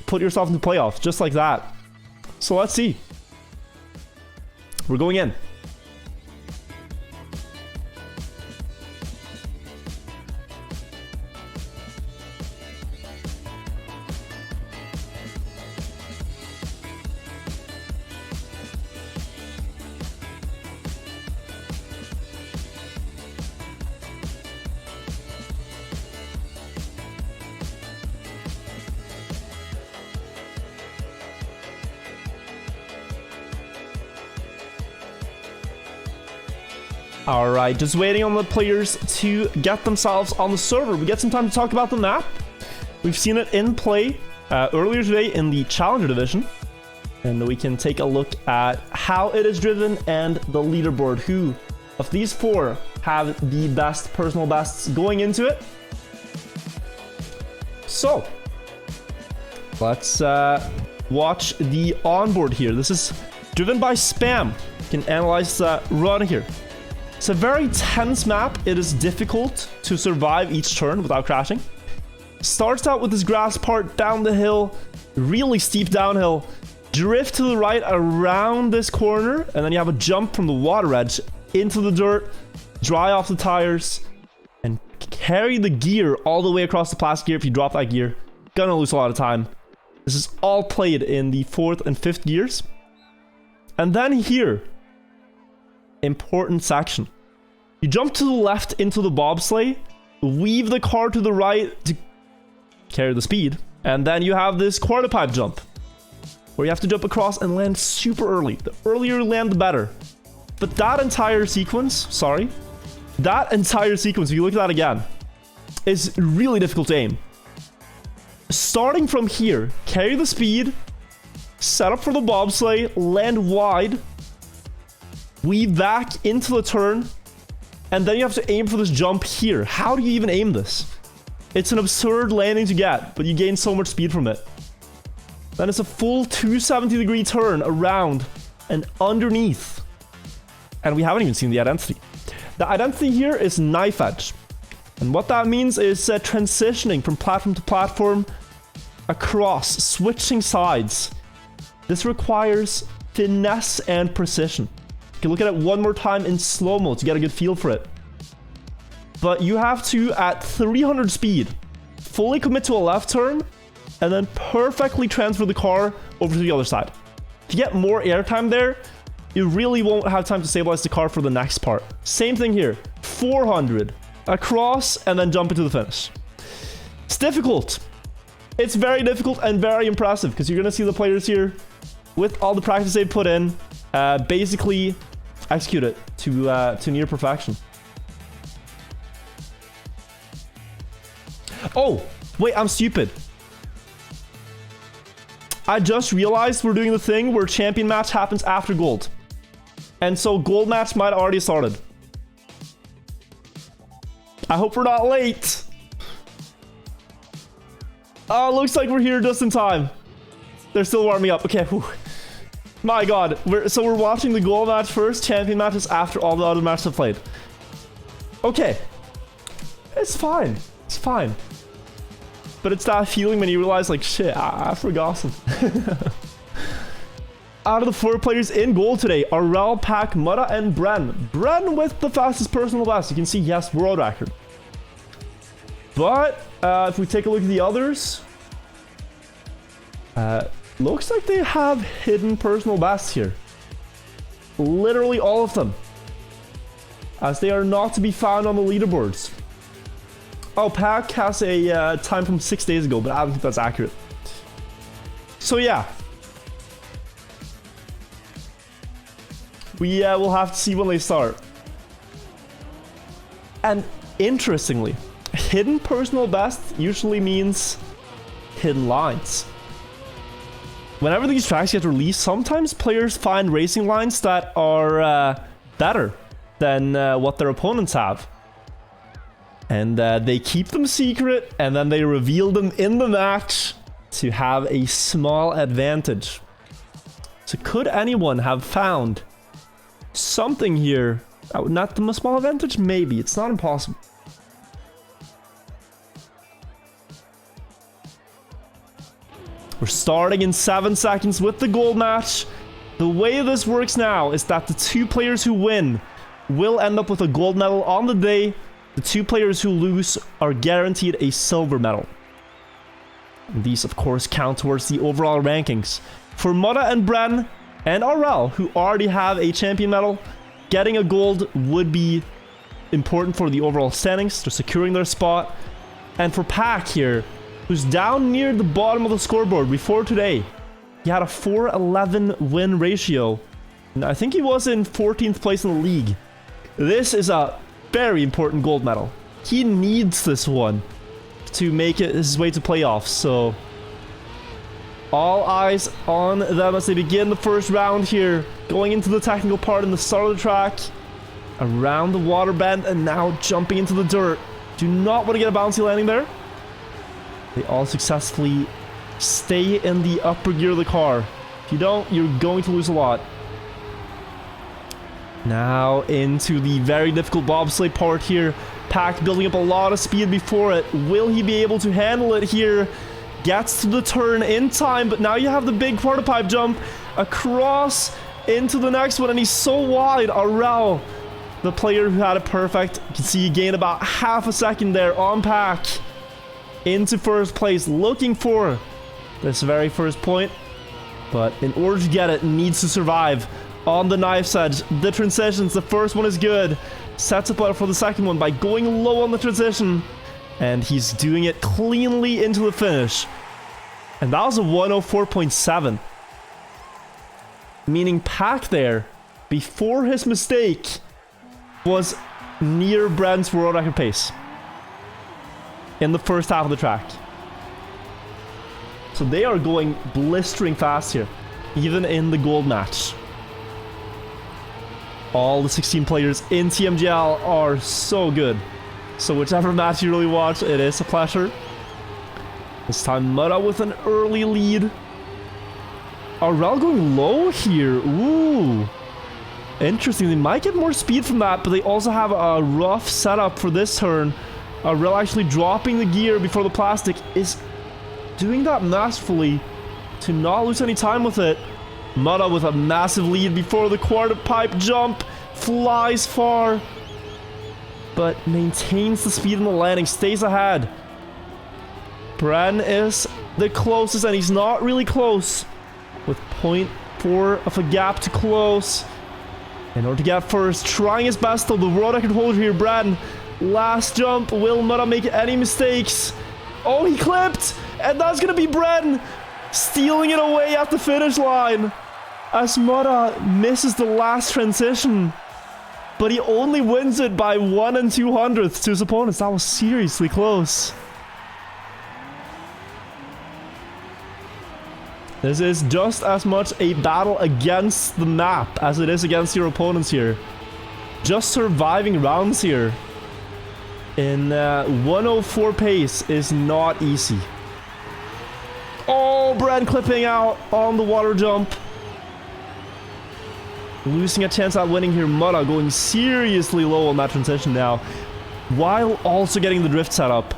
put yourself into playoffs, just like that. So let's see. We're going in. Alright, just waiting on the players to get themselves on the server. We get some time to talk about the map. We've seen it in play earlier today in the Challenger Division. And we can take a look at how it is driven and the leaderboard. Who of these 4 have the best personal bests going into it? So, let's watch the onboard here. This is driven by Spam. You can analyze the run here. It's a very tense map. It is difficult to survive each turn without crashing. Starts out with this grass part down the hill, really steep downhill, drift to the right around this corner, and then you have a jump from the water edge into the dirt, dry off the tires, and carry the gear all the way across the plastic gear. If you drop that gear, gonna lose a lot of time. This is all played in the 4th and 5th gears. And then here, important section. You jump to the left into the bobsleigh, weave the car to the right to carry the speed, and then you have this quarter pipe jump where you have to jump across and land super early. The earlier you land, the better. But that entire sequence, if you look at that again, is really difficult to aim. Starting from here, carry the speed, set up for the bobsleigh, land wide, weave back into the turn, and then you have to aim for this jump here. How do you even aim this? It's an absurd landing to get, but you gain so much speed from it. Then it's a full 270-degree turn around and underneath. And we haven't even seen the identity. The identity here is knife edge. And what that means is transitioning from platform to platform across, switching sides. This requires finesse and precision. You can look at it one more time in slow-mo to get a good feel for it. But you have to, at 300 speed, fully commit to a left turn, and then perfectly transfer the car over to the other side. If you get more airtime there, you really won't have time to stabilize the car for the next part. Same thing here. 400 across, and then jump into the finish. It's difficult. It's very difficult and very impressive because you're going to see the players here with all the practice they put in basically execute it to near perfection. Oh, wait, I'm stupid. I just realized we're doing the thing where champion match happens after gold. And so gold match might have already started. I hope we're not late. Oh, looks like we're here just in time. They're still warming up. Okay, whew. My god. We're watching the gold match first, champion matches after all the other matches have played. Okay. It's fine. It's fine. But it's that feeling when you realize, like, shit, I forgot something. Out of the 4 players in gold today are Rel, Pack, Mutta, and Bren. Bren with the fastest personal best. You can see, yes, world record. But if we take a look at the others, looks like they have hidden personal bests here. Literally all of them. As they are not to be found on the leaderboards. Oh, Pack has a time from 6 days ago, but I don't think that's accurate. So yeah. We will have to see when they start. And interestingly, hidden personal best usually means hidden lines. Whenever these tracks get released, sometimes players find racing lines that are better than what their opponents have. And they keep them secret, and then they reveal them in the match to have a small advantage. So could anyone have found something here? Not the small advantage? Maybe. It's not impossible. We're starting in 7 seconds with the gold match. The way this works now is that the 2 players who win will end up with a gold medal on the day. The 2 players who lose are guaranteed a silver medal. And these, of course, count towards the overall rankings. For Mutta and Bren and Rel, who already have a champion medal, getting a gold would be important for the overall standings. They're securing their spot. And for Pack here, who's down near the bottom of the scoreboard before today, he had a 4-11 win ratio. And I think he was in 14th place in the league. This is a very important gold medal. He needs this one to make it his way to playoffs. So all eyes on them as they begin the first round here. Going into the technical part in the start of the track. Around the water bend and now jumping into the dirt. Do not want to get a bouncy landing there. They all successfully stay in the upper gear of the car. If you don't, you're going to lose a lot. Now into the very difficult bobsleigh part here. Pack building up a lot of speed before it. Will he be able to handle it here? Gets to the turn in time, but now you have the big quarter pipe jump across into the next one, and he's so wide. Rel, the player who had it perfect. You can see he gained about half a second there on Pack. Into first place, looking for this very first point. But in order to get it, needs to survive on the knife's edge. The transitions, the first one is good. Sets up for the second one by going low on the transition. And he's doing it cleanly into the finish. And that was a 104.7. Meaning Pack there, before his mistake, was near Bren's world record pace in the first half of the track. So they are going blistering fast here, even in the gold match. All the 16 players in TMGL are so good. So whichever match you really watch, it is a pleasure. This time Mutta with an early lead. Rel going low here. Ooh. Interesting. They might get more speed from that, but they also have a rough setup for this turn. Rel actually dropping the gear before the plastic is doing that masterfully to not lose any time with it. Mutta with a massive lead before the quarter pipe jump. Flies far, but maintains the speed in the landing. Stays ahead. Bren is the closest, and he's not really close. With 0.4 of a gap to close. In order to get first, trying his best though. The world record holder here, Bren. Last jump. Will Mutta make any mistakes? Oh, he clipped! And that's going to be Bren stealing it away at the finish line. As Mudda misses the last transition. But he only wins it by 1 200ths to his opponents. That was seriously close. This is just as much a battle against the map as it is against your opponents here. Just surviving rounds here in 104 pace is not easy. Oh, Bren clipping out on the water jump. Losing a chance at winning here. Mudda going seriously low on that transition now, while also getting the drift set up.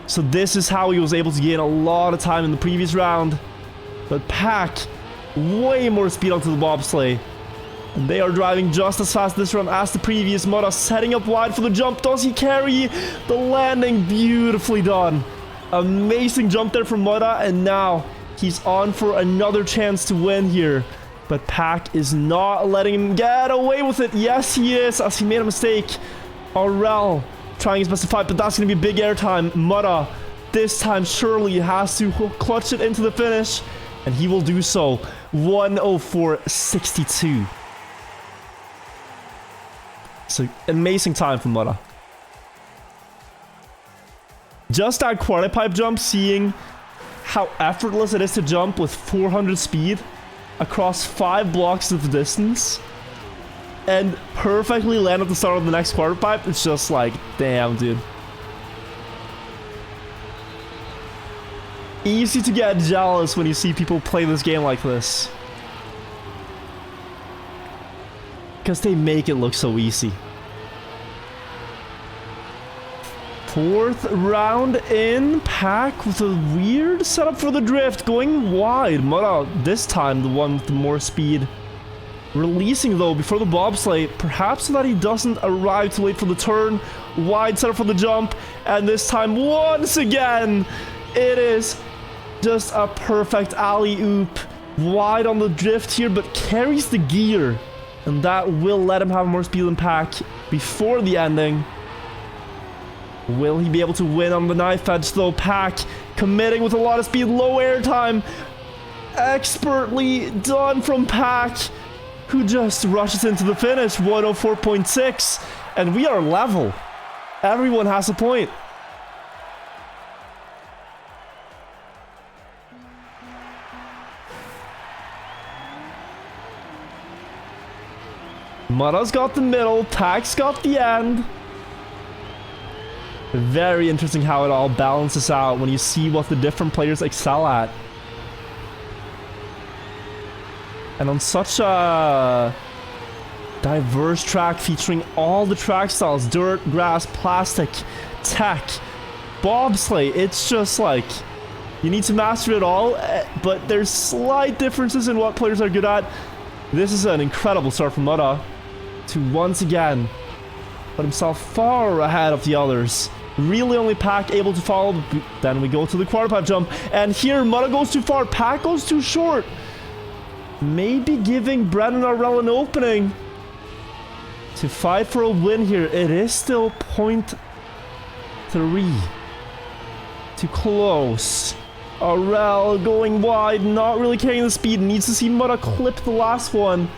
So this is how he was able to gain a lot of time in the previous round. But Pack, way more speed onto the bobsleigh. And they are driving just as fast this run as the previous. Mudda setting up wide for the jump. Does he carry the landing? Beautifully done. Amazing jump there from Mudda. And now he's on for another chance to win here. But Pack is not letting him get away with it. Yes, he is, as he made a mistake. Aurel trying his best to fight, but that's going to be big airtime. Mudda, this time surely has to clutch it into the finish. And he will do so. 1:04.62. So, amazing time for Mudda. Just that quarter pipe jump, seeing how effortless it is to jump with 400 speed across 5 blocks of distance and perfectly land at the start of the next quarter pipe. It's just like, damn, dude. Easy to get jealous when you see people play this game like this, because they make it look so easy. 4th round in. Pack with a weird setup for the drift, going wide. Mudda, this time the one with the more speed. Releasing though before the bobsleigh, perhaps so that he doesn't arrive too late for the turn. Wide setup for the jump, and this time once again, it is just a perfect alley-oop. Wide on the drift here, but carries the gear. And that will let him have more speed than Pack before the ending. Will he be able to win on the knife edge though? Pack committing with a lot of speed, low air time. Expertly done from Pack, who just rushes into the finish. 1:04.6. And we are level. Everyone has a point. Mudda's got the middle, Pack's got the end. Very interesting how it all balances out when you see what the different players excel at. And on such a diverse track featuring all the track styles, dirt, grass, plastic, tech, bobsleigh, it's just like, you need to master it all, but there's slight differences in what players are good at. This is an incredible start from Mudda to once again put himself far ahead of the others. Really only Pack able to follow. Then we go to the quarter pipe jump, and here Mudda goes too far, Pack goes too short. Maybe giving Bren and Aurel an opening to fight for a win here. It is still 0.3. Too close. Aurel going wide, not really carrying the speed. Needs to see Mudda clip the last one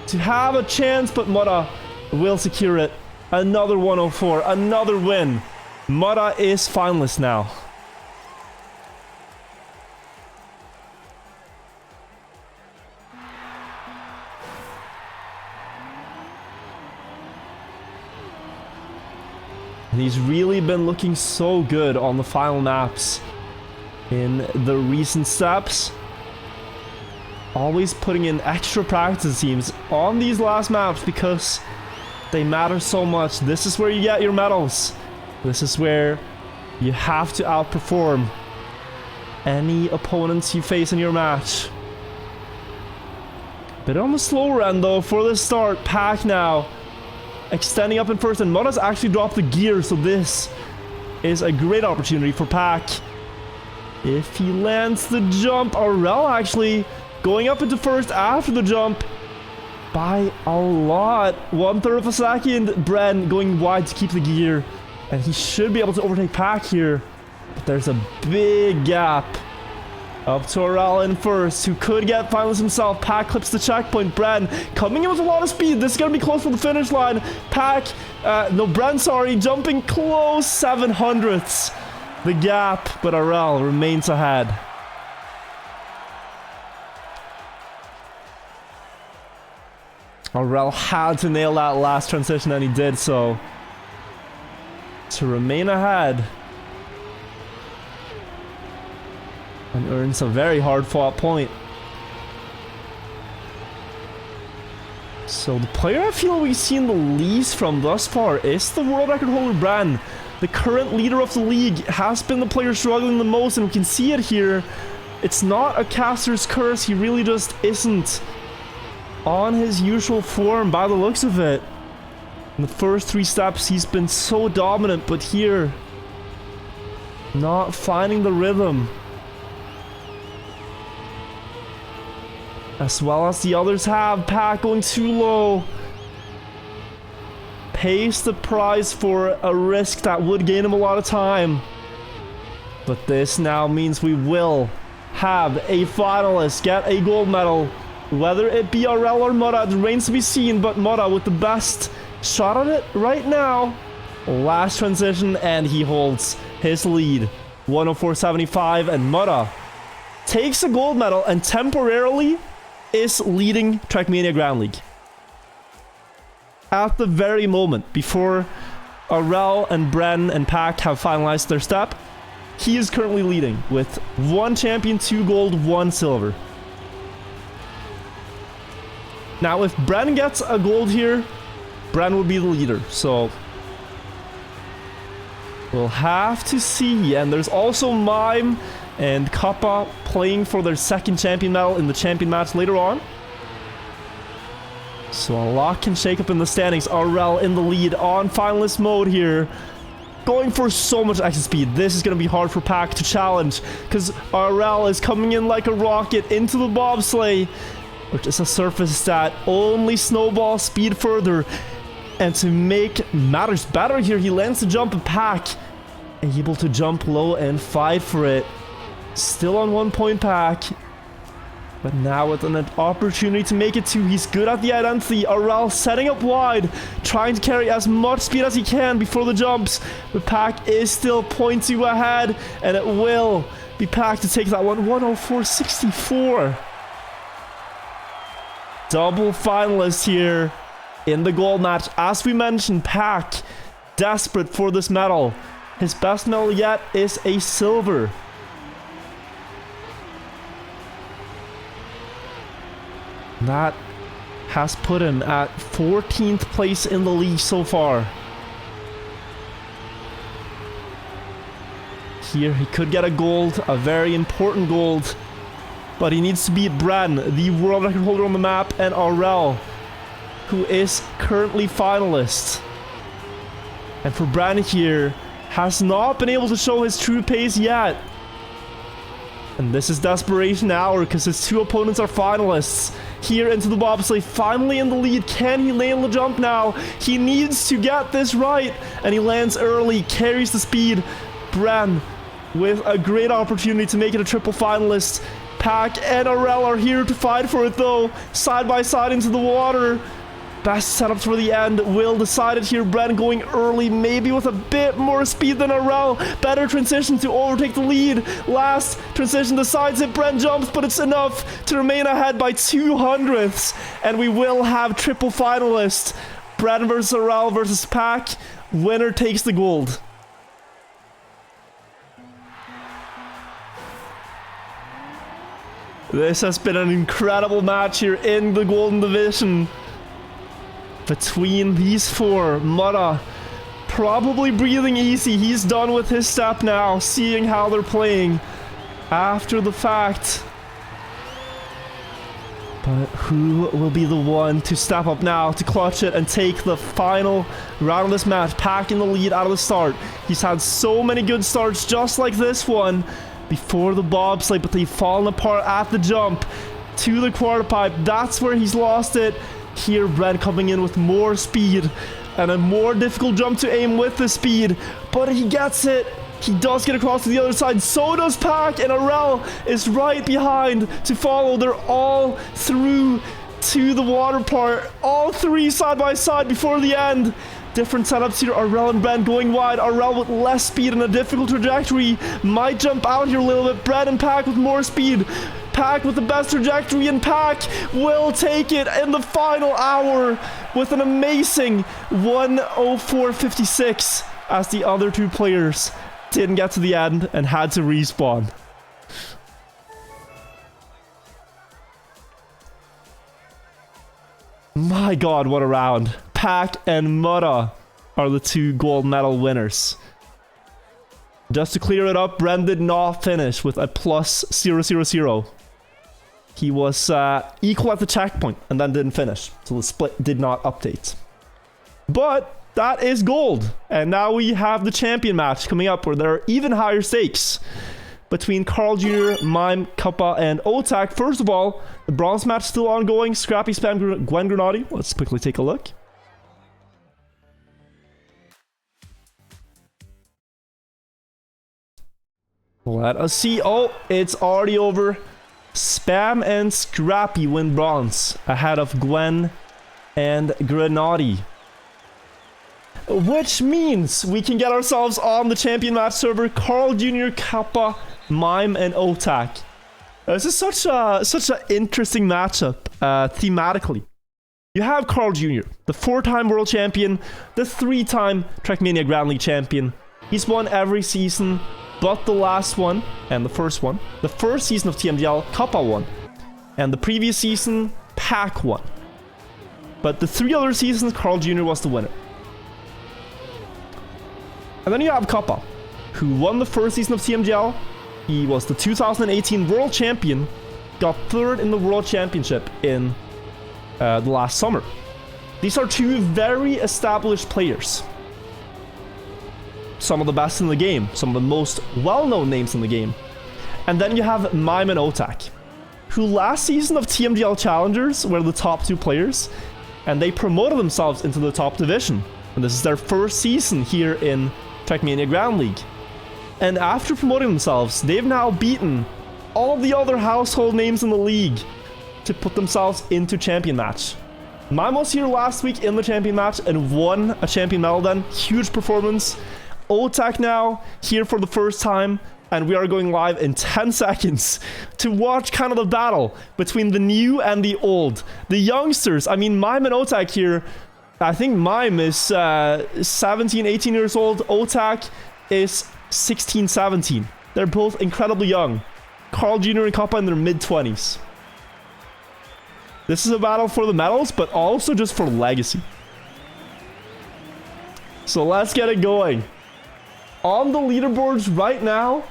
to have a chance, but Mudda will secure it. Another 1:04, another win. Mudda is finalist now. And he's really been looking so good on the final maps in the recent steps. Always putting in extra practice teams on these last maps because they matter so much. This is where you get your medals. This is where you have to outperform any opponents you face in your match. Bit on the slower end though for the start. Pack now extending up in first, and Mudda's actually dropped the gear, so this is a great opportunity for Pack. If he lands the jump, Aurel actually going up into first after the jump by a lot. 1/3 of a second. Bren going wide to keep the gear, and he should be able to overtake Pack here. But there's a big gap Up to Arel in first, who could get finalist himself. Pack clips the checkpoint. Bren coming in with a lot of speed. This is going to be close for the finish line. Pack, no, Bren, sorry, jumping close. 700ths the gap, but Arel remains ahead. Arel had to nail that last transition, and he did so to remain ahead. And earns a very hard-fought point. So the player I feel we've seen the least from thus far is the world record holder Bren. The current leader of the league has been the player struggling the most, and we can see it here. It's not a caster's curse, he really just isn't on his usual form by the looks of it. In the first 3 steps he's been so dominant, but here, not finding the rhythm. As well as the others have. Pack going too low. Pays the price for a risk that would gain him a lot of time. But this now means we will have a finalist get a gold medal. Whether it be Arel or Mutta, it remains to be seen, but Mutta with the best shot at it right now. Last transition, and he holds his lead. 104.75, and Mutta takes a gold medal and temporarily is leading Trackmania Ground League. At the very moment, before Arel and Bren and Pack have finalized their step, he is currently leading with 1 champion, 2 gold, 1 silver. Now, if Bren gets a gold here, Bren would be the leader, so we'll have to see. And there's also Mime and Kappa playing for their 2nd champion medal in the champion match later on. So a lot can shake up in the standings. Arel in the lead on finalist mode here. Going for so much exit speed. This is going to be hard for Pack to challenge, because Arel is coming in like a rocket into the bobsleigh, which is a surface that only snowballs speed further. And to make matters better here, he lands the jump, and Pack able to jump low and fight for it. Still on 1 point, Pack. But now with an opportunity to make it 2. He's good at the identity. Arel setting up wide, trying to carry as much speed as he can before the jumps. But Pack is still 0.2 ahead, and it will be Pack to take that one. 104.64. Double finalist here in the gold match. As we mentioned, Pack desperate for this medal. His best medal yet is a silver. That has put him at 14th place in the league so far. Here he could get a gold, a very important gold, but he needs to beat Bren, the world record holder on the map, and Arel, who is currently finalist. And for Bren here, has not been able to show his true pace yet. And this is desperation hour, because his 2 opponents are finalists. Here into the bobsleigh, finally in the lead. Can he nail the jump now? He needs to get this right, and he lands early, carries the speed. Bren with a great opportunity to make it a triple finalist. Pack and Arel are here to fight for it though, side by side into the water. Best setups for the end will decide it here. Bren going early, maybe with a bit more speed than Arel. Better transition to overtake the lead. Last transition decides it. Bren jumps, but it's enough to remain ahead by 200ths. And we will have triple finalists. Bren versus Arel versus Pack. Winner takes the gold. This has been an incredible match here in the Golden Division. Between these 4, Mutta probably breathing easy. He's done with his step now, seeing how they're playing after the fact. But who will be the one to step up now to clutch it and take the final round of this match? Pack in the lead out of the start. He's had so many good starts just like this one before the bobsleigh, but they've fallen apart at the jump to the quarter pipe. That's where he's lost it. Here, Bren coming in with more speed and a more difficult jump to aim with the speed, but he gets it. He does get across to the other side. So does Pack, and Arel is right behind to follow. They're all through to the water part. All three side by side before the end. Different setups here. Arel and Brent going wide. Arel with less speed and a difficult trajectory. Might jump out here a little bit. Brent and Pack with more speed. Pack with the best trajectory, and Pack will take it in the final hour with an amazing 1:04.56 as the other two players didn't get to the end and had to respawn. My god, what a round. Pack and Mutta are the two gold medal winners. Just to clear it up, Brent did not finish with a plus 000. He was equal at the checkpoint and then didn't finish. So the split did not update. But that is gold. And now we have the champion match coming up where there are even higher stakes between Carl Jr., Mime, Kappa, and Otak. First of all, the bronze match still ongoing. Scrappy spam Gwen Grenadi. Let's quickly take a look. Let us see. Oh, it's already over. Spam and Scrappy win bronze ahead of Gwen and Grenadi. Which means we can get ourselves on the champion match server. Carl Jr., Kappa, Mime, and Otak. This is such an interesting matchup thematically. You have Carl Jr., the 4-time world champion, the 3-time Trackmania Grand League champion. He's won every season but the last one and the first one. The first season of TMGL, Kappa won. And the previous season, Pack won. But the 3 other seasons, Carl Jr. was the winner. And then you have Kappa, who won the first season of TMGL. He was the 2018 world champion, got 3rd in the world championship in the last summer. These are 2 very established players. Some of the best in the game, some of the most well-known names in the game. And then you have Mime and Otak, who last season of TMGL Challengers were the top 2 players, and they promoted themselves into the top division. And this is their first season here in Trackmania Grand League. And after promoting themselves, they've now beaten all the other household names in the league to put themselves into champion match. Mime was here last week in the champion match and won a champion medal then. Huge performance. Otak now here for the first time, and we are going live in 10 seconds to watch kind of the battle between the new and the old. The youngsters, I mean, Mime and Otak here. I think Mime is 17, 18 years old. Otak is 16, 17. They're both incredibly young. Carl Jr. and Kappa in their mid-20s. This is a battle for the medals, but also just for legacy. So let's get it going. On the leaderboards right now,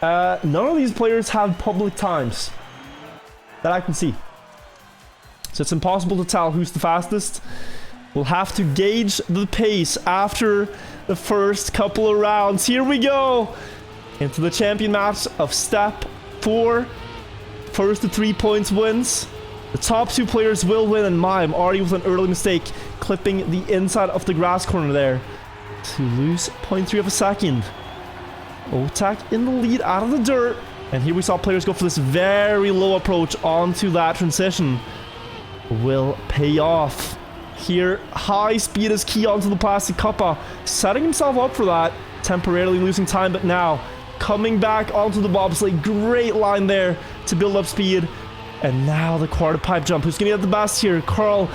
none of these players have public times that I can see. So it's impossible to tell who's the fastest. We'll have to gauge the pace after the first couple of rounds. Here we go into the champion match of step 4. First to 3 points wins. The top 2 players will win, and Mime already with an early mistake, clipping the inside of the grass corner there to lose 0.3 of a second. Otak in the lead out of the dirt, and here we saw players go for this very low approach onto that transition. Will pay off. Here, high speed is key onto the plastic. Kappa setting himself up for that, temporarily losing time, but now coming back onto the bobsleigh. Great line there to build up speed. And now the quarter pipe jump. Who's gonna get the best here? Carl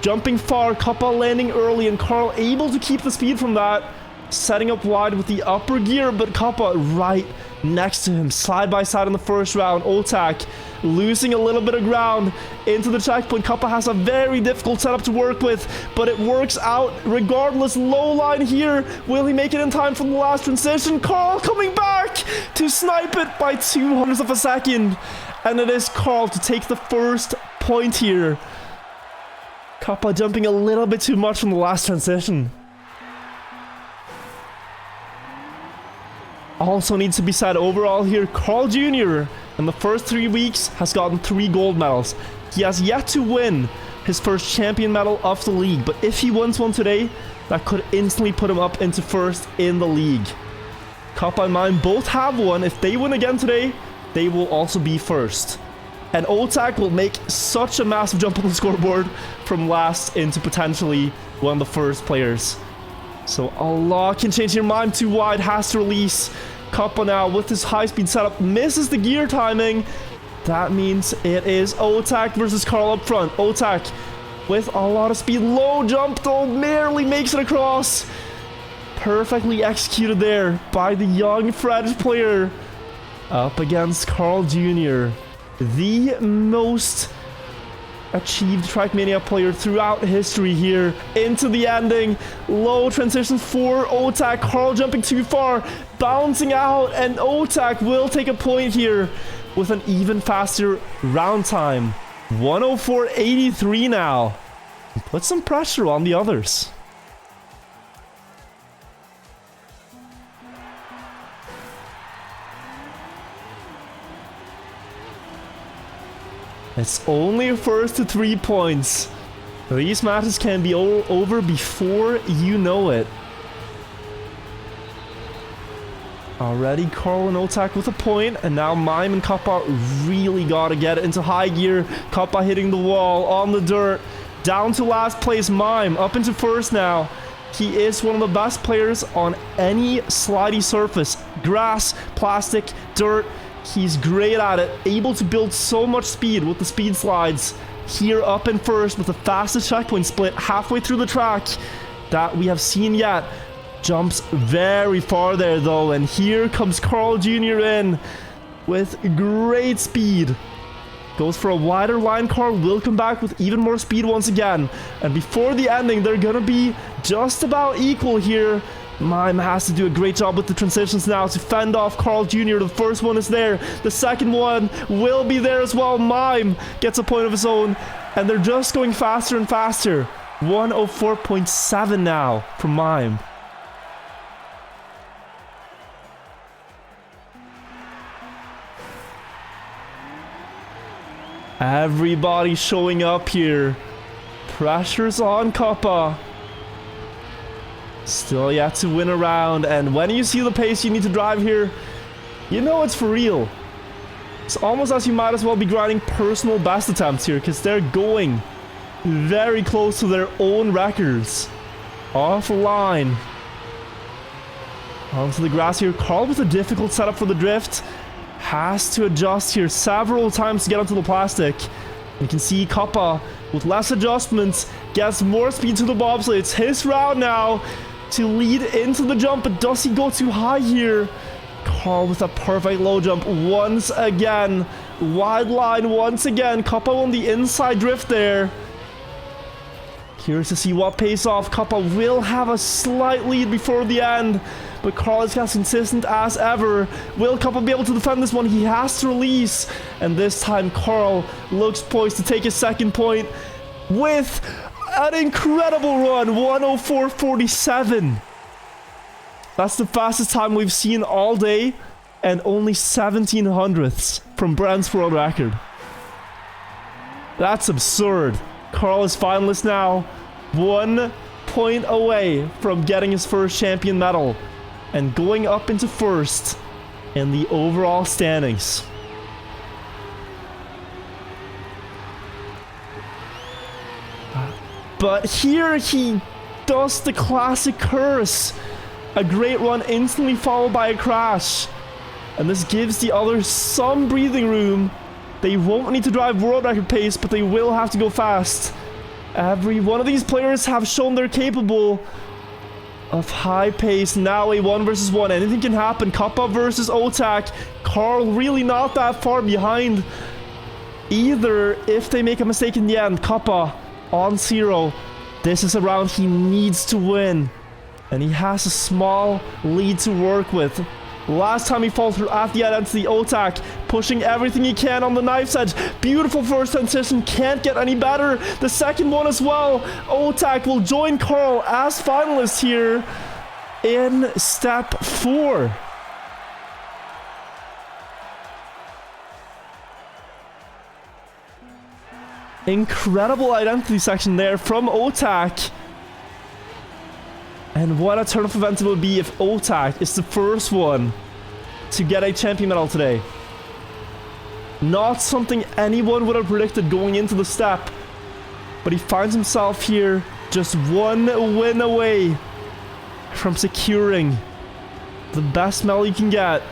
jumping far, Kappa landing early, and Carl able to keep the speed from that. Setting up wide with the upper gear, but Kappa right next to him, side by side in the first round. Otak losing a little bit of ground into the checkpoint. Kappa has a very difficult setup to work with, but it works out regardless. Low line here. Will he make it in time for the last transition? Carl coming back to snipe it by 0.02 of a second. And it is Carl to take the first point here. Kappa jumping a little bit too much from the last transition. Also needs to be said overall here, Carl Jr. in the first 3 weeks has gotten 3 gold medals. He has yet to win his first champion medal of the league, but if he wins one today, that could instantly put him up into first in the league. Kappa and Mime both have one. If they win again today, they will also be first. And Otak will make such a massive jump on the scoreboard from last into potentially one of the first players. So a lot can change here. Mime too wide, has to release. Kappa now with his high-speed setup misses the gear timing. That means it is Otak versus Carl up front. Otak with a lot of speed. Low jump though, barely makes it across. Perfectly executed there by the young French player. Up against Carl Jr., the most achieved Trackmania player throughout history here. Into the ending. Low transition for Otak. Carl jumping too far. Bouncing out. And Otak will take a point here with an even faster round time. 104.83 now. Put some pressure on the others. It's only first to 3 points. These matches can be over before you know it. Already Carl and Otak with a point, and now Mime and Kappa really gotta get it into high gear. Kappa hitting the wall on the dirt. Down to last place, Mime up into first now. He is one of the best players on any slidey surface. Grass, plastic, dirt. He's great at it, able to build so much speed with the speed slides. Here up in first with the fastest checkpoint split halfway through the track that we have seen yet. Jumps very far there though, and here comes Carl Jr. in with great speed. Goes for a wider line. Carl will come back with even more speed once again. And before the ending, they're gonna be just about equal here. Mime has to do a great job with the transitions now to fend off Carl Jr. The first one is there. The second one will be there as well. Mime gets a point of his own. And they're just going faster and faster. 104.7 now from Mime. Everybody showing up here. Pressure's on Kappa. Still yet to win a round, and when you see the pace you need to drive here, you know it's for real. It's almost as you might as well be grinding personal best attempts here, because they're going very close to their own records. Off the line. Onto the grass here. Carl with a difficult setup for the drift. Has to adjust here several times to get onto the plastic. You can see Kappa with less adjustments gets more speed to the bobsleigh. It's his round now to lead into the jump, but does he go too high here? Carl with a perfect low jump once again. Wide line once again. Kappa on the inside drift there. Curious to see what pays off. Kappa will have a slight lead before the end, but Carl is as consistent as ever. Will Kappa be able to defend this one? He has to release, and this time Carl looks poised to take his second point with an incredible run. 104.47. That's the fastest time we've seen all day, and only 17 hundredths from Brent's world record. That's absurd. Carl is finalist now, 1 point away from getting his first champion medal and going up into first in the overall standings. But here he does the classic curse. A great run instantly followed by a crash. And this gives the others some breathing room. They won't need to drive world record pace, but they will have to go fast. Every one of these players have shown they're capable of high pace. Now a 1 versus 1. Anything can happen. Kappa versus Otak. Carl really not that far behind either if they make a mistake in the end. Kappa on 0. This is a round he needs to win, and he has a small lead to work with. Last time he faltered at the end to the Otak, pushing everything he can on the knife's edge. Beautiful first transition, can't get any better. The second one as well. Otak will join Carl as finalist here in step 4. Incredible identity section there from Otak. And what a turn of events it will be if Otak is the first one to get a champion medal today. Not something anyone would have predicted going into the step. But he finds himself here just one win away from securing the best medal you can get.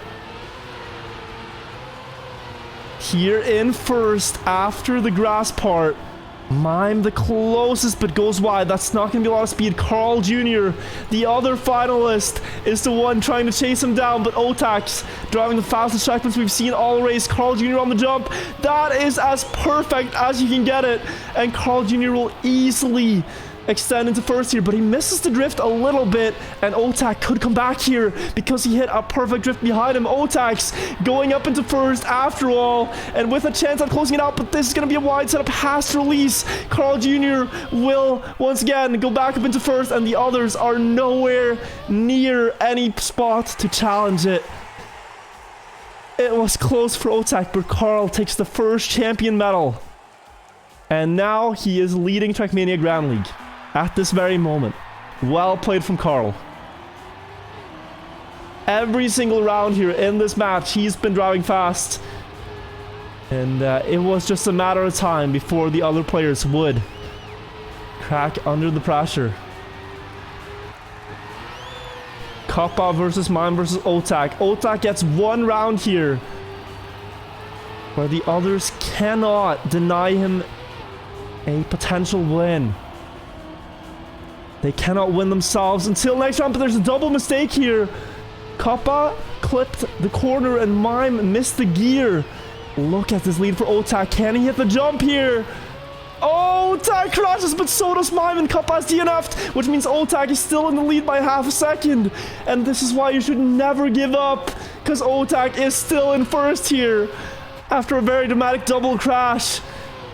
Here in first after the grass part. Mime the closest but goes wide. That's not going to be a lot of speed. Carl Jr., the other finalist, is the one trying to chase him down. But Otak's driving the fastest checkpoints we've seen all race. Carl Jr. on the jump. That is as perfect as you can get it. And Carl Jr. will easily extend into first here, but he misses the drift a little bit, and Otak could come back here because he hit a perfect drift behind him. Otak's going up into first after all, and with a chance at closing it out, but this is going to be a wide setup, has to release. Carl Jr. will once again go back up into first, and the others are nowhere near any spot to challenge it. It was close for Otak, but Carl takes the first champion medal, and now he is leading Trackmania Grand League. At this very moment. Well played from Carl. Every single round here in this match, he's been driving fast. And it was just a matter of time before the other players would crack under the pressure. Kappa versus Mime versus Otak. Otak gets one round here where the others cannot deny him a potential win. They cannot win themselves until next round, but there's a double mistake here. Kappa clipped the corner and Mime missed the gear. Look at this lead for Otak. Can he hit the jump here? Otak crashes, but so does Mime, and Kappa has DNF'd, which means Otak is still in the lead by half a second. And this is why you should never give up, because Otak is still in first here after a very dramatic double crash.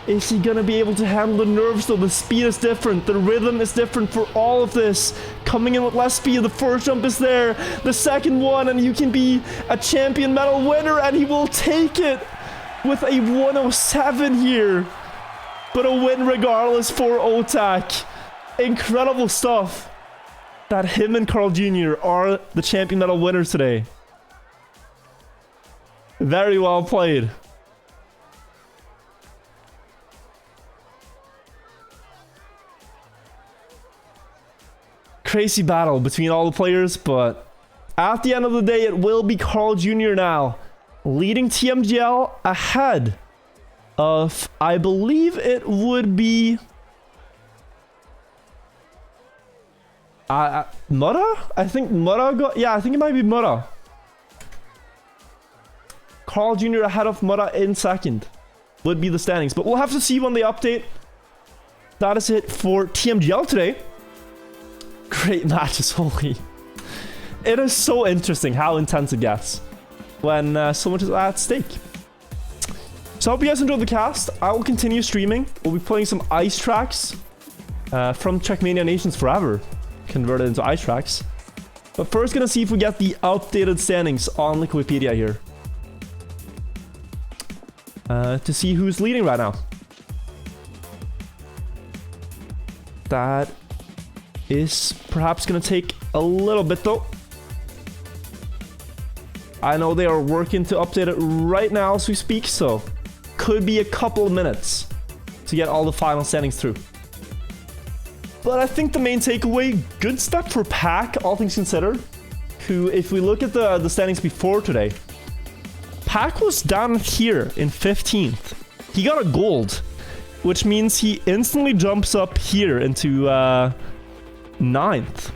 Is he gonna be able to handle the nerves though? The speed is different. The rhythm is different for all of this. Coming in with less speed. The first jump is there. The second one, and you can be a champion medal winner, and he will take it with a 107 here. But a win regardless for Otak. Incredible stuff that him and Carl Jr. are the champion medal winners today. Very well played. Crazy battle between all the players, but at the end of the day, it will be Carl Jr. now leading TMGL ahead of, I believe it would be Mura? I think Mura got, yeah, I think it might be Mura. Carl Jr. ahead of Mura in second would be the standings, but we'll have to see when they update. That is it for TMGL today. Great matches, holy. It is so interesting how intense it gets when so much is at stake. So I hope you guys enjoyed the cast. I will continue streaming. We'll be playing some ice tracks from Trackmania Nations Forever, converted into ice tracks. But first, gonna see if we get the updated standings on Wikipedia here. To see who's leading right now. That is perhaps gonna take a little bit though. I know they are working to update it right now as we speak, so could be a couple of minutes to get all the final standings through. But I think the main takeaway, good step for Pack, all things considered, who, if we look at the standings before today, Pack was down here in 15th. He got a gold, which means he instantly jumps up here into 9th.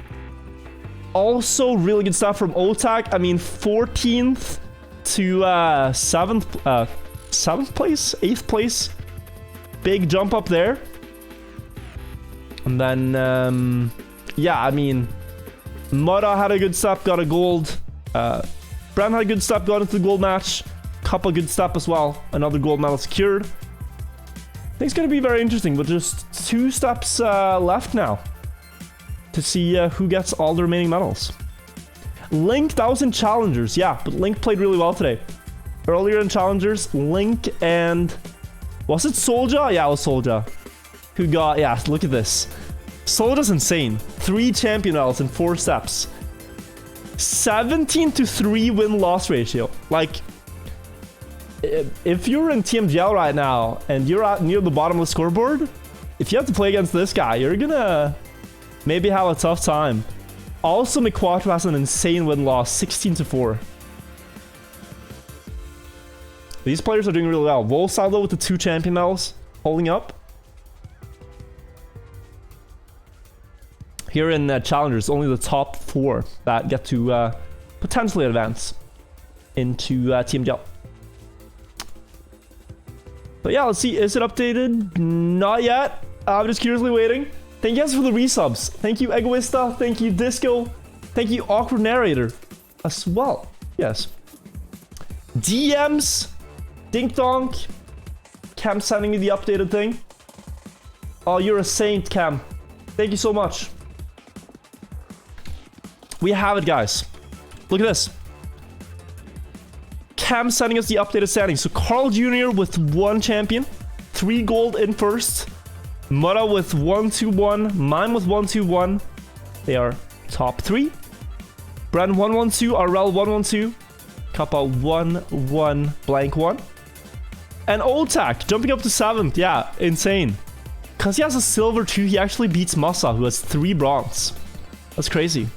Also, really good stuff from Otak. I mean, 14th to 7th place, 8th place. Big jump up there. And then, yeah, I mean, Mura had a good step, got a gold. Bram had a good step, got into the gold match. Kappa good step as well. Another gold medal secured. I think it's going to be very interesting, with just 2 steps left now to see who gets all the remaining medals. Link, that was in Challengers, yeah, but Link played really well today. Earlier in Challengers, Link and... was it Soldier? Yeah, it was Soldier. Who got... yeah, look at this. Soldier's insane. 3 champion medals in 4 steps. 17-3 win-loss ratio. Like, if you're in TMGL right now and you're out near the bottom of the scoreboard, if you have to play against this guy, you're gonna maybe have a tough time. Also, McQuattro has an insane win-loss, 16-4. These players are doing really well. Volsaldo with the 2 champion medals, holding up. Here in Challengers, only the top 4 that get to potentially advance into TMGL. But yeah, let's see. Is it updated? Not yet. I'm just curiously waiting. Thank you guys for the resubs. Thank you, Egoista. Thank you, Disco. Thank you, Awkward Narrator, as well. Yes. DMs. Dink Donk. Cam sending me the updated thing. Oh, you're a saint, Cam. Thank you so much. We have it, guys. Look at this. Cam sending us the updated standings. So Carl Jr. with 1 champion, 3 gold in first. Mura with 1-2-1. Mime with 1-2-1. They are top 3. Bren 1-1-2. Arel 1-1-2. Kappa 1-1 blank 1. And Otak jumping up to 7th. Yeah, insane. Because he has a silver too, he actually beats Massa, who has 3 bronze. That's crazy.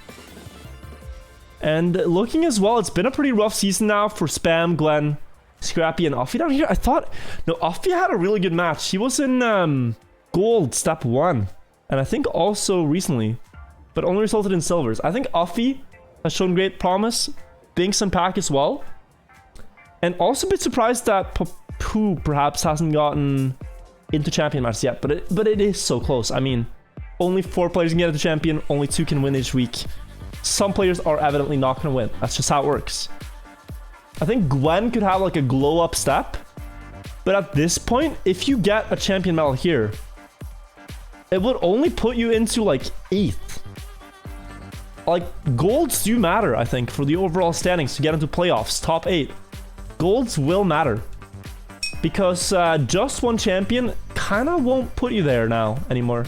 And looking as well, it's been a pretty rough season now for Spam, Glenn, Scrappy, and Offie down here. I thought... No, Offie had a really good match. He was in gold step 1. And I think also recently. But only resulted in silvers. I think Offie has shown great promise. Binks and Pack as well. And also a bit surprised that Papu perhaps hasn't gotten into champion matches yet. But it is so close. I mean, only 4 players can get into champion. Only 2 can win each week. Some players are evidently not going to win. That's just how it works. I think Gwen could have like a glow up step. But at this point, if you get a champion medal here, it would only put you into like 8th. Like, golds do matter, I think, for the overall standings to get into playoffs, top 8. Golds will matter. Because just 1 champion kind of won't put you there now anymore.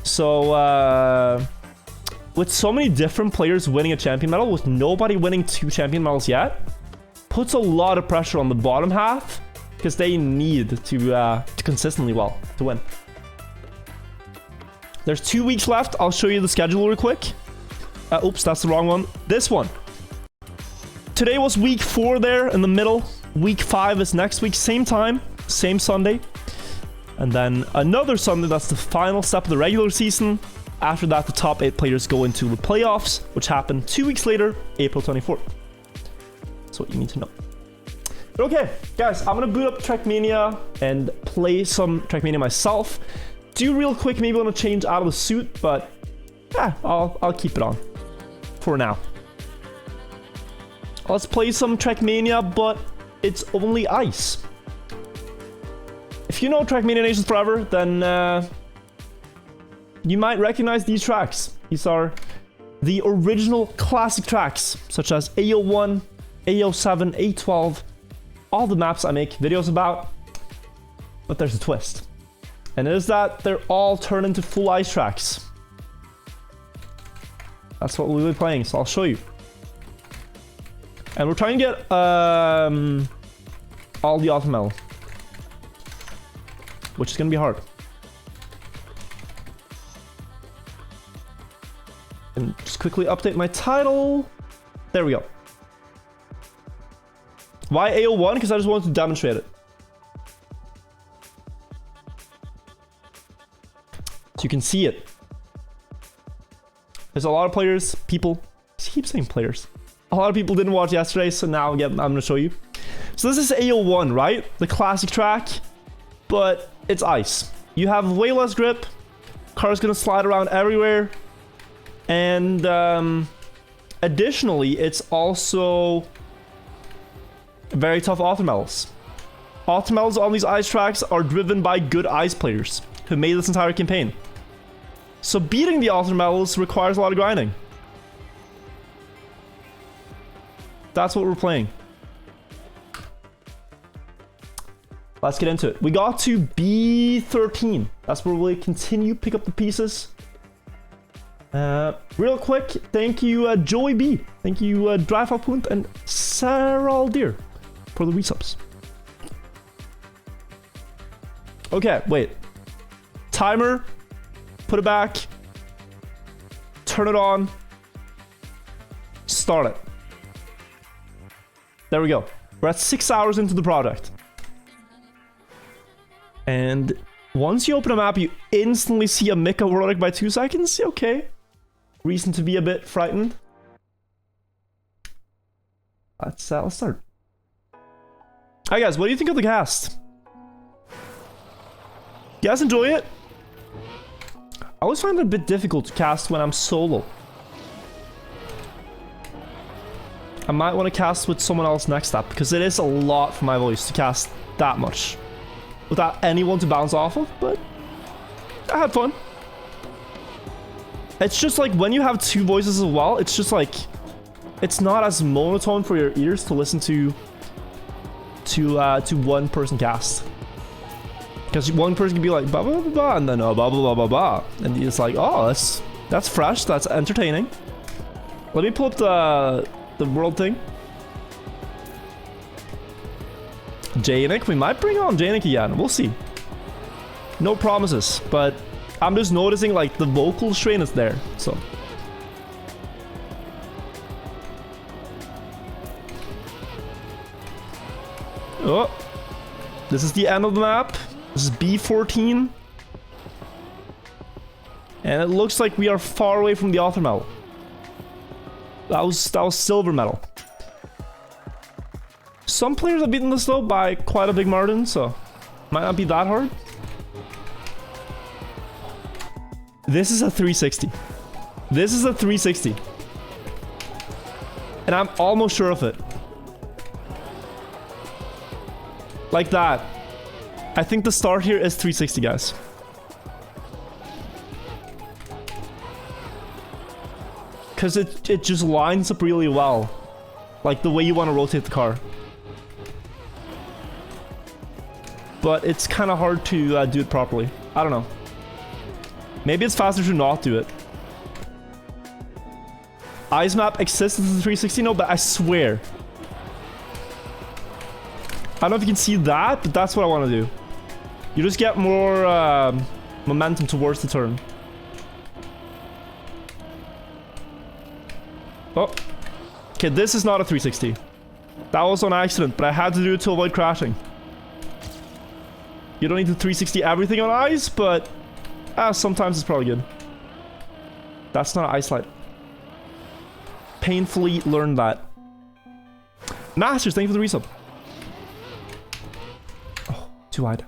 So, with so many different players winning a champion medal, with nobody winning 2 champion medals yet, puts a lot of pressure on the bottom half, because they need to consistently to win. There's 2 weeks left. I'll show you the schedule real quick. Oops, that's the wrong one. This one. Today was week 4 there in the middle. Week 5 is next week, same time, same Sunday. And then another Sunday, that's the final step of the regular season. After that, the top 8 players go into the playoffs, which happen 2 weeks later, April 24th. That's what you need to know. But okay, guys, I'm going to boot up Trackmania and play some Trackmania myself. Do real quick, maybe want to change out of the suit, but yeah, I'll keep it on for now. Let's play some Trackmania, but it's only ice. If you know Trackmania Nations Forever, then you might recognize these tracks. These are the original classic tracks, such as AO1, AO7, A12, all the maps I make videos about. But there's a twist. And it is that they're all turned into full ice tracks. That's what we'll be playing, so I'll show you. And we're trying to get all the automel, which is going to be hard. And just quickly update my title. There we go. Why AO1? Because I just wanted to demonstrate it. So you can see it. There's a lot of players, people. I keep saying players. A lot of people didn't watch yesterday, so now again, I'm going to show you. So this is AO1, right? The classic track, but it's ice. You have way less grip. Car's going to slide around everywhere. And additionally, it's also very tough automels. Automels on these ice tracks are driven by good ice players who made this entire campaign. So beating the automels requires a lot of grinding. That's what we're playing. Let's get into it. We got to B13. That's where we continue, pick up the pieces. Real quick, thank you Joey B, thank you Dryfalpunt and Saraldir for the resubs. Okay, wait. Timer. Put it back. Turn it on. Start it. There we go. We're at 6 hours into the project. And once you open a map, you instantly see a Mika Warlock by 2 seconds. Okay. Reason to be a bit frightened. Let's start. Hi guys, what do you think of the cast? You guys enjoy it? I always find it a bit difficult to cast when I'm solo. I might want to cast with someone else next up, because it is a lot for my voice to cast that much without anyone to bounce off of, but I had fun. It's just like when you have 2 voices as well, it's just like it's not as monotone for your ears to listen to one person cast. Because one person can be like, ba ba ba ba, and then ba ba ba ba ba. And it's like, oh, that's fresh, that's entertaining. Let me pull up the world thing. Janik, we might bring on Janik again, we'll see. No promises, but I'm just noticing like the vocal strain is there, so. Oh, this is the end of the map. This is B14. And it looks like we are far away from the author medal. That was silver medal. Some players have beaten this though by quite a big margin, so might not be that hard. This is a 360. This is a 360. And I'm almost sure of it. Like that. I think the start here is 360, guys. Because it just lines up really well. Like the way you want to rotate the car. But it's kind of hard to do it properly. I don't know. Maybe it's faster to not do it. Ice map exists as a 360? No, but I swear. I don't know if you can see that, but that's what I want to do. You just get more momentum towards the turn. Oh. Okay, this is not a 360. That was on accident, but I had to do it to avoid crashing. You don't need to 360 everything on ice, but sometimes it's probably good. That's not an ice slide. Painfully learned that. Masters, thank you for the resub. Oh, too wide.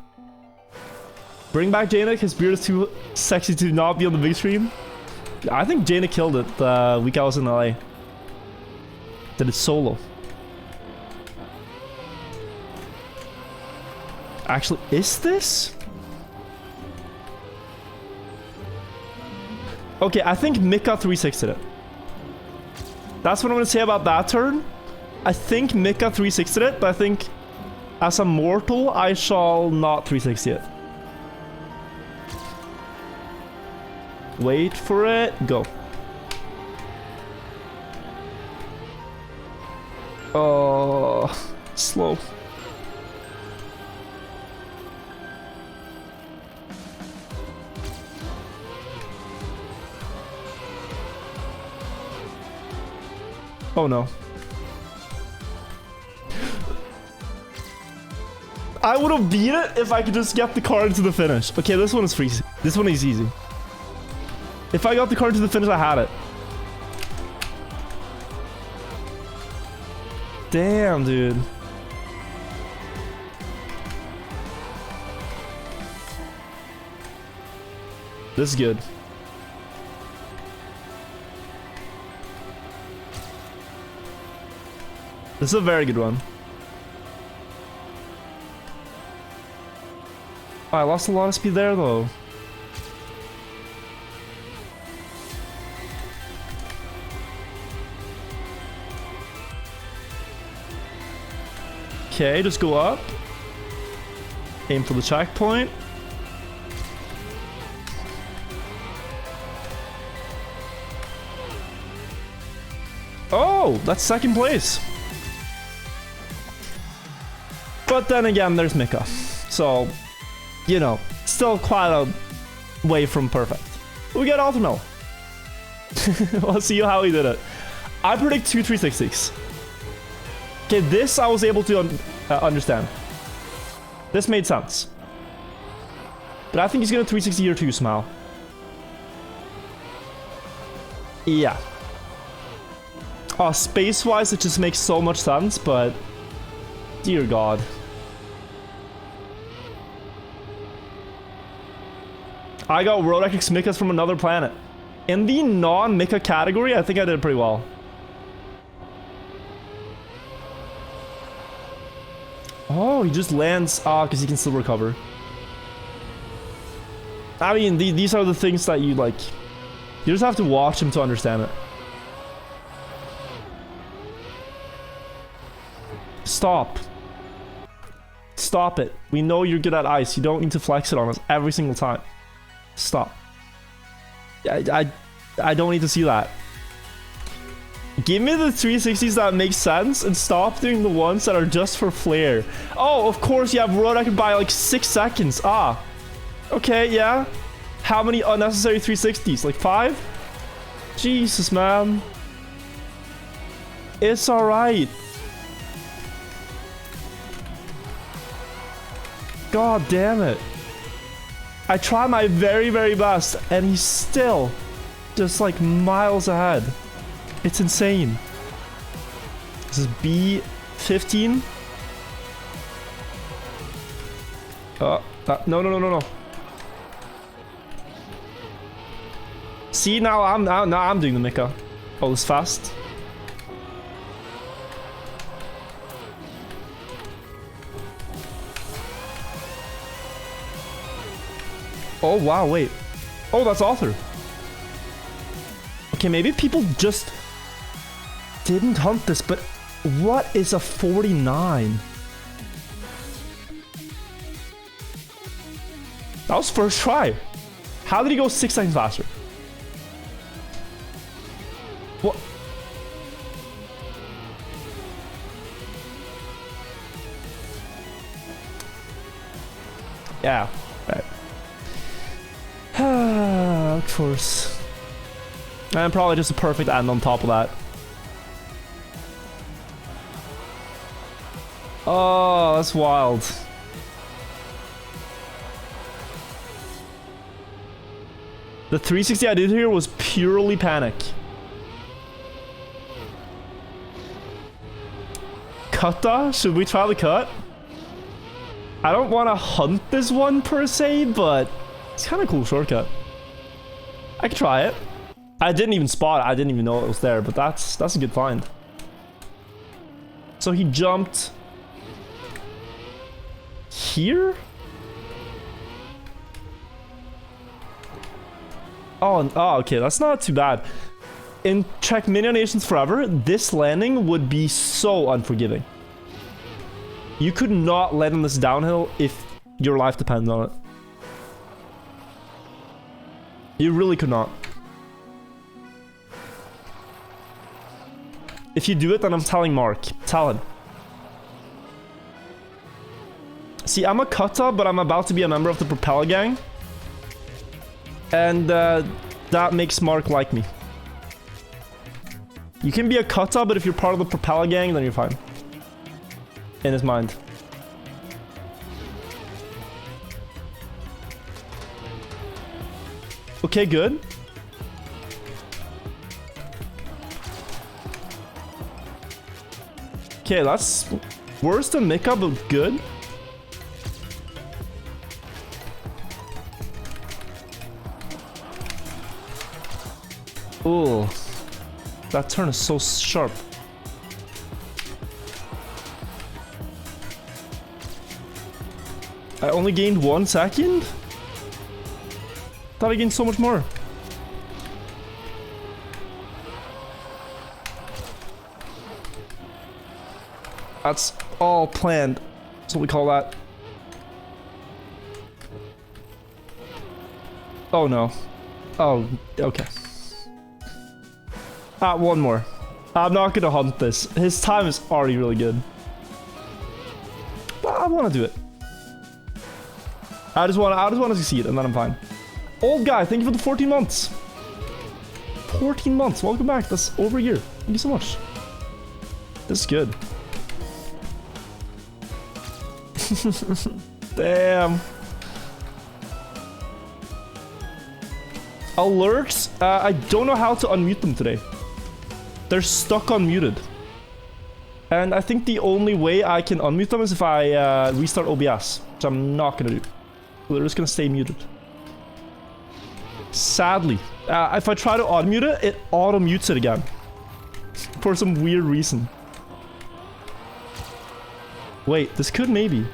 Bring back Jaina, his beard is too sexy to not be on the big screen. I think Jaina killed it the week I was in LA. Did it solo. Actually, is this? Okay, I think Mika 360'd it. That's what I'm gonna say about that turn. I think Mika 360'd it, but I think as a mortal, I shall not 360 it. Wait for it. Go. Oh, slow. Oh no. I would have beat it if I could just get the car into the finish. Okay, this one is free. This one is easy. If I got the car to the finish, I had it. Damn, dude. This is good. This is a very good one. Oh, I lost a lot of speed there, though. Okay, just go up. Aim for the checkpoint. go. That's second place. But then again, there's Mika. So, you know, still quite a way from perfect. We get Ultimo. Let's see how he did it. I predict 2 360s. Okay, this I was able to understand. This made sense. But I think he's gonna 360 here too somehow. Yeah. Oh, space-wise, it just makes so much sense, but... Dear God. I got World X Mikas from another planet. In the non-Mika category, I think I did pretty well. Oh, he just lands... Ah, because he can still recover. I mean, these are the things that you, like... You just have to watch him to understand it. Stop. Stop it. We know you're good at ice. You don't need to flex it on us every single time. Stop. I don't need to see that. Give me the 360s that make sense and stop doing the ones that are just for flair. Oh, of course you have Rodak by like 6 seconds. Ah. Okay, yeah. How many unnecessary 360s? Like 5? Jesus, man. It's alright. God damn it. I try my very, very best, and he's still just like miles ahead. It's insane. This is B15. No. See, now I'm doing the Mika. Oh, this fast. Oh, wow, wait. Oh, that's Author. Okay, maybe people just didn't hunt this, but what is a 49? That was first try. How did he go 6 seconds faster? What? Yeah, right. Of course. And probably just a perfect end on top of that. Oh, that's wild. The 360 I did here was purely panic. Kata? Should we try the cut? I don't want to hunt this one per se, but it's kind of cool shortcut. I could try it. I didn't even spot it. I didn't even know it was there, but that's a good find. So he jumped here? Oh, okay, that's not too bad. In Trackmania Nations Forever, this landing would be so unforgiving. You could not land on this downhill if your life depended on it. You really could not. If you do it, then I'm telling Mark. Tell him. See, I'm a Kata, but I'm about to be a member of the Propeller Gang. And that makes Mark like me. You can be a Kata, but if you're part of the Propeller Gang, then you're fine. In his mind. Okay, good. Okay, that's worse than Mika, but good. Ooh. That turn is so sharp. I only gained 1 second? Thought I gained so much more. That's all planned. That's what we call that. Oh no. Oh, okay. One more. I'm not gonna hunt this. His time is already really good. But I want to do it. I just want to succeed, and then I'm fine. Old guy, thank you for the 14 months. 14 months. Welcome back. That's over a year. Thank you so much. This is good. Damn. Alerts. I don't know how to unmute them today. They're stuck unmuted. And I think the only way I can unmute them is if I restart OBS, which I'm not gonna do. They're just gonna stay muted. Sadly. If I try to unmute it, it auto-mutes it again. For some weird reason. Wait, this could maybe.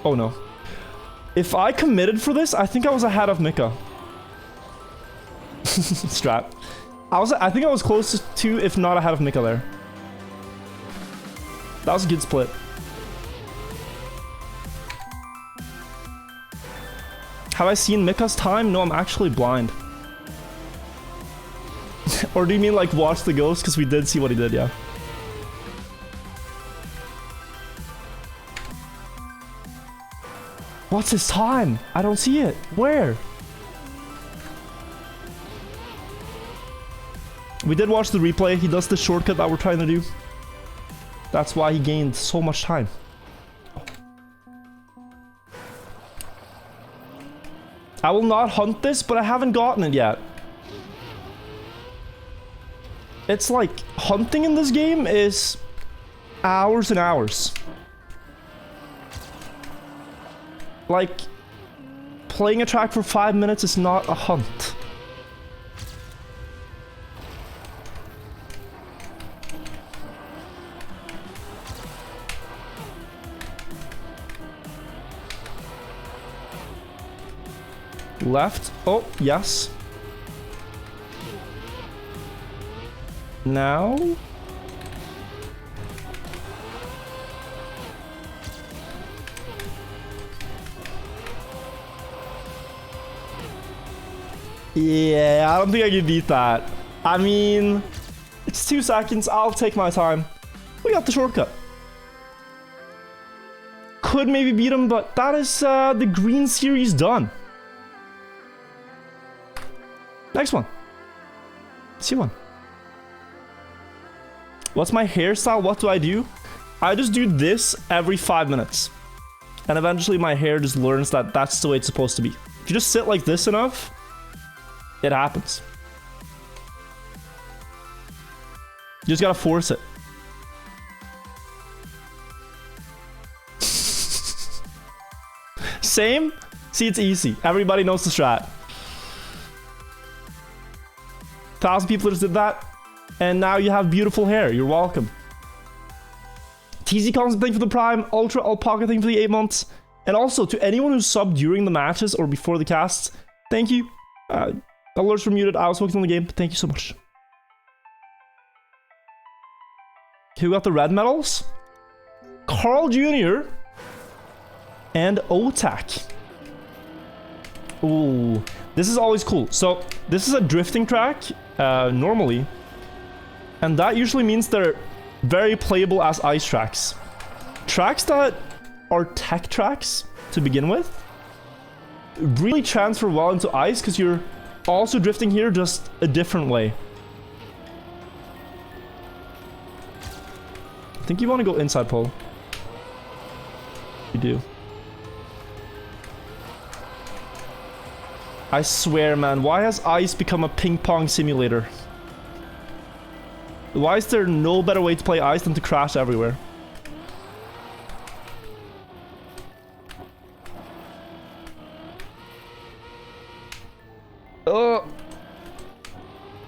Oh no. If I committed for this, I think I was ahead of Mika. Strat. I think I was close to, if not ahead of Mika there. That was a good split. Have I seen Mika's time? No, I'm actually blind. Or do you mean like watch the ghost? Because we did see what he did, yeah. What's his time? I don't see it. Where? We did watch the replay. He does the shortcut that we're trying to do. That's why he gained so much time. I will not hunt this, but I haven't gotten it yet. It's like, hunting in this game is hours and hours. Like, playing a track for 5 minutes is not a hunt. Left. Oh, yes. Now. Yeah, I don't think I can beat that. I mean, it's 2 seconds. I'll take my time. We got the shortcut. Could maybe beat him, but that is the green series done. Next one. C1. What's my hairstyle? What do? I just do this every 5 minutes. And eventually my hair just learns that that's the way it's supposed to be. If you just sit like this enough, it happens. You just gotta force it. Same? See, it's easy. Everybody knows the strat. 1,000 people just did that. And now you have beautiful hair. You're welcome. TZ Collins, thank you for the Prime. Ultra Alpaca, thank you for the 8 months. And also, to anyone who subbed during the matches or before the casts, thank you. Alerts were muted. I was focused on the game, but thank you so much. Who got the red medals? Carl Jr. and Otak. Ooh, this is always cool. So, this is a drifting track, normally. And that usually means they're very playable as ice tracks. Tracks that are tech tracks, to begin with, really transfer well into ice, because you're also drifting here, just a different way. I think you want to go inside pole. You do. I swear, man, why has ice become a ping pong simulator? Why is there no better way to play ice than to crash everywhere? Oh,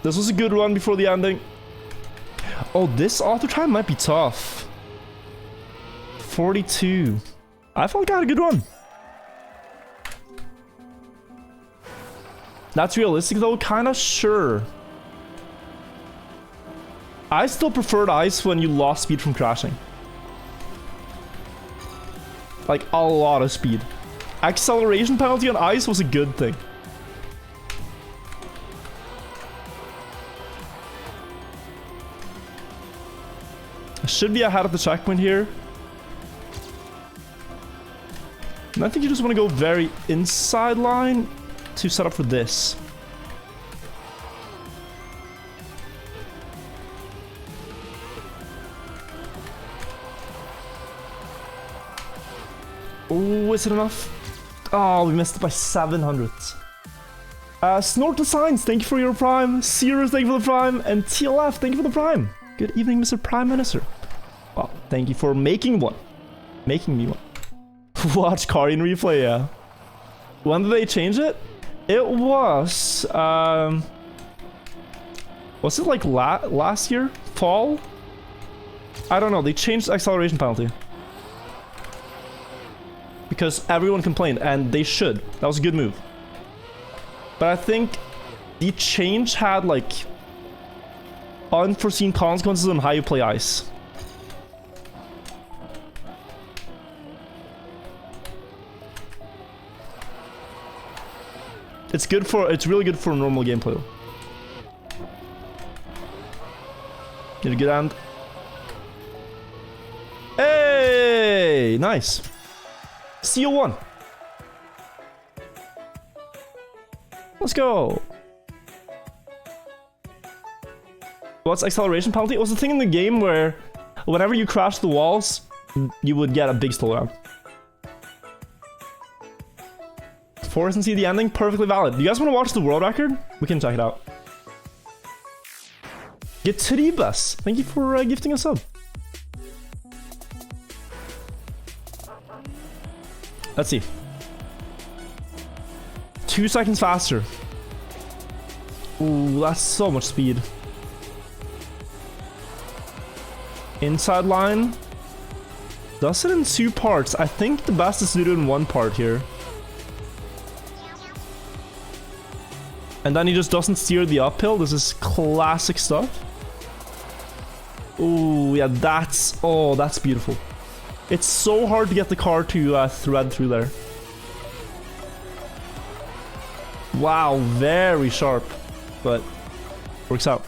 this was a good run before the ending. Oh, this auto time might be tough. 42. I felt I got a good run. That's realistic though, kinda sure. I still preferred ice when you lost speed from crashing. Like, a lot of speed. Acceleration penalty on ice was a good thing. I should be ahead of the checkpoint here. And I think you just want to go very inside line to set up for this. Oh, is it enough? Oh, we missed it by 700. Snort Designs, thank you for your prime. Cirrus, thank you for the prime. And TLF, thank you for the prime. Good evening, Mr. Prime Minister. Well, thank you for making one. Making me one. Watch Carian replay, yeah. When did they change it? It was... was it like last year? Fall? I don't know, they changed the acceleration penalty. Because everyone complained, and they should. That was a good move. But I think the change had, like, unforeseen consequences on how you play ice. It's really good for normal gameplay, though. Get a good end. Hey! Nice. CO1. Let's go. What's acceleration penalty? It was the thing in the game where whenever you crash the walls, you would get a big slowdown. Force and see the ending, perfectly valid. Do you guys want to watch the world record? We can check it out. Getribas, thank you for gifting a sub. Let's see. 2 seconds faster. Ooh, that's so much speed. Inside line. Does it in 2 parts? I think the best is to do it in 1 part here. And then he just doesn't steer the uphill. This is classic stuff. Ooh, yeah, that's beautiful. It's so hard to get the car to thread through there. Wow, very sharp, but works out.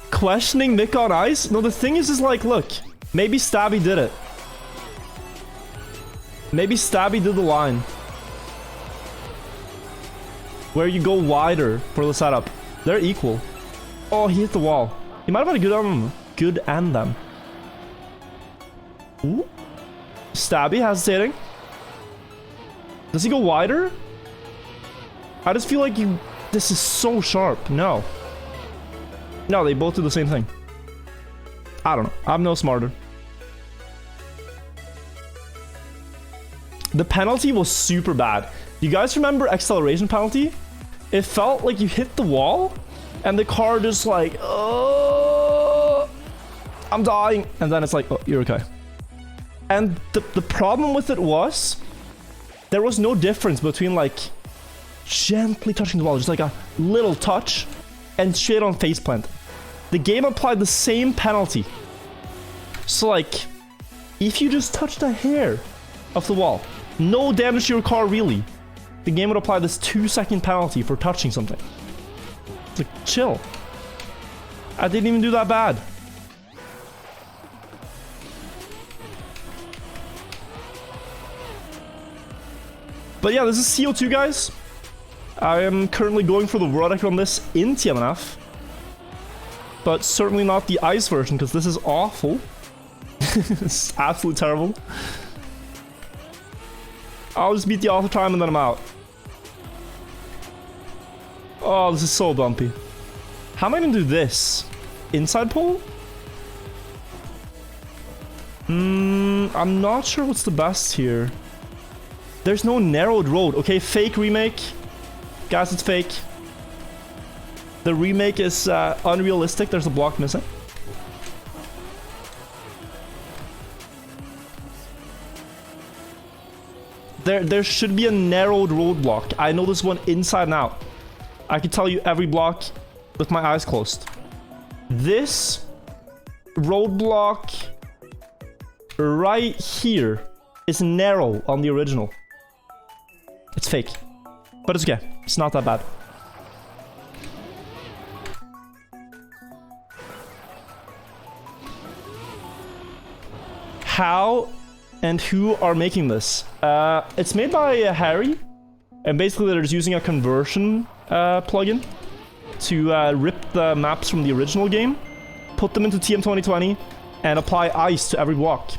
Questioning Mick on ice? No, the thing is like, look, maybe Stabby did it. Maybe Stabby did the line where you go wider for the setup. They're equal. Oh, he hit the wall. He might have had a good end then. Ooh. Stabby hesitating. Does he go wider? I just feel like this is so sharp. No. No, they both do the same thing. I don't know. I'm no smarter. The penalty was super bad. You guys remember acceleration penalty? It felt like you hit the wall and the car just like, oh, I'm dying. And then it's like, oh, you're okay. And the problem with it was there was no difference between like gently touching the wall, just like a little touch and straight on faceplant. The game applied the same penalty. So like, if you just touched a hair of the wall, no damage to your car really, the game would apply this 2-second penalty for touching something. It's like, chill. I didn't even do that bad. But yeah, this is CO2, guys. I am currently going for the world record on this in TMNF. But certainly not the ice version, because this is awful. It's absolutely terrible. I'll just beat the author time and then I'm out. Oh, this is so bumpy. How am I gonna do this? Inside pole? I'm not sure what's the best here. There's no narrowed road. Okay, fake remake. Guys, it's fake. The remake is unrealistic. There's a block missing. There should be a narrowed roadblock. I know this one inside and out. I can tell you every block with my eyes closed. This roadblock right here is narrow on the original. It's fake. But it's okay. It's not that bad. how and who are making this. It's made by Harry, and basically they're just using a conversion plugin to rip the maps from the original game, put them into TM 2020, and apply ice to every block.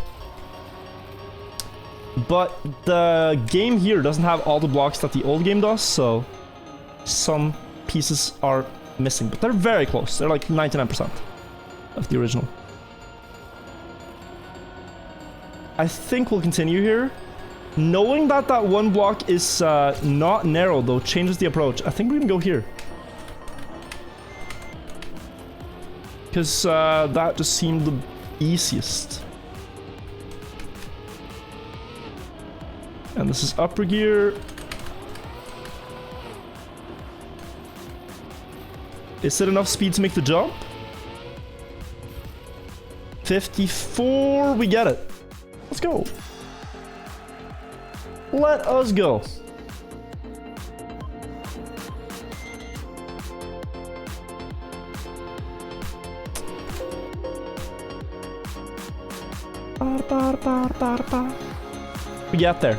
But the game here doesn't have all the blocks that the old game does, so some pieces are missing, but they're very close. They're like 99% of the original. I think we'll continue here. Knowing that that one block is not narrow, though, changes the approach. I think we're gonna go here. Because that just seemed the easiest. And this is upper gear. Is it enough speed to make the jump? 54, we get it. Let's go. Let us go. We get there.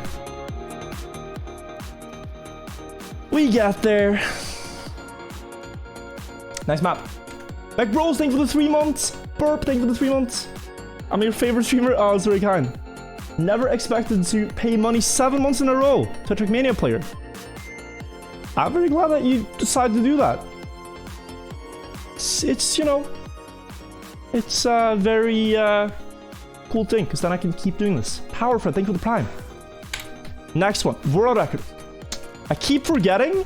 We get there. Nice map. Back Bros, thank you for the 3 months. Burp, thank you for the 3 months. I'm your favorite streamer. Oh, it's very kind. Never expected to pay money 7 months in a row to a Trackmania player. I'm very glad that you decided to do that. It's you know, it's a very cool thing, because then I can keep doing this. Powerful, thank you for the prime. Next one, world record. I keep forgetting.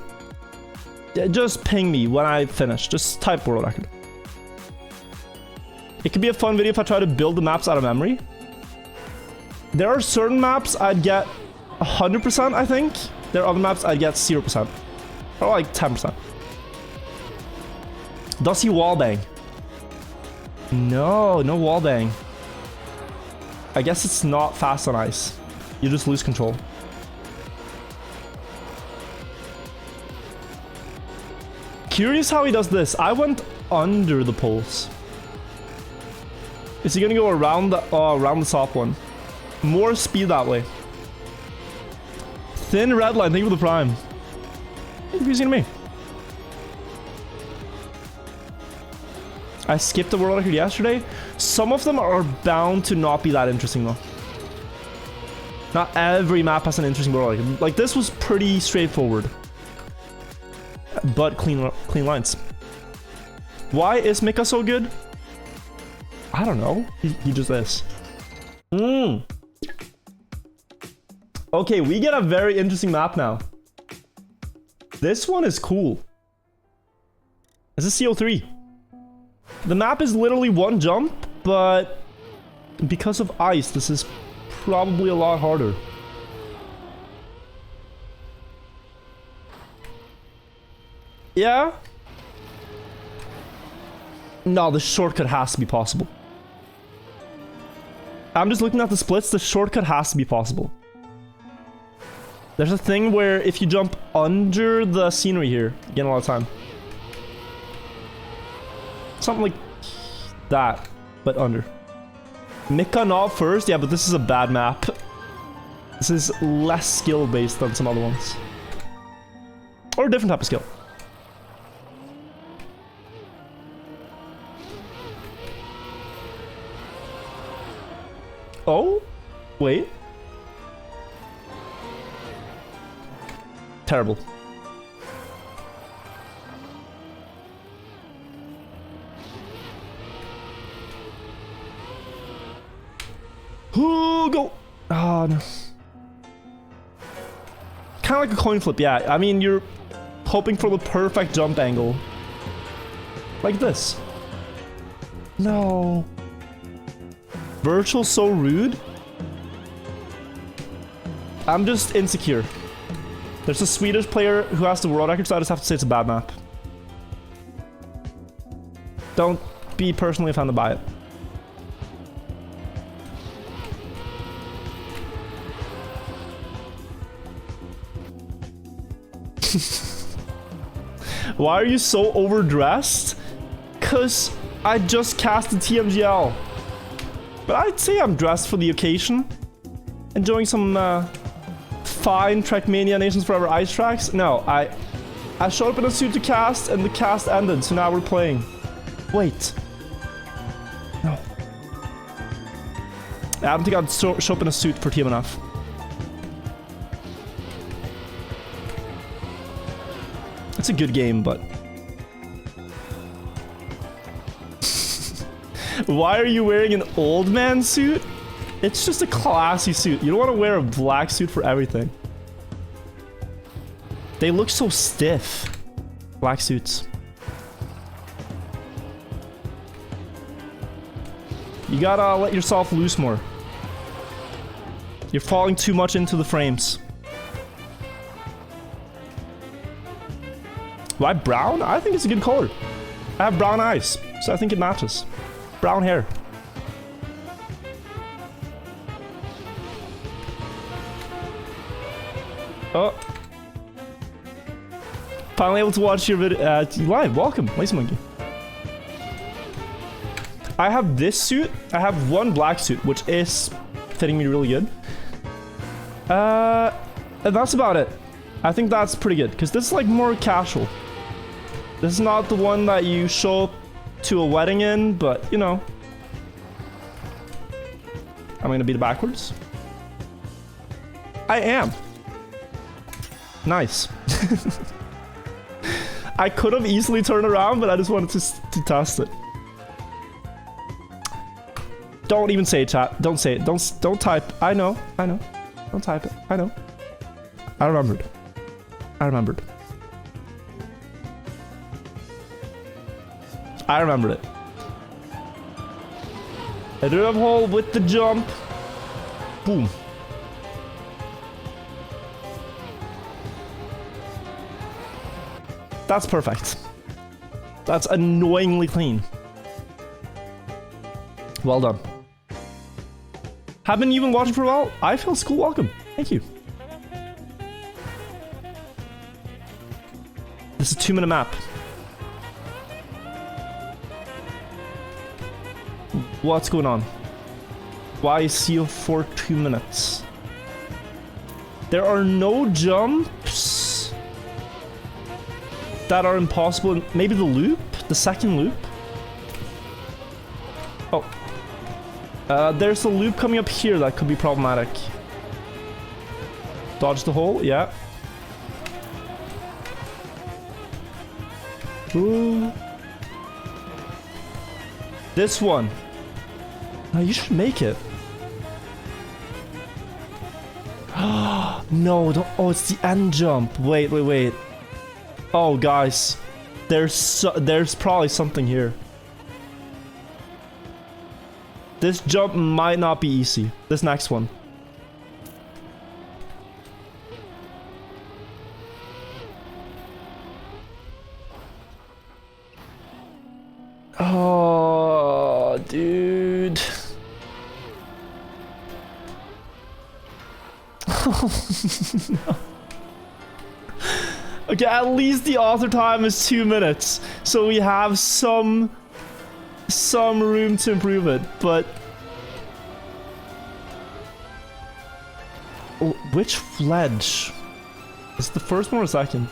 Just ping me when I finish. Just type world record. It could be a fun video if I try to build the maps out of memory. There are certain maps I'd get 100%, I think. There are other maps I'd get 0%. Or like 10%. Does he wallbang? No, no wallbang. I guess it's not fast on ice. You just lose control. Curious how he does this. I went under the poles. Is he gonna go around the top one? More speed that way. Thin red line, thank you for the prime. Confusing to me. I skipped the world record yesterday. Some of them are bound to not be that interesting though. Not every map has an interesting world record. Like this was pretty straightforward. But clean lines. Why is Mika so good? I don't know. He just is. Okay, we get a very interesting map now. This one is cool. This is CO3. The map is literally one jump, but because of ice, this is probably a lot harder. Yeah? No, the shortcut has to be possible. I'm just looking at the splits. The shortcut has to be possible. There's a thing where if you jump under the scenery here, you get a lot of time. Something like that, but under. Mika not first? Yeah, but this is a bad map. This is less skill-based than some other ones. Or a different type of skill. Oh? Wait. Terrible. Ooh, go. Oh, no. Kind of like a coin flip, yeah. I mean, you're hoping for the perfect jump angle. Like this. No. Virtual so rude. I'm just insecure. There's a Swedish player who has the world record, so I just have to say it's a bad map. Don't be personally offended by it. Why are you so overdressed? 'Cause I just cast the TMGL. But I'd say I'm dressed for the occasion. Enjoying some fine Trackmania Nations Forever ice tracks. No, I showed up in a suit to cast and the cast ended, so now we're playing. Wait. No. I don't think I'd show up in a suit for TMNF. It's a good game, but... Why are you wearing an old man suit? It's just a classy suit. You don't want to wear a black suit for everything. They look so stiff. Black suits. You gotta let yourself loose more. You're falling too much into the frames. Why brown? I think it's a good color. I have brown eyes, so I think it matches. Brown hair. Oh. Finally able to watch your video live. Welcome, Lace Monkey. I have this suit. I have one black suit, which is fitting me really good. And that's about it. I think that's pretty good, because this is like more casual. This is not the one that you show up to a wedding in, but you know. I'm gonna beat it backwards. I am. Nice. I could have easily turned around, but I just wanted to test it. Don't even say it, chat. Don't say it. Don't type. I know. Don't type it. I know. I remembered. I remembered it. I do have hole with the jump. Boom. That's perfect. That's annoyingly clean. Well done. Haven't you been watching for a while? I feel school welcome. Thank you. This is a 2-minute map. What's going on? Why seal for 2 minutes? There are no jumps that are impossible. Maybe the loop? The second loop? Oh. There's a loop coming up here that could be problematic. Dodge the hole, yeah. Ooh. This one. No, you should make it. No, don't. Oh, it's the end jump. Wait. Oh, guys. There's probably something here. This jump might not be easy. This next one. Oh, dude. No. Okay, at least the author time is 2 minutes, so we have some room to improve it, but... Oh, which ledge? Is it the first one or second?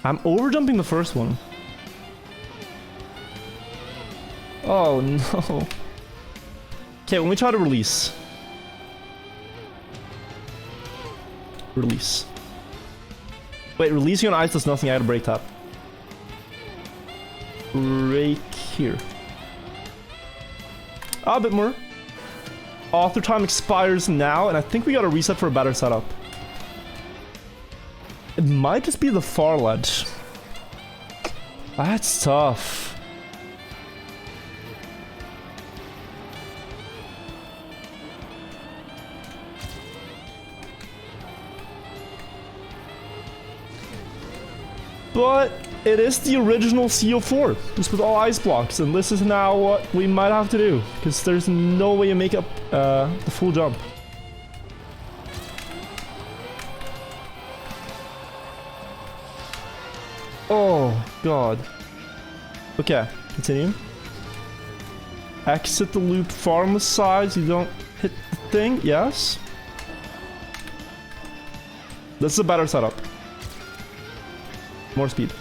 I'm overjumping the first one. Oh no. Okay, when we try to release. Release. Wait, releasing on ice does nothing. I had to break tap. Break here. A bit more. Author time expires now, and I think we gotta reset for a better setup. It might just be the far ledge. That's tough. But it is the original CO4, just with all ice blocks, and this is now what we might have to do, because there's no way to make up the full jump. Oh, God. Okay, continue. exit the loop far on the sides. You don't hit the thing. Yes. This is a better setup. More speed.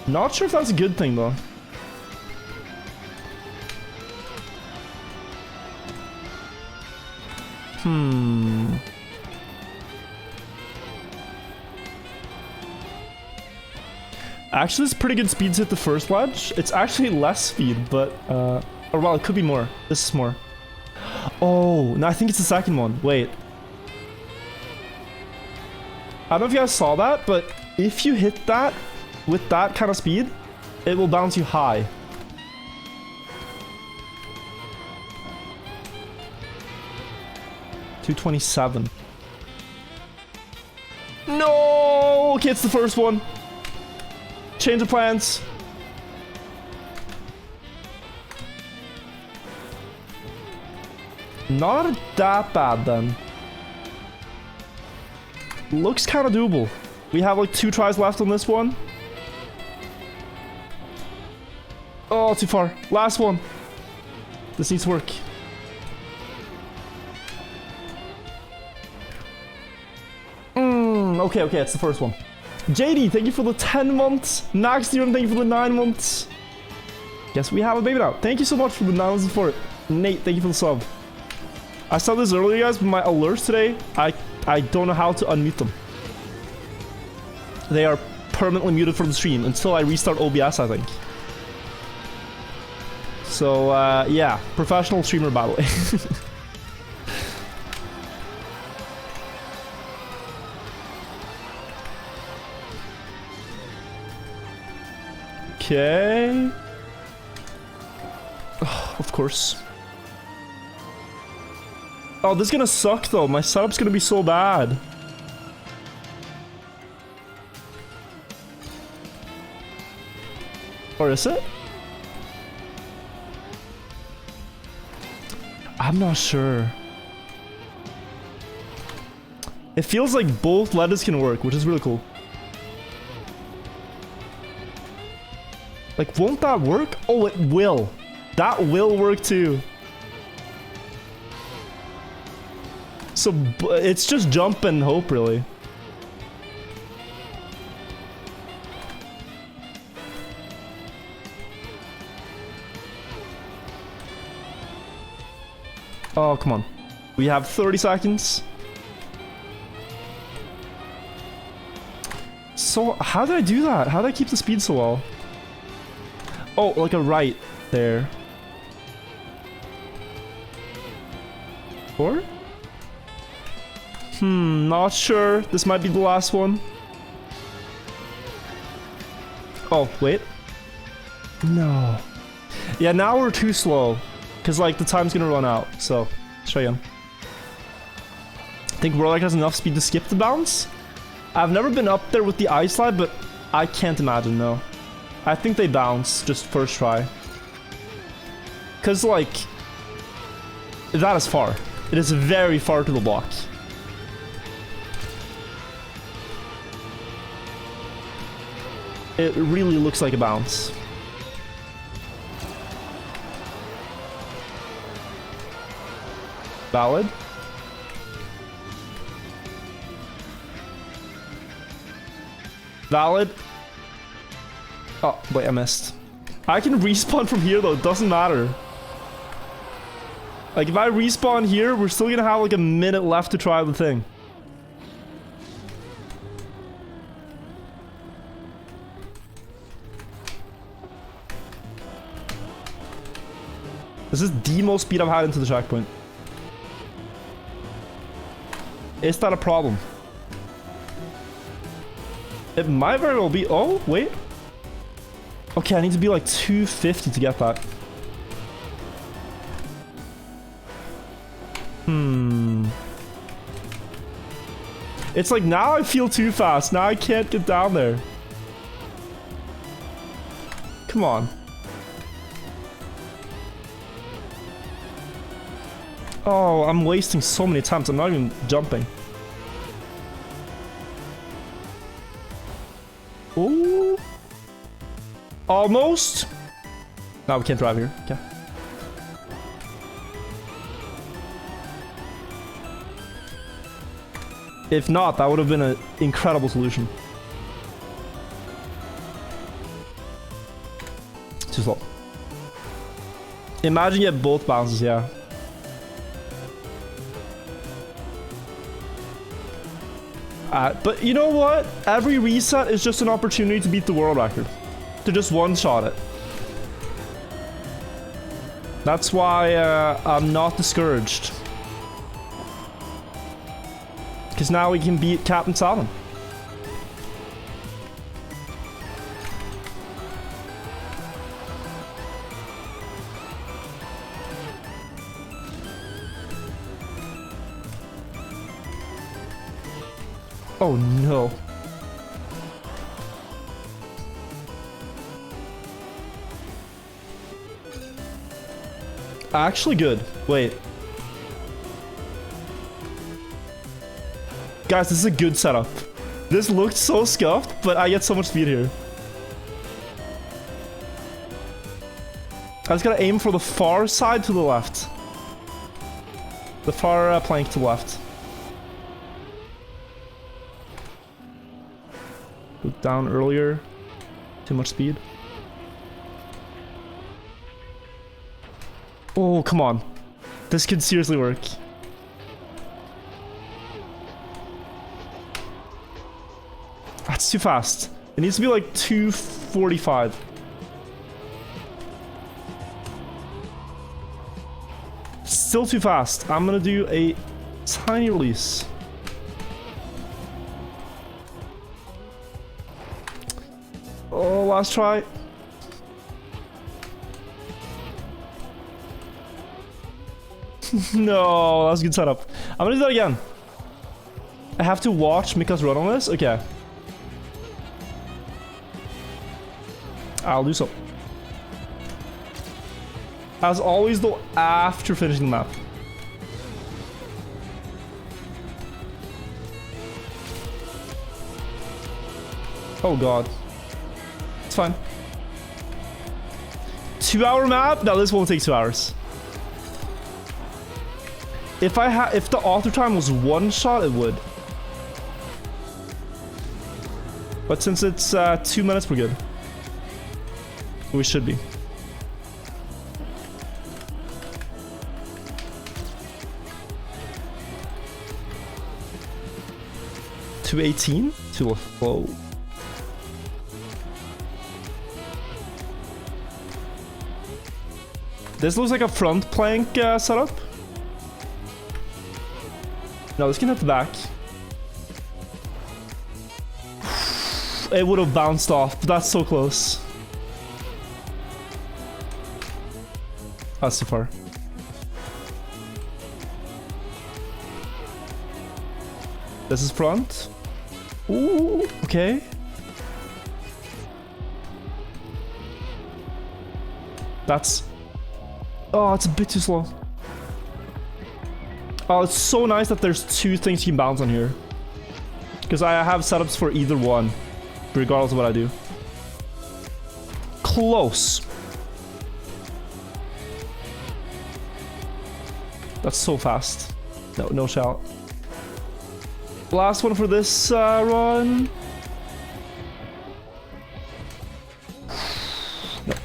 Not sure if that's a good thing though. Actually, it's pretty good speed to hit the first ledge. It's actually less speed, but or well, it could be more. This is more. Oh, no, I think it's the second one. Wait. I don't know if you guys saw that, but if you hit that with that kind of speed, it will bounce you high. $227. No! Okay, it's the first one. Change of plans. Not that bad then. Looks kind of doable. We have like 2 tries left on this one. Oh, too far. Last one. This needs to work. Okay, okay, it's the first one. JD, thank you for the 10 months. Nax Theorem, thank you for the 9 months. Guess we have a baby now. Thank you so much for the 9 months support. Nate, thank you for the sub. I saw this earlier, guys, but my alerts today, I don't know how to unmute them. They are permanently muted from the stream until I restart OBS, I think. So, yeah, professional streamer, by the way. Okay. Oh, of course. Oh, this is gonna suck though. My setup's gonna be so bad. Or is it? I'm not sure. It feels like both ledges can work, which is really cool. Like, won't that work? Oh, it will. That will work too. So, it's just jump and hope, really. Oh, come on. We have 30 seconds. So, how did I do that? How did I keep the speed so well? Oh, like a right there. 4? Not sure. This might be the last one. Oh, wait. No. Yeah, now we're too slow. Because, like, the time's gonna run out. So, let's try again. I think Warlock has enough speed to skip the bounce. I've never been up there with the ice slide, but I can't imagine, no. I think they bounce just first try. Because, like, that is far. It is very far to the block. It really looks like a bounce. Valid. Valid. Oh, wait, I missed. I can respawn from here, though. It doesn't matter. Like, if I respawn here, we're still gonna have, like, a minute left to try the thing. This is the most speed I've had into the checkpoint. Is that a problem? It might very well be. Oh, wait. Okay, I need to be like 250 to get that. It's like now I feel too fast. Now I can't get down there. Come on. Oh, I'm wasting so many attempts. I'm not even jumping. Ooh. Almost. No, we can't drive here. Okay. If not, that would have been an incredible solution. Too slow. Imagine you have both bounces, yeah. But you know what? Every reset is just an opportunity to beat the world record. To just one-shot it. That's why I'm not discouraged. Because now we can beat Captain Salmon. Oh no. Actually good. Wait. Guys, this is a good setup. This looked so scuffed, but I get so much speed here. I just gotta aim for the far side to the left. The far plank to the left. Look down earlier. Too much speed. Oh, come on. This could seriously work. That's too fast. It needs to be like 245. Still too fast. I'm gonna do a tiny release. Oh, last try. No, that was a good setup. I'm gonna do that again. I have to watch Mika's run on this? Okay. I'll do so. As always though, after finishing the map. Oh god. It's fine. 2-hour map? No, this won't take 2 hours. If the author time was one shot, it would. But since it's 2 minutes, we're good. We should be. $218? Too low. This looks like a front plank setup. No, this can hit the back. It would have bounced off, but that's so close. That's too far. This is front. Ooh, okay. That's... Oh, it's a bit too slow. Oh, it's so nice that there's two things you can bounce on here. Because I have setups for either one, regardless of what I do. Close. That's so fast. No shout. Last one for this run. Nope.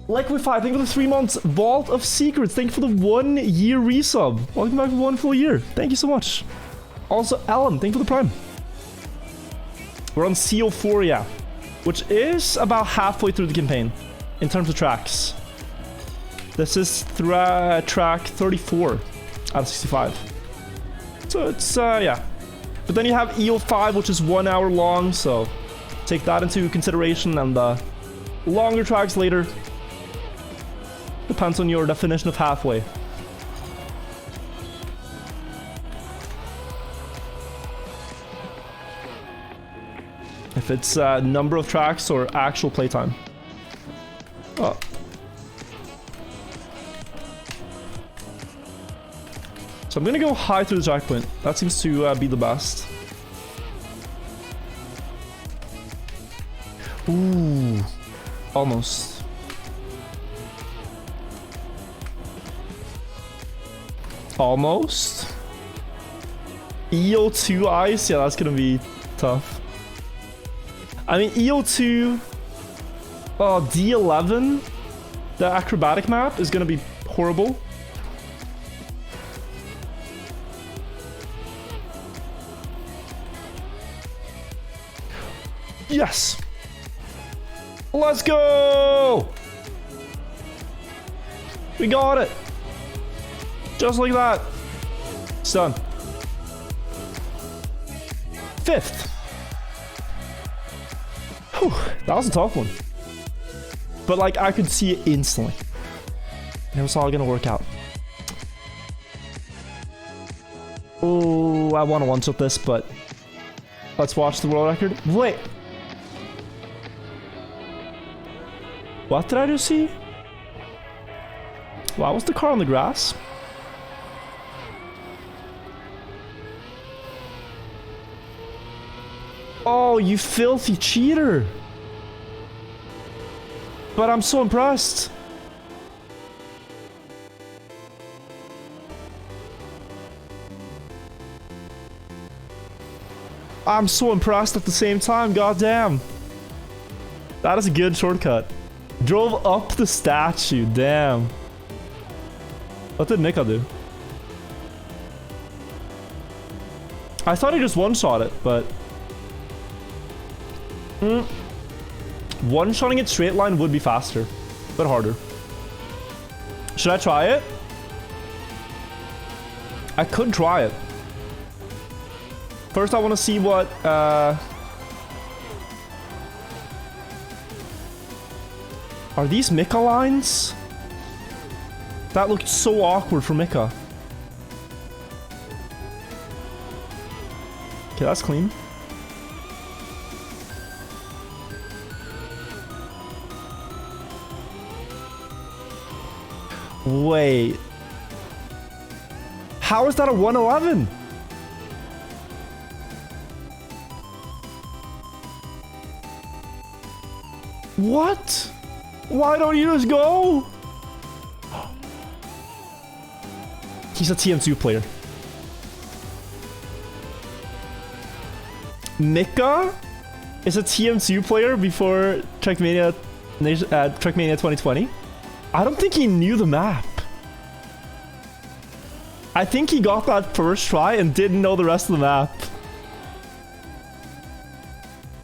Liquify, thank you for the 3 months. Vault of Secrets, thank you for the 1 year resub. Welcome back for 1 full year. Thank you so much. Also, Alan, thank you for the prime. We're on CO4, yeah. Which is about halfway through the campaign in terms of tracks. This is track 34 out of 65. So it's, yeah. But then you have EO5, which is 1 hour long, so take that into consideration, and longer tracks later. Depends on your definition of halfway. If it's number of tracks or actual playtime. Oh. So I'm gonna go high through the checkpoint. That seems to be the best. Ooh, almost. Almost. EO2 ice? Yeah, that's gonna be tough. I mean, EO2... D11? The acrobatic map is gonna be horrible. Yes! Let's go! We got it! Just like that. It's done. 5th. Whew, that was a tough one. But like, I could see it instantly. And it was all gonna work out. Oh, I want to one-shot this, but let's watch the world record. Wait. What did I just see? Wow, was the car on the grass? Oh, you filthy cheater. But I'm so impressed. I'm so impressed at the same time, goddamn. That is a good shortcut. Drove up the statue, damn. What did Mika do? I thought he just one-shot it, but... One-shotting it straight line would be faster, but harder. Should I try it? I could try it. First, I want to see what... Are these Mika lines? That looked so awkward for Mika. Okay, that's clean. Wait. How is that a 111? What? Why don't you just go? He's a TM2 player. Mika is a TM2 player before Trackmania 2020. I don't think he knew the map. I think he got that first try and didn't know the rest of the map.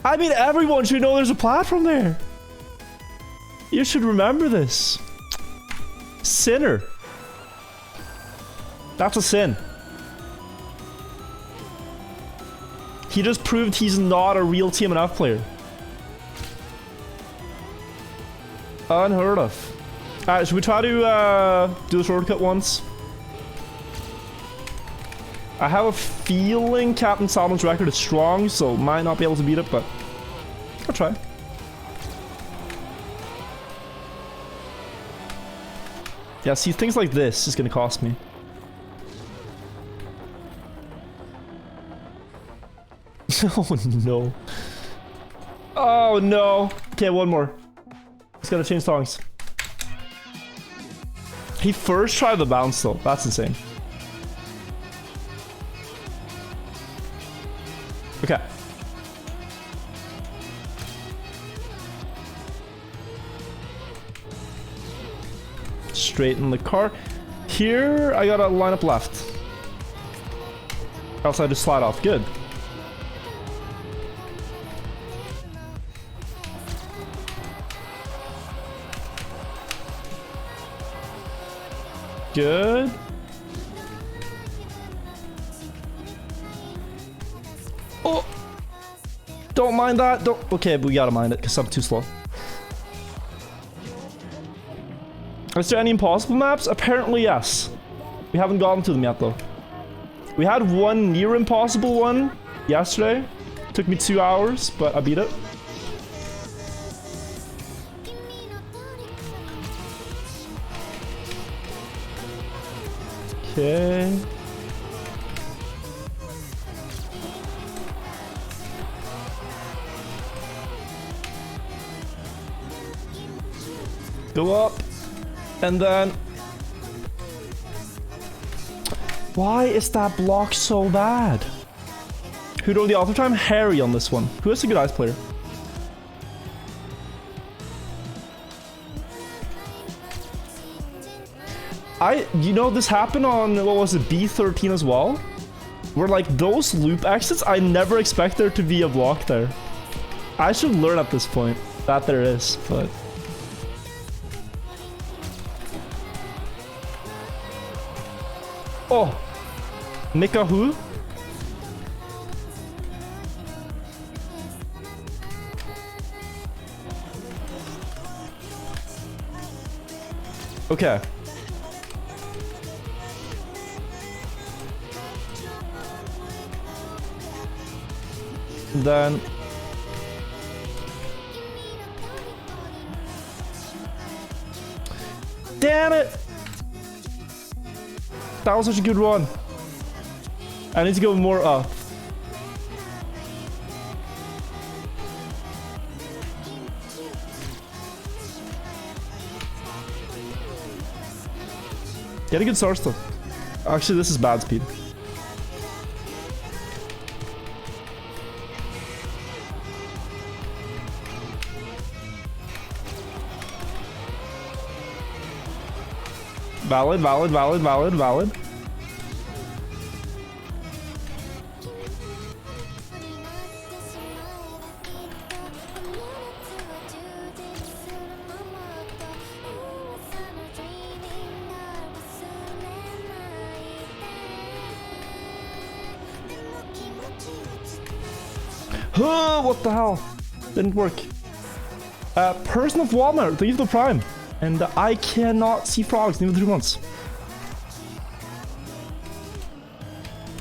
I mean, everyone should know there's a platform there. You should remember this. Sinner. That's a sin. He just proved he's not a real TMNF player. Unheard of. Alright, should we try to do the shortcut once? I have a feeling Captain Salmon's record is strong, so might not be able to beat it, but I'll try. Yeah, see, things like this is gonna cost me. Oh no. Oh no. Okay, one more. He's gotta change songs. He first tried the bounce though. That's insane. Okay. Straighten the car. Here, I gotta line up left. Else I just slide off. Good. Good. Oh! Don't mind that. Don't. Okay, but we gotta mind it because I'm too slow. Is there any impossible maps? Apparently, yes. We haven't gotten to them yet, though. We had one near impossible one yesterday. Took me 2 hours, but I beat it. Okay. Go up. And then... Why is that block so bad? Who drove the auto time? Harry on this one. Who is a good ice player? You know, this happened on, what was it, B13 as well? Where like those loop exits, I never expect there to be a block there. I should learn at this point that there is, but... Oh! Mika who? Okay. Then... Damn it! That was such a good run. I need to go more up. Get a good start still. Actually, this is bad speed. Valid, valid, valid, valid, valid. Oh, what the hell? Didn't work. Person of Walmart, leave the prime. And I cannot see frogs in even 3 months.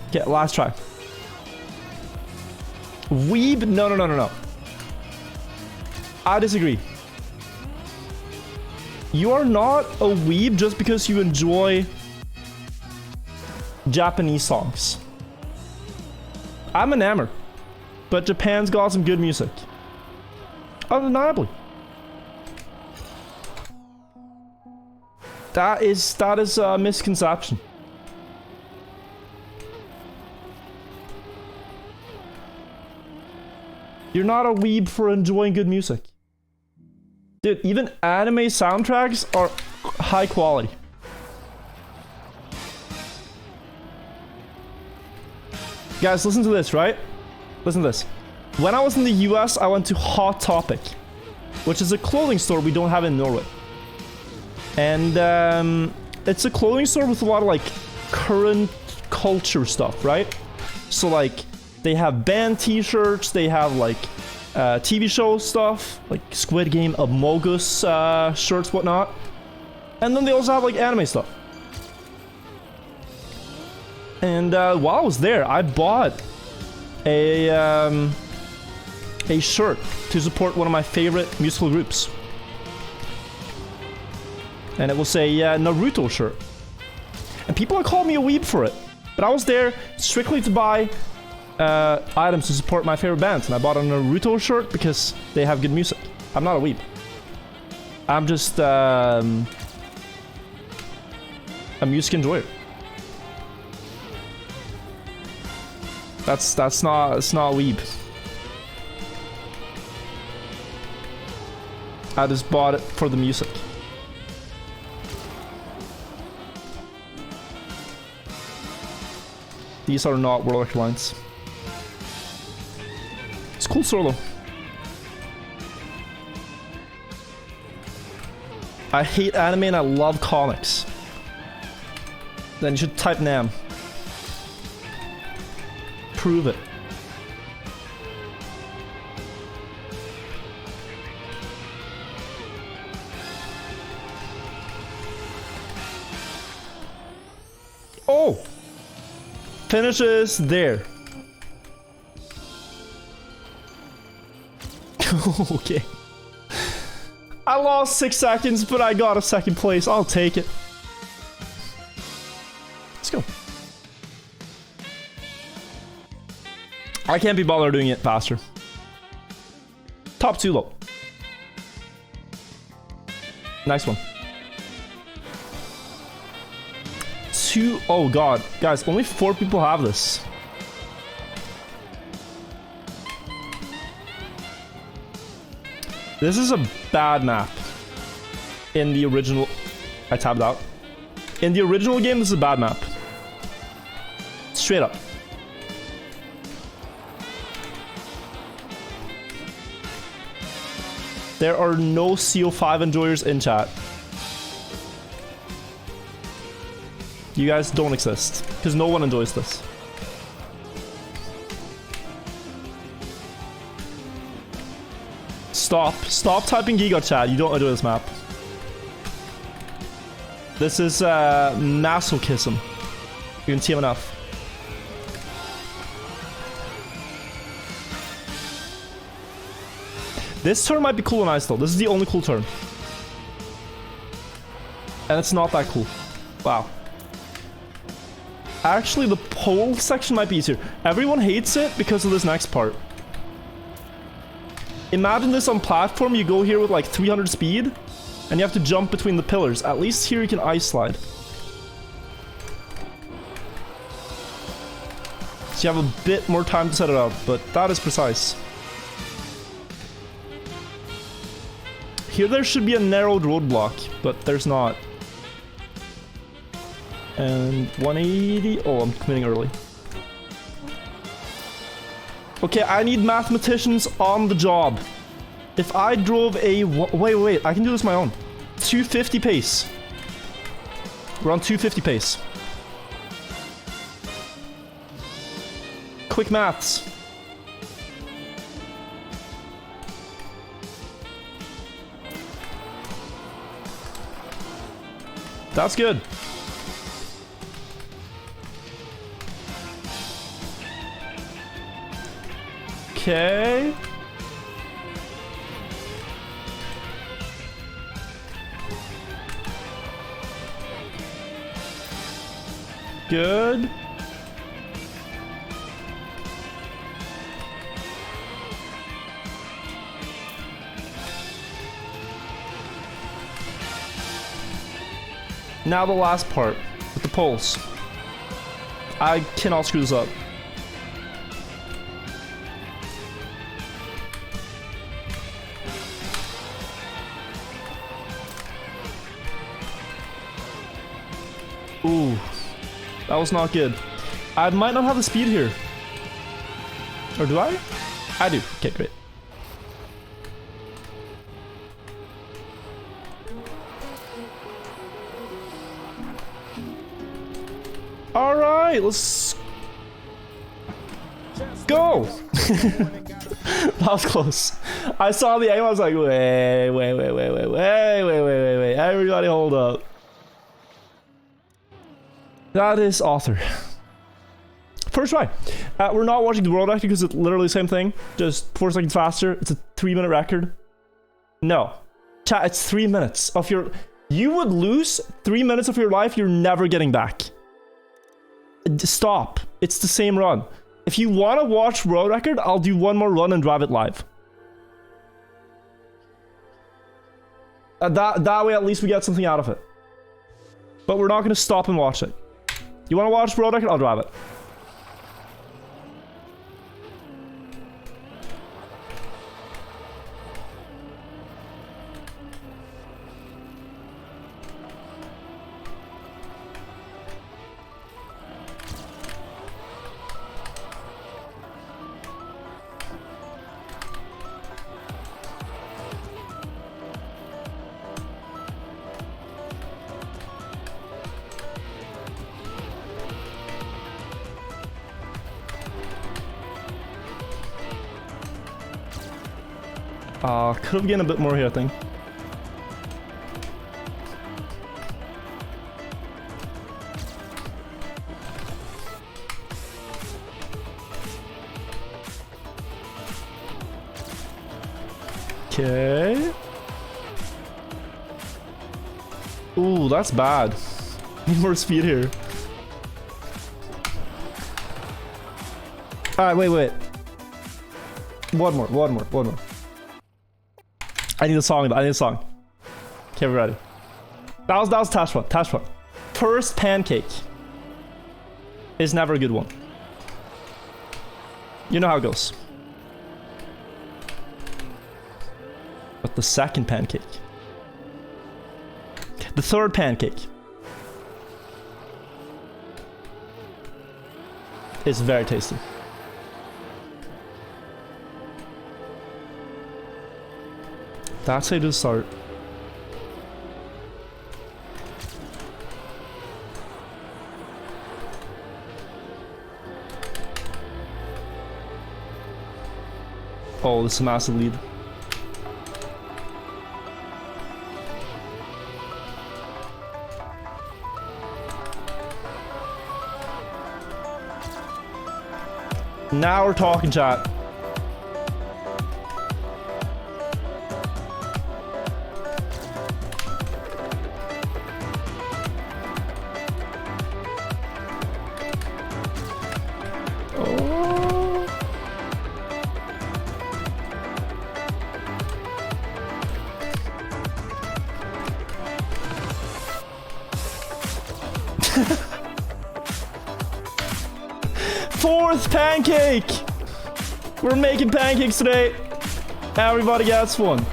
Okay, last try. Weeb? No, no, no, no, no. I disagree. You are not a weeb just because you enjoy Japanese songs. I'm enamored. But Japan's got some good music. Undeniably. That is a misconception. You're not a weeb for enjoying good music. Dude, even anime soundtracks are high quality. Guys, listen to this, right? Listen to this. When I was in the US, I went to Hot Topic, which is a clothing store we don't have in Norway. And it's a clothing store with a lot of like current culture stuff, right? So like they have band t-shirts, they have like TV show stuff, like Squid Game, Among Us shirts, whatnot. And then they also have like anime stuff. And while I was there, I bought a shirt to support one of my favorite musical groups. And it will say Naruto shirt. And people are calling me a weeb for it. But I was there strictly to buy items to support my favorite bands. And I bought a Naruto shirt because they have good music. I'm not a weeb. I'm just a music enjoyer. It's not a weeb. I just bought it for the music. These are not World Record lines. It's cool solo. I hate anime and I love comics. Then you should type Nam. Prove it. Oh! Finishes there. Okay. I lost 6 seconds, but I got a second place. I'll take it. Let's go. I can't be bothered doing it faster. Top 2 low. Nice one. 2. Oh god, guys, only 4 people have this. This is a bad map. In the original, I tabbed out. In the original game, this is a bad map. Straight up. There are no CO5 enjoyers in chat. You guys don't exist, because no one enjoys this. Stop typing Giga chat. You don't enjoy this map. This is masochism. You can TM enough. This turn might be cool and nice though. This is the only cool turn. And it's not that cool. Wow. Actually, the pole section might be easier. Everyone hates it because of this next part. Imagine this on platform. You go here with like 300 speed. And you have to jump between the pillars. At least here you can ice slide. So you have a bit more time to set it up. But that is precise. Here there should be a narrowed roadblock, but there's not. And 180. Oh, I'm committing early. Okay, I need mathematicians on the job. If I drove a... Wait, I can do this on my own. 250 pace. We're on 250 pace. Quick maths. That's good. Okay. Good. Now the last part with the poles. I cannot screw this up. Ooh, that was not good. I might not have the speed here. Or do I? I do. Okay, great. All right, let's go. That was close. I saw the aim. I was like, wait. Everybody hold up. That is author. First try. We're not watching the world record because it's literally the same thing. Just 4 seconds faster. It's a 3-minute record. No. Chat, it's 3 minutes of your... You would lose 3 minutes of your life you're never getting back. Stop. It's the same run. If you want to watch world record, I'll do one more run and drive it live. That way at least we get something out of it. But we're not going to stop and watch it. You want to watch world record? I'll drive it. Could have gained a bit more here, I think. Okay. Ooh, that's bad. Need more speed here. Alright, wait. One more. I need a song. Okay, we're ready. That was Tash one. First pancake. is never a good one. You know how it goes. But the second pancake. The third pancake is very tasty. That's how you do the start. Oh, this is a massive lead. Now we're talking, chat. Oh. Fourth pancake! We're making pancakes today. Everybody gets one.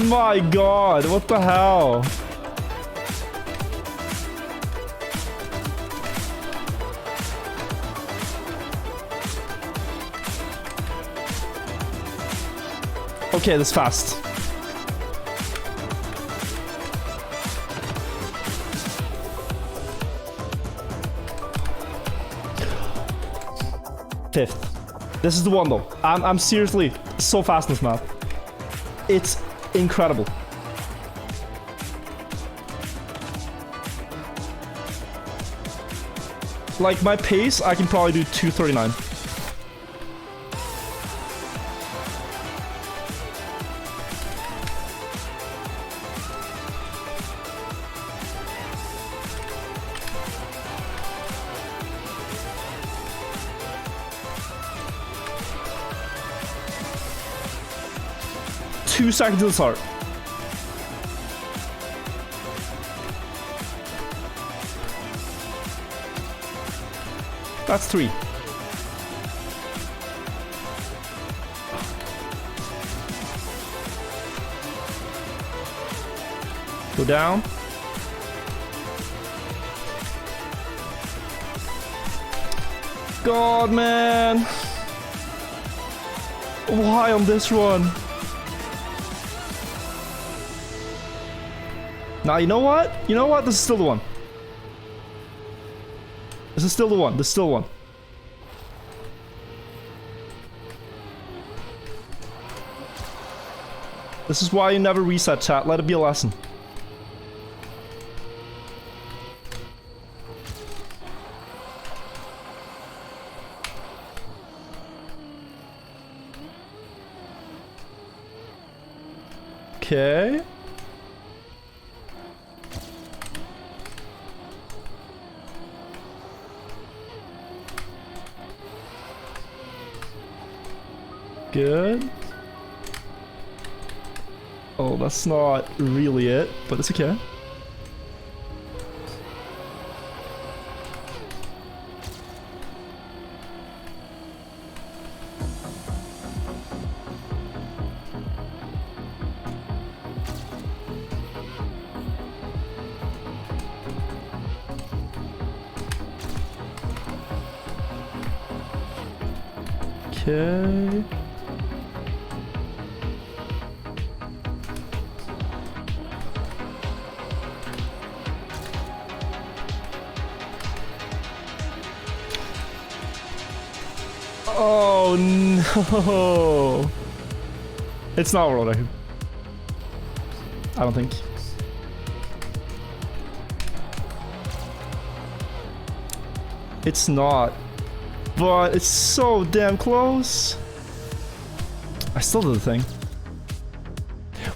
My god, what the hell? Okay, this is fast. Fifth. This is the one though. I'm seriously so fast in this map. It's incredible. Like my pace, I can probably do 239. Two seconds to the start. That's 3. Go down. God, man. Why on this run? Now, you know what? You know what? This is still the one. This is still the one. This is still one. This is why you never reset, chat. Let it be a lesson. Okay. Good. Oh, that's not really it, but it's okay. Okay. Oh no! It's not world record. I don't think. It's not. But it's so damn close. I still did the thing.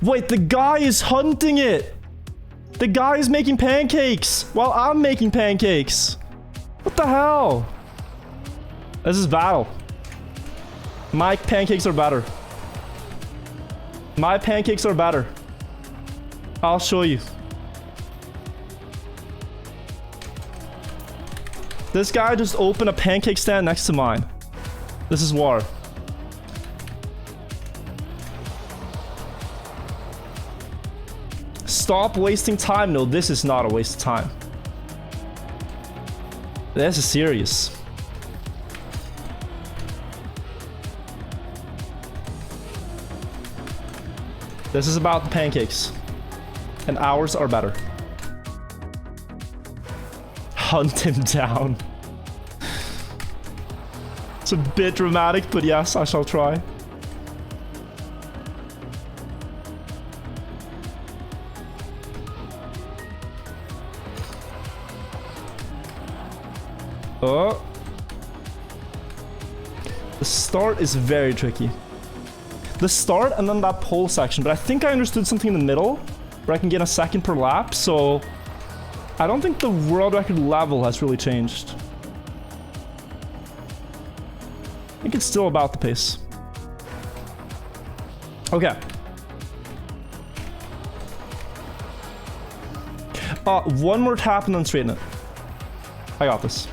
Wait, the guy is hunting it! The guy is making pancakes while I'm making pancakes. What the hell? This is battle. My pancakes are better. My pancakes are better. I'll show you. This guy just opened a pancake stand next to mine. This is war. Stop wasting time. No, this is not a waste of time. This is serious. This is about the pancakes. And ours are better. Hunt him down. It's a bit dramatic, but yes, I shall try. Oh. The start is very tricky. The start and then that pole section, but I think I understood something in the middle where I can get a second per lap, so I don't think the world record level has really changed. I think it's still about the pace. Okay. One more tap and then straighten it. I got this.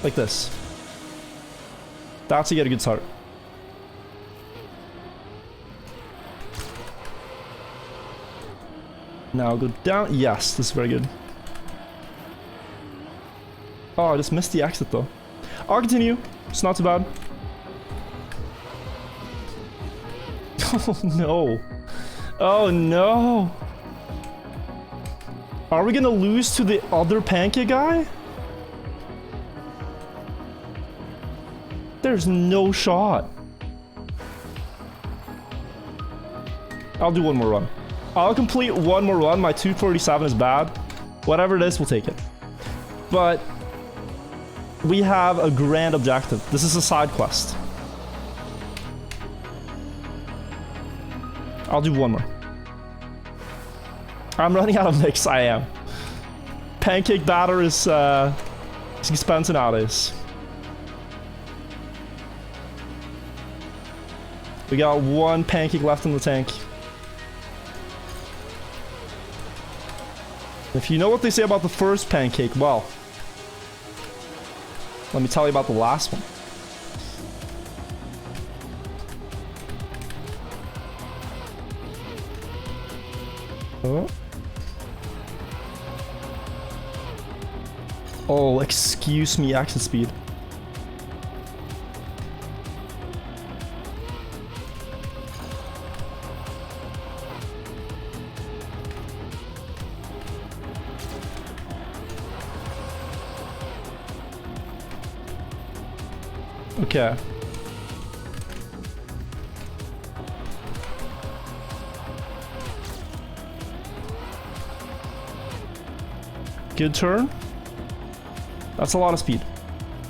Like this. That's how you get a good start. Now go down. Yes, this is very good. Oh, I just missed the exit though. I'll continue. It's not too bad. Oh no. Oh no. Are we gonna lose to the other pancake guy? There's no shot. I'll do one more run. I'll complete one more run. My 247 is bad. Whatever it is, we'll take it. But we have a grand objective. This is a side quest. I'll do one more. I'm running out of mix. I am. Pancake batter is expensive nowadays. We got one pancake left in the tank. If you know what they say about the first pancake, well, let me tell you about the last one. Oh, excuse me, action speed. Okay. Good turn. That's a lot of speed.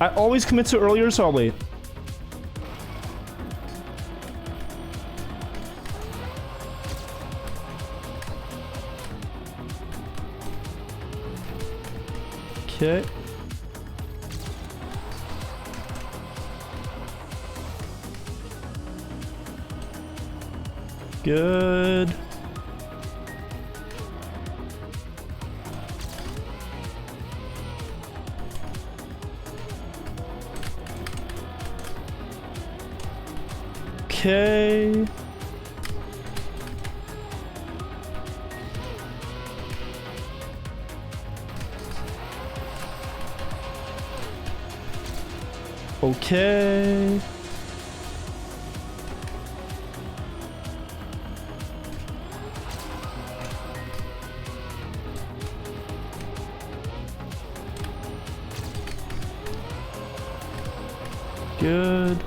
I always commit to earlier, so I'll wait. Okay. Good. Okay. Okay. Good.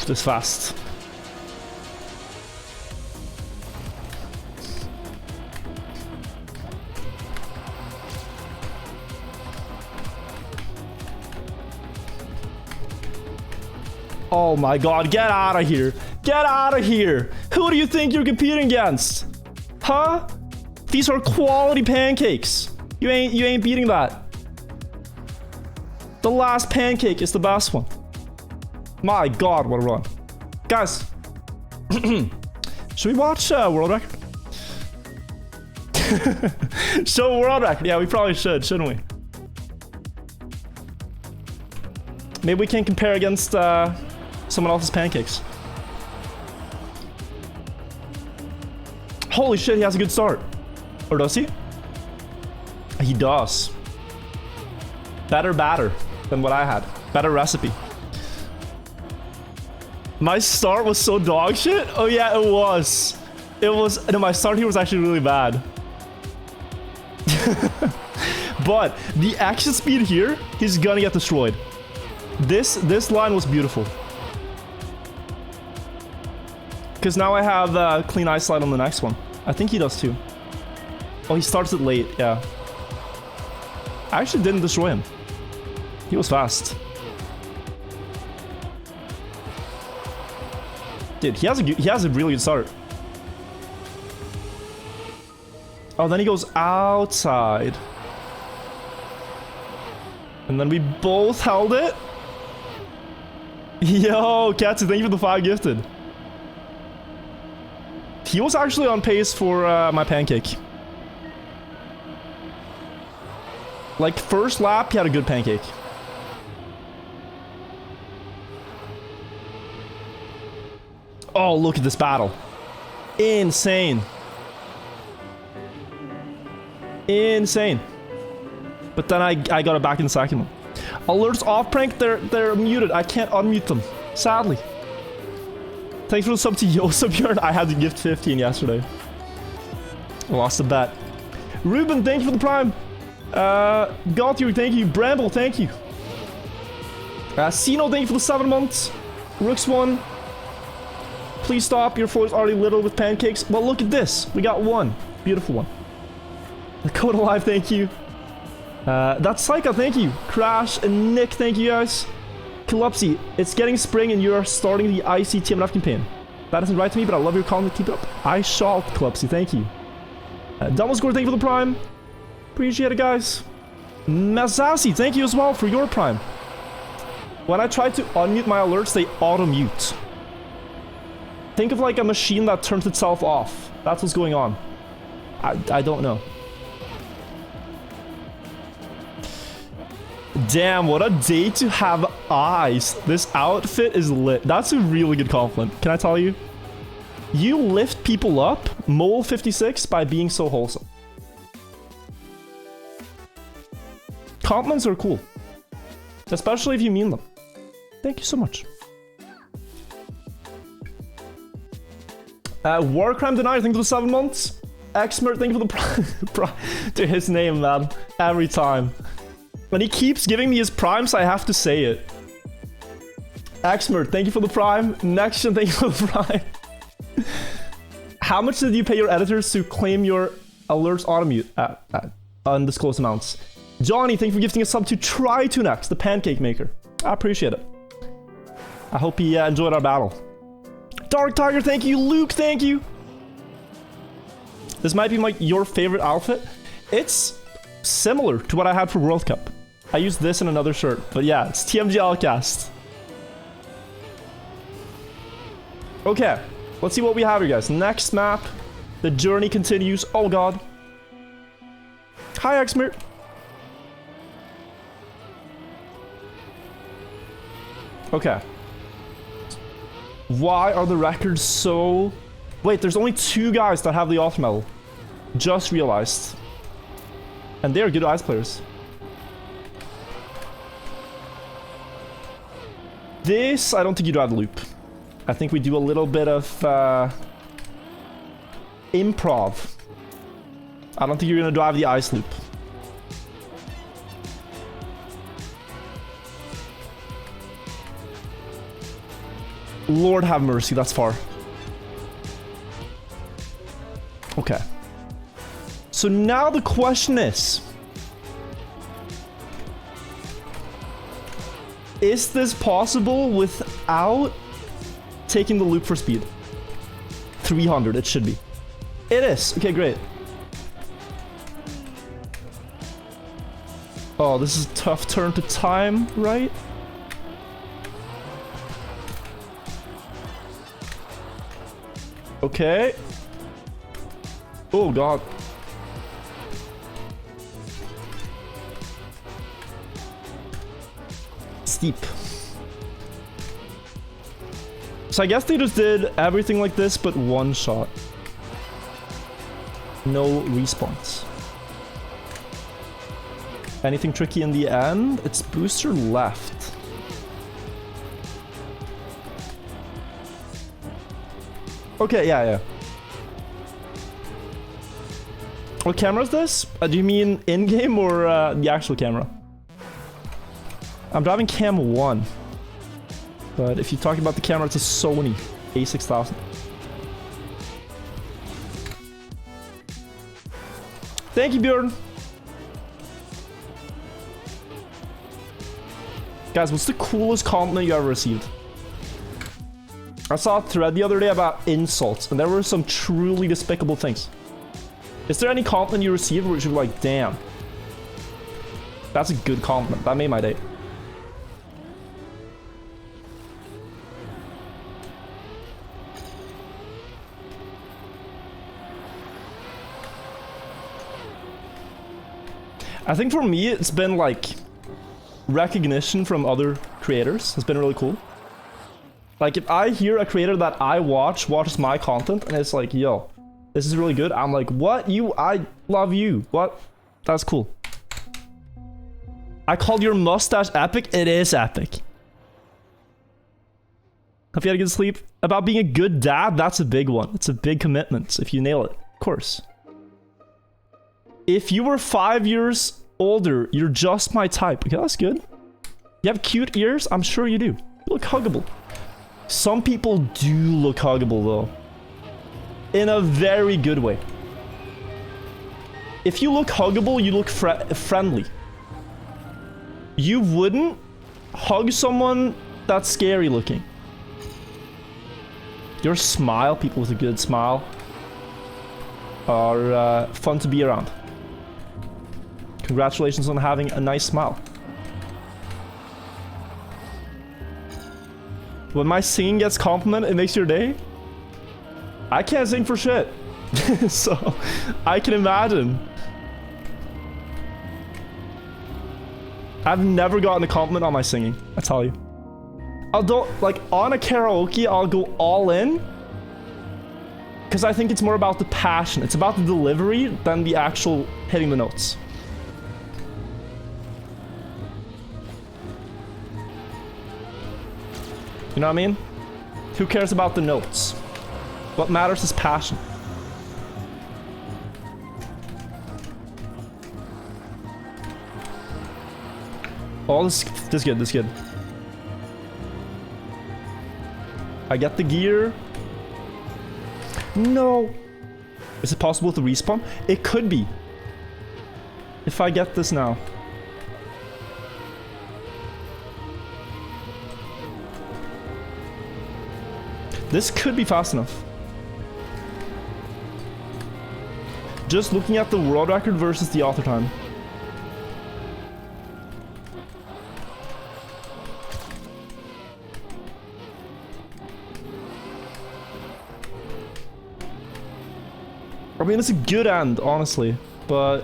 This fast. Oh my god, get out of here. Get out of here. Who do you think you're competing against? Huh? These are quality pancakes. You ain't beating that. The last pancake is the best one. My god, what a run. Guys, should we watch World Record? Show World Record. Yeah, we probably should, shouldn't we? Maybe we can compare against someone else's pancakes. Holy shit, he has a good start. Or does he? He does. Better batter than what I had. Better recipe. My start was so dog shit? Oh yeah, it was. It was... No, my start here was actually really bad. But the action speed here, he's gonna get destroyed. This line was beautiful. Because now I have clean ice slide on the next one. I think he does too. Oh, he starts it late, yeah. I actually didn't destroy him. He was fast. Dude, he has a really good start. Oh, then he goes outside. And then we both held it. Yo, Katsu, thank you for the 5 gifted. He was actually on pace for my pancake. Like, first lap, he had a good pancake. Oh, look at this battle. Insane. Insane. But then I got it back in the second one. Alerts off prank, they're muted. I can't unmute them, sadly. Thanks for the sub to Yosabjörn. I had to gift 15 yesterday. I lost a bet. Ruben, thank you for the prime. Gautier, thank you. Bramble, thank you. Sino, thank you for the 7 months. Rooks1. Please stop. Your floor is already little with pancakes. Well, look at this. We got one. Beautiful one. The code alive, thank you. That's Saika, thank you. Crash and Nick, thank you guys. Kalupsi, it's getting spring and you're starting the IC TMF campaign. That isn't right to me, but I love your content. Keep it up. I shall, Kalupsi, thank you. Dumbledore, thank you for the prime. Appreciate it, guys. Mazassi, thank you as well for your prime. When I try to unmute my alerts, they auto-mute. Think of like a machine that turns itself off. That's what's going on. I don't know. Damn, what a day to have eyes. This outfit is lit. That's a really good compliment. Can I tell you? You lift people up, Mole56, by being so wholesome. Compliments are cool. Especially if you mean them. Thank you so much. Warcrime Denied, thank you for the 7 months. Xmert, thank you for the Dude, his name, man. Every time. When he keeps giving me his primes, I have to say it. Xmert, thank you for the prime. Nextgen, thank you for the prime. How much did you pay your editors to claim your alerts automute at undisclosed amounts? Johnny, thank you for gifting a sub to Try to Next, the pancake maker. I appreciate it. I hope he enjoyed our battle. Dark Tiger, thank you. Luke, thank you. This might be your favorite outfit. It's similar to what I had for World Cup. I used this in another shirt, but yeah, it's TMGL cast. Okay, let's see what we have here, guys. Next map, the journey continues. Oh god. Hi, Xmert. Okay. Why are the records so... Wait, there's only 2 guys that have the off medal. Just realized. And they're good ice players. This, I don't think you drive the loop. I think we do a little bit of improv. I don't think you're gonna drive the ice loop. Lord have mercy, that's far. Okay. So now the question is this possible without taking the loop for speed? 300, it should be. It is. Okay, great. Oh, this is a tough turn to time, right? Okay. Oh, God. Steep. So I guess they just did everything like this, but one shot. No respawns. Anything tricky in the end? It's booster left. Okay, yeah. What camera is this? Do you mean in-game or the actual camera? I'm driving cam 1. But if you're talking about the camera, it's a Sony A6000. Thank you, Bjorn. Guys, what's the coolest compliment you ever received? I saw a thread the other day about insults, and there were some truly despicable things. Is there any compliment you received where you're like, damn, that's a good compliment. That made my day. I think for me, it's been like recognition from other creators has been really cool. Like if I hear a creator that I watches my content and it's like, yo, this is really good. I'm like, what? I love you. What? That's cool. I called your mustache epic. It is epic. Hope you had a good sleep. About being a good dad, that's a big one. It's a big commitment if you nail it. Of course. If you were 5 years older, you're just my type. Okay, that's good. You have cute ears? I'm sure you do. You look huggable. Some people do look huggable though. In a very good way. If you look huggable, you look friendly. You wouldn't hug someone that's scary looking. Your smile, people with a good smile, are fun to be around. Congratulations on having a nice smile. When my singing gets complimented, it makes your day. I can't sing for shit. So, I can imagine. I've never gotten a compliment on my singing, I tell you. Like, on a karaoke, I'll go all in. Because I think it's more about the passion. It's about the delivery than the actual hitting the notes. You know what I mean? Who cares about the notes? What matters is passion. Oh, this is good, this is good. I get the gear. No. Is it possible to respawn? It could be. If I get this now. This could be fast enough. Just looking at the world record versus the author time. I mean, it's a good end, honestly, but...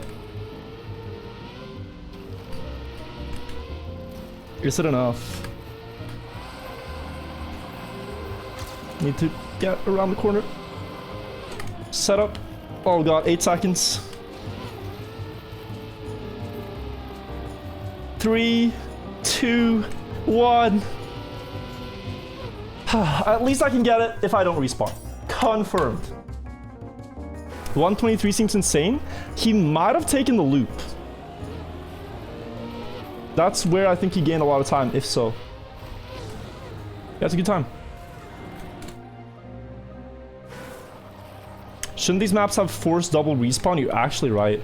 is it enough? Need to get around the corner. Set up. Oh god, 8 seconds. 3, 2, 1. At least I can get it if I don't respawn. Confirmed. 123 seems insane. He might have taken the loop. That's where I think he gained a lot of time, if so. Yeah, it's a good time. Shouldn't these maps have forced double respawn? You're actually right.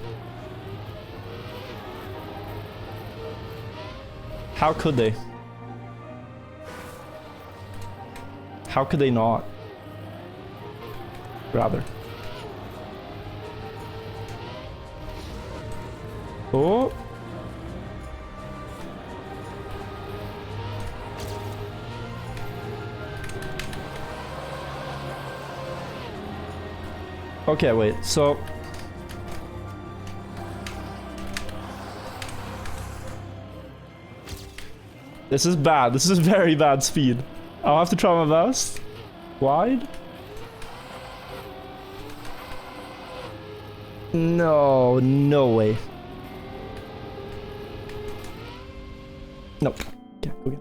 How could they? How could they not? Rather. Oh. Okay, wait, so... This is bad. This is very bad speed. I'll have to try my best. Wide? No, no way. Nope. Okay, okay.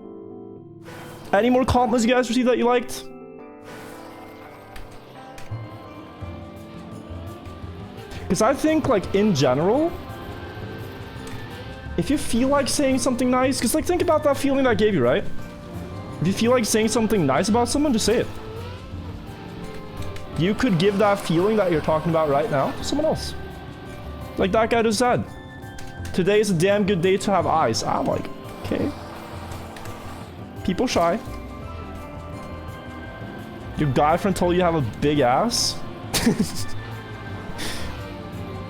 Any more compliments you guys received that you liked? Because I think, like, in general, if you feel like saying something nice, because, like, think about that feeling that I gave you, right? If you feel like saying something nice about someone, just say it. You could give that feeling that you're talking about right now to someone else. Like that guy just said. Today is a damn good day to have eyes. I'm like, okay. People shy. Your guy friend told you you have a big ass?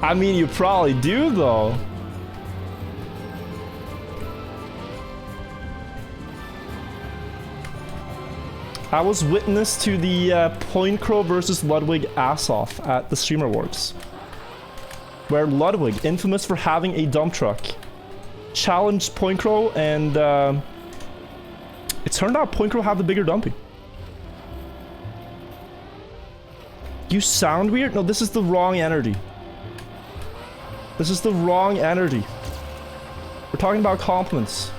I mean, you probably do, though. I was witness to the Point Crow versus Ludwig ass-off at the Streamer Awards, where Ludwig, infamous for having a dump truck, challenged Point Crow, and it turned out Point Crow had the bigger dumpy. You sound weird? No, this is the wrong energy. This is the wrong energy. We're talking about compliments.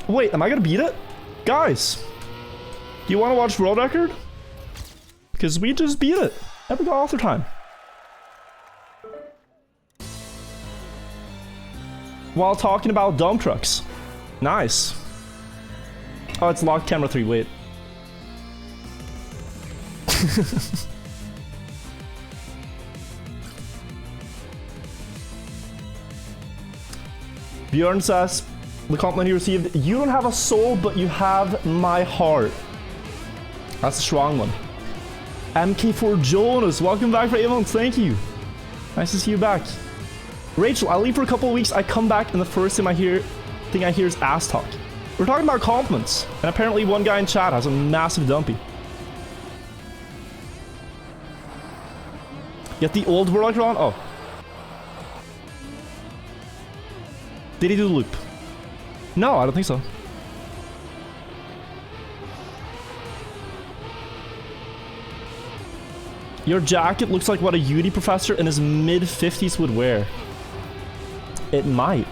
Wait, am I gonna beat it? Guys, do you want to watch world record? Because we just beat it. Never got author time. While talking about dump trucks. Nice. Oh, it's locked camera 3, wait. Bjorn says, the compliment he received, you don't have a soul, but you have my heart. That's a strong one. MK4 Jonas, welcome back for 8 months, thank you. Nice to see you back. Rachel, I leave for a couple of weeks, I come back and the first thing I hear is ass talk. We're talking about compliments, and apparently one guy in chat has a massive dumpy. Get the old world record on? Oh. Did he do the loop? No, I don't think so. Your jacket looks like what a uni professor in his mid-50s would wear. It might.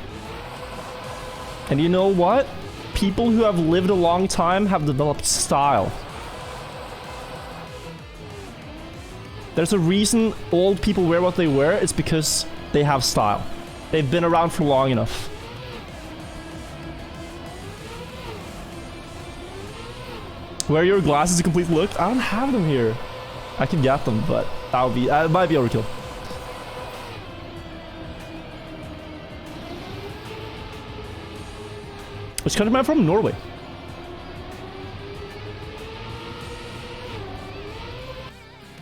And you know what? People who have lived a long time have developed style. There's a reason old people wear what they wear. It's because they have style. They've been around for long enough. Wear your glasses to complete the look? I don't have them here. I can get them, but that would be, it might be overkill. Which country am I from? Norway.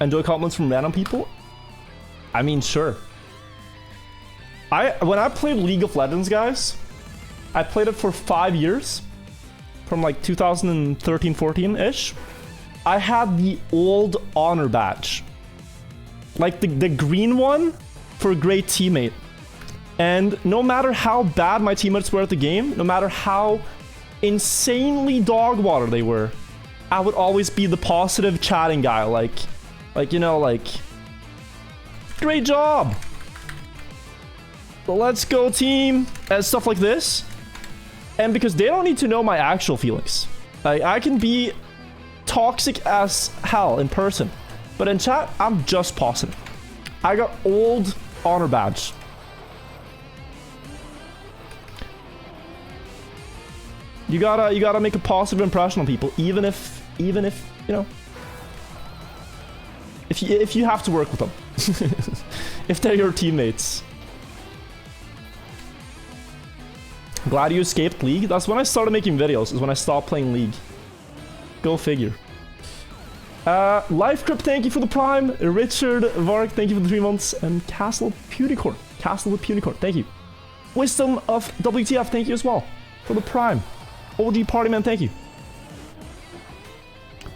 Enjoy compliments from random people? I mean, sure. When I played League of Legends, guys, I played it for 5 years. From like 2013-14-ish. I had the old honor badge. Like the green one for a great teammate. And no matter how bad my teammates were at the game, no matter how insanely dog water they were, I would always be the positive chatting guy. Like, you know, like, great job. Let's go team. And stuff like this. And because they don't need to know my actual feelings. Like, I can be toxic as hell in person. But in chat, I'm just positive. I got old honor badge. You gotta make a positive impression on people, even if you know, if you have to work with them. If they're your teammates. Glad you escaped League. That's when I started making videos, is when I stopped playing League. Go figure. Life Crypt, thank you for the Prime. Richard Vark, thank you for the 3 months. And Castle Punicorn. Castle with Punicorn, thank you. Wisdom of WTF, thank you as well for the Prime. OG party man, thank you.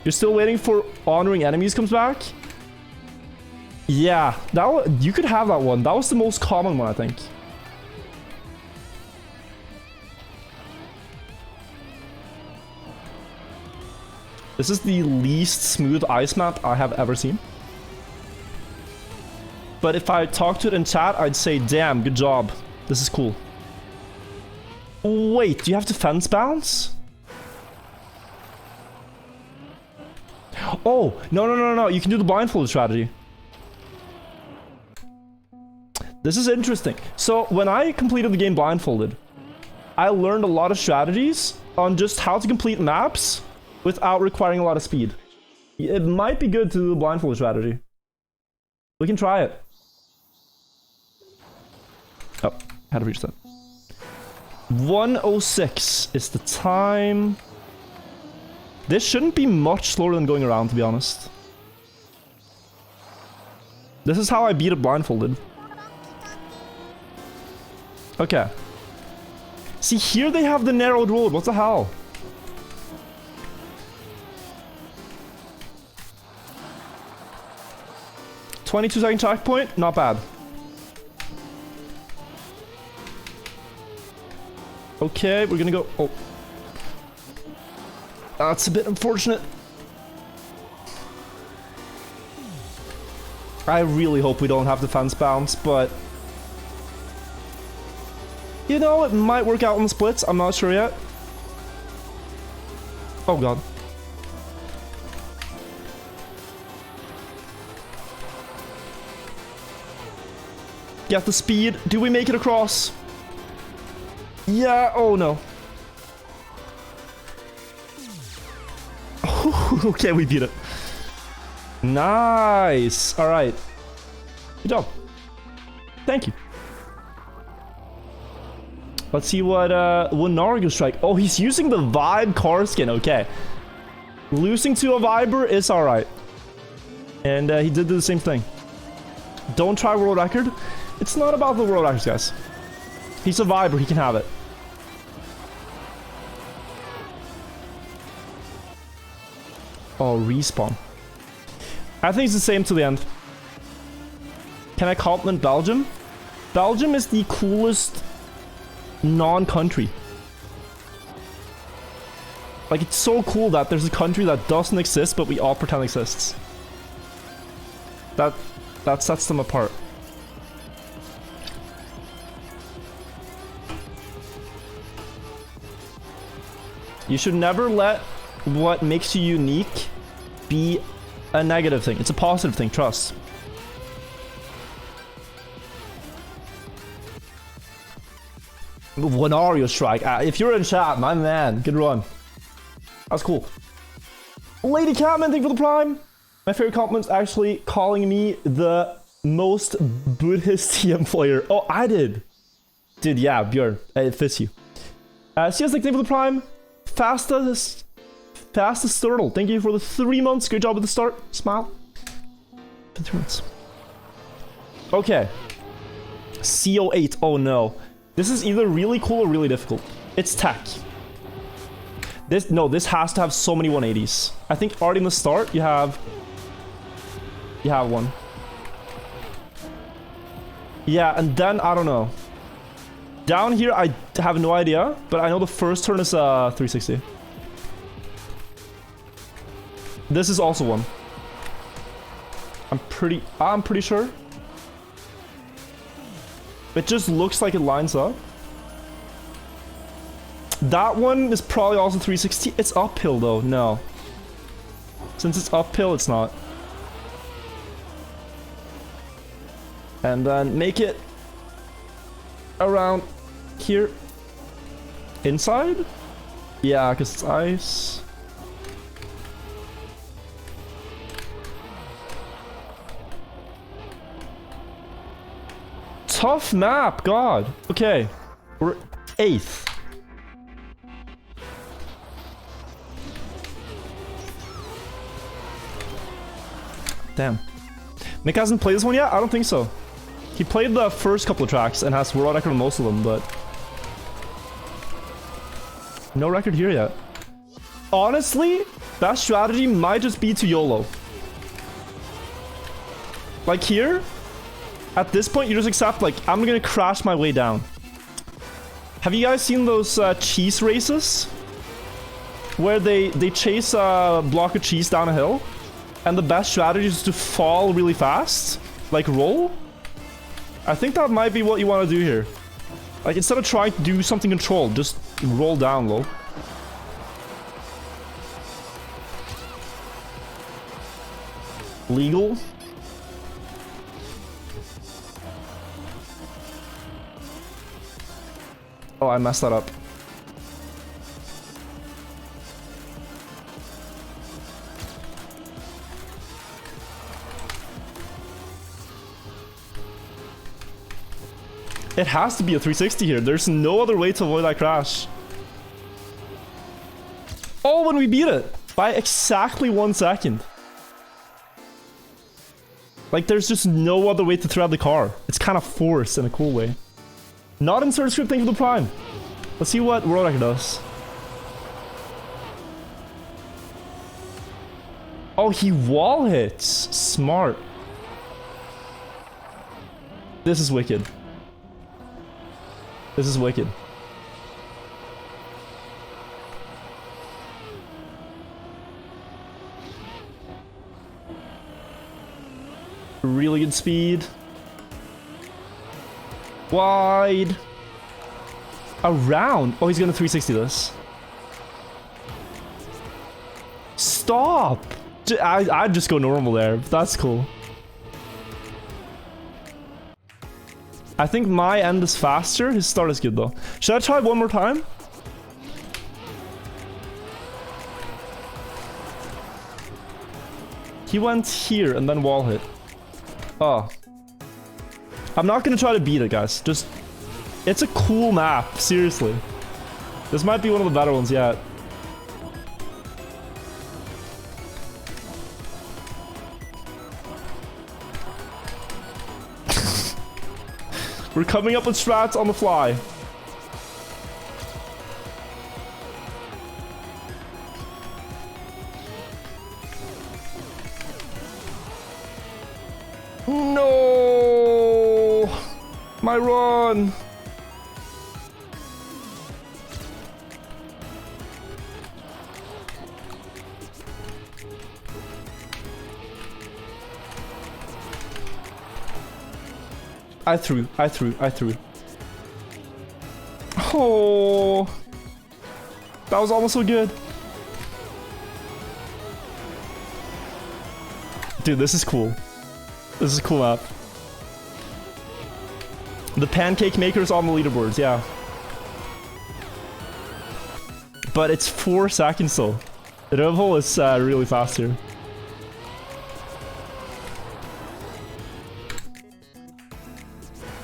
You're still waiting for honoring enemies comes back? Yeah, you could have that one. That was the most common one, I think. This is the least smooth ice map I have ever seen. But if I talk to it in chat, I'd say, damn, good job. This is cool. Wait, do you have to fence bounce? Oh, no. You can do the blindfolded strategy. This is interesting. So when I completed the game blindfolded, I learned a lot of strategies on just how to complete maps without requiring a lot of speed. It might be good to do the blindfolded strategy. We can try it. Oh, had to reach that. 1:06 is the time. This shouldn't be much slower than going around, to be honest. This is how I beat it blindfolded. Okay. See, here they have the narrowed road. What the hell? $22-second checkpoint, not bad. Okay, we're gonna go. Oh, that's a bit unfortunate. I really hope we don't have the fence bounce, but you know, it might work out on the splits. I'm not sure yet. Oh god. Get the speed. Do we make it across? Yeah. Oh no. Okay, we beat it. Nice. All right. Good job. Thank you. Let's see what Naruto strike. Oh, he's using the vibe car skin. Okay. Losing to a Viber is all right. And he did do the same thing. Don't try world record. It's not about the world records, guys. He's a Viber. He can have it. Oh, respawn. I think it's the same to the end. Can I compliment Belgium? Belgium is the coolest non-country. Like, it's so cool that there's a country that doesn't exist, but we all pretend exists. That sets them apart. You should never let what makes you unique be a negative thing. It's a positive thing, trust. Wanario strike. If you're in chat, my man, good run. That's cool. Lady Catman, thank you for the prime. My favorite compliment's actually calling me the most Buddhist TM player. Oh, I did. Dude, yeah, Björn, it fits you. CS, thank you for the prime. Fastest turtle. Thank you for the 3 months. Good job at the start. Smile. 3 months. Okay. CO8. Oh no. This is either really cool or really difficult. It's tech. This has to have so many 180s. I think already in the start you have one. Yeah, and then I don't know. Down here I have no idea, but I know the first turn is 360. This is also one. I'm pretty sure. It just looks like it lines up. That one is probably also 360. It's uphill though. No. Since it's uphill, it's not. And then make it around here. Inside? Yeah, because it's ice. Tough map, God. Okay, we're 8th. Damn. Mick hasn't played this one yet? I don't think so. He played the first couple of tracks and has world record on most of them, but No record here yet. Honestly, that strategy might just be to YOLO. Like here, at this point, you just accept, like, I'm gonna crash my way down. Have you guys seen those cheese races? Where they chase a block of cheese down a hill? And the best strategy is to fall really fast? Like roll? I think that might be what you want to do here. Like, instead of trying to do something controlled, just roll down low. Legal? Oh, I messed that up. It has to be a 360 here. There's no other way to avoid that crash. Oh, when we beat it by exactly 1 second. Like, there's just no other way to thread the car. It's kind of forced in a cool way. Not insert script, thank you for the prime. Let's see what world record does. Oh, he wall hits. Smart. This is wicked. This is wicked. Really good speed. Wide. Around. Oh, he's gonna 360 this. Stop. I'd just go normal there. That's cool. I think my end is faster. His start is good though. Should I try one more time? He went here and then wall hit. Oh. I'm not gonna try to beat it, guys. Just... It's a cool map, seriously. This might be one of the better ones yet. We're coming up with strats on the fly. No! My run! I threw. Oh, that was almost so good. Dude, this is cool. This is a cool map. The pancake maker's on the leaderboards, yeah. But it's 4 seconds though. The Rövhål is really fast here.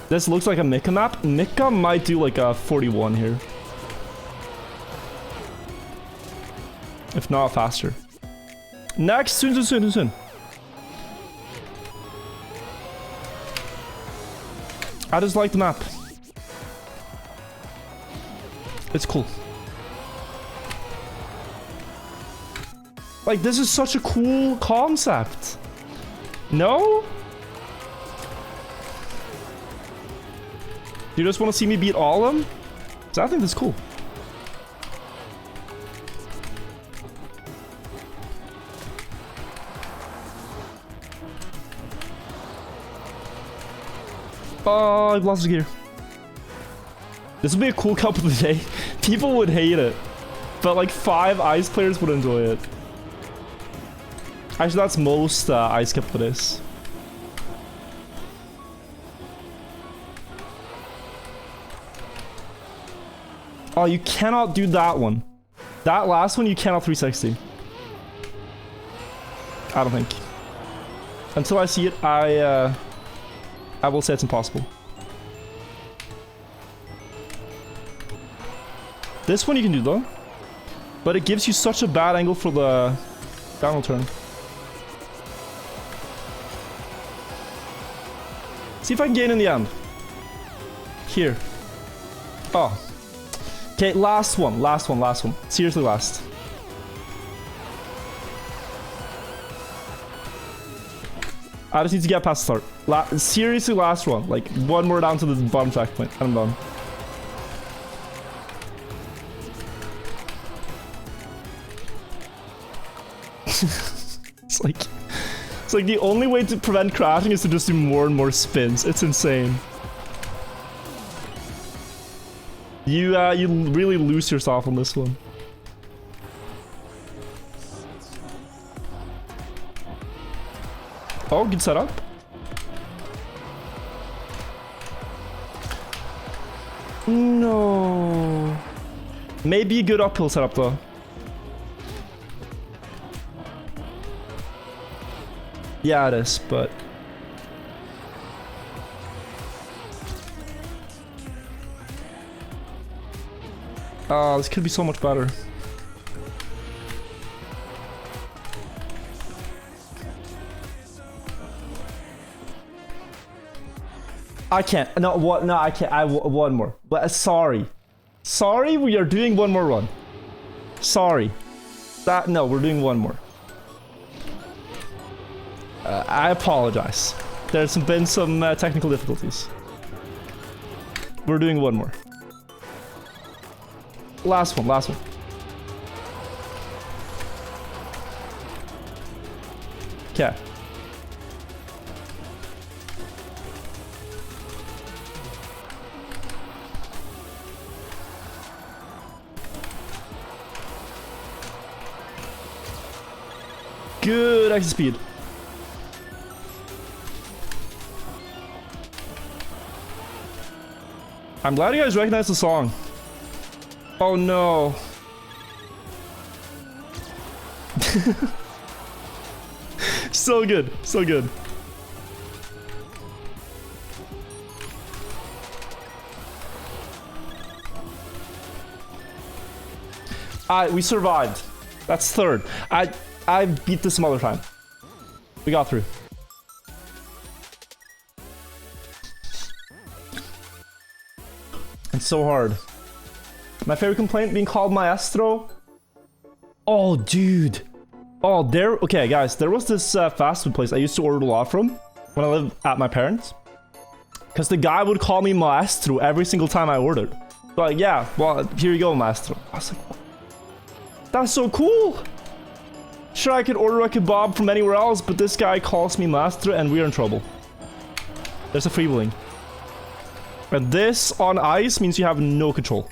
This looks like a Mika map. Mika might do like a 41 here. If not, faster. Next, soon. I just like the map. It's cool. Like, this is such a cool concept. No? You just want to see me beat all of them? So I think that's cool. Oh, I've lost a gear. This would be a cool cup of the day. People would hate it. But like 5 ice players would enjoy it. Actually, that's most ice cup for this. Oh, you cannot do that one. That last one, you cannot 360. I don't think. Until I see it, I will say it's impossible. This one you can do though. But it gives you such a bad angle for the downward turn. See if I can get in the end. Here. Oh. Okay, last one. Seriously, last. I just need to get past the start. Seriously, last one. Like, one more down to the bottom track point. And I'm done. It's like the only way to prevent crashing is to just do more and more spins. It's insane. You really lose yourself on this one. Oh, good setup. No. Maybe a good uphill setup though. Yeah, it is, but... Oh, this could be so much better. I can't. No, what? No, I can't. One more. But sorry. Sorry, we are doing one more run. Sorry. No, we're doing one more. I apologize. There's been some technical difficulties. We're doing one more. Last one. Okay. Good exit speed. I'm glad you guys recognize the song. Oh no. So good. So good. We survived. That's third. I beat this some other time. We got through. It's so hard. My favorite complaint, being called maestro. Oh, dude. Oh, there. Okay, guys, there was this fast food place I used to order a lot from when I lived at my parents. Because the guy would call me maestro every single time I ordered. Like, yeah, well, here you go, maestro. I was like, that's so cool. Sure, I could order a kebab from anywhere else, but this guy calls me maestro and we're in trouble. There's a freewheeling. And this on ice means you have no control.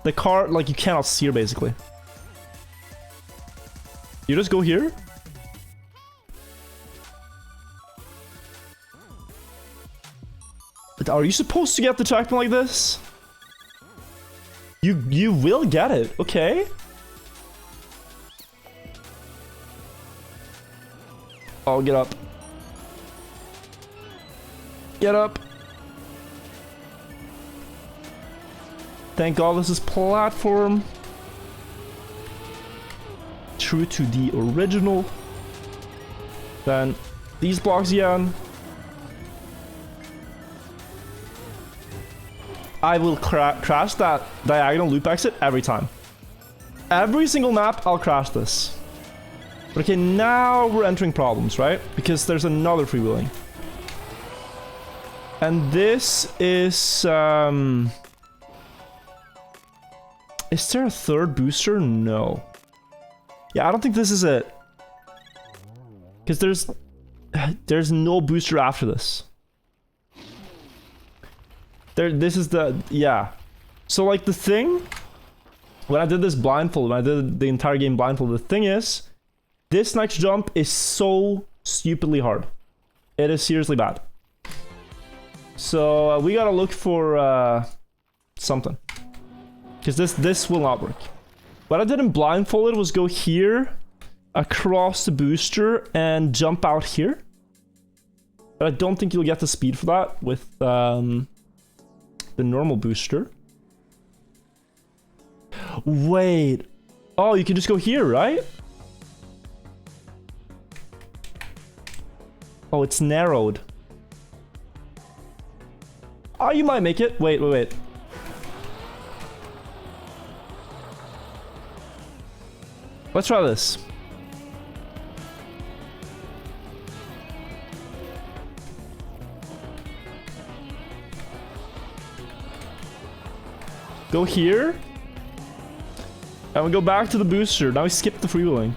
The car, like, you cannot steer, basically. You just go here? But are you supposed to get the checkpoint like this? You will get it, okay? Oh, get up. Get up. Thank God this is platform. True to the original. Then these blocks again. I will crash that diagonal loop exit every time. Every single map, I'll crash this. But okay, now we're entering problems, right? Because there's another freewheeling. And this is... Is there a third booster? No. Yeah, I don't think this is it. Because there's no booster after this. This is the... Yeah. So, like, the thing... When I did this blindfold, when I did the entire game blindfold, the thing is... This next jump is so stupidly hard. It is seriously bad. So, we gotta look for, something. Because this will not work. What I did in blindfolded was go here, across the booster, and jump out here. But I don't think you'll get the speed for that with the normal booster. Wait. Oh, you can just go here, right? Oh, it's narrowed. Oh, you might make it. Wait. Let's try this. Go here. And we go back to the booster. Now we skip the freewheeling.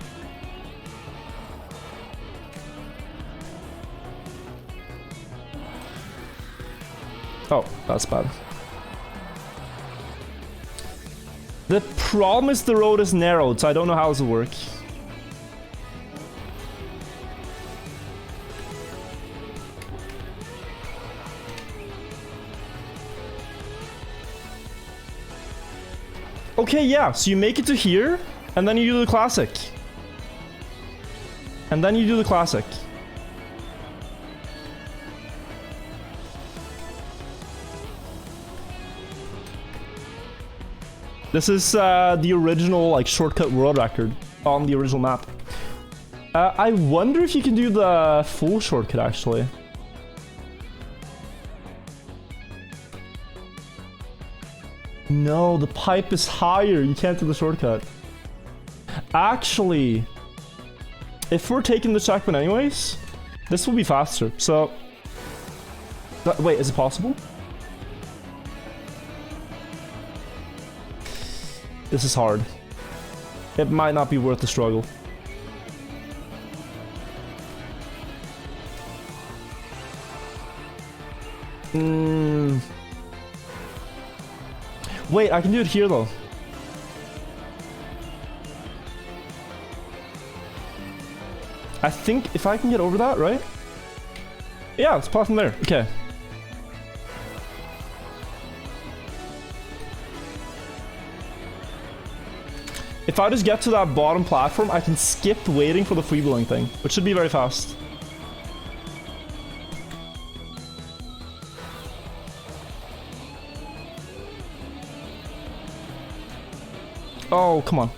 Oh, that's bad. The problem is the road is narrowed, so I don't know how this will work. Okay, yeah, so you make it to here, and then you do the classic. And then you do the classic. This is the original like shortcut world record on the original map. I wonder if you can do the full shortcut actually. No, the pipe is higher. You can't do the shortcut. Actually, if we're taking the checkpoint anyways, this will be faster. So, wait, is it possible? This is hard. It might not be worth the struggle. Wait, I can do it here though. I think if I can get over that, right? Yeah, it's past from there. Okay. If I just get to that bottom platform, I can skip waiting for the freewheeling thing, which should be very fast. Oh, come on.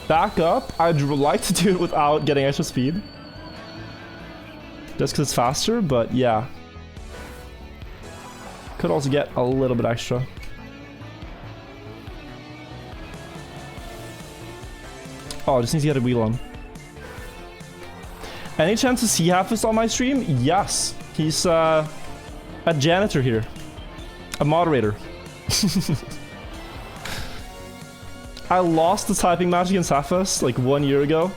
Back up. I'd like to do it without getting extra speed. Just because it's faster, but yeah. Could also get a little bit extra. Oh, just need to get a wheel on. Any chance to see Half-Fist on my stream? Yes. He's a janitor here. A moderator. I lost the typing match against Half-Fist like 1 year ago.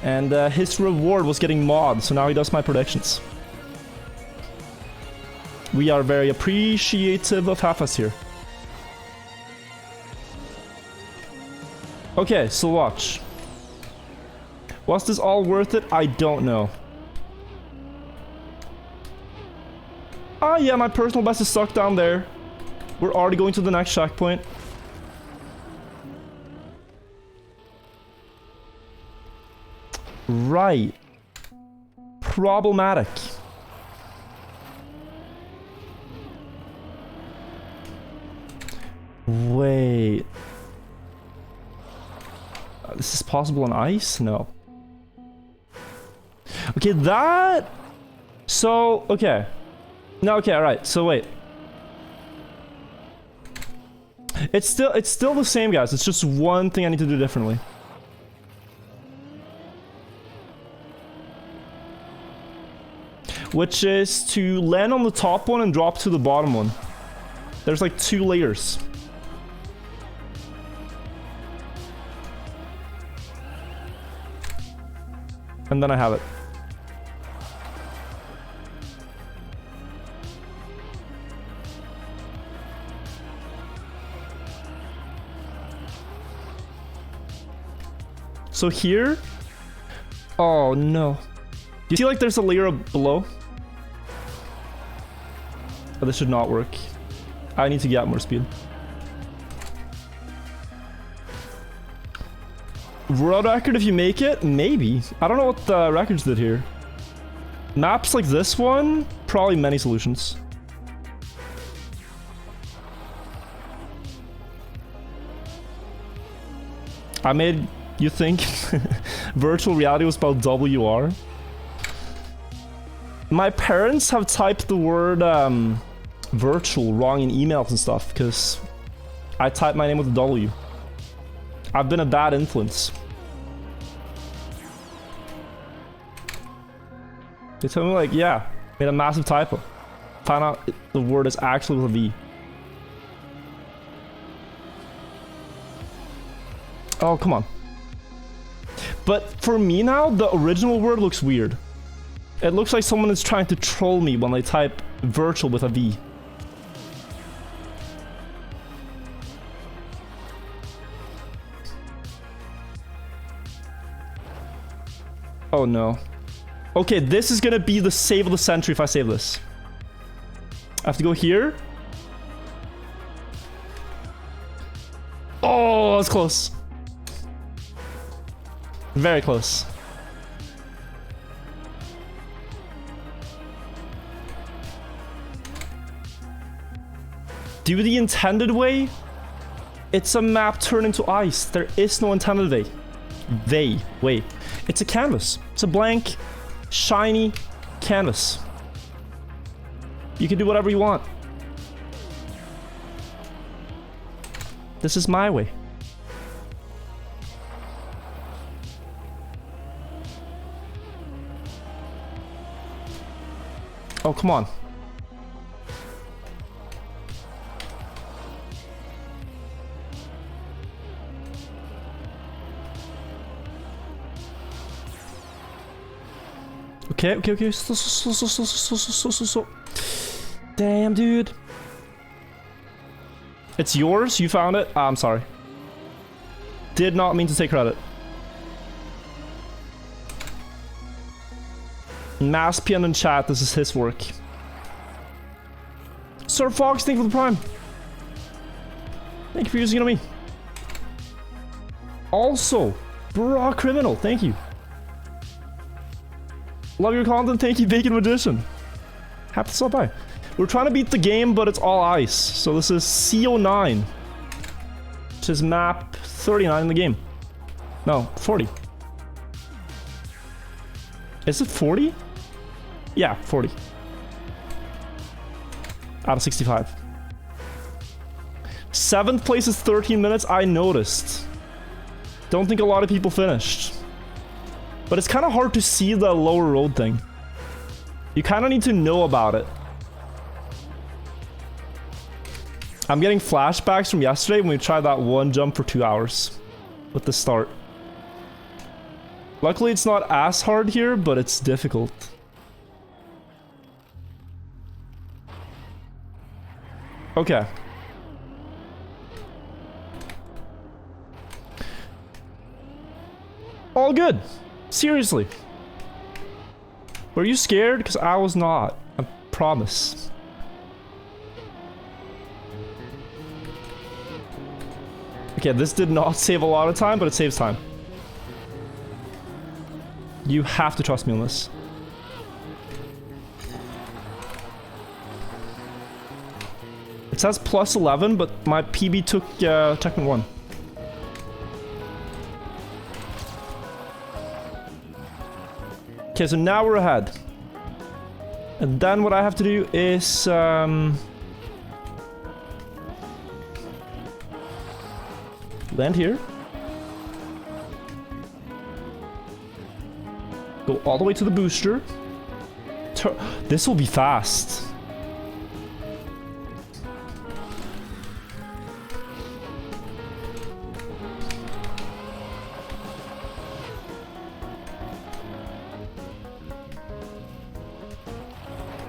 And his reward was getting mod, so now he does my predictions. We are very appreciative of Half-Fist here. Okay, so watch. Was this all worth it? I don't know. Ah, yeah, my personal best is stuck down there. We're already going to the next checkpoint. Right. Problematic. Wait. This is possible on ice? No. Okay, that... So, okay. No, okay, alright. So, wait. It's still the same, guys. It's just one thing I need to do differently. Which is to land on the top one and drop to the bottom one. There's like 2 layers. And then I have it. So here... Oh no. Do you see like there's a layer below? Oh, this should not work. I need to get more speed. World record if you make it? Maybe. I don't know what the records did here. Maps like this one? Probably many solutions. I made you think virtual reality was spelled WR. My parents have typed the word virtual wrong in emails and stuff because I typed my name with a W. I've been a bad influence. They told me like, yeah, made a massive typo. Found out the word is actually with a V. Oh, come on. But for me now, the original word looks weird. It looks like someone is trying to troll me when they type virtual with a V. Oh no. Okay, this is gonna be the save of the century if I save this. I have to go here. Oh, that's close. Very close. Do the intended way? It's a map turned into ice. There is no intended way. Wait. It's a canvas. It's a blank, shiny canvas. You can do whatever you want. This is my way. Oh, come on. Okay. So. Damn, dude. It's yours? You found it? I'm sorry. Did not mean to take credit. Maspian in chat, this is his work. Sir Fox, thank you for the prime. Thank you for using it on me. Also, Bra Criminal, thank you. Love your content, thank you, Bacon Magician. Happy to stop by. We're trying to beat the game, but it's all ice. So this is CO9, which is map 39 in the game. No, 40. Is it 40? Yeah, 40. Out of 65. 7th place is 13 minutes, I noticed. Don't think a lot of people finished. But it's kind of hard to see the lower road thing. You kind of need to know about it. I'm getting flashbacks from yesterday when we tried that one jump for 2 hours with the start. Luckily, it's not as hard here, but it's difficult. Okay. All good. Seriously. Were you scared? Because I was not. I promise. Okay, this did not save a lot of time, but it saves time. You have to trust me on this. It says plus 11, but my PB took checkpoint 1. Okay, so now we're ahead. And then what I have to do is... land here. Go all the way to the booster. This will be fast.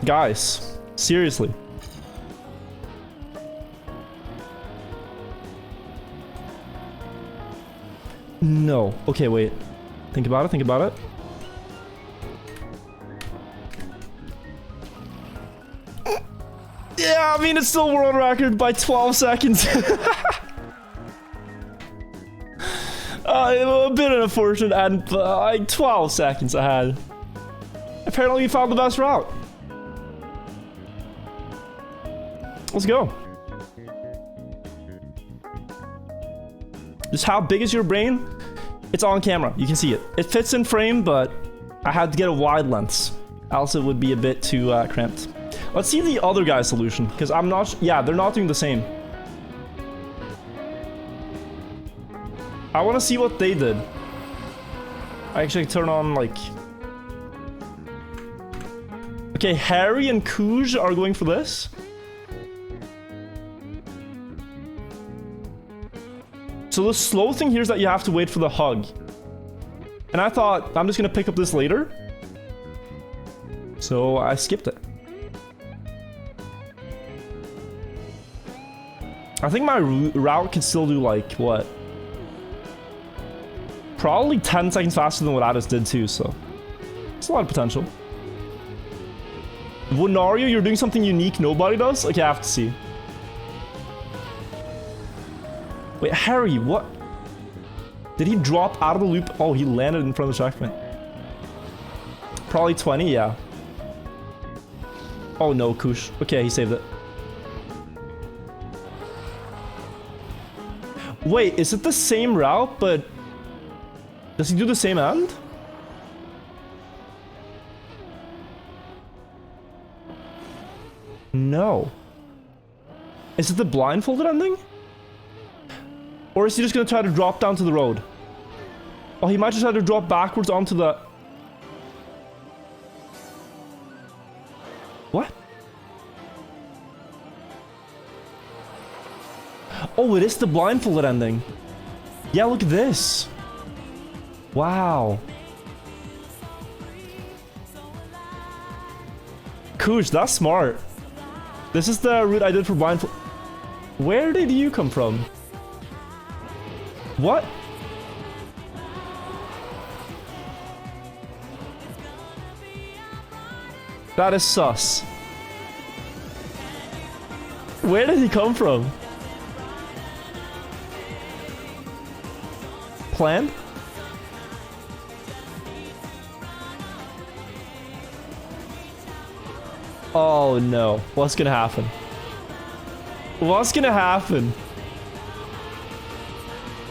Guys, seriously. No. Okay, wait. Think about it, think about it. Yeah, I mean, it's still world record by 12 seconds. A bit unfortunate, and like 12 seconds ahead. Apparently, we found the best route. Let's go. Just how big is your brain? It's on camera. You can see it. It fits in frame, but I had to get a wide lens. Else it would be a bit too cramped. Let's see the other guy's solution, because I'm not... Yeah, they're not doing the same. I want to see what they did. I actually turn on, like... Okay, Harry and Kuj are going for this. So the slow thing here is that you have to wait for the hug. And I thought, I'm just gonna pick up this later. So I skipped it. I think my route can still do like, what? Probably 10 seconds faster than what I just did too, so... It's a lot of potential. Vonario, you're doing something unique nobody does? Okay, I have to see. Wait, Harry, what? Did he drop out of the loop? Oh, he landed in front of the checkpoint. Probably 20, yeah. Oh no, Kush. Okay, he saved it. Wait, is it the same route, but... Does he do the same end? No. Is it the blindfolded ending? Or is he just gonna try to drop down to the road? Oh, he might just try to drop backwards onto the... What? Oh, it is the blindfolded ending. Yeah, look at this. Wow. Kush, that's smart. This is the route I did for blindfold. Where did you come from? What? That is sus. Where did he come from? Plan? Oh no. What's gonna happen? What's gonna happen?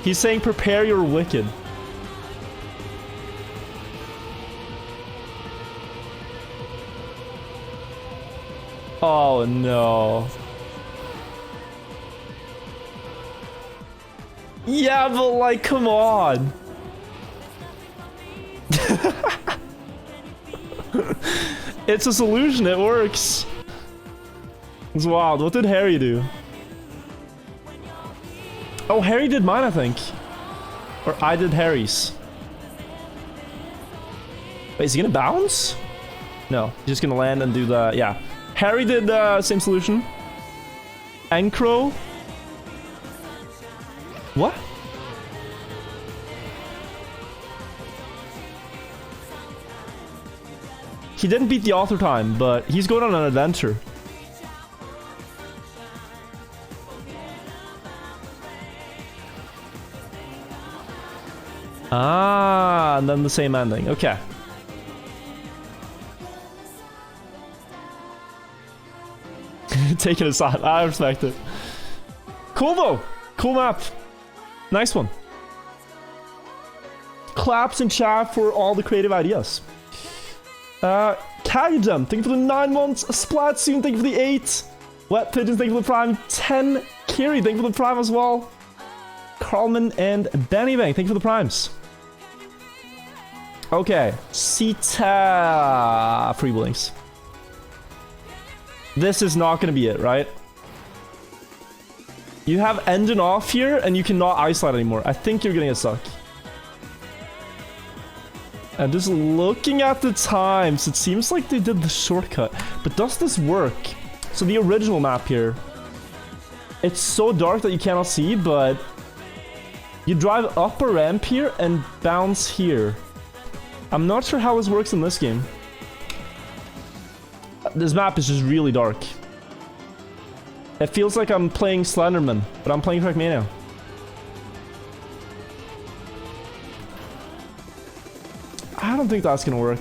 He's saying prepare your wicked. Oh no. Yeah, but like, come on. It's a solution, it works. It's wild. What did Harry do? Oh, Harry did mine, I think. Or I did Harry's. Wait, is he gonna bounce? No, he's just gonna land and do the... Yeah. Harry did the same solution. Encro. What? He didn't beat the author time, but he's going on an adventure. Ah, and then the same ending. Okay. Taking a shot. I respect it. Cool though. Cool map. Nice one. Claps in chat for all the creative ideas. Kagem, thank you for the 9 months. Splatsoon, thank you for the 8. Wet Pigeons, thank you for the prime. 10. Kiri, thank you for the prime as well. Carlman and Benny Bang, thank you for the primes. Okay, Sita free blinks. This is not gonna be it, right? You have engine off here and you cannot isolate anymore. I think you're gonna get stuck. And just looking at the times, it seems like they did the shortcut. But does this work? So the original map here, it's so dark that you cannot see, but you drive up a ramp here and bounce here. I'm not sure how this works in this game. This map is just really dark. It feels like I'm playing Slenderman, but I'm playing Trackmania. I don't think that's gonna work.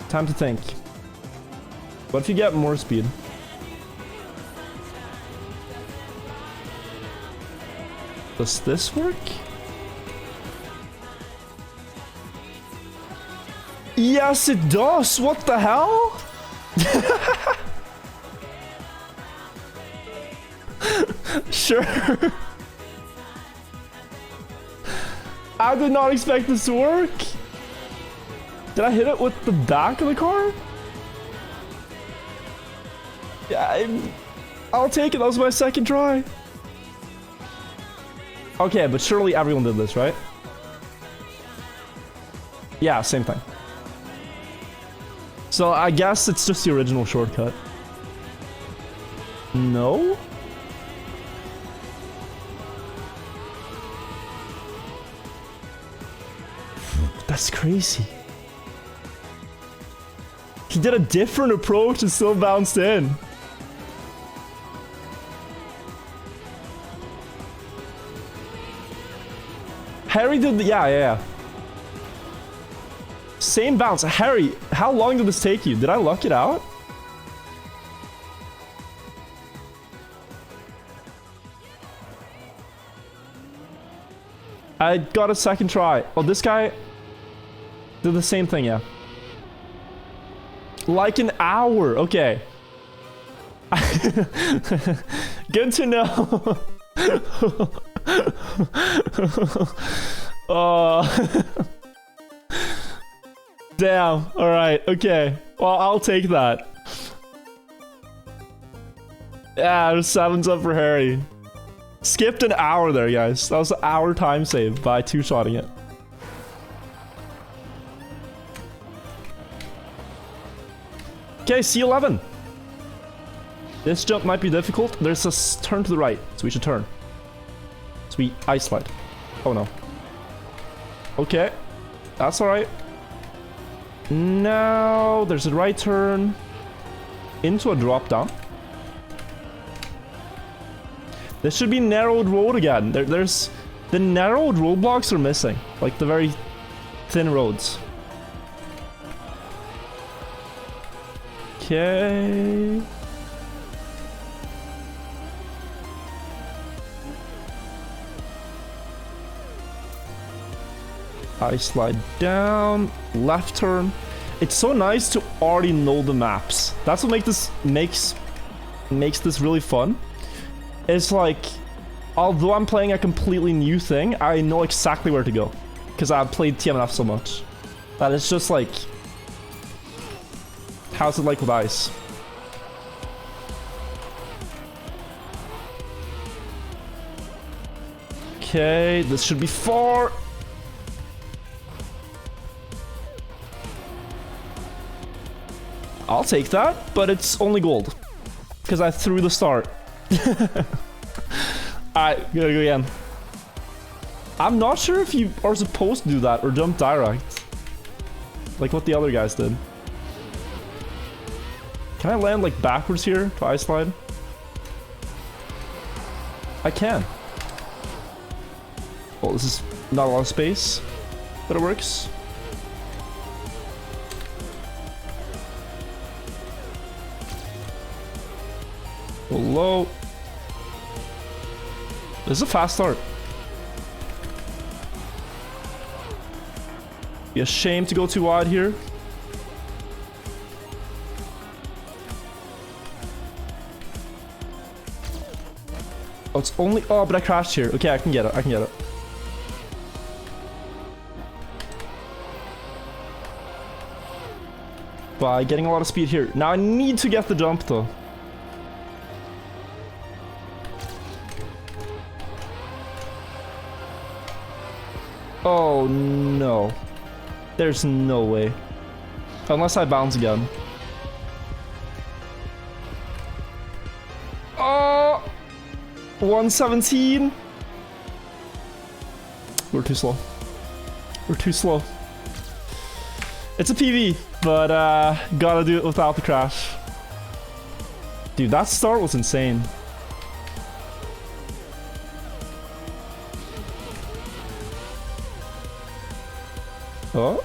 Time to think. What if you get more speed? Does this work? Yes, it does! What the hell? Sure. I did not expect this to work. Did I hit it with the back of the car? Yeah, I'll take it. That was my second try. Okay, but surely everyone did this, right? Yeah, same thing. So I guess it's just the original shortcut. No? That's crazy. He did a different approach and still bounced in. Harry did the, yeah. Same bounce. Harry, how long did this take you? Did I luck it out? I got a second try. Oh, this guy did the same thing, yeah. Like an hour. Okay. Good to know. Damn. All right. Okay. Well, I'll take that. Yeah, 7's up for Harry. Skipped an hour there, guys. That was an hour time save by two-shotting it. Okay, C11. This jump might be difficult. There's a turn to the right, so we should turn. So we ice slide. Oh no. Okay, that's all right. Now there's a right turn into a drop down. This should be narrowed road again. There's the narrowed roadblocks are missing, like the very thin roads. Okay. I slide down, left turn. It's so nice to already know the maps. That's what makes this really fun. It's like, although I'm playing a completely new thing, I know exactly where to go because I've played TMF so much that it's just like, how's it like with ice? Okay, this should be far. I'll take that, but it's only gold because I threw the start. Alright, gotta go again. I'm not sure if you are supposed to do that or jump direct, like what the other guys did. Can I land like backwards here to ice slide? I can. Oh, this is not a lot of space, but it works. Go low. This is a fast start. Be a shame to go too wide here. Oh, it's only... Oh, but I crashed here. Okay, I can get it. I can get it. By getting a lot of speed here. Now I need to get the jump, though. Oh, no. There's no way. Unless I bounce again. Oh! 117. We're too slow. We're too slow. It's a PV, but gotta do it without the crash. Dude, that start was insane. Oh.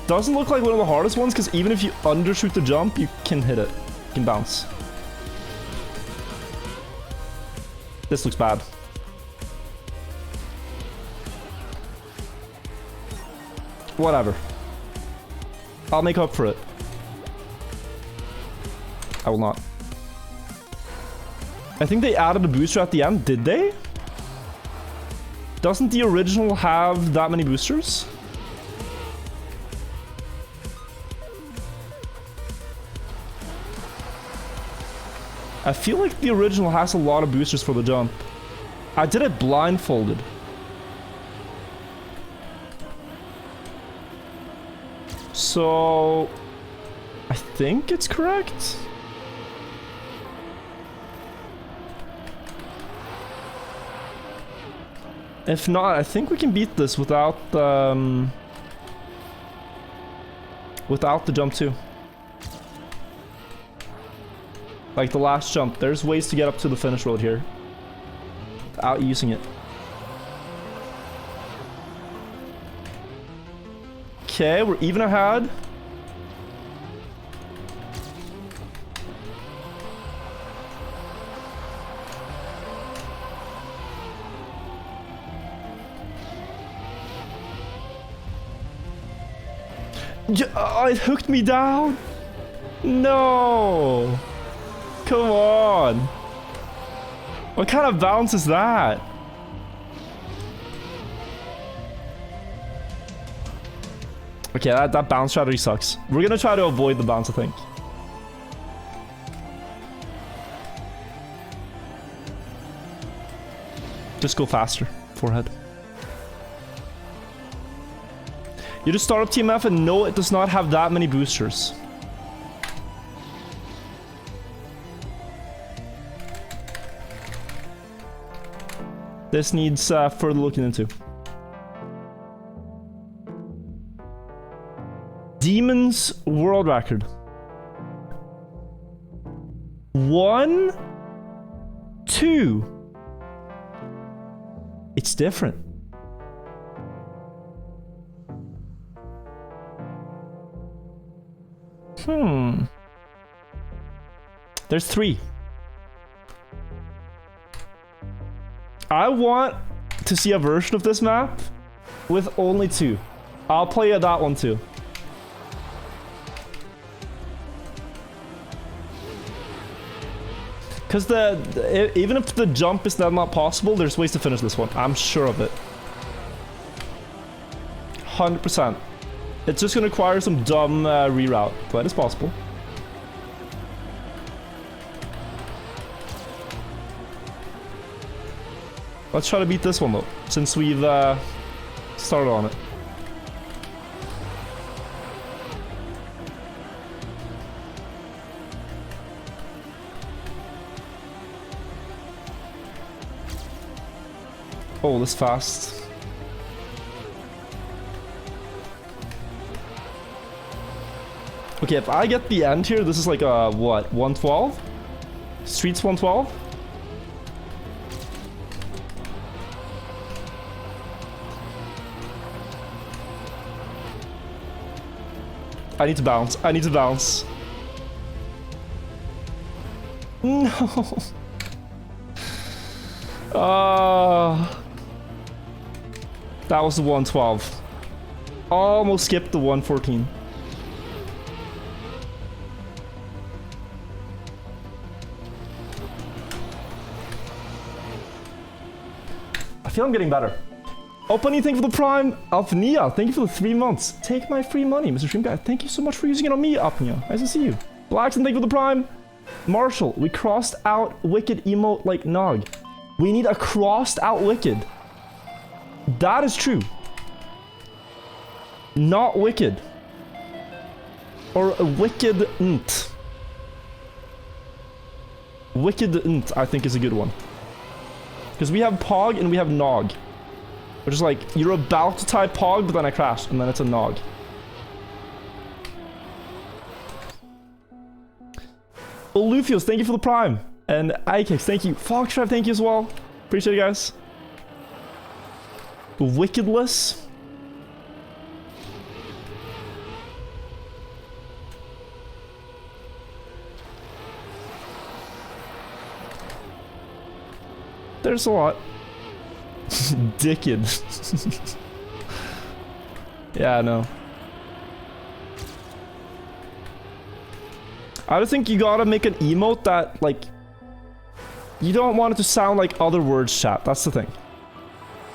Doesn't look like one of the hardest ones because even if you undershoot the jump, you can hit it. You can bounce. This looks bad. Whatever. I'll make up for it. I will not. I think they added a booster at the end. Did they? Doesn't the original have that many boosters? I feel like the original has a lot of boosters for the jump. I did it blindfolded. So I think it's correct. If not, I think we can beat this without the jump too. Like the last jump. There's ways to get up to the finish road here without using it. Okay, we're even ahead. It hooked me down. No. Come on. What kind of bounce is that? Okay, that bounce strategy sucks. We're gonna try to avoid the bounce, I think. Just go faster. Forehead. You just start up TMF and no, it does not have that many boosters. This needs further looking into. Demon's world record. 1, 2. It's different. There's 3. I want to see a version of this map with only 2. I'll play that one too. Because even if the jump is not possible, there's ways to finish this one. I'm sure of it. 100%. It's just going to require some dumb reroute, but it's possible. Let's try to beat this one though, since we've started on it. Oh, this fast. Okay, if I get the end here, this is like a, what, 112? Streets 112? I need to bounce. I need to bounce. No. That was the 112. Almost skipped the 114. I feel I'm getting better. Opening, thank you for the Prime. Alphania, thank you for the 3 months. Take my free money, Mr. Stream Guy. Thank you so much for using it on me, Alphania. Nice to see you. Blackson, thank you for the Prime. Marshall, we crossed out Wicked emote like Nog. We need a crossed out Wicked. That is true. Not Wicked. Or a Wicked-nt. Wicked-nt, I think, is a good one. Because we have Pog and we have Nog. Which is like, you're about to type Pog, but then I crashed, and then it's a Nog. Lufios, thank you for the Prime. And Ikex, thank you. Foxtrap, thank you as well. Appreciate it, guys. Wickedless. There's a lot. Dicked. Yeah, I know. I just think you gotta make an emote that, like... You don't want it to sound like other words, chat. That's the thing.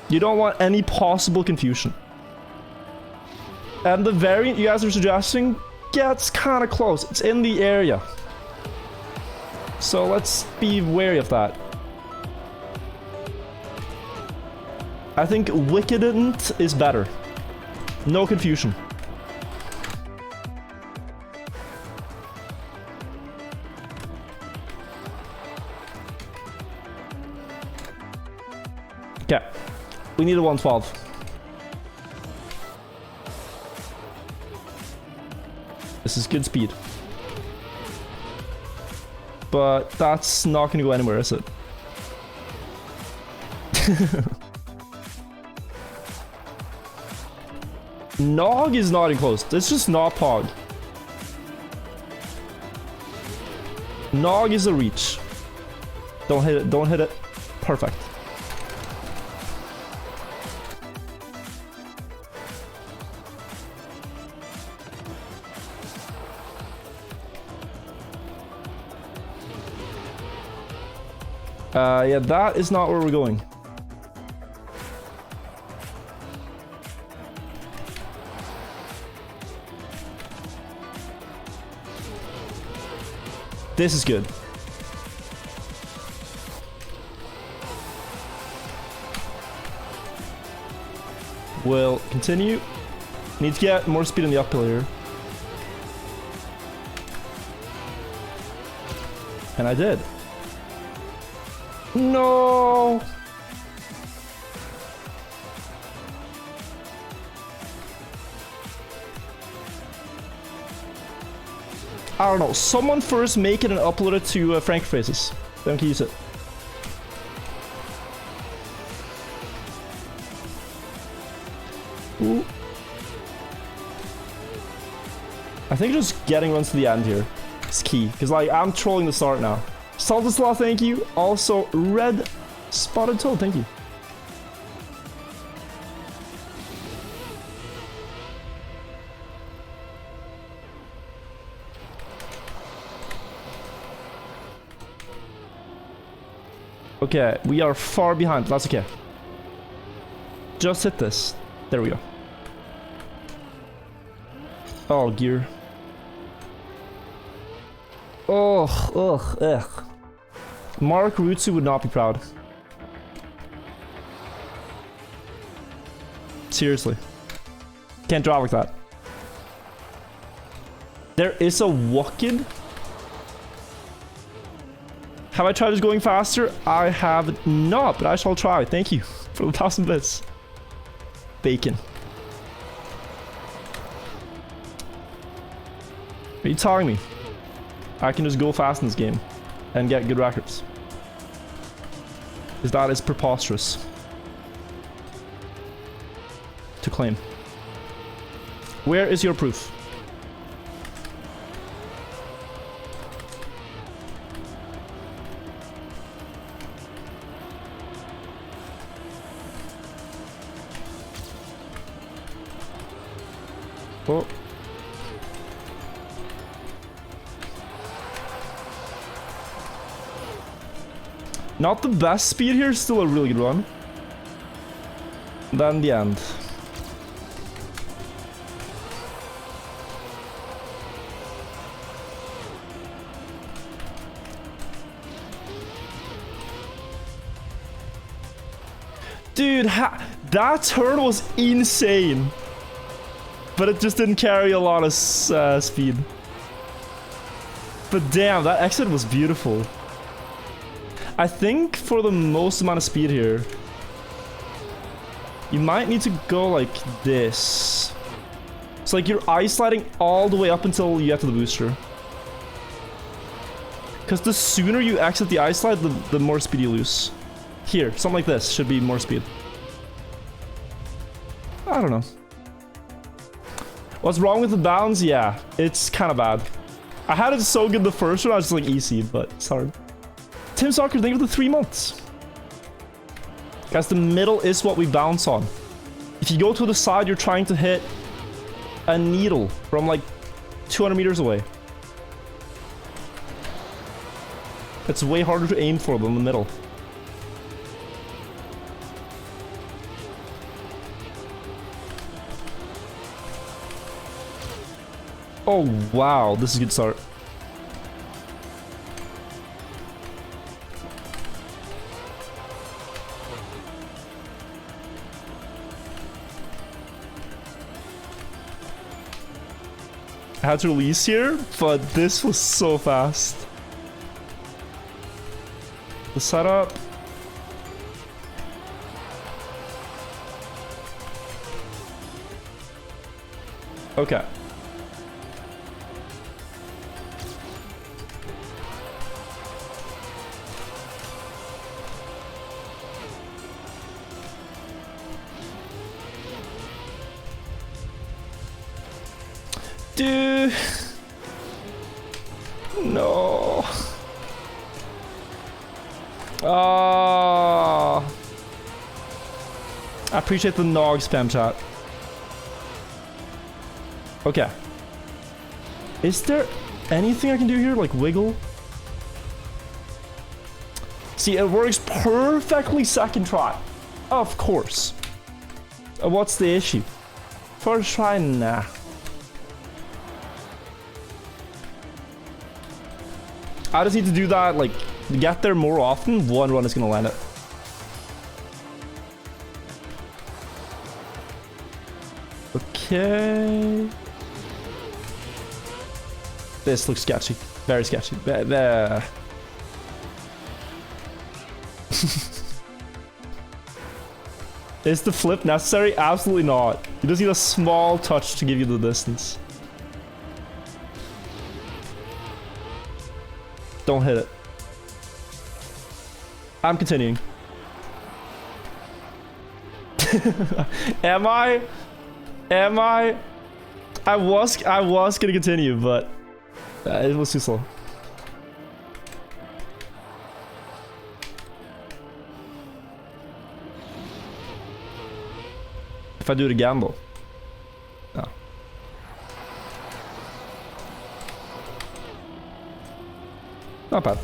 You don't want any possible confusion. And the variant you guys are suggesting gets kind of close. It's in the area. So let's be wary of that. I think Wickedent is better. No confusion. Okay. We need a 112. This is good speed. But that's not going to go anywhere, is it? Nog is not enclosed. It's just not Pog. Nog is a reach. Don't hit it. Don't hit it. Perfect. Yeah, that is not where we're going. This is good. We'll continue. Need to get more speed in the uphill here. And I did. No! I don't know. Someone first make it and upload it to Frank Faces. Then we can use it. Ooh. I think just getting runs to the end here is key. Because, like, I'm trolling the start now. Saltaslaw, thank you. Also, Red Spotted Toad, thank you. Okay, we are far behind. That's okay. Just hit this. There we go. Oh, gear. Oh, ugh. Mark Rutsu would not be proud. Seriously. Can't drive like that. There is a Wookid. Have I tried just going faster? I have not, but I shall try. Thank you for the 1,000 bits. Bacon. Are you telling me I can just go fast in this game and get good records? Because that is preposterous to claim. Where is your proof? Oh. Not the best speed here, still a really good run. Then the end. Dude, that turn was insane. But it just didn't carry a lot of speed. But damn, that exit was beautiful. I think for the most amount of speed here, you might need to go like this. It's like you're ice sliding all the way up until you get to the booster. Because the sooner you exit the ice slide, the more speed you lose. Here, something like this should be more speed. I don't know. What's wrong with the bounds? Yeah, it's kind of bad. I had it so good the first one, I was just like easy, but it's hard. Tim Soccer, thank you for the 3 months. Guys, the middle is what we bounce on. If you go to the side, you're trying to hit a needle from like 200 meters away. It's way harder to aim for than in the middle. Oh, wow. This is a good start. I had to release here, but this was so fast. The setup. Okay. Dude. No. Oh. I appreciate the Nog spam chat. Okay. Is there anything I can do here? Like wiggle? See, it works perfectly second try. Of course. What's the issue? First try, nah. I just need to do that, like, get there more often. One run is gonna land it. Okay. This looks sketchy. Very sketchy. Is the flip necessary? Absolutely not. You just need a small touch to give you the distance. Don't hit it. I'm continuing. Am I? I was gonna continue, but it was too slow. If I do it again, though. No. Not bad.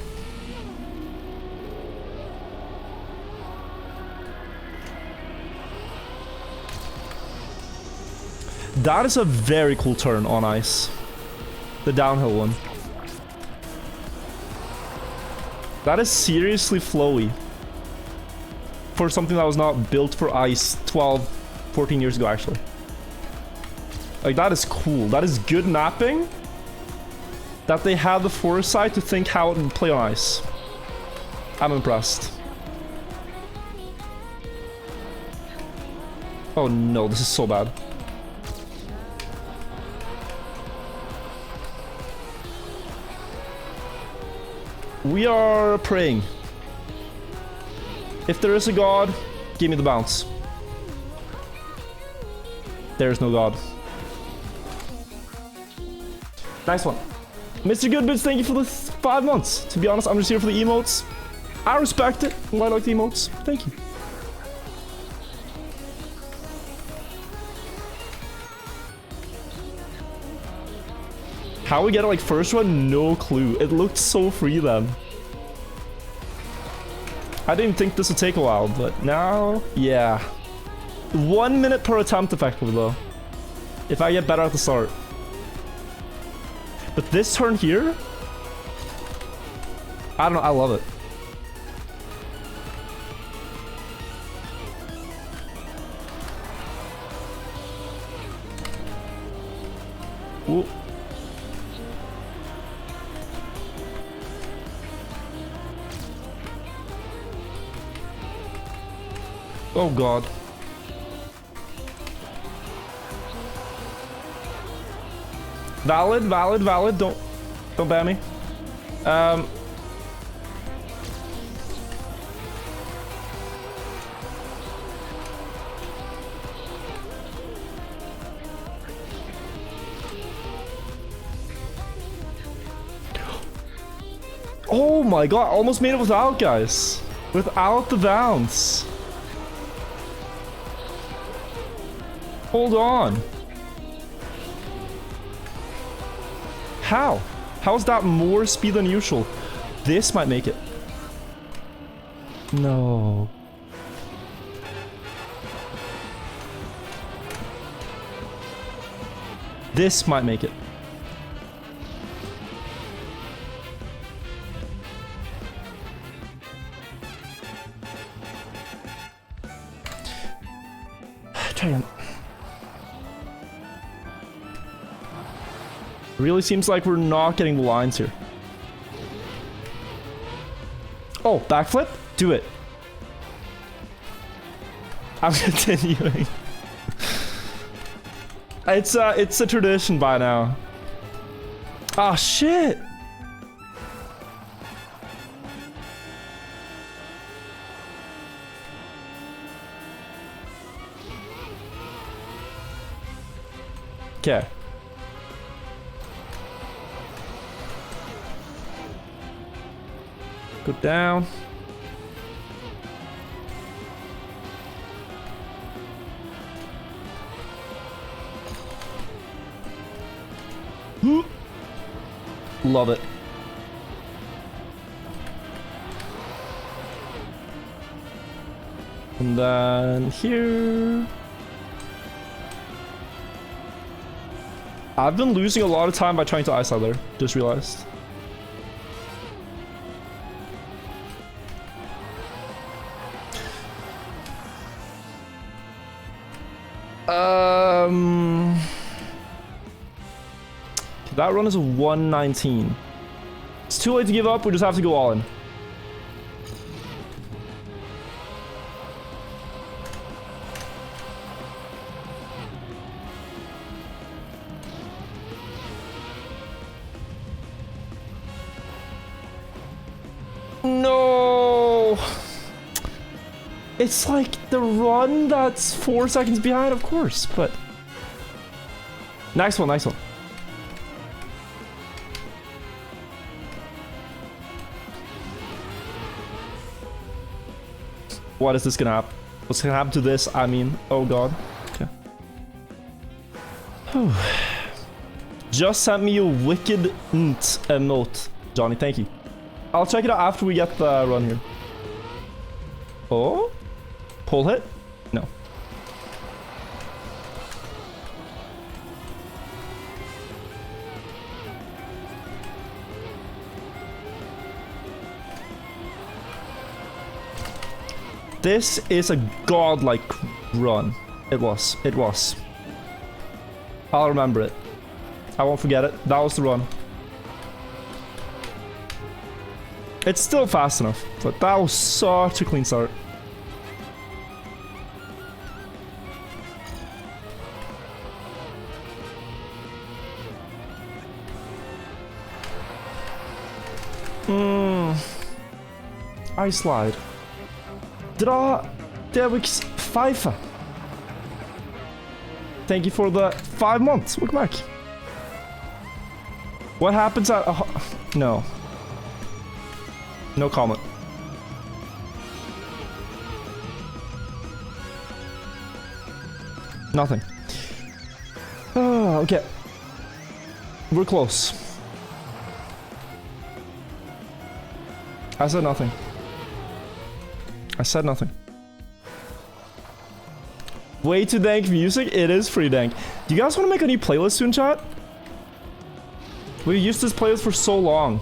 That is a very cool turn on ice. The downhill one. That is seriously flowy. For something that was not built for ice 12, 14 years ago, actually. Like, that is cool. That is good mapping. That they have the foresight to think how it would play on ice. I'm impressed. Oh no, this is so bad. We are praying. If there is a god, give me the bounce. There is no god. Nice one. Mr. Goodbits, thank you for the 5 months. To be honest, I'm just here for the emotes. I respect it. I like the emotes. Thank you. How we get it like first run? No clue. It looked so free then. I didn't think this would take a while, but now, yeah. 1 minute per attempt effectively though. If I get better at the start. But this turn here, I don't know, I love it. Ooh. Oh god. Valid, valid, valid. Don't ban me. Oh my god, almost made it without, guys. Without the bounce. Hold on. How? How is that more speed than usual? This might make it. No. This might make it. Try again. Really seems like we're not getting the lines here. Oh, backflip? Do it. I'm continuing. It's a tradition by now. Ah, shit. Okay. Go down. Love it. And then here. I've been losing a lot of time by trying to ice out there. Just realized. That run is a 119. It's too late to give up. We just have to go all in. No. It's like the run that's 4 seconds behind, of course, but nice one, nice one. What is this gonna happen? What's gonna happen to this? I mean, oh god. Okay. Whew. Just sent me a wicked emote, Johnny. Thank you. I'll check it out after we get the run here. Oh, pull hit? No. This is a godlike run. It was. It was. I'll remember it. I won't forget it. That was the run. It's still fast enough, but that was such a clean start. I slide. Der Wix Pfeife. Thank you for the 5 months. Welcome back. What happens at no. No comment. Nothing. Oh, okay. We're close. I said nothing. I said nothing. Way too dank music? It is pretty dank. Do you guys want to make a new playlist soon, chat? We've used this playlist for so long.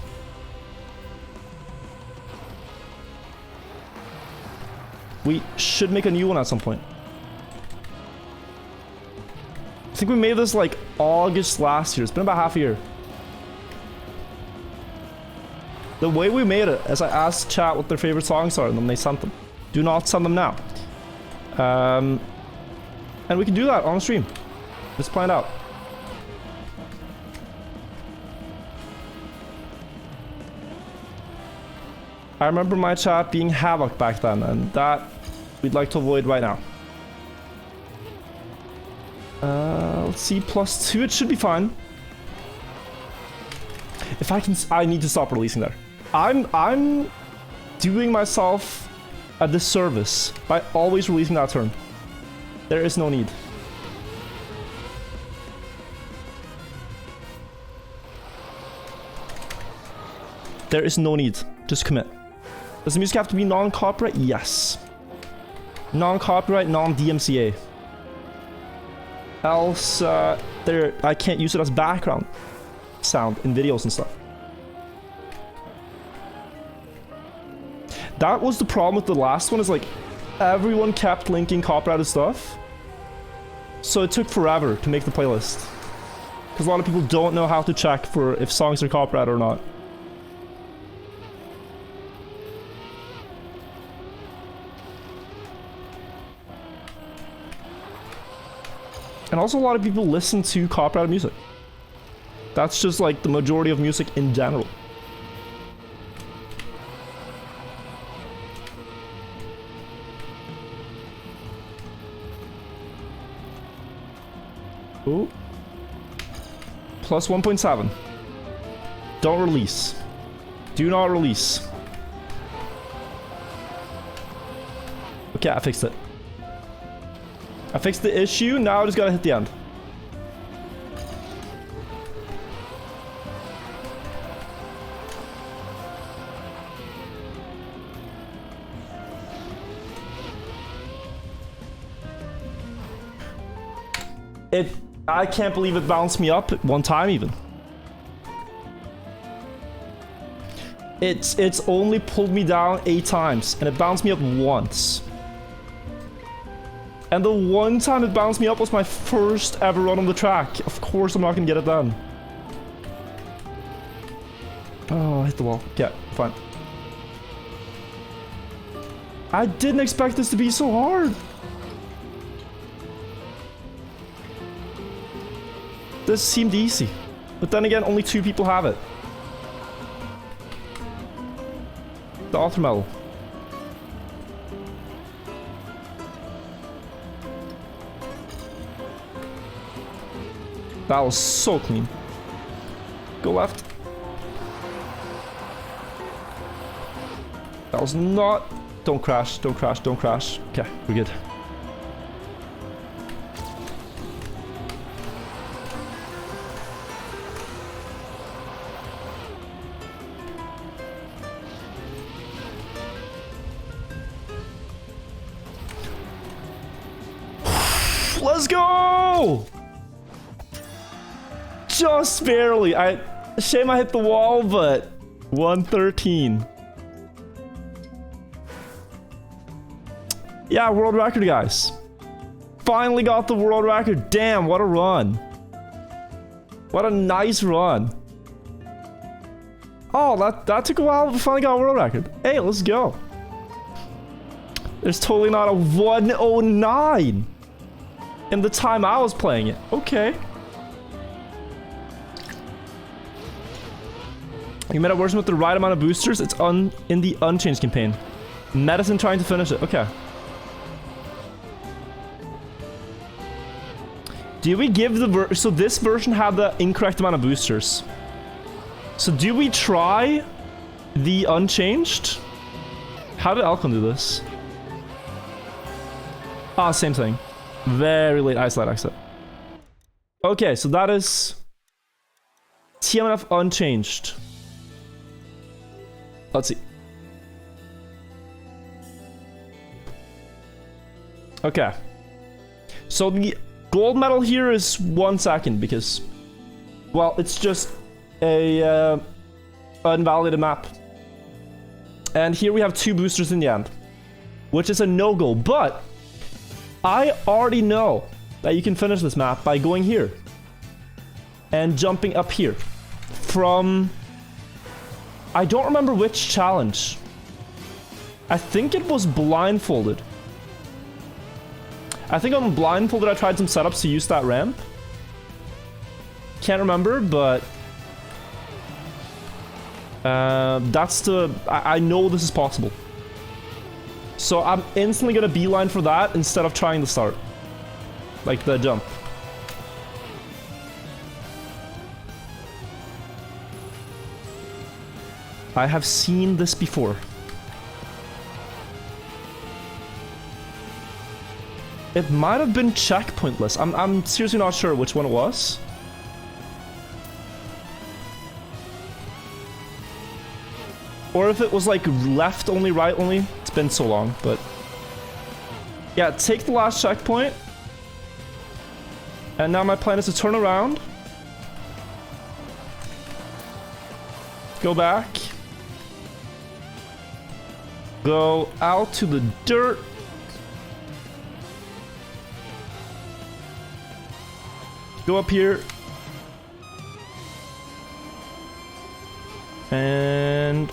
We should make a new one at some point. I think we made this like August last year. It's been about half a year. The way we made it, as I asked chat what their favorite songs are, and then they sent them. Do not send them now. And we can do that on stream. Just plan it out. I remember my chat being Havoc back then, and that we'd like to avoid right now. Let's see, +2, it should be fine. If I can, I need to stop releasing there. I'm doing myself a disservice by always releasing that turn. There is no need. There is no need. Just commit. Does the music have to be non-copyright? Yes. Non-copyright, non-DMCA. Else, I can't use it as background sound in videos and stuff. That was the problem with the last one, is like everyone kept linking copyrighted stuff. So it took forever to make the playlist. Because a lot of people don't know how to check for if songs are copyrighted or not. And also a lot of people listen to copyrighted music. That's just like the majority of music in general. Ooh. Plus 1.7. Don't release. Do not release. Okay, I fixed it. I fixed the issue, now I just gotta hit the end. I can't believe it bounced me up one time even. It's only pulled me down 8 times and it bounced me up once. And the one time it bounced me up was my first ever run on the track. Of course I'm not gonna get it done. Oh, I hit the wall. Yeah, fine. I didn't expect this to be so hard. This seemed easy. But then again, only 2 people have it. The author medal. That was so clean. Go left. That was not... Don't crash, don't crash, don't crash. Okay, we're good. Let's go! Just barely. Shame I hit the wall, but 113. Yeah, world record, guys. Finally got the world record. Damn, what a run. What a nice run. Oh, that took a while, but we finally got a world record. Hey, let's go. There's totally not a 109 in the time I was playing it. Okay. You made a version with the right amount of boosters. It's in the unchanged campaign. Medicine trying to finish it. Okay. Do we give the so this version had the incorrect amount of boosters. So do we try the unchanged? How did Alcon do this? Ah, same thing. Very late isolate exit. Okay, so that is TMF unchanged. Let's see. Okay. So the gold medal here is 1 second because, well, it's just a unvalidated map. And here we have 2 boosters in the end, which is a no-go. But I already know that you can finish this map by going here and jumping up here from... I don't remember which challenge. I think it was blindfolded. I think on blindfolded I tried some setups to use that ramp. Can't remember, but... that's the... I know this is possible. So I'm instantly gonna beeline for that instead of trying the start. Like the jump. I have seen this before. It might have been checkpointless. I'm seriously not sure which one it was. Or if it was like left only, right only. It's been so long, but... Yeah, take the last checkpoint. And now my plan is to turn around. Go back. Go out to the dirt. Go up here. And...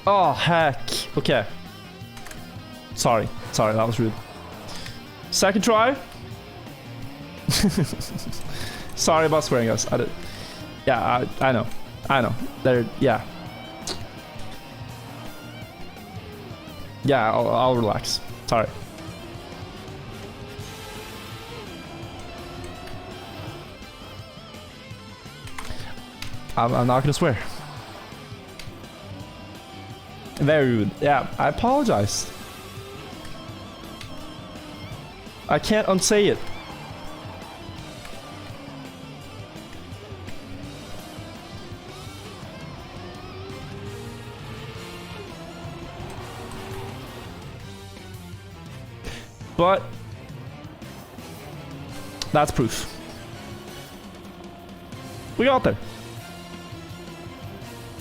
Oh, heck. Okay. Sorry, that was rude. Second try. Sorry about swearing, guys. I did. Yeah, I know. There, yeah. Yeah, I'll relax. Sorry. I'm not gonna swear. Very rude. Yeah, I apologize. I can't unsay it. But that's proof. We got there.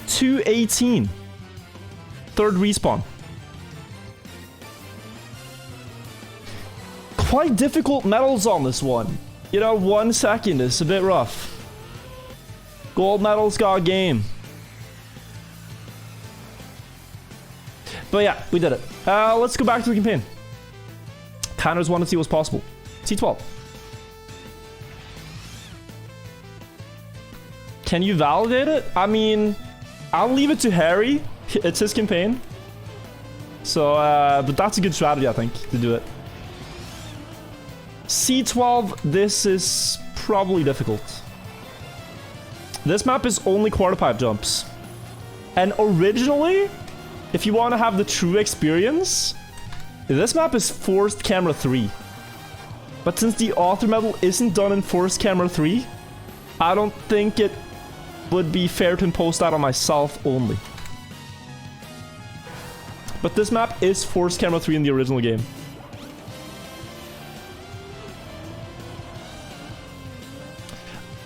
218. Third respawn. Quite difficult medals on this one. You know, 1 second is a bit rough. Gold medals got game. But yeah, we did it. Let's go back to the campaign. Kind of just want to see what's possible. T12. Can you validate it? I mean, I'll leave it to Harry. It's his campaign. So, but that's a good strategy, I think, to do it. C12, this is probably difficult. This map is only quarter pipe jumps. And originally, if you want to have the true experience, this map is forced camera 3. But since the author medal isn't done in forced camera 3, I don't think it would be fair to impose that on myself only. But this map is forced camera 3 in the original game.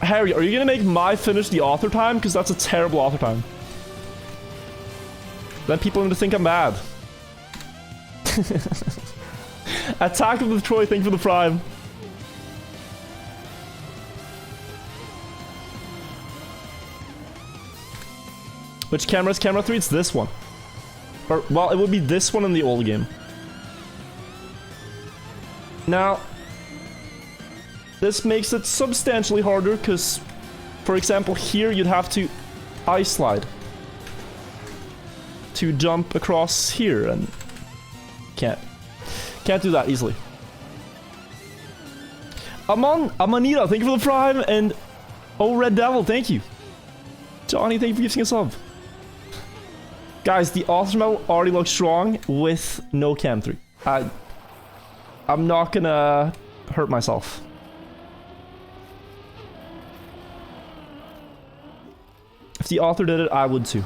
Harry, are you gonna make my finish the author time? Because that's a terrible author time. Then people are gonna think I'm bad. Attack of the Troy, thank you for the prime. Which camera is camera 3? It's this one. Or, well, it would be this one in the old game. Now, this makes it substantially harder because, for example, here you'd have to ice slide to jump across here, and can't do that easily. Amanita, thank you for the prime, and oh, Red Devil, thank you. Johnny, thank you for giving a sub. Guys, the author medal already looks strong with no cam 3. I'm not gonna hurt myself. If the author did it, I would too.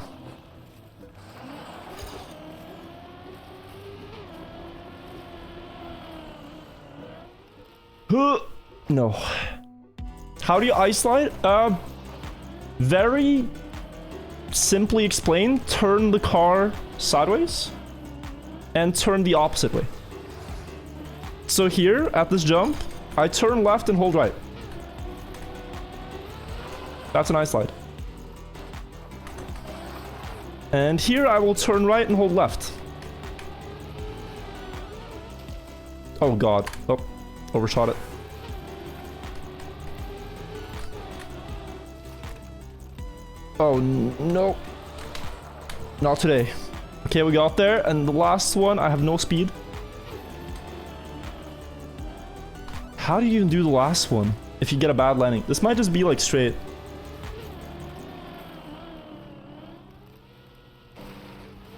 No. How do you ice slide? Very simply explained, turn the car sideways and turn the opposite way. So here, at this jump, I turn left and hold right. That's an ice slide. And here I will turn right and hold left. Oh god. Oh, overshot it. Oh no. Not today. Okay, we got there, and the last one, I have no speed. How do you even do the last one if you get a bad landing? This might just be like straight.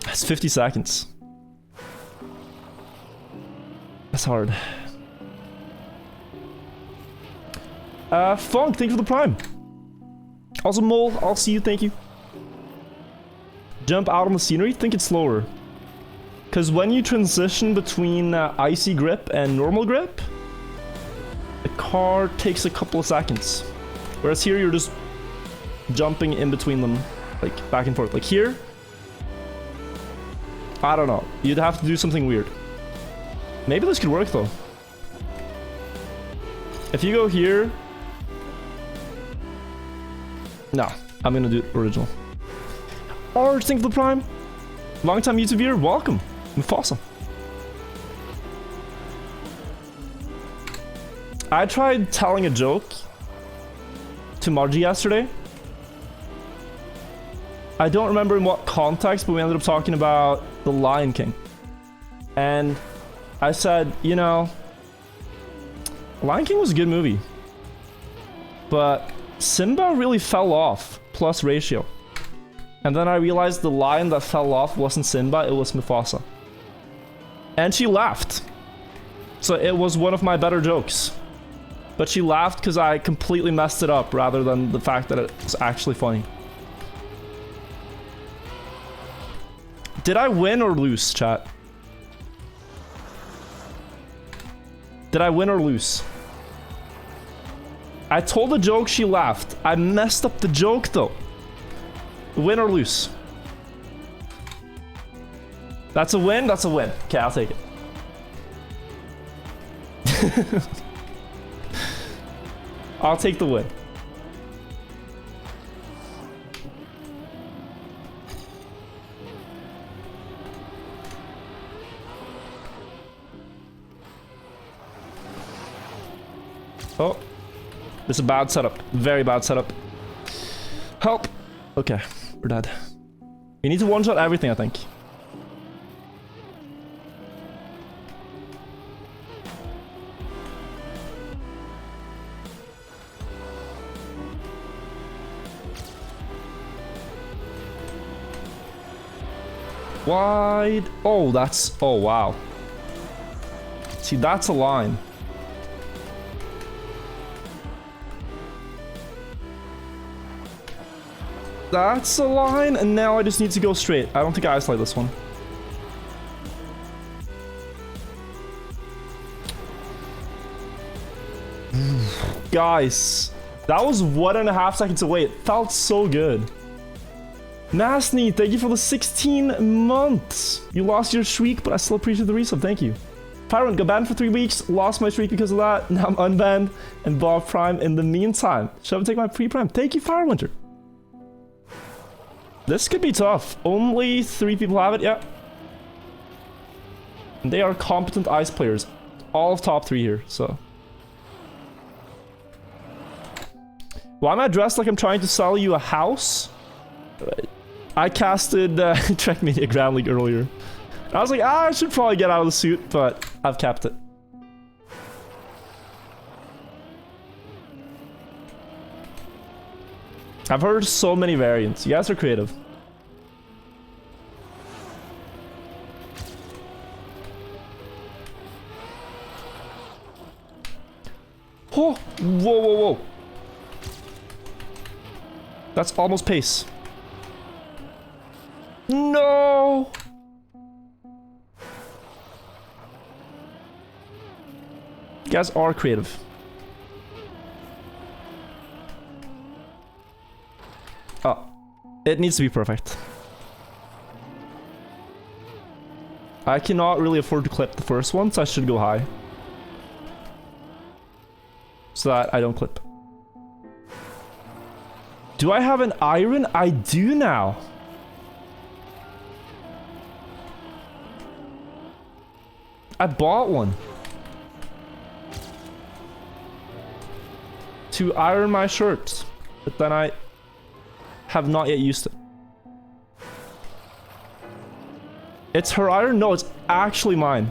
That's 50 seconds. That's hard. Funk, thank you for the prime. Also, Mole, I'll see you, thank you. Jump out on the scenery, think it's slower. Because when you transition between icy grip and normal grip, the car takes a couple of seconds. Whereas here, you're just jumping in between them, like back and forth. Like here, I don't know. You'd have to do something weird. Maybe this could work though. If you go here, no, I'm gonna do it original. Orange, thank you for the Prime. Long time YouTube viewer, welcome. Mufasa. I tried telling a joke to Margie yesterday. I don't remember in what context, but we ended up talking about The Lion King. And I said, you know, Lion King was a good movie, but Simba really fell off, plus ratio. And then I realized the lion that fell off wasn't Simba, it was Mufasa. And she laughed. So it was one of my better jokes. But she laughed because I completely messed it up rather than the fact that it's actually funny. Did I win or lose, chat? Did I win or lose? I told a joke, she laughed. I messed up the joke though. Win or lose? That's a win? That's a win. Okay, I'll take it. I'll take the win. Oh. This is a bad setup. Very bad setup. Help! Okay, we're dead. We need to one-shot everything, I think. Wide. Oh, that's... Oh, wow. See, that's a line. That's a line, and now I just need to go straight. I don't think I isolate this one. Guys, that was 1.5 seconds away. It felt so good. Nasny, thank you for the 16 months. You lost your streak, but I still appreciate the resub. Thank you. Tyrant got banned for 3 weeks. Lost my streak because of that. Now I'm unbanned and bought Prime in the meantime. Should I take my pre-Prime? Thank you, Firewinter. This could be tough. Only 3 people have it, yeah. And they are competent ice players. All of top 3 here, so. Why am I dressed like I'm trying to sell you a house? I casted Trackmania Grand League earlier. I was like, I should probably get out of the suit, but I've kept it. I've heard so many variants. You guys are creative. Oh, whoa, whoa, whoa. That's almost pace. No! You guys are creative. Oh, it needs to be perfect. I cannot really afford to clip the first one, so I should go high. So that I don't clip. Do I have an iron? I do now. I bought one. To iron my shirts. But then I have not yet used it. It's her iron? No, it's actually mine.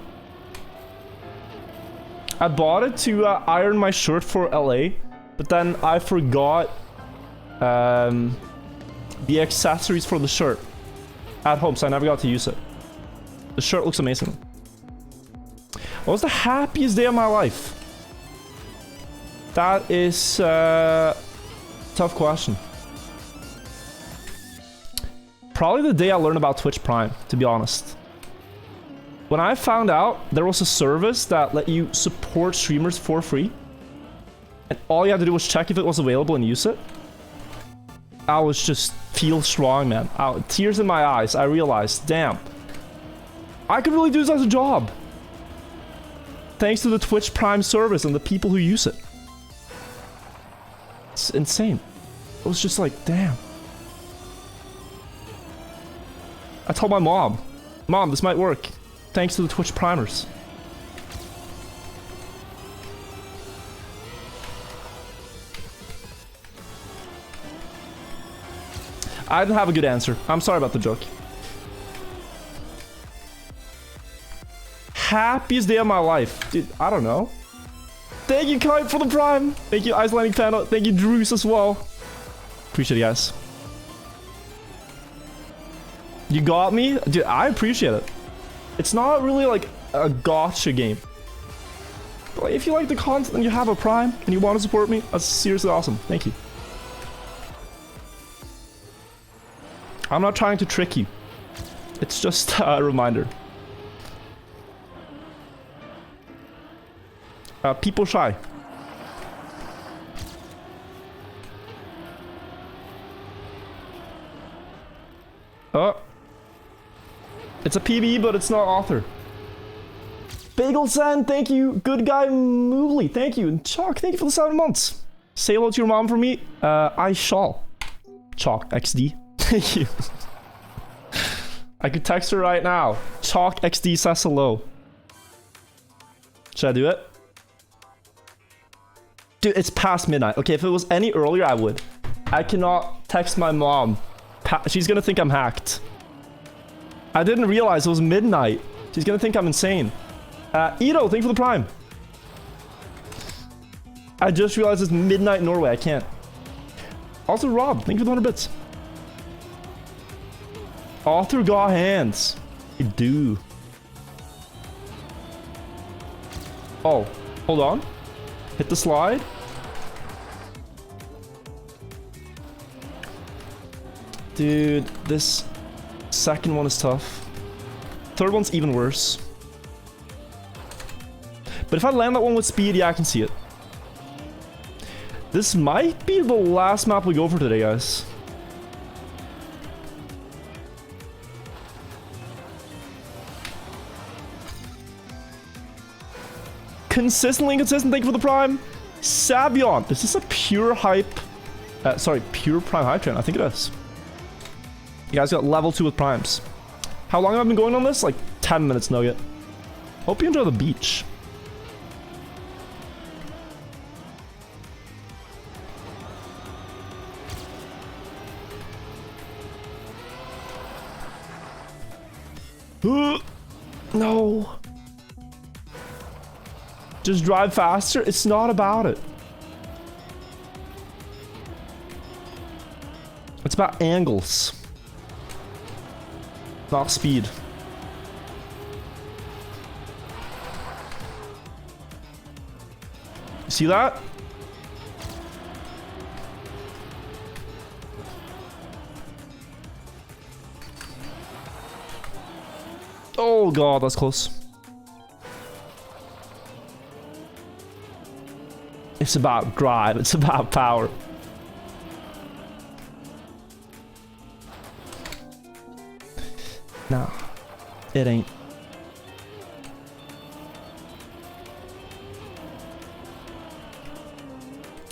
I bought it to iron my shirt for LA, but then I forgot the accessories for the shirt at home, so I never got to use it. The shirt looks amazing. What was the happiest day of my life? That is a tough question. Probably the day I learned about Twitch Prime, to be honest. When I found out there was a service that let you support streamers for free, and all you had to do was check if it was available and use it, I was just feel strong, man. Tears in my eyes. I realized, damn, I could really do this as a job. Thanks to the Twitch Prime service and the people who use it. It's insane. It was just like, damn. I told my mom, Mom, this might work. Thanks to the Twitch Primers. I didn't have a good answer. I'm sorry about the joke. Happiest day of my life. Dude, I don't know. Thank you, Kite, for the Prime. Thank you, Icelandic Fan. Thank you, Drews, as well. Appreciate you guys. You got me? Dude, I appreciate it. It's not really like a gotcha game. But like, if you like the content and you have a Prime and you want to support me, that's seriously awesome. Thank you. I'm not trying to trick you. It's just a reminder. People shy. Oh. It's a PB, but it's not author. Bagel-san, thank you. Good guy Mooley, thank you. And Chalk, thank you for the 7 months. Say hello to your mom for me. I shall. Chalk XD. Thank you. I could text her right now. Chalk XD says hello. Should I do it? Dude, it's past midnight. Okay, if it was any earlier, I would. I cannot text my mom. She's gonna think I'm hacked. I didn't realize it was midnight. She's gonna think I'm insane. Ito, thank you for the Prime. I just realized it's midnight in Norway. I can't. Also, Rob, thank you for the 100 bits. Author got hands. You do. Oh, hold on. Hit the slide. Dude, this second one is tough. Third one's even worse. But if I land that one with speed, yeah, I can see it. This might be the last map we go for today, guys. Consistently inconsistent, thank you for the Prime. Sabion, is this a pure hype? Sorry, pure Prime hype train? I think it is. You guys got level 2 with Primes. How long have I been going on this? Like 10 minutes, Nugget. Hope you enjoy the beach. No. Just drive faster. It's not about it. It's about angles. Not speed. See that? Oh god, that's close. It's about drive, it's about power. No, it ain't.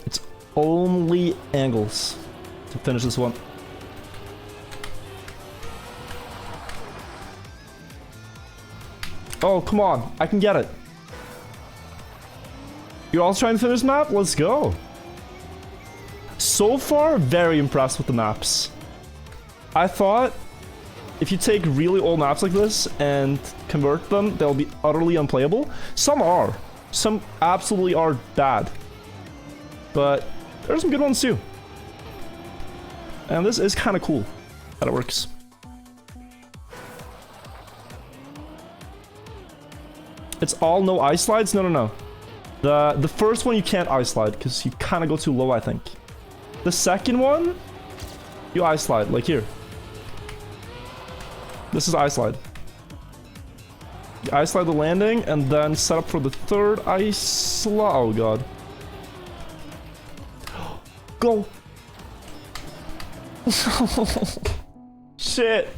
It's only angles to finish this one. Oh, come on. I can get it. You're all trying to finish this map? Let's go. So far, very impressed with the maps. I thought if you take really old maps like this and convert them, they'll be utterly unplayable. Some are. Some absolutely are bad. But there's some good ones too. And this is kind of cool that it works. It's all no ice slides? No, no, no. The first one you can't ice slide because you kind of go too low, I think. The second one, you ice slide, like here. This is ice slide. Ice slide the landing and then set up for the third ice slide. Oh god. Go. Shit.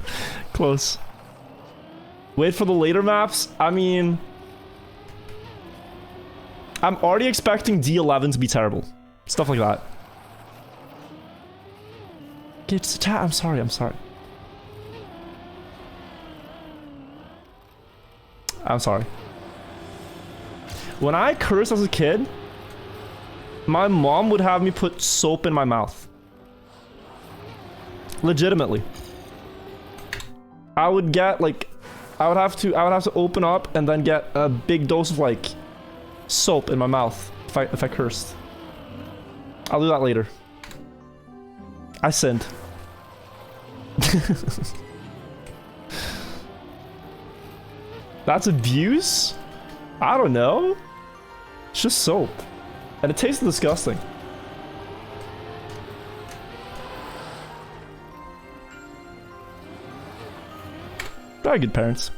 Close. Wait for the later maps. I mean, I'm already expecting D11 to be terrible. Stuff like that. Okay, just attack. I'm sorry. I'm sorry. I'm sorry. When I cursed as a kid, my mom would have me put soap in my mouth. Legitimately. I would get like, I would have to open up and then get a big dose of like soap in my mouth if I cursed. I'll do that later. I sinned. That's abuse? I don't know. It's just soap. And it tastes disgusting. Very good parents.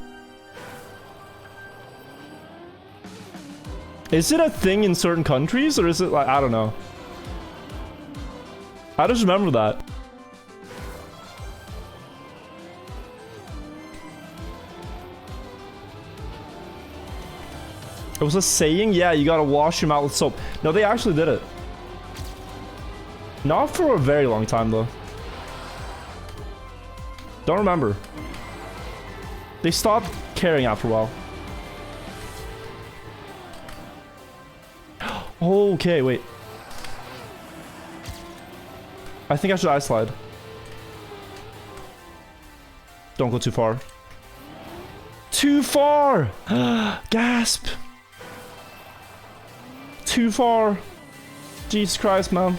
Is it a thing in certain countries or is it like, I don't know. I just remember that. It was a saying? Yeah, you gotta wash your mouth with soap. No, they actually did it. Not for a very long time, though. Don't remember. They stopped caring after a while. Okay, wait. I think I should ice slide. Don't go too far. Too far! Gasp! Too far. Jesus Christ, man.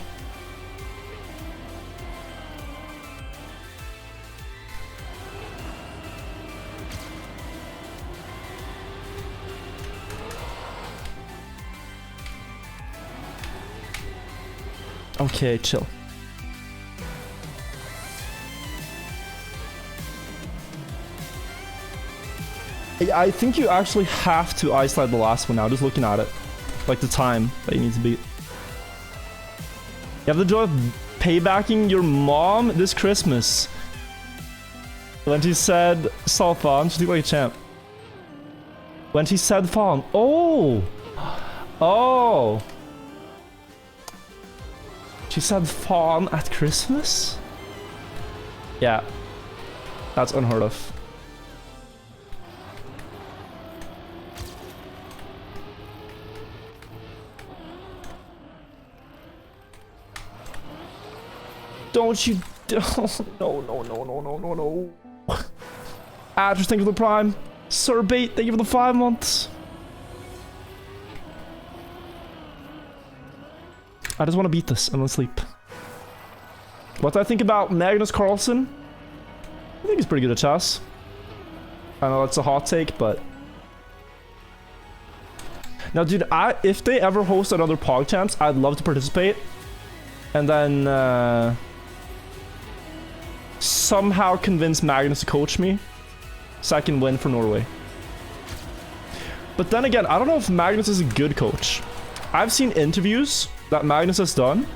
Okay, chill. I think you actually have to ice slide the last one now, just looking at it. Like the time that you need to beat. You have the joy of paybacking your mom this Christmas. When she said Salfan, she looked like a champ. When she said Fawn. Oh! Oh! She said Fawn at Christmas? Yeah. That's unheard of. Don't you... No, no, no, no, no, no, no. Address, thank you for the prime. Sir Bait, thank you for the 5 months. I just want to beat this and then sleep. What do I think about Magnus Carlsen? I think he's pretty good at chess. I know that's a hot take, but... Now, dude, if they ever host another PogChamps, I'd love to participate. And then, somehow convince Magnus to coach me so I can win for Norway. But then again, I don't know if Magnus is a good coach. I've seen interviews that Magnus has done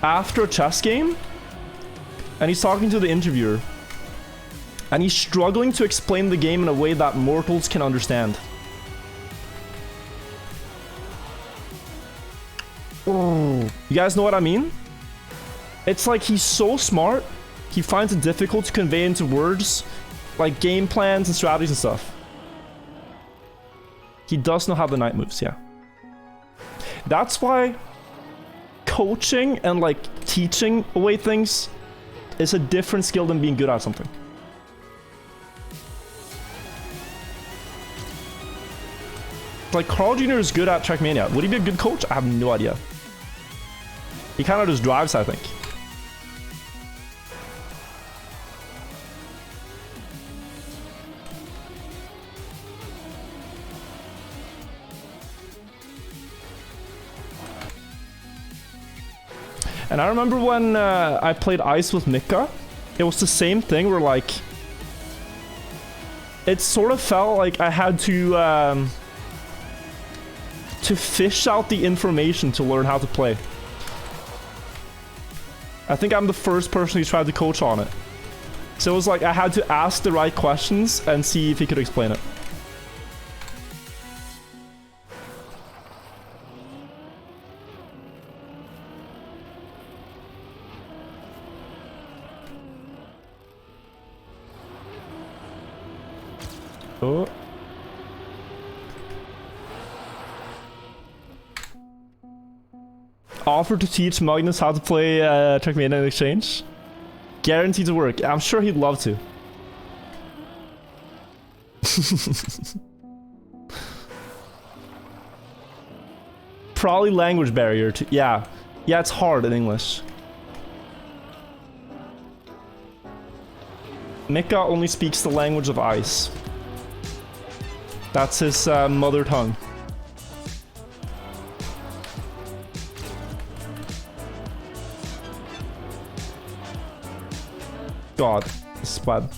after a chess game, and he's talking to the interviewer, and he's struggling to explain the game in a way that mortals can understand. Oh, you guys know what I mean? It's like he's so smart, he finds it difficult to convey into words, like game plans and strategies and stuff. He does know how the knight moves, yeah. That's why coaching and like teaching away things is a different skill than being good at something. Like Carl Jr. is good at trackmania. Would he be a good coach? I have no idea. He kind of just drives, I think. And I remember when I played Ice with Mika, it was the same thing where like it sort of felt like I had to fish out the information to learn how to play. I think I'm the first person who tried to coach on it. So it was like I had to ask the right questions and see if he could explain it. Oh. Offer to teach Magnus how to play Trackmania in exchange. Guaranteed to work. I'm sure he'd love to. Probably language barrier to, yeah. Yeah, it's hard in English. Mika only speaks the language of ice. That's his mother tongue. God, this is bad.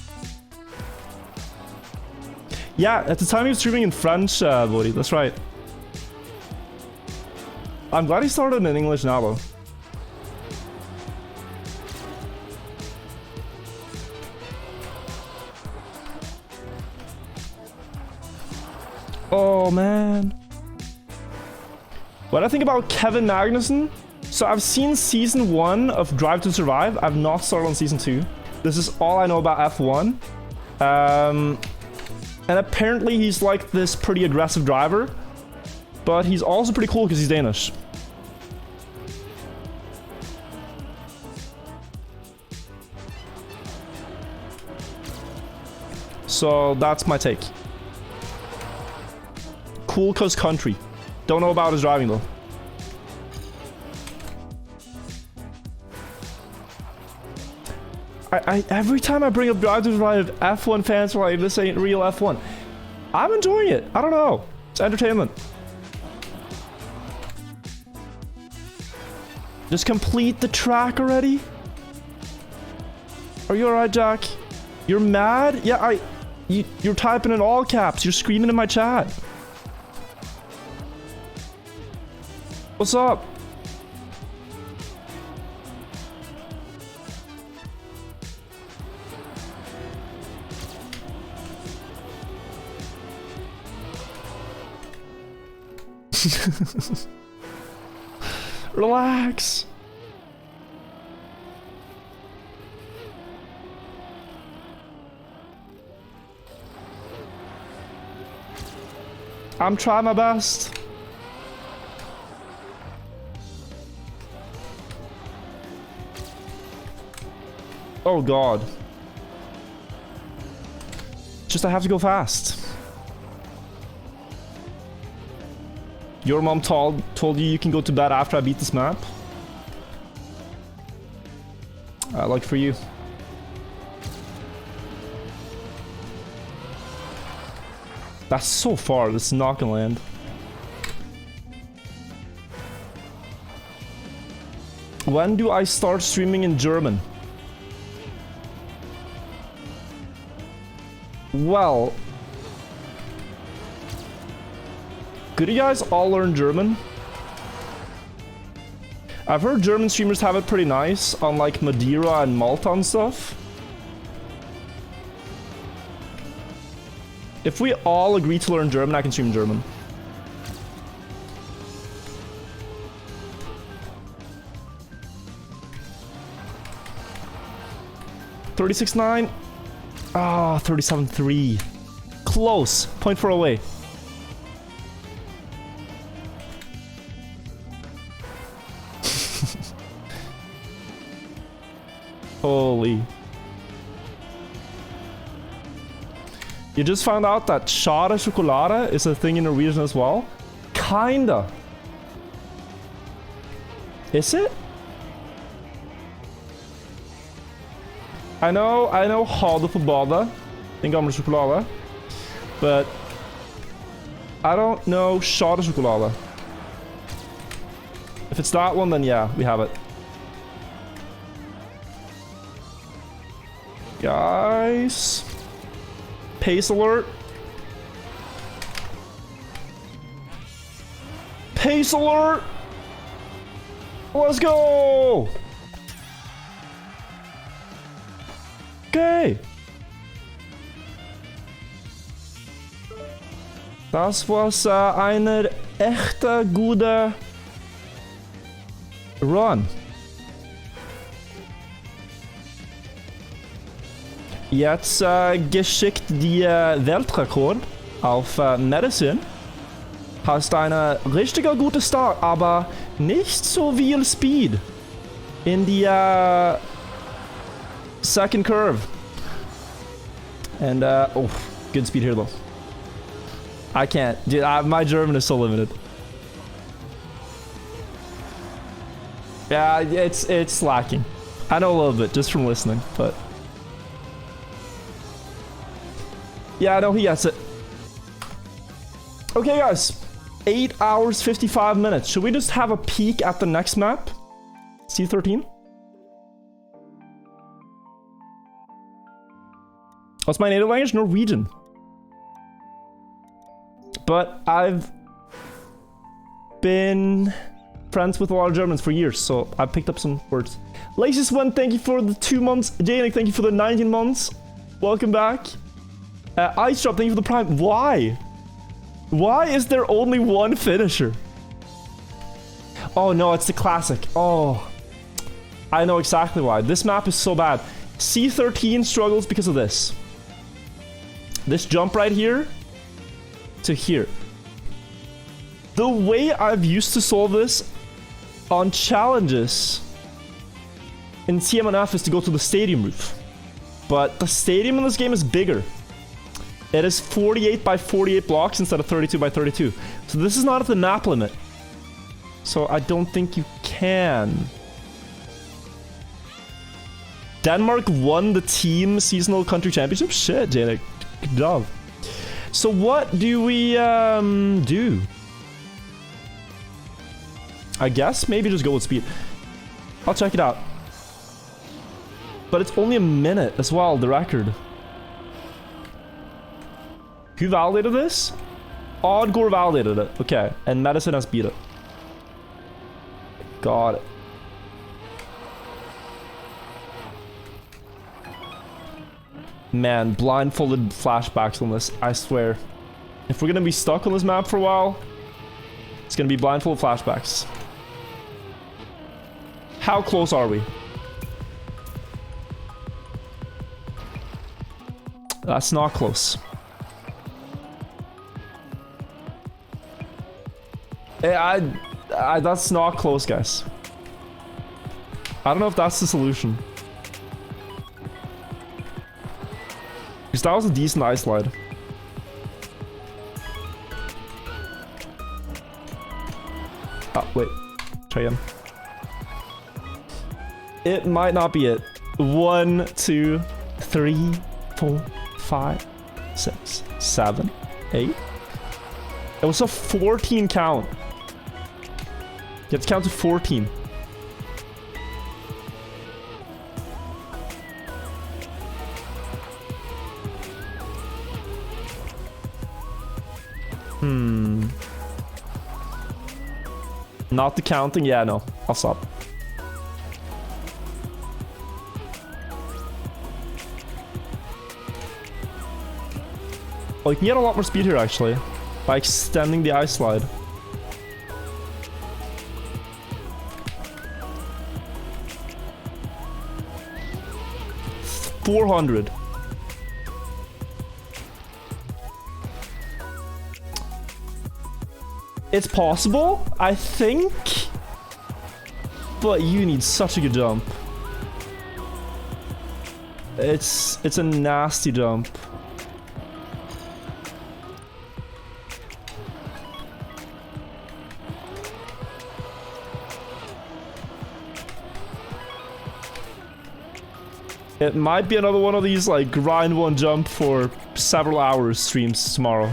Yeah, at the time he was streaming in French, VODs, that's right. I'm glad he started in English now, though. Oh, man. What I think about Kevin Magnussen? So I've seen Season 1 of Drive to Survive. I've not started on Season 2. This is all I know about F1. And apparently he's like this pretty aggressive driver. But he's also pretty cool because he's Danish. So that's my take. Cool cause country. Don't know about his driving though. Every time I bring up Drive to Survive, F1 fans are like, this ain't real F1. I'm enjoying it. I don't know. It's entertainment. Just complete the track already? Are you alright, Jack? You're mad? Yeah, you're typing in all caps. You're screaming in my chat. What's up? Relax. I'm trying my best. Oh God. Just I have to go fast. Your mom told you can go to bed after I beat this map? Like for you. That's so far, this is not gonna land. When do I start streaming in German? Well... Could you guys all learn German? I've heard German streamers have it pretty nice on like Madeira and Malta and stuff. If we all agree to learn German, I can stream German. $36.9. Ah, 37.3. Close. 0.4 away. Holy. You just found out that Schade Schokolade is a thing in Norwegian as well? Kinda. Is it? I know Ha det på badet. Den gamle sjokolade. But I don't know Schade Schokolade. If it's that one, then yeah, we have it. Guys. Pace alert. Pace alert. Let's go. Okay. Das was eine echte gute Run. Jetzt geschickt die Weltrekord auf Medicine. Hast eine richtige gute Start, aber nicht so viel Speed in die second curve. And oh, good speed here though. I can't, dude. My German is so limited. Yeah, it's lacking. I know a little bit just from listening, but yeah, I know he gets it. Okay, guys. 8 hours, 55 minutes. Should we just have a peek at the next map? C13? What's my native language? Norwegian. But I've been friends with a lot of Germans for years, so I picked up some words. Laces One, thank you for the 2 months. Janik, thank you for the 19 months. Welcome back. Ice Drop, thank you for the prime. Why? Why is there only one finisher? Oh no, it's the classic. Oh, I know exactly why. This map is so bad. C13 struggles because of this. This jump right here to here. The way I've used to solve this on challenges in TMNF is to go to the stadium roof. But the stadium in this game is bigger. It is 48 by 48 blocks instead of 32 by 32. So this is not at the map limit. So I don't think you can. Denmark won the team seasonal country championship? Shit, Janik. Good job. So what do we do? I guess maybe just go with speed. I'll check it out. But it's only a minute as well, the record. Who validated this? Oddgore validated it. Okay. And Medicine has beat it. Got it. Man, blindfolded flashbacks on this. I swear. If we're gonna be stuck on this map for a while, it's gonna be blindfolded flashbacks. How close are we? That's not close. That's not close, guys. I don't know if that's the solution. Because that was a decent ice slide. Ah, wait. Try again. It might not be it. 1, 2, 3, 4, 5, 6, 7, 8. It was a 14 count. You have to count to 14. Not the counting? Yeah, no. I'll stop. Oh, you can get a lot more speed here, actually. By extending the ice slide. $400. It's possible, I think. But you need such a good jump. It's a nasty jump. It might be another one of these, like, grind one jump for several hours streams tomorrow.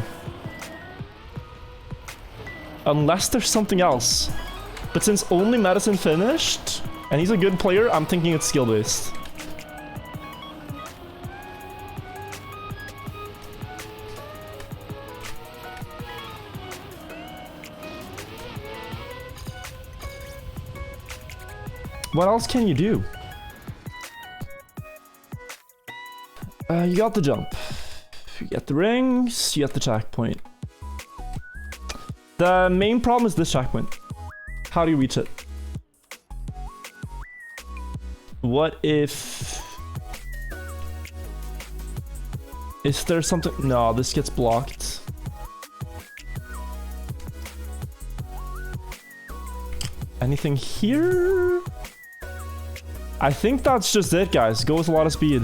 Unless there's something else. But since only Medicine finished, and he's a good player, I'm thinking it's skill-based. What else can you do? You got the jump. You get the rings, you get the checkpoint. The main problem is this checkpoint. How do you reach it? What if... Is there something... No, this gets blocked. Anything here? I think that's just it, guys. Go with a lot of speed.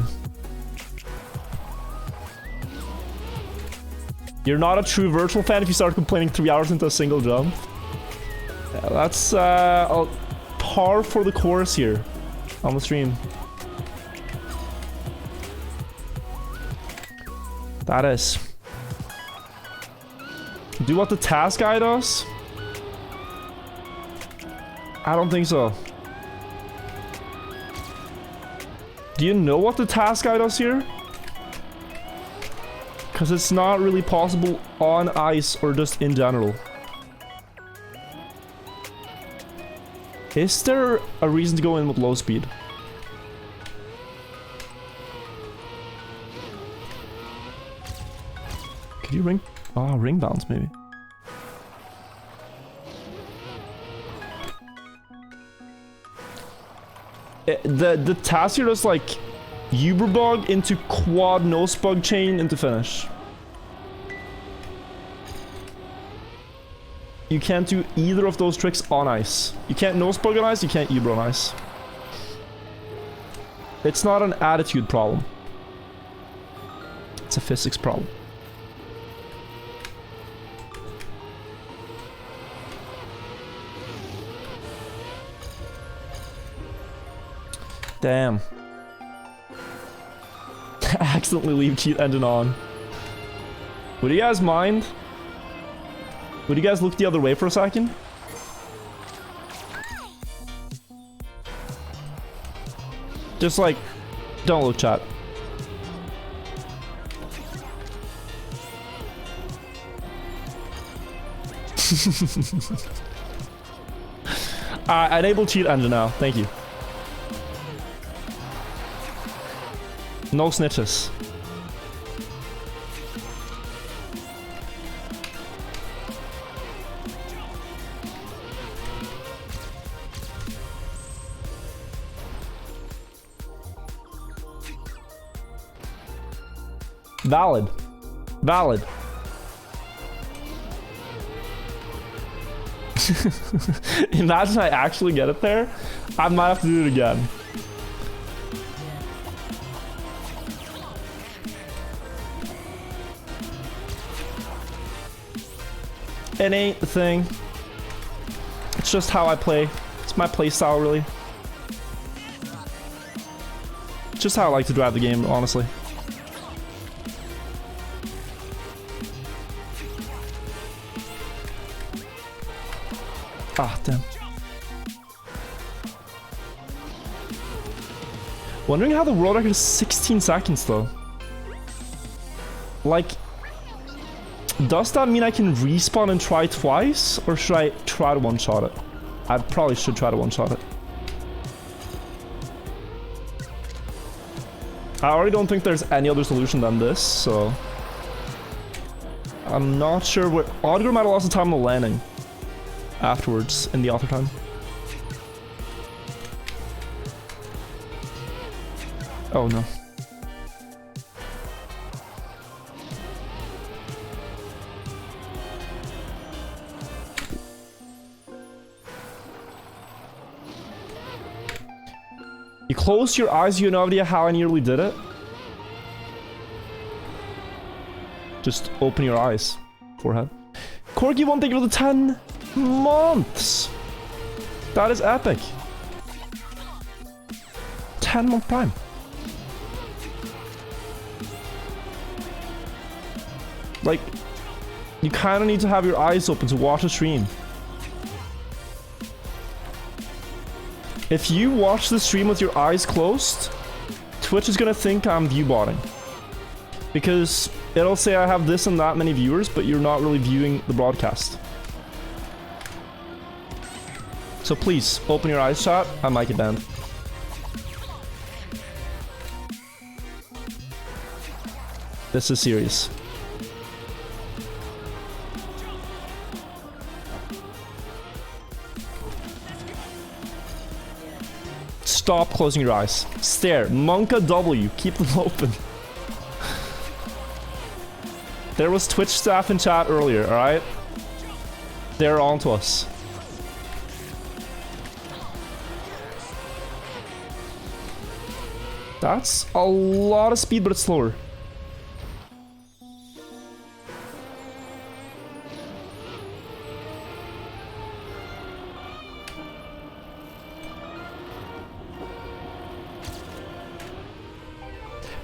You're not a true Wirtual fan if you start complaining 3 hours into a single jump. Yeah, that's a par for the course here on the stream. That is. Do what the task guy does? I don't think so. Do you know what the task guy does here? Because it's not really possible on ice or just in general. Is there a reason to go in with low speed? Could you ring? Oh, ring bounce maybe. The task here is like Uber bug into quad nose bug chain into finish. You can't do either of those tricks on ice. You can't nose bug on ice, you can't Uber on ice. It's not an attitude problem. It's a physics problem. Damn. I accidentally leave cheat engine on. Would you guys mind? Would you guys look the other way for a second? Just like, don't look, chat. Enable cheat engine now, thank you. No snitches. Valid. Valid. Imagine I actually get it there. I might have to do it again. It ain't the thing. It's just how I play. It's my play style, really. It's just how I like to drive the game, honestly. Ah, damn. Wondering how the world record is 16 seconds, though. Like... Does that mean I can respawn and try twice? Or should I try to one-shot it? I probably should try to one-shot it. I already don't think there's any other solution than this, so... I'm not sure what... Oddgirl might have lost the time on the landing. Afterwards, in the author time. Oh no. You close your eyes, you have no idea how I nearly did it. Just open your eyes. Forehead. Corky won't thank you for the 10 months. That is epic. 10-month prime. Like, you kind of need to have your eyes open to watch a stream. If you watch the stream with your eyes closed, Twitch is gonna think I'm viewbotting. Because it'll say I have this and that many viewers, but you're not really viewing the broadcast. So please, open your eyes, chat. I might get banned. This is serious. Stop closing your eyes. Stare. Monka W. Keep them open. There was Twitch staff in chat earlier, alright? They're on to us. That's a lot of speed, but it's slower.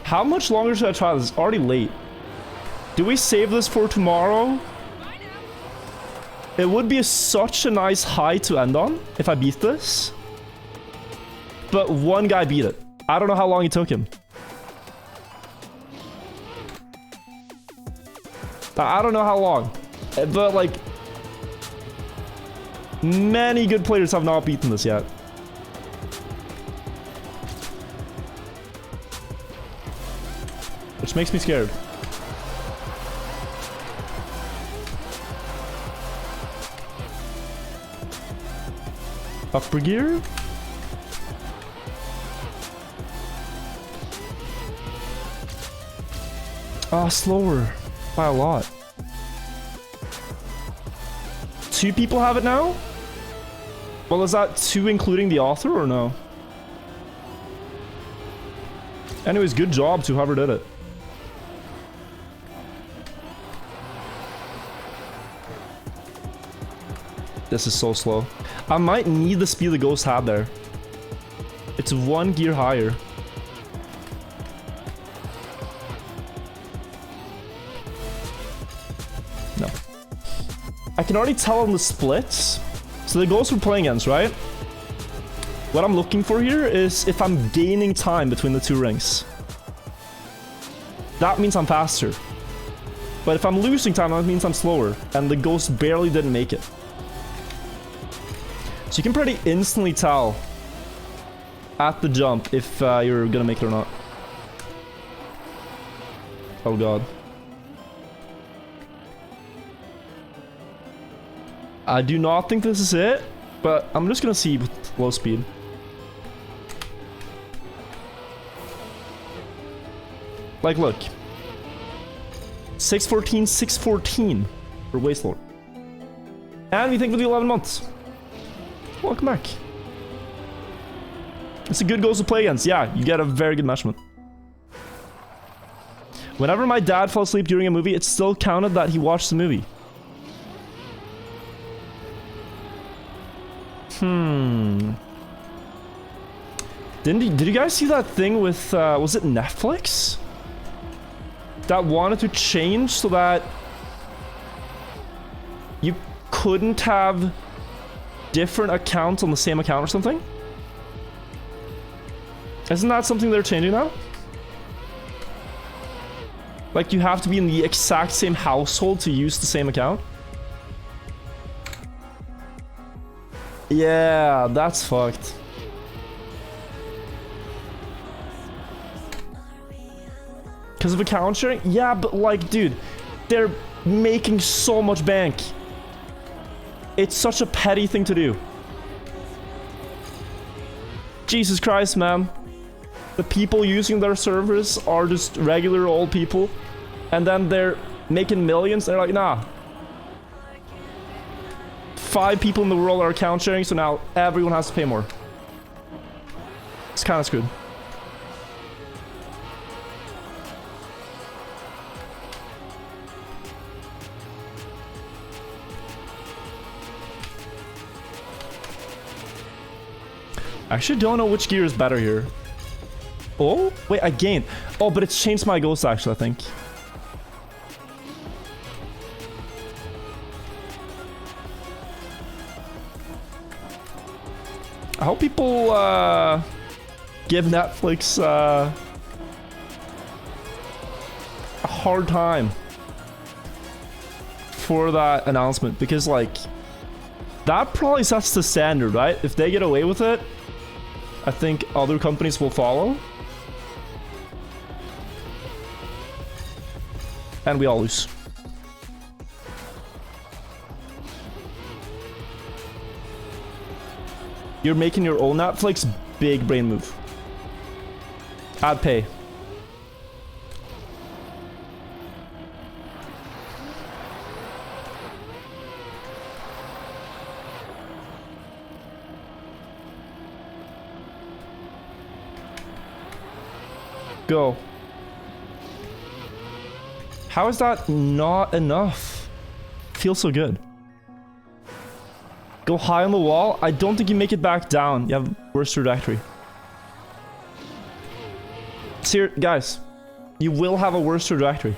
How much longer should I try this? It's already late. Do we save this for tomorrow? It would be such a nice high to end on if I beat this. But one guy beat it. I don't know how long it took him. I don't know how long. But like, many good players have not beaten this yet. Which makes me scared. Upper gear? Ah, slower. By a lot. 2 people have it now? Well, is that 2 including the author or no? Anyways, good job to whoever did it. This is so slow. I might need the speed the ghost had there. It's 1 gear higher. No. I can already tell on the splits. So the ghost we're playing against, right? What I'm looking for here is if I'm gaining time between the 2 rings. That means I'm faster. But if I'm losing time, that means I'm slower. And the ghost barely didn't make it. So you can pretty instantly tell at the jump if you're gonna make it or not. Oh god. I do not think this is it, but I'm just gonna see with low speed. Like, look. 614, 614. We're way slower. And we think we'll do 11 months. Welcome back. It's a good ghost to play against. Yeah, you get a very good measurement. Whenever my dad fell asleep during a movie, it still counted that he watched the movie. Did you guys see that thing with, was it Netflix? That wanted to change so that you couldn't have different accounts on the same account or something? Isn't that something they're changing now? Like you have to be in the exact same household to use the same account? Yeah, that's fucked. Because of account sharing? Yeah, but like, dude, they're making so much bank. It's such a petty thing to do. Jesus Christ, man. The people using their servers are just regular old people. And then they're making millions. They're like, nah. 5 people in the world are account sharing, so now everyone has to pay more. It's kind of screwed. I actually don't know which gear is better here. Oh, wait, I gained. Oh, but it's changed my ghost actually, I think. I hope people give Netflix a hard time for that announcement, because like That probably sets the standard, right? If they get away with it, I think other companies will follow. And we all lose. You're making your own Netflix. Big brain move. I'd pay. Go. How is that not enough? Feels so good. Go high on the wall. I don't think you make it back down. You have worse trajectory. See, guys, you will have a worse trajectory.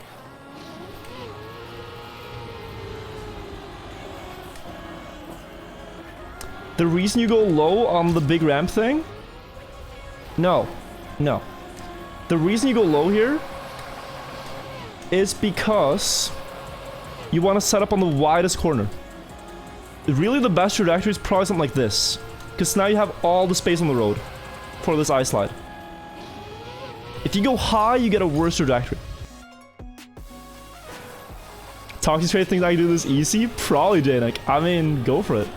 The reason you go low on the big ramp thing? No. The reason you go low here is because you want to set up on the widest corner. Really, the best trajectory is probably something like this, because now you have all the space on the road for this ice slide. If you go high, you get a worse trajectory. Toxic Trade thinks I can do this easy? Probably, Janik. I mean, go for it.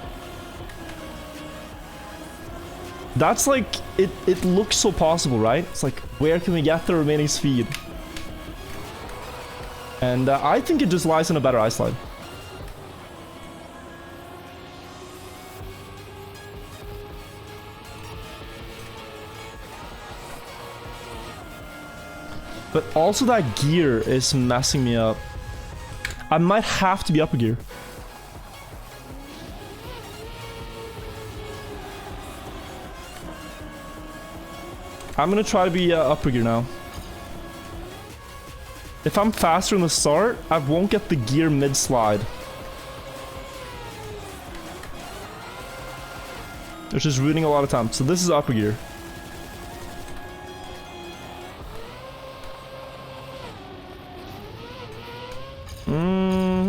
That's like, it looks so possible, right? It's like, where can we get the remaining speed? And I think it just lies in a better ice slide. But also that gear is messing me up. I might have to be upper gear. I'm gonna try to be upper gear now. If I'm faster in the start, I won't get the gear mid-slide. Which is ruining a lot of time. So this is upper gear.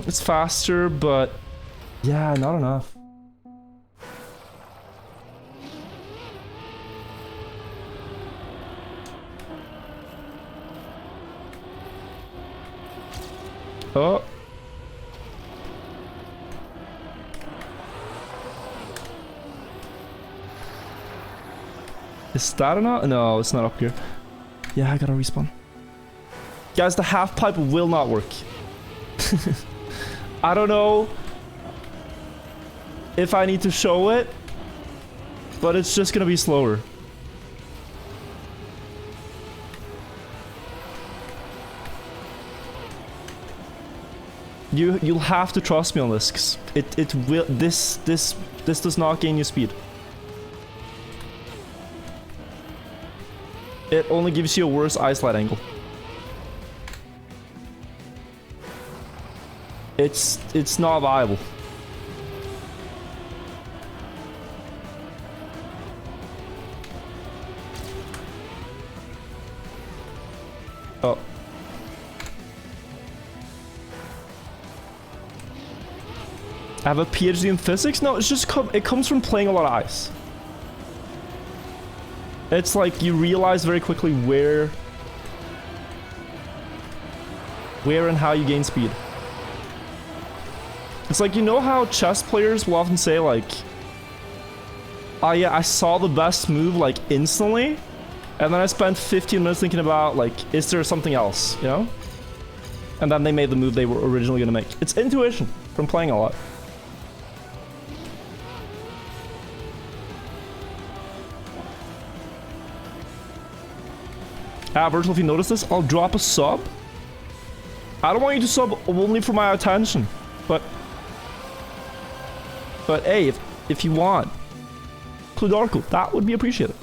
It's faster, but yeah, not enough. Oh. Is that enough? No, it's not up here. Yeah, I gotta respawn. Guys, the half pipe will not work. I don't know if I need to show it, but it's just gonna be slower. You'll have to trust me on this, 'cause it will this does not gain you speed. It only gives you a worse ice slide angle. It's not viable. Oh. I have a PhD in physics? No, it's just it comes from playing a lot of ice. It's like you realize very quickly where and how you gain speed. It's like, you know how chess players will often say like, oh yeah, I saw the best move like instantly, and then I spent 15 minutes thinking about like, is there something else, you know? And then they made the move they were originally gonna make. It's intuition from playing a lot. Virtual, if you notice this, I'll drop a sub. I don't want you to sub only for my attention, but hey, if you want, Cludarkle, that would be appreciated.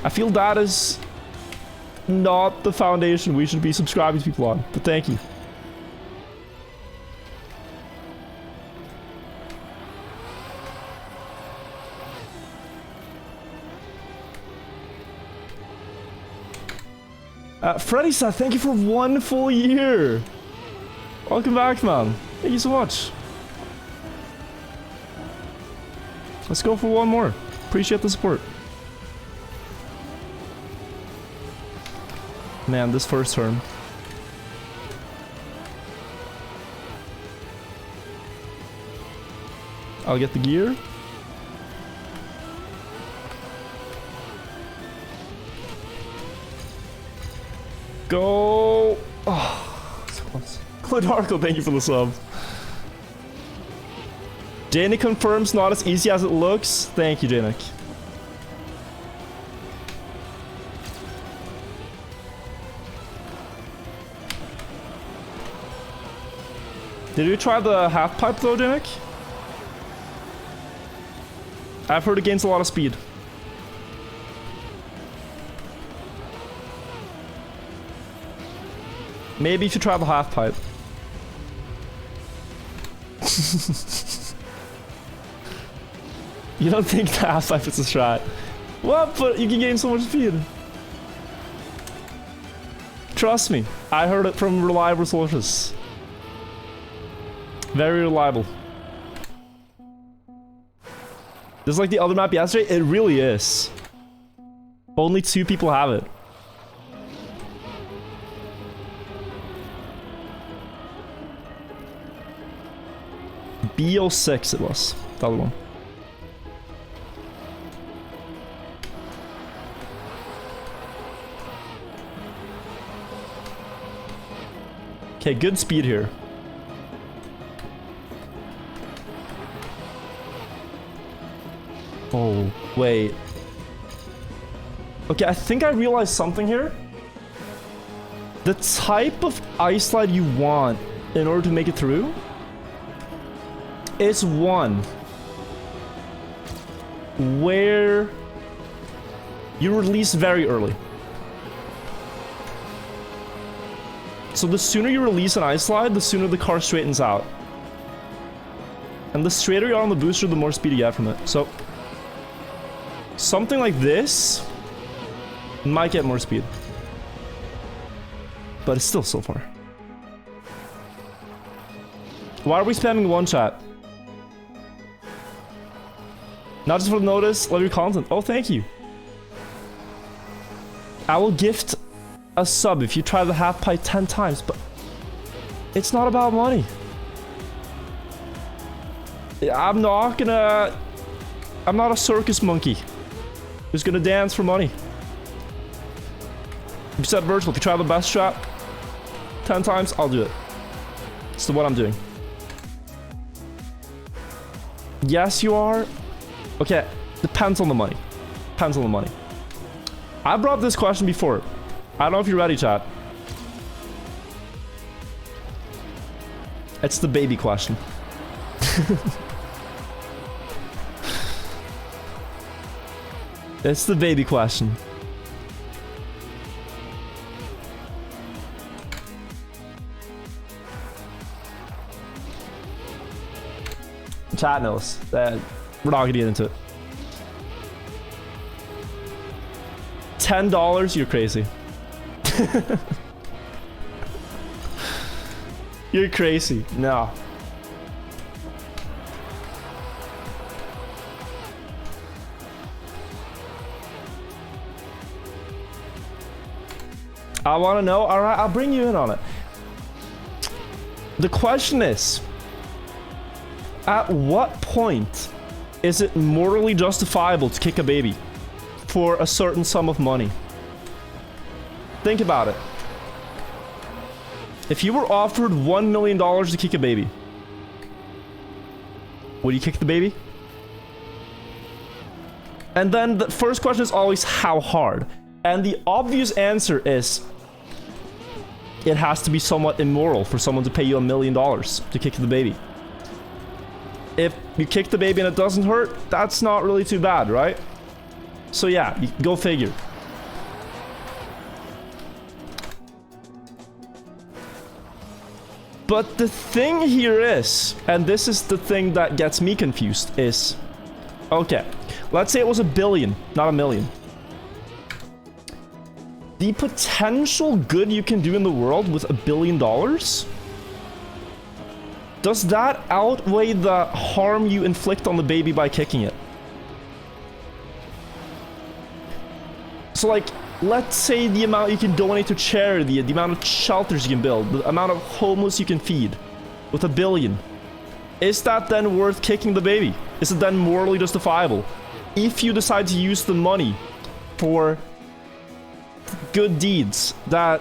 I feel that is not the foundation we should be subscribing to people on, but thank you. Freddy said, thank you for 1 full year. Welcome back, man. Thank you so much. Let's go for one more. Appreciate the support. Man, this first turn. I'll get the gear. Go. Oh, so close. Clidarco, thank you for the sub. Janik confirms not as easy as it looks. Thank you, Janik. Did you try the half pipe though, Janik? I've heard it gains a lot of speed. Maybe if you try the half pipe. You don't think the half pipe is a strat? What? But you can gain so much speed. Trust me, I heard it from reliable sources. Very reliable. Just like the other map yesterday, it really is. Only 2 people have it. BO6 it was, the other one. Okay, good speed here. Oh, wait. Okay, I think I realized something here. The type of ice slide you want in order to make it through is one where you release very early. So the sooner you release an ice slide, the sooner the car straightens out. And the straighter you are on the booster, the more speed you get from it. So something like this might get more speed. But it's still so far. Why are we spamming one chat? Not just for the notice, love your content. Oh, thank you. I will gift a sub if you try the half pipe 10 times, but it's not about money. I'm not a circus monkey who's gonna dance for money. You said Virtual, if you try the best strat 10 times, I'll do it. It's what I'm doing. Yes, you are. Okay, depends on the money. Depends on the money. I brought up this question before. I don't know if you're ready, chat. It's the baby question. It's the baby question. Chat knows that we're not gonna get into it. $10, you're crazy. You're crazy. No. I want to know. All right, I'll bring you in on it. The question is, at what point is it morally justifiable to kick a baby for a certain sum of money? Think about it. If you were offered $1 million to kick a baby, would you kick the baby? And then the first question is always how hard. And the obvious answer is it has to be somewhat immoral for someone to pay you $1 million to kick the baby. If you kick the baby and it doesn't hurt, that's not really too bad, right? So yeah, you go figure. But the thing here is, and this is the thing that gets me confused, is, okay, let's say it was $1 billion, not $1 million. The potential good you can do in the world with $1 billion, does that outweigh the harm you inflict on the baby by kicking it? So like, let's say the amount you can donate to charity, the amount of shelters you can build, the amount of homeless you can feed with $1 billion. Is that then worth kicking the baby? Is it then morally justifiable? If you decide to use the money for good deeds, that...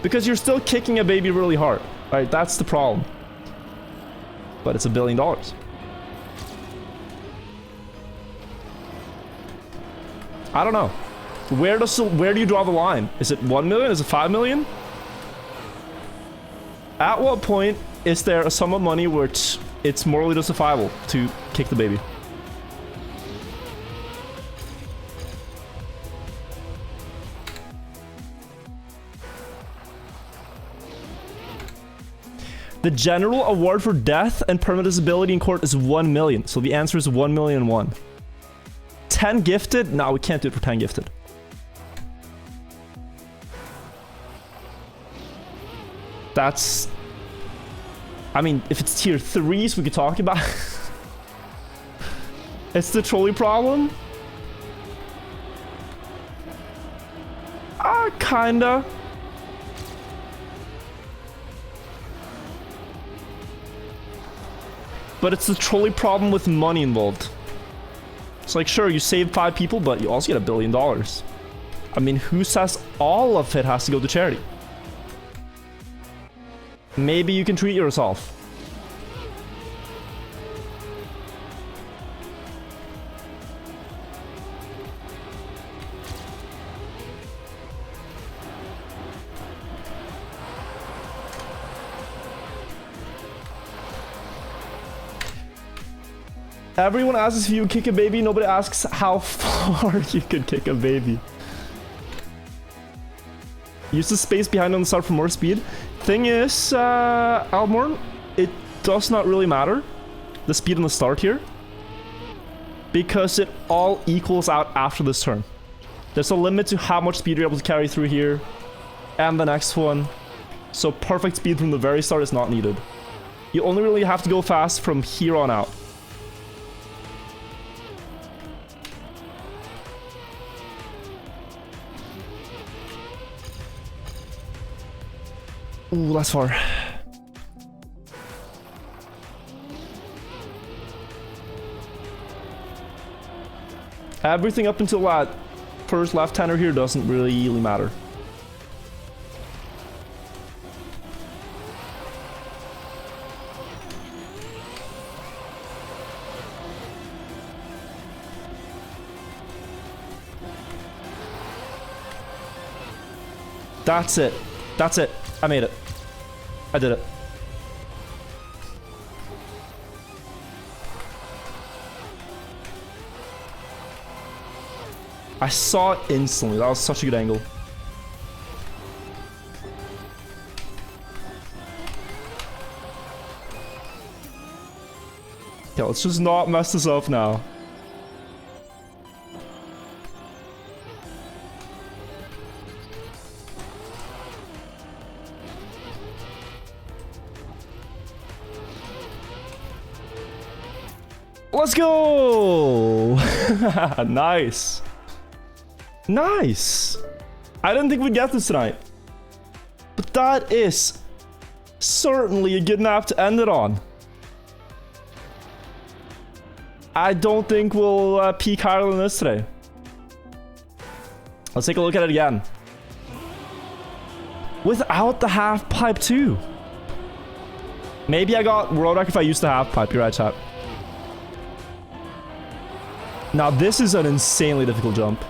Because you're still kicking a baby really hard, right? That's the problem. But it's $1 billion. I don't know. Where do you draw the line? Is it 1 million? Is it 5 million? At what point is there a sum of money where it's morally justifiable to kick the baby? The general award for death and permanent disability in court is 1 million. So the answer is 1,000,001. 10 gifted? No, we can't do it for 10 gifted. That's... I mean, if it's tier 3s, we could talk about... It's the trolley problem? Kinda. But it's the trolley problem with money involved. It's like, sure, you save 5 people, but you also get $1 billion. I mean, who says all of it has to go to charity? Maybe you can treat yourself. Everyone asks if you kick a baby, nobody asks how far you could kick a baby. Use the space behind on the start for more speed. Thing is, Almorn, it does not really matter, the speed on the start here, because it all equals out after this turn. There's a limit to how much speed you're able to carry through here, and the next one. So perfect speed from the very start is not needed. You only really have to go fast from here on out. Ooh, that's far. Everything up until that first left-hander here doesn't really matter. That's it. That's it. I made it. I did it. I saw it instantly. That was such a good angle. Okay, let's just not mess this up now. Let's go! Nice. Nice. I didn't think we'd get this tonight. But that is certainly a good map to end it on. I don't think we'll peak higher than this today. Let's take a look at it again. Without the half pipe too. Maybe I got Rodak if I used the half pipe. You're right, chat. Now this is an insanely difficult jump.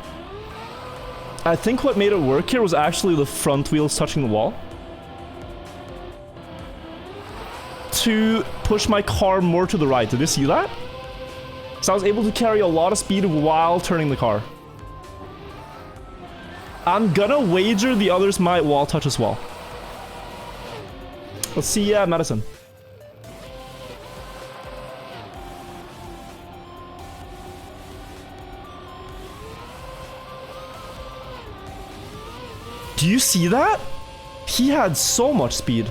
I think what made it work here was actually the front wheels touching the wall. To push my car more to the right. Did you see that? So I was able to carry a lot of speed while turning the car. I'm gonna wager the others might wall touch as well. Let's see, Madison. Do you see that? He had so much speed.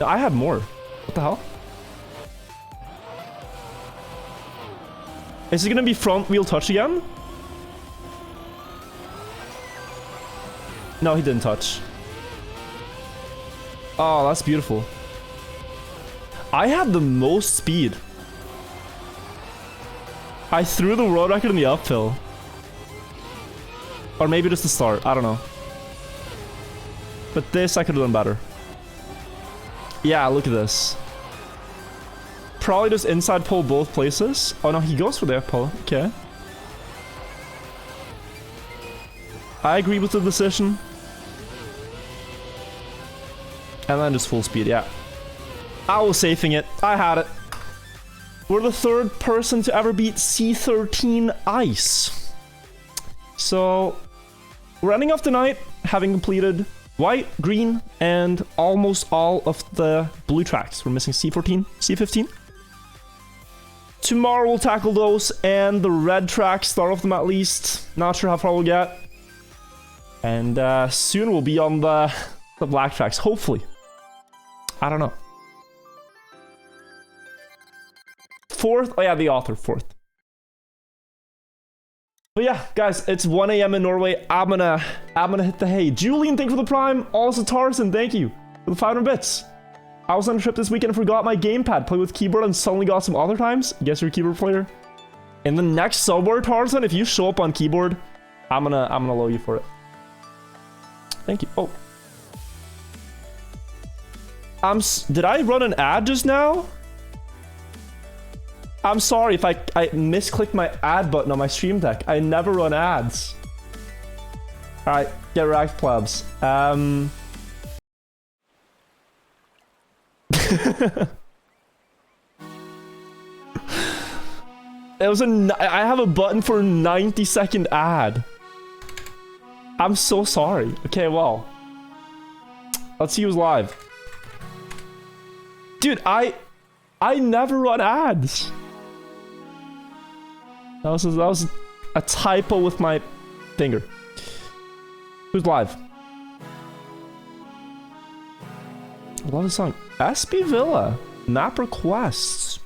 I had more. What the hell? Is it gonna be front wheel touch again? No, he didn't touch. Oh, that's beautiful. I had the most speed. I threw the world record in the uphill. Or maybe just the start. I don't know. But this I could have done better. Yeah, look at this. Probably just inside pull both places. Oh no, he goes for the up pull. Okay. I agree with the decision. And then just full speed, yeah. I was safing it. I had it. We're the third person to ever beat C13 Ice. So, we're ending off the night having completed white, green, and almost all of the blue tracks. We're missing C14, C15. Tomorrow we'll tackle those and the red tracks, start off them at least. Not sure how far we'll get. And soon we'll be on the black tracks, hopefully. I don't know. Fourth? Oh yeah, the author, fourth. But yeah, guys, it's 1 a.m. in Norway. I'm gonna hit the hay. Julian, thank you for the prime. Also Tarzan, thank you for the 500 bits. I was on a trip this weekend and forgot my gamepad. Played with keyboard and suddenly got some other times. Guess you're a keyboard player. In the next subword, Tarzan, if you show up on keyboard, I'm gonna low you for it. Thank you. Oh. Did I run an ad just now? I'm sorry if I misclicked my ad button on my stream deck. I never run ads. Alright, get wrecked, plebs. I have a button for a 90-second ad. I'm so sorry. Okay, well. Let's see who's live. Dude, I never run ads. That was a typo with my finger. Who's live? I love the song. SB Villa. Map requests.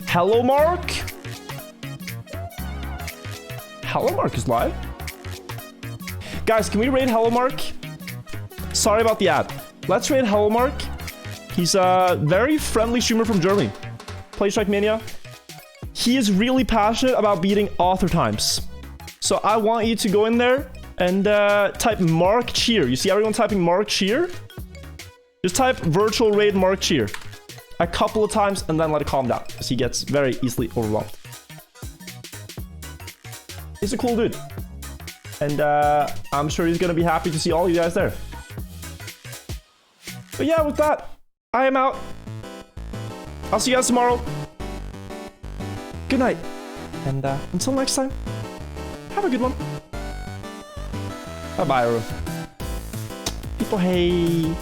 Hello, Mark. Hello, Mark is live. Guys, can we raid Hello, Mark? Sorry about the ad. Let's raid Hello, Mark. He's a very friendly streamer from Germany. Plays trackmania. He is really passionate about beating author times. So I want you to go in there and type Mark Cheer. You see everyone typing Mark Cheer? Just type virtual raid Mark Cheer a couple of times and then let it calm down, because he gets very easily overwhelmed. He's a cool dude. And I'm sure he's going to be happy to see all you guys there. But yeah, with that, I am out. I'll see you guys tomorrow. Good night. And until next time, have a good one. Bye-bye, everyone. People, hey.